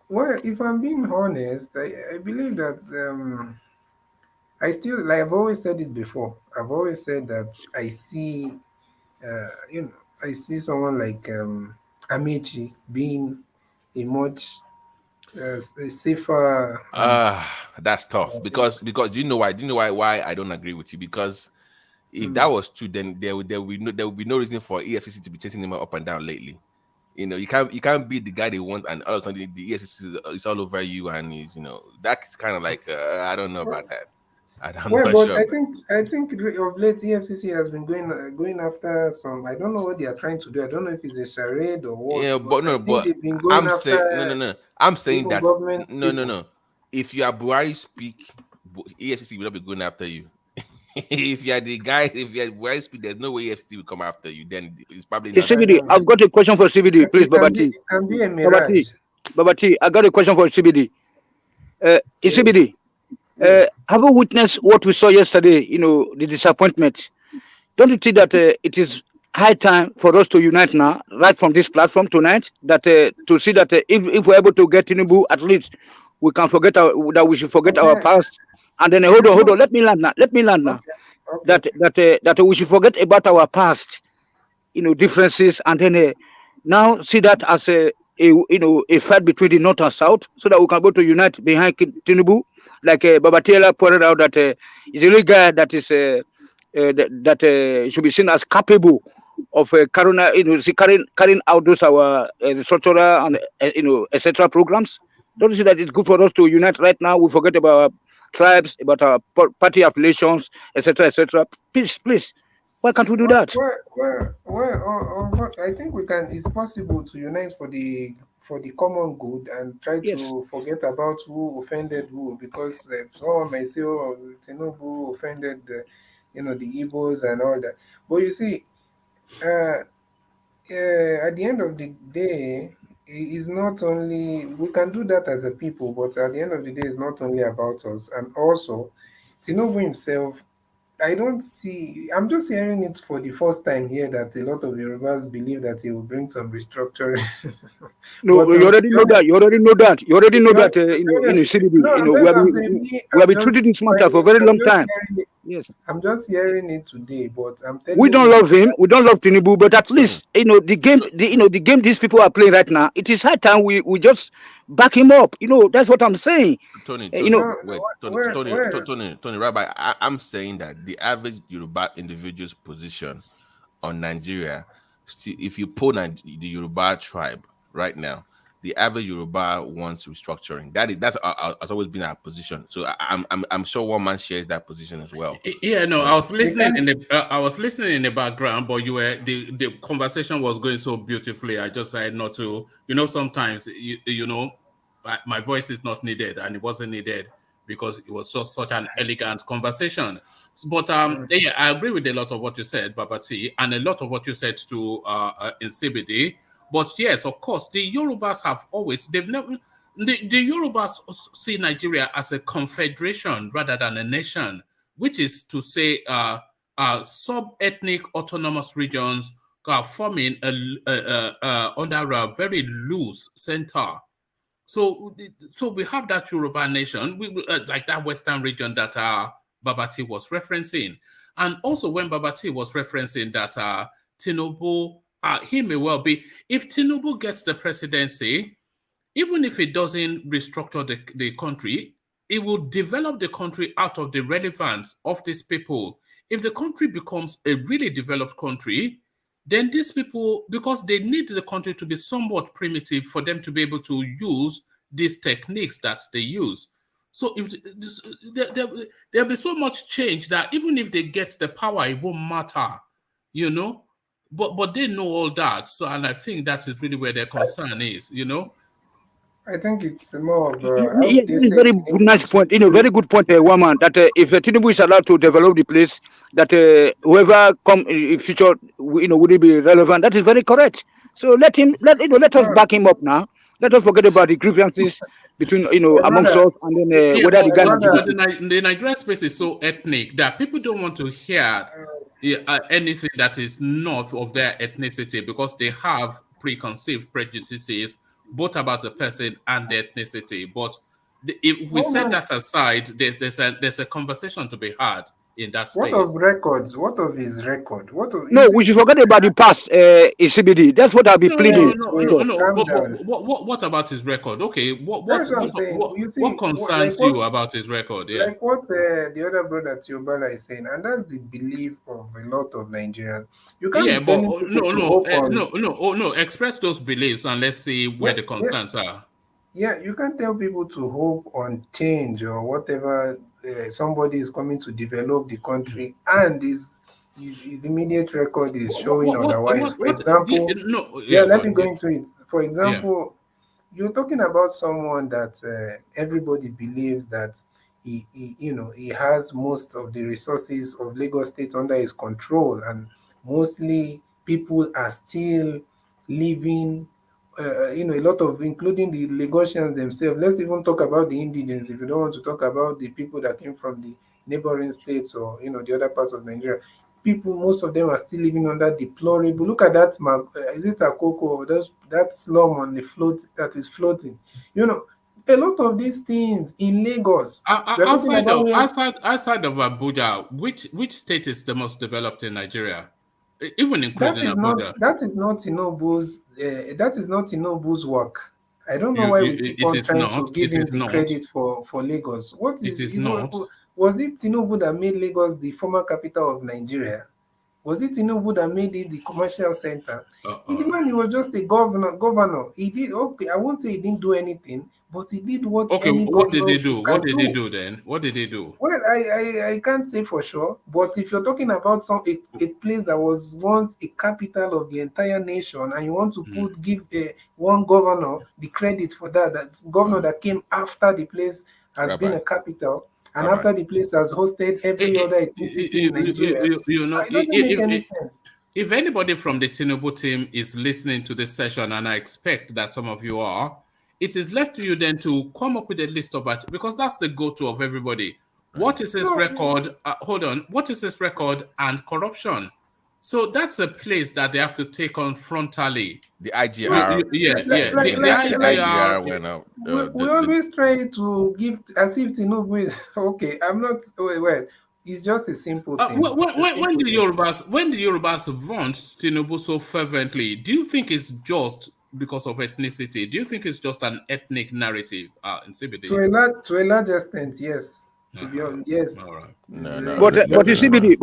Well, if I'm being honest, I believe that I still, like I've always said it before. I've always said that I see, I see someone like Amici being a much safer. That's tough because do you know why I don't agree with you? Because if that was true, then there would be no reason for EFCC to be chasing him up and down lately. You can't be the guy they want, and all of a sudden the EFCC is all over you, and that's kind of like I don't know about that. I think of late EFCC has been going after some. I don't know what they are trying to do. I don't know if it's a charade or what. Yeah, but they've been going I'm saying no. I'm saying that no. If you are Buhari speak, EFCC will not be going after you. If you are the guy, if you are Buhari speak, there's no way EFCC will come after you. Then it's probably not. CBD, I've got a question for CBD, please, Babati. It can be a mirage. Babati, I got a question for CBD. CBD. Have you witnessed what we saw yesterday? The disappointment. Don't you think that it is high time for us to unite now, right from this platform tonight? That to see that if we're able to get TINUBU, at least we can forget that we should forget our past. And then hold on. Let me land now. Okay. That we should forget about our past, differences, and then now see that as a fight between the North and South, so that we can go to unite behind TINUBU. Like Babatiela pointed out that he's a real guy that is that should be seen as capable of carrying out those our structural and etc. programs. Don't you see that it's good for us to unite right now? We forget about our tribes, about our party affiliations, etc., etc. Please, why can't we do that? Well, I think we can. It's possible to unite for the common good and try to forget about who offended who, because someone may say, "Oh, TINUBU offended the Igbos and all that." But you see, at the end of the day, it's not only we can do that as a people, but at the end of the day, it's not only about us. And also, TINUBU himself, I'm just hearing it for the first time here that a lot of Yorubas believe that he will bring some restructuring. No, you already know that. You already know that. We have been treating this matter for a very long time. Yes, I'm just hearing it today, but I'm telling we don't love him. We don't love TINUBU, but at least the game these people are playing right now. It is high time we just back him up. That's what I'm saying. Tony, Rabbi, I'm saying that the average Yoruba individual's position on Nigeria, if you pull the Yoruba tribe right now, the average Yoruba wants restructuring. That's always been our position. So I'm sure one man shares that position as well. Yeah, no, I was listening in the background, but the conversation was going so beautifully. I just decided not to. Sometimes my voice is not needed, and it wasn't needed because it was just such an elegant conversation. But I agree with a lot of what you said, Babati, and a lot of what you said to in CBD. But yes, of course, the Yorubas the Yorubas see Nigeria as a confederation rather than a nation. which is to say sub-ethnic autonomous regions forming under a very loose center. So we have that Yoruba nation, like that Western region that Babati was referencing. And also when Babati was referencing that TINUBU, he may well be, if TINUBU gets the presidency, even if it doesn't restructure the country, it will develop the country out of the relevance of these people. If the country becomes a really developed country, then these people, because they need the country to be somewhat primitive for them to be able to use these techniques that they use. So if there'll be so much change that even if they get the power, it won't matter, you know. But they know all that. So, and I think that is really where their concern is, you know. I think it's more of very good, nice point. Very good point, woman. That if TINUBU is allowed to develop the place, that whoever come in future, would it be relevant? That is very correct. So let us back him up now. Let us forget about the grievances between amongst us, and then whether the Nigerian space is so ethnic that people don't want to hear anything that is north of their ethnicity, because they have preconceived prejudices both about the person and the ethnicity. But if we set that aside, there's a conversation to be had in that space. What of records? What of his record? We should forget about the past. CBD. That's what I'll be pleading. What about his record? Okay, what concerns you about his record? Yeah. Like what the other brother Tiobala is saying, and that's the belief of a lot of Nigerians. You can't express those beliefs and let's see where the concerns are. Yeah, you can't tell people to hope on change or whatever. Somebody is coming to develop the country, and his immediate record is showing otherwise. For example, let me go into it. For example, you're talking about someone that everybody believes that he has most of the resources of Lagos State under his control, and mostly people are still living. A lot of, including the Lagosians themselves. Let's even talk about the indigents if you don't want to talk about the people that came from the neighboring states or the other parts of Nigeria. People, most of them are still living under deplorable. Look at that, is it Akoko or that slum on the float that is floating? A lot of these things in Lagos. Outside of Abuja, which state is the most developed in Nigeria? Even including Abuja. That is not TINUBU's work. I don't know why we keep on trying to give him the credit for Lagos. Was it TINUBU that made Lagos the former capital of Nigeria? Was it TINUBU that made it the commercial center? He was just a governor. He did okay. I won't say he didn't do anything, but he did what. Okay, what did they do? What did they do then? What did they do? Well, I can't say for sure, but if you're talking about a place that was once a capital of the entire nation, and you want to give one governor the credit for that governor that came after the place has been a capital. And after the place has hosted every other ethnicity in Nigeria, it doesn't make any sense. If anybody from the TINUBU team is listening to this session, and I expect that some of you are, it is left to you then to come up with a list of it, because that's the go-to of everybody. What is his record? What is his record and corruption? So that's a place that they have to take on frontally. The IGR. The IGR went out. We always try to give as if TINUBU is okay. I'm not well. It's just a simple thing. When the Yorubas want TINUBU so fervently, do you think it's just because of ethnicity? Do you think it's just an ethnic narrative in CBD? To a large extent, yes. To be honest, yes. All right. But the CBD,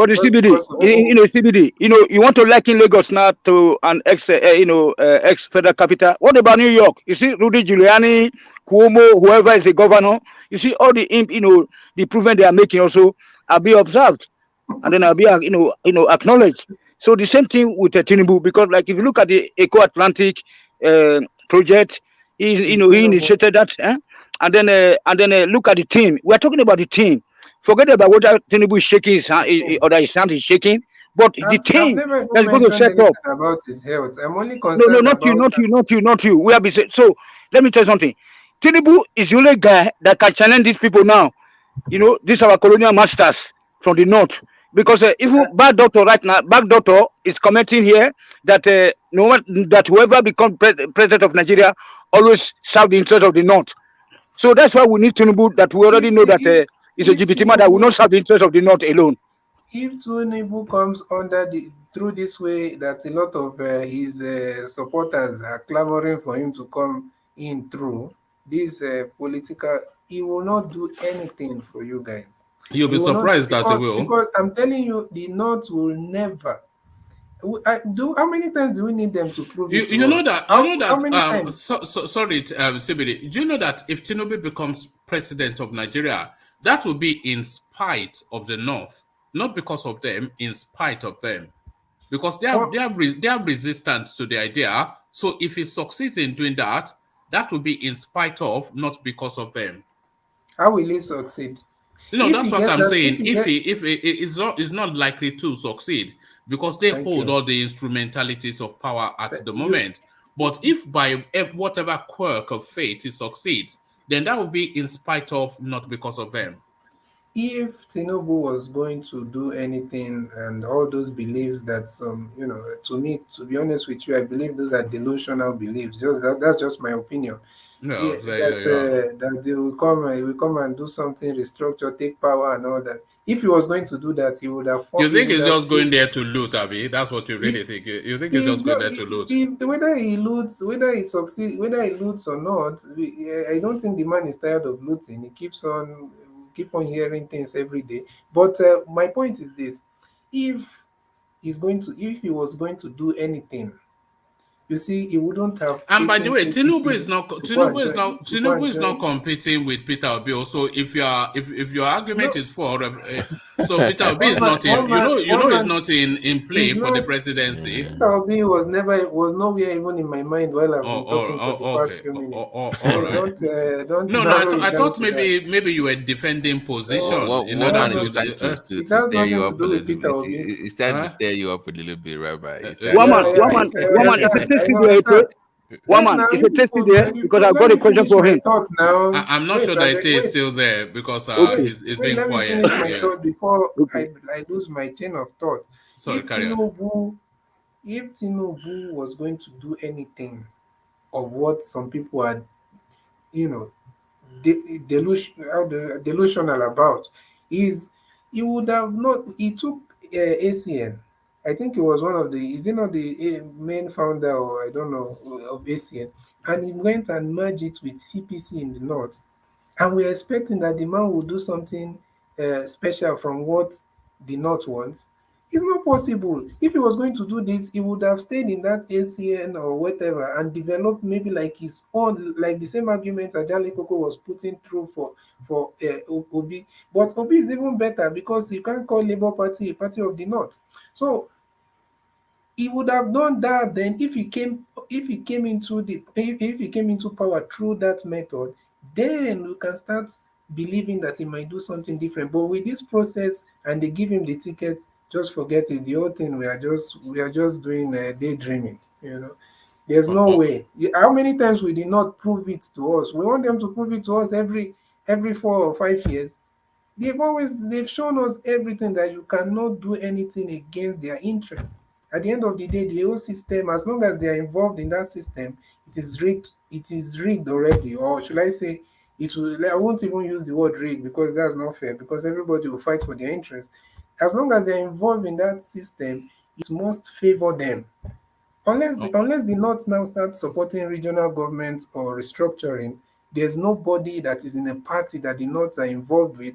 CBD, you want to liken Lagos now to an ex-federal capital. What about New York? You see, Rudy Giuliani, Cuomo, whoever is the governor. You see all the the improvement they are making also are being observed, and then are being acknowledged. So the same thing with TINUBU, because like if you look at the Eco-Atlantic project, he initiated that. And then look at the team. We're talking about the team. Forget about what TINUBU is shaking his hand, or that his hand is shaking. But the team that's going to set up about his health. I'm only concerned. No, not you. We have been so. Let me tell you something. TINUBU is the only guy that can challenge these people now. These are our colonial masters. from the north. Because even bad doctor right now, bad doctor is commenting here that no one, that whoever becomes president of Nigeria always serve the interest of the north. So that's why we need Tinubu, that we already know that is a GBT man that will not serve the interest of the north alone. If Tinubu comes under through this way, that a lot of his supporters are clamoring for him to come in through this political, he will not do anything for you guys. You'll be surprised that he will. Because I'm telling you, the North will never. How many times do we need them to prove it? You know that. How many times? Sorry, Sibidi. Do you know that if Tinubu becomes president of Nigeria, that will be in spite of the North, not because of them, in spite of them, because they have resistance to the idea. So if he succeeds in doing that, that will be in spite of, not because of them. How will he succeed? That's what I'm saying. If he is not likely to succeed, because they hold all the instrumentalities of power at the moment. But if by whatever quirk of fate he succeeds, then that will be in spite of, not because of them. If Tinubu was going to do anything, and all those beliefs that to me, to be honest with you, I believe those are delusional beliefs. That's just my opinion. That they will come and do something, restructure, take power, and all that. If he was going to do that, he would have. You think he's just going there to loot, Abi? That's what you really think? You think he's just going there to loot? Whether he loots, whether he succeeds, whether he loots or not, I don't think the man is tired of looting. He keep on hearing things every day. But my point is this: if he was going to do anything, you see, he wouldn't have. And by the way, Tinubu is not competing with Peter Obi. Also, if your argument is for, so Peter Obi is not in. He's not in play for the presidency. Peter Obi was nowhere even in my mind while I've been talking for the past few minutes. Don't. I thought maybe you were defending position. What man is trying to stir you up a little bit? He's trying to stir you up a little bit, Rabbi. One man, is it tested there? Because I've got a question for him. I'm not sure that it is still there because he's being quiet. Let me finish my thought before I lose my chain of thought. Sorry, carry on. If Tinubu was going to do anything of what some people are, delusional about, he would have not. He took ACN. I think he was one of is he not the main founder, or I don't know, of ACN, and he went and merged it with CPC in the north, and we're expecting that the man will do something special from what the north wants. It's not possible. If he was going to do this, he would have stayed in that ACN or whatever and developed maybe like his own, like the same argument Ajali Koko was putting through for Obi. But Obi is even better because you can't call Labour Party a party of the North. So he would have done that then if he came into power through that method, then we can start believing that he might do something different. But with this process and they give him the ticket, just forget it. The whole thing we are just doing daydreaming. There's no way. How many times we did not prove it to us? We want them to prove it to us every 4 or 5 years. They've shown us everything that you cannot do anything against their interest. At the end of the day, the whole system, as long as they are involved in that system, it is rigged. It is rigged already, or should I say, it will. I won't even use the word rigged because that's not fair. Because everybody will fight for their interest. As long as they're involved in that system, it must favor them. Unless the North now starts supporting regional governments or restructuring, there's nobody that is in a party that the North are involved with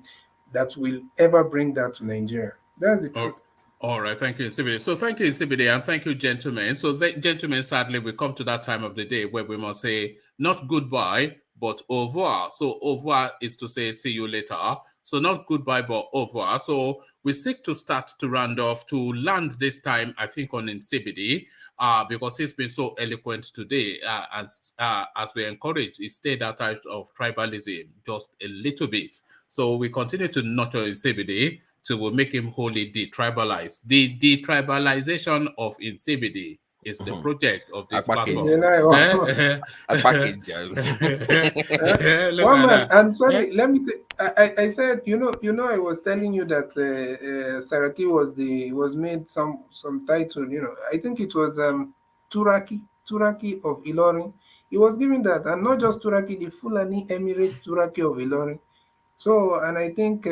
that will ever bring that to Nigeria. That's the truth. All right, thank you, Nsibidi. So thank you, Nsibidi, and thank you, gentlemen. So, gentlemen, sadly, we come to that time of the day where we must say not goodbye, but au revoir. So au revoir is to say see you later. So not goodbye, but au revoir. So we seek to start to round off, to land this time, I think, on Nsibidi, because he's been so eloquent today. As we encourage, he stayed out of tribalism just a little bit. So we continue to nurture Nsibidi to make him wholly detribalized. The detribalization of Nsibidi is the project of this package. platform. A package. One man, and sorry, let me say, I said, you know, I was telling you that Saraki was made some title, you know, I think it was Turaki of Ilorin. He was given that, and not just Turaki, the Fulani Emirate Turaki of Ilorin. So, and I think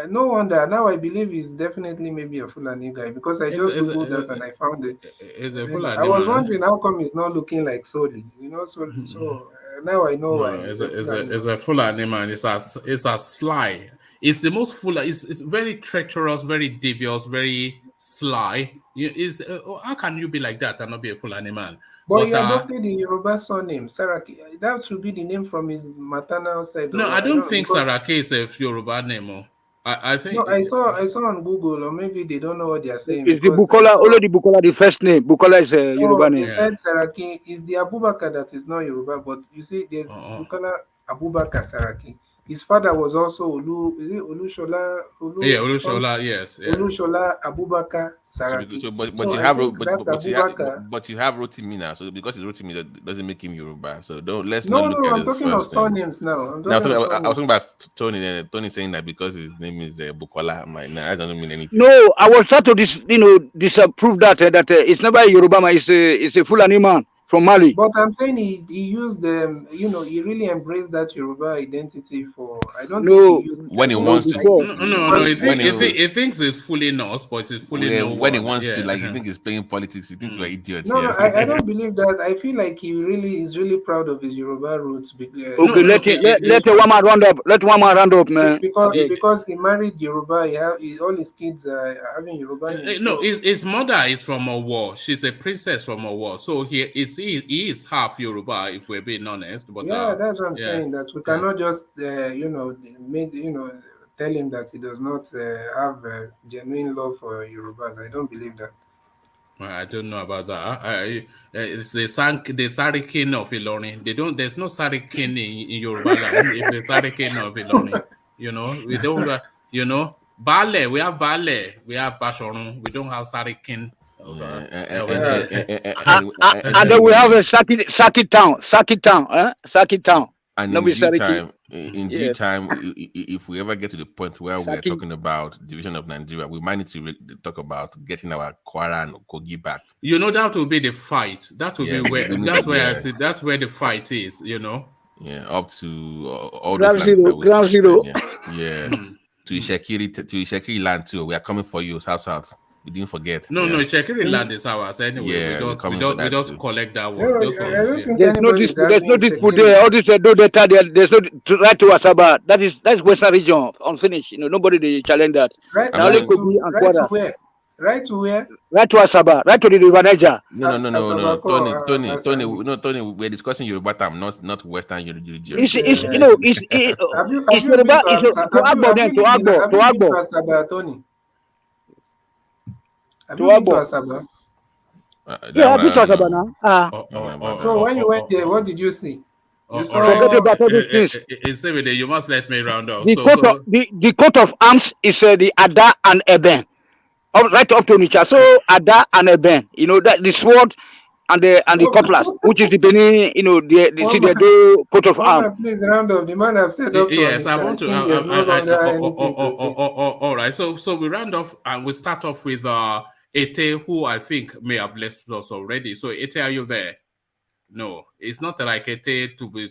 no wonder, now I believe he's definitely maybe a Fulani guy, because I just Googled that and I found it. I was wondering how come he's not looking like Soli, you know, so now I know why. It's a Fulani man. It's a sly. It's the most Fulani. It's very treacherous, very devious, very sly. How can you be like that and not be a Fulani man? But he adopted the Yoruba surname, Saraki. That should be the name from his maternal side. No, I don't think Saraki is a Yoruba name. I think. No, I saw on Google, or maybe they don't know what they are saying. It's the Bukola, only the Bukola, the first name. Bukola is a Yoruba name. They said Saraki is the Abubakar that is not Yoruba, but you see, there's Bukola Abubakar Saraki. His father was also Olushola. Olushola, yes. Yeah. Olushola Abubakar Saraki. But you have Rotimi now. So because it's Rotimi, that doesn't make him Yoruba. So let's not look at I'm talking of surnames now. I was talking about Tony. Tony saying that because his name is Bukola. I don't mean anything. No, I was trying to disapprove that it's never a Yoruba man. It's a Fulani man from Mali. But I'm saying he used them, he really embraced that Yoruba identity for, I don't think he used when he wants to. No, he thinks it's fully Norse, but it's fully no when he wants to, like, you think he's playing politics, you think we're idiots. No, I don't believe that. I feel like he is really proud of his Yoruba roots. Let one man round up. Let one man round up, man. Because he married Yoruba, all his kids are having Yoruba names. No, his mother is from Owo. She's a princess from Owo. So he is half Yoruba, if we're being honest. But that's what I'm saying. That we cannot just tell him that he does not have genuine love for Yorubas. I don't believe that. I don't know about that. It's the Sarikin of Ilorin. There's no Sarikin in Yoruba land. It's the Sarikin of Ilorin. We don't. Bale, we have Bale, we have Bashorun. We don't have Sarikin. And then we have a Saki town. And in due time, if we ever get to the point where we're talking about division of Nigeria, we might need to talk about getting our Kwara and Kogi back. That will be the fight. That will be where. I see. That's where the fight is. Yeah, up to all Ground Zero. Yeah. To Ishekiri land too. We are coming for you, South. We didn't forget. No, Ishekiri land is ours anyway. Yeah, we just collect that one. I don't think there's no dispute there. All this there's no right to Asaba. That's Western region. Unfinished. Nobody they challenge that. Right to where? Right to where? Right to Asaba. Right to the River Niger. No. Tony. We're discussing Yoruba time, not Western region. It's Yoruba. To Agbo. Tony. Have you been to Asaba? Yeah, I've been to Asaba now. So when you went there, what did you see? You must let me round off. The coat of arms is the Ada and Eben, right up to Onitsha. So Ada and Eben, that the sword and the cutlass, which is the Benin, the coat of arms. Please round up. The man have said up to yes, I want to. All right. So we round off and we start off with Ete, who I think may have left us already. So Ete, are you there? No, it's not like Ete to be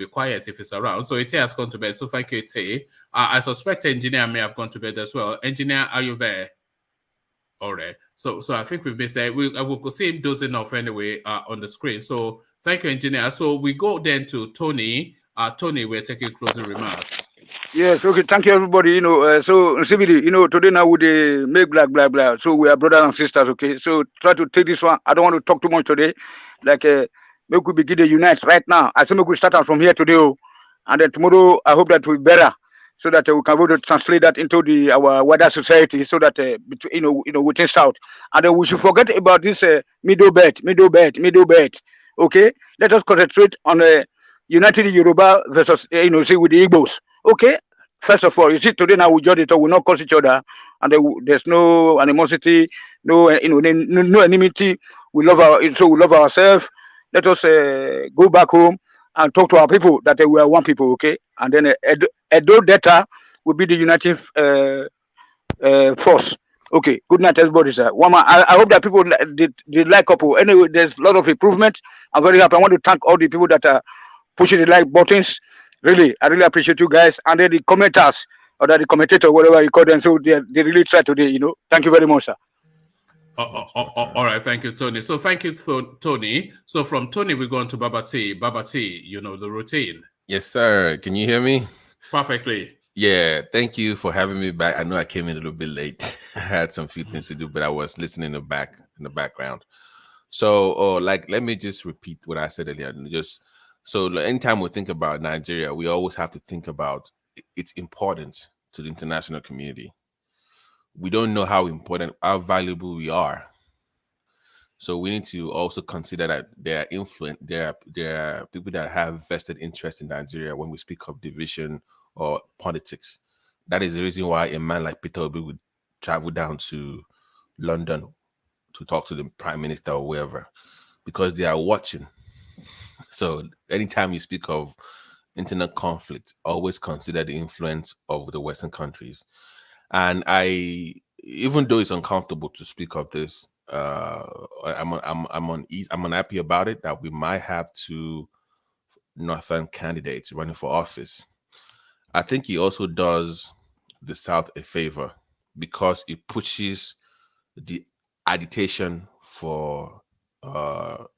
quiet if it's around. So Ete has gone to bed. So thank you, Ete. I suspect engineer may have gone to bed as well. Engineer, are you there? All right. So I think we've missed that. We'll see him dozing off anyway on the screen. So thank you, engineer. So we go then to Tony. Tony, we're taking closing remarks. Yes, okay, thank you everybody. So CBD, today now we make blah. So we are brothers and sisters, okay? So try to take this one. I don't want to talk too much today. Like make we begin to unite right now. I think we could start from here today. And then tomorrow I hope that will be better. So that we can be able to translate that into our wider society, so that within South, and then we should forget about this middle belt. Okay, let us concentrate on united Yoruba versus with the Igbos. Okay, First of all, you see, today now we judge it, or we not curse each other, and there's no animosity, no no enmity. We love we love ourselves. Let us go back home and talk to our people that we are one people, okay? And then Edo Delta will be the uniting force. Okay, good night, everybody, sir. I hope that people they like couple. Anyway, there's a lot of improvement. I'm very happy. I want to thank all the people that are pushing the like buttons. Really, I really appreciate you guys. And then the commenters, or the commentator, whatever you call them. So they really try today, you know. Thank you very much, sir. All right, thank you, Tony. So thank you, Tony. So from Tony, we're going to Babati. Babati, you know the routine. Yes, sir. Can you hear me? Perfectly. Yeah, thank you for having me back. I know I came in a little bit late. I had some few things to do, but I was listening in the background. So, let me just repeat what I said earlier. So anytime we think about Nigeria, we always have to think about its importance to the international community. We don't know how important, how valuable we are. So we need to also consider that there are people that have vested interest in Nigeria when we speak of division or politics. That is the reason why a man like Peter Obi would travel down to London to talk to the prime minister or wherever, because they are watching. So anytime you speak of internal conflict, always consider the influence of the Western countries. And even though it's uncomfortable to speak of this, I'm happy about it that we might have two Northern candidates running for office. I think he also does the South a favor because it pushes the agitation for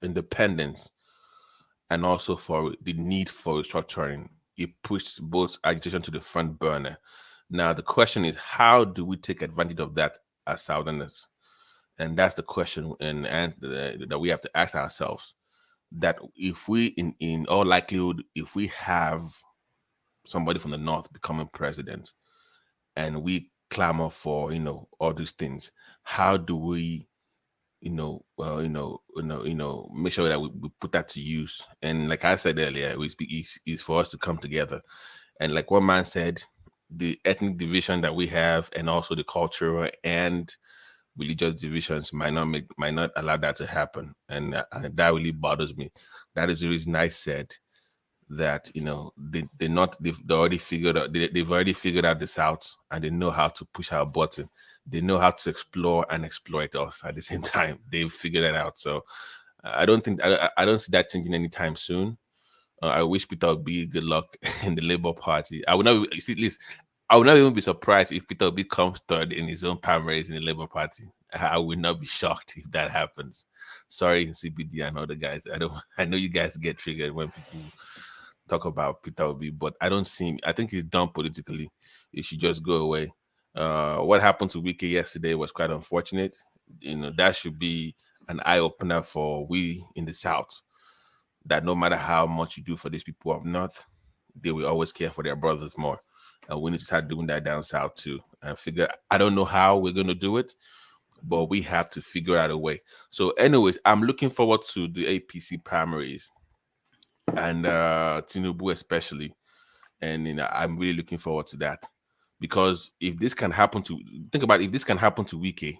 independence and also for the need for restructuring. It pushes both agitation to the front burner. Now, the question is, how do we take advantage of that as Southerners? And that's the question that we have to ask ourselves. That if we, in all likelihood, if we have somebody from the North becoming president and we clamor for, all these things, how do we, make sure that we put that to use? And like I said earlier, it's for us to come together. And like one man said, the ethnic division that we have, and also the cultural and religious divisions might not allow that to happen, and that really bothers me. That is the reason I said that they've already figured out the South, and they know how to push our button. They know how to explore and exploit us at the same time. They've figured that out. So I don't see that changing anytime soon. I wish Peter Obi good luck in the Labour Party. I would not even be surprised if Peter Obi comes third in his own primaries in the Labour Party. I would not be shocked if that happens. Sorry, CBD and other guys. I know you guys get triggered when people talk about Peter Obi, but I don't see him. I think he's done politically. He should just go away. What happened to Wike yesterday was quite unfortunate. That should be an eye-opener for we in the South, that no matter how much you do for these people up north, they will always care for their brothers more. And we need to start doing that down south too. And I don't know how we're going to do it, but we have to figure out a way. So anyways, I'm looking forward to the APC primaries and TINUBU especially. And I'm really looking forward to that. Because if this can happen to Wike,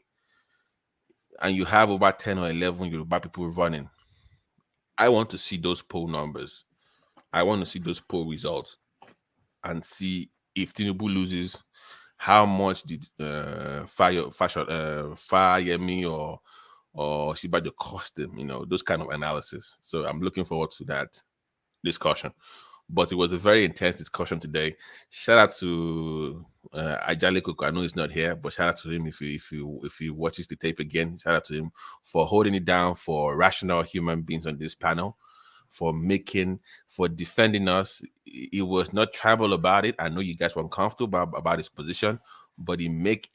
and you have about 10 or 11 Yoruba people running, I want to see those poll numbers. I want to see those poll results and see if TINUBU loses, how much did Fayemi or OSINBAJO cost them, those kind of analysis. So I'm looking forward to that discussion. But it was a very intense discussion today. Shout out to ATIKU. I know he's not here, but shout out to him if he watches the tape again. Shout out to him for holding it down for rational human beings on this panel, for defending us. He was not tribal about it. I know you guys were uncomfortable about his position, but he made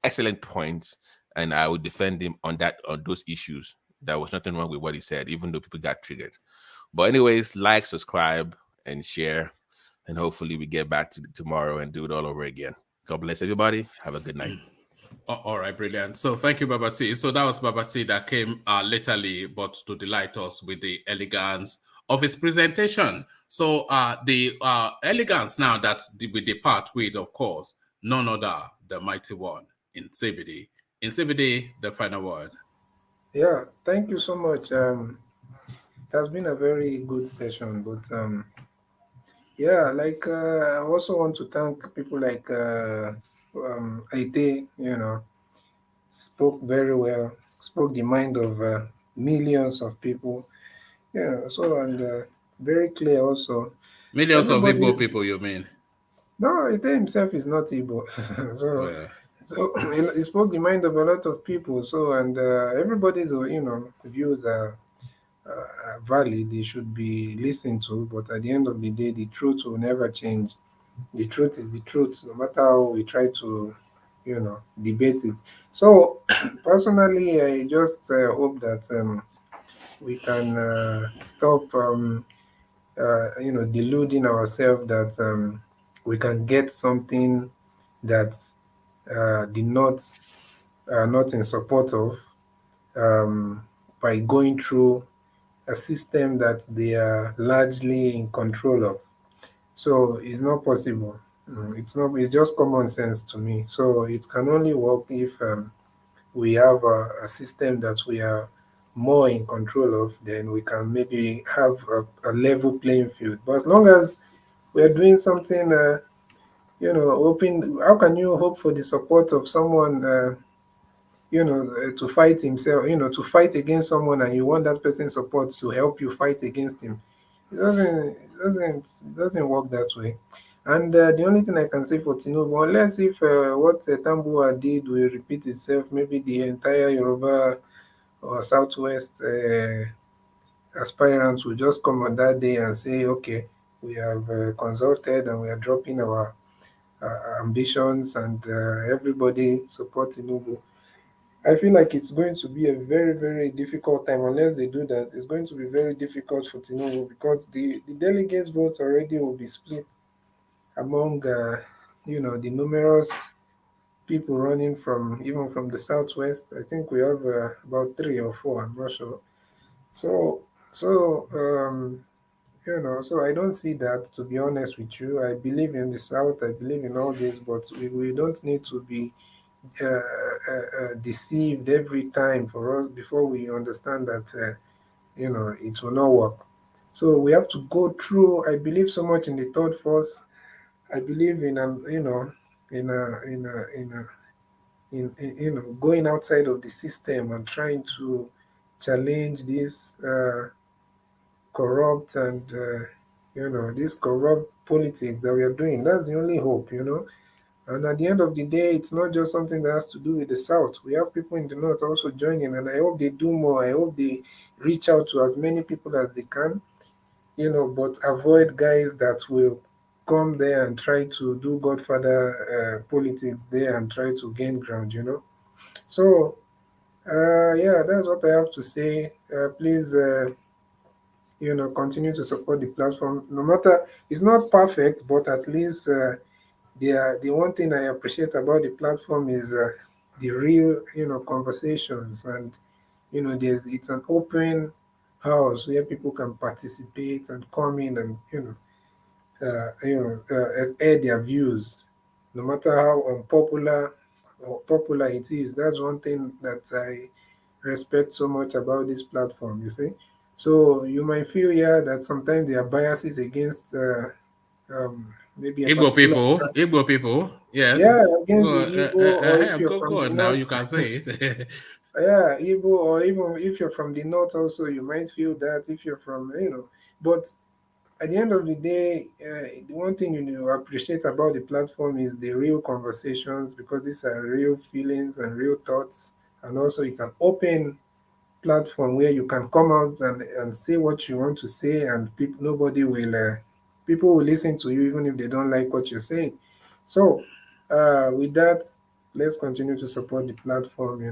excellent points, and I would defend him on those issues. There was nothing wrong with what he said, even though people got triggered. But anyways, like, subscribe, and share, and hopefully we get back to tomorrow and do it all over again. God bless everybody. Have a good night. All right, brilliant. So thank you, Babati. So that was Babati that came latterly, but to delight us with the elegance of his presentation. So the elegance now that we depart with, of course, none other, the mighty one in CBD. In CBD, the final word. Yeah, thank you so much. It has been a very good session, but yeah, like I also want to thank people like Aite, spoke very well, spoke the mind of millions of people. Yeah, so and very clear also. Millions of Igbo Everybody's people, you mean? no, Aite himself is not Igbo, so. Well, So he spoke the mind of a lot of people. So and everybody's views are valid. They should be listened to. But at the end of the day, the truth will never change. The truth is the truth, no matter how we try to, debate it. So personally, I just hope that we can stop, deluding ourselves that we can get something that the North are not in support of by going through a system that they are largely in control of. So it's not possible. It's not. It's just common sense to me. So it can only work if we have a system that we are more in control of. Then we can maybe have a level playing field. But as long as we are doing something, hoping. How can you hope for the support of someone? To fight himself, to fight against someone, and you want that person's support to help you fight against him. It doesn't work that way. And the only thing I can say for Tinubu, unless if what Tambua did will repeat itself, maybe the entire Yoruba or Southwest aspirants will just come on that day and say, okay, we have consulted and we are dropping our ambitions and everybody support Tinubu. I feel like it's going to be a very, very difficult time unless they do that. It's going to be very difficult for Tinubu because the delegates' votes already will be split among, the numerous people running from even from the southwest. I think we have about 3 or 4. I'm not sure. So, so so I don't see that. To be honest with you, I believe in the south. I believe in all this, but we don't need to be deceived every time for us before we understand that it will not work. So we have to go through. I believe so much in the third force. I believe in in a in a in a going outside of the system and trying to challenge this corrupt and this corrupt politics that we are doing. That's the only hope. And at the end of the day, it's not just something that has to do with the South. We have people in the North also joining, and I hope they do more. I hope they reach out to as many people as they can, but avoid guys that will come there and try to do Godfather politics there and try to gain ground. So, yeah, that's what I have to say. Please, continue to support the platform. No matter, it's not perfect, but at least. The one thing I appreciate about the platform is the real, conversations, and it's an open house where people can participate and come in and air their views, no matter how unpopular or popular it is. That's one thing that I respect so much about this platform. You see, so you might feel that sometimes there are biases against maybe a particular Igbo people, yes. yeah, against the Igbo, or if you're from Go the on now, you north. can say it. Yeah, Igbo, or even if you're from the north, also you might feel that if you're from, but at the end of the day, the one thing you appreciate about the platform is the real conversations, because these are real feelings and real thoughts, and also it's an open platform where you can come out and say what you want to say, and people will listen to you even if they don't like what you're saying. So with that, let's continue to support the platform.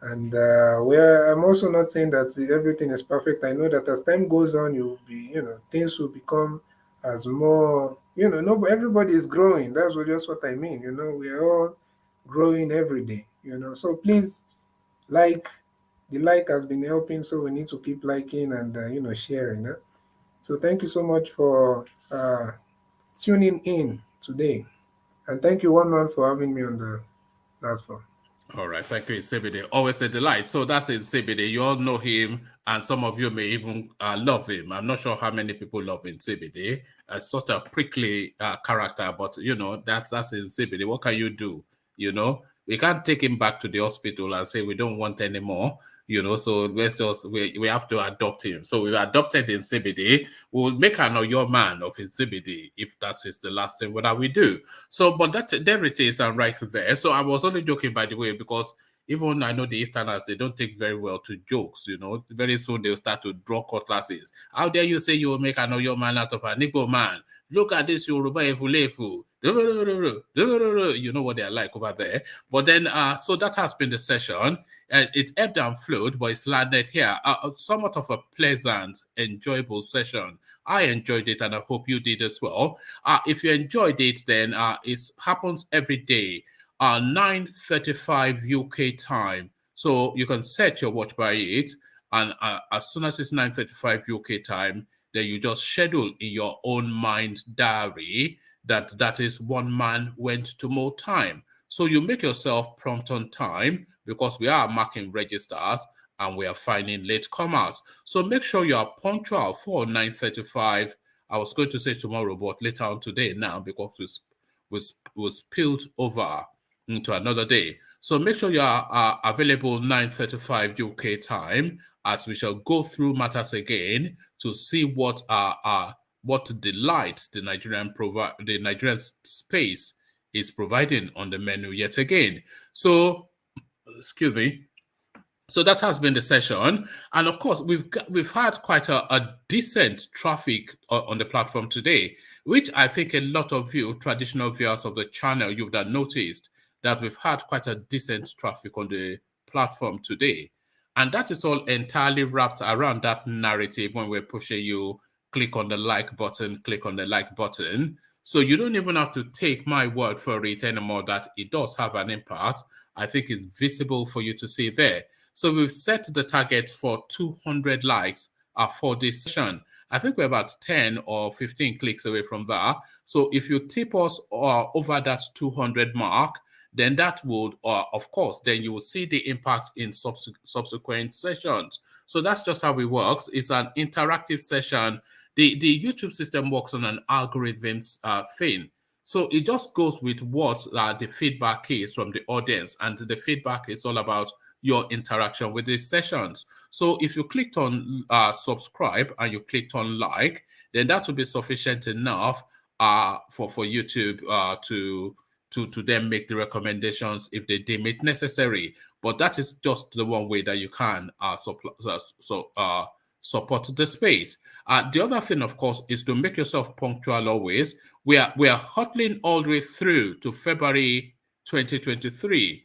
And where I'm also not saying that everything is perfect. I know that as time goes on, you'll be, things will become as more, no, everybody is growing. That's just what I mean. We are all growing every day. So please, like, the like has been helping, so we need to keep liking and sharing. So thank you so much for tuning in today. And thank you, One Man, for having me on the platform. All right, thank you, Sebede. Always a delight. So that's it, Sebede. You all know him, and some of you may even love him. I'm not sure how many people love in Sebede. Such a prickly character, but you know that's in Sebede. What can you do? You know, we can't take him back to the hospital and say we don't want any more. You know, so let's just we have to adopt him. So we've adopted in CBD. We'll make an your man of his CBD if that is the last thing that we do. So, but that there it is, and right there. So I was only joking, by the way, because even I know the Easterners, they don't take very well to jokes. You know, very soon they'll start to draw cutlasses. How dare you say you will make an your man out of a Igbo man? Look at this Yoruba Efulefu. You know what they're like over there. But then, so that has been the session. It ebbed and flowed, but it's landed here. Somewhat of a pleasant, enjoyable session. I enjoyed it, and I hope you did as well. If you enjoyed it, then it happens every day, 9:35 UK time. So you can set your watch by it, and as soon as it's 9:35 UK time, then you just schedule in your own mind diary that is One Man Went to More time. So you make yourself prompt on time, because we are marking registers and we are finding latecomers. So make sure you are punctual for 9:35. I was going to say tomorrow, but later on today now, because we spilled over into another day. So make sure you are available 9:35 UK time, as we shall go through matters again to see what delights the Nigerian space is providing on the menu yet again. So, excuse me. So that has been the session, and of course we've had quite a decent traffic on the platform today, which I think a lot of you traditional viewers of the channel, you've noticed that we've had quite a decent traffic on the platform today, and that is all entirely wrapped around that narrative when we're pushing you click on the like button, click on the like button. So you don't even have to take my word for it anymore that it does have an impact. I think it's visible for you to see there. So we've set the target for 200 likes for this session. I think we're about 10 or 15 clicks away from that. So if you tip us over that 200 mark, then that would, of course, then you will see the impact in subsequent sessions. So that's just how it works. It's an interactive session. The YouTube system works on an algorithms thing. So it just goes with what the feedback is from the audience. And the feedback is all about your interaction with these sessions. So if you clicked on subscribe and you clicked on like, then that will be sufficient enough for YouTube to then make the recommendations if they deem it necessary. But that is just the one way that you can support the space. The other thing, of course, is to make yourself punctual always. We are hustling all the way through to February 2023.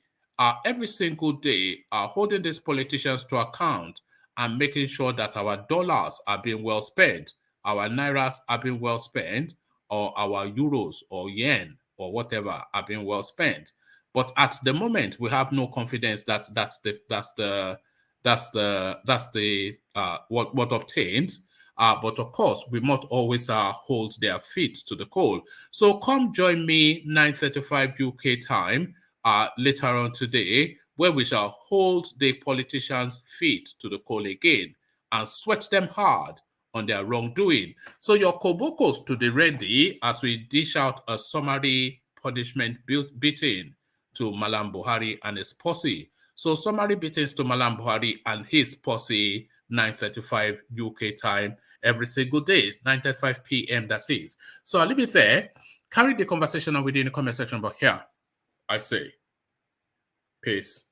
Every single day, holding these politicians to account and making sure that our dollars are being well spent, our nairas are being well spent, or our euros or yen or whatever are being well spent. But at the moment, we have no confidence that that's what obtains. But of course, we must always hold their feet to the coal. So come join me 9:35 UK time later on today, where we shall hold the politicians' feet to the coal again and sweat them hard on their wrongdoing. So your kobokos to the ready as we dish out a summary punishment beating to Mallam Buhari and his posse. So summary beatings to Mallam Buhari and his posse, 9:35 UK time every single day, 9:35 p.m. that is. So I'll leave it there. Carry the conversation on within the comment section, but here I say peace.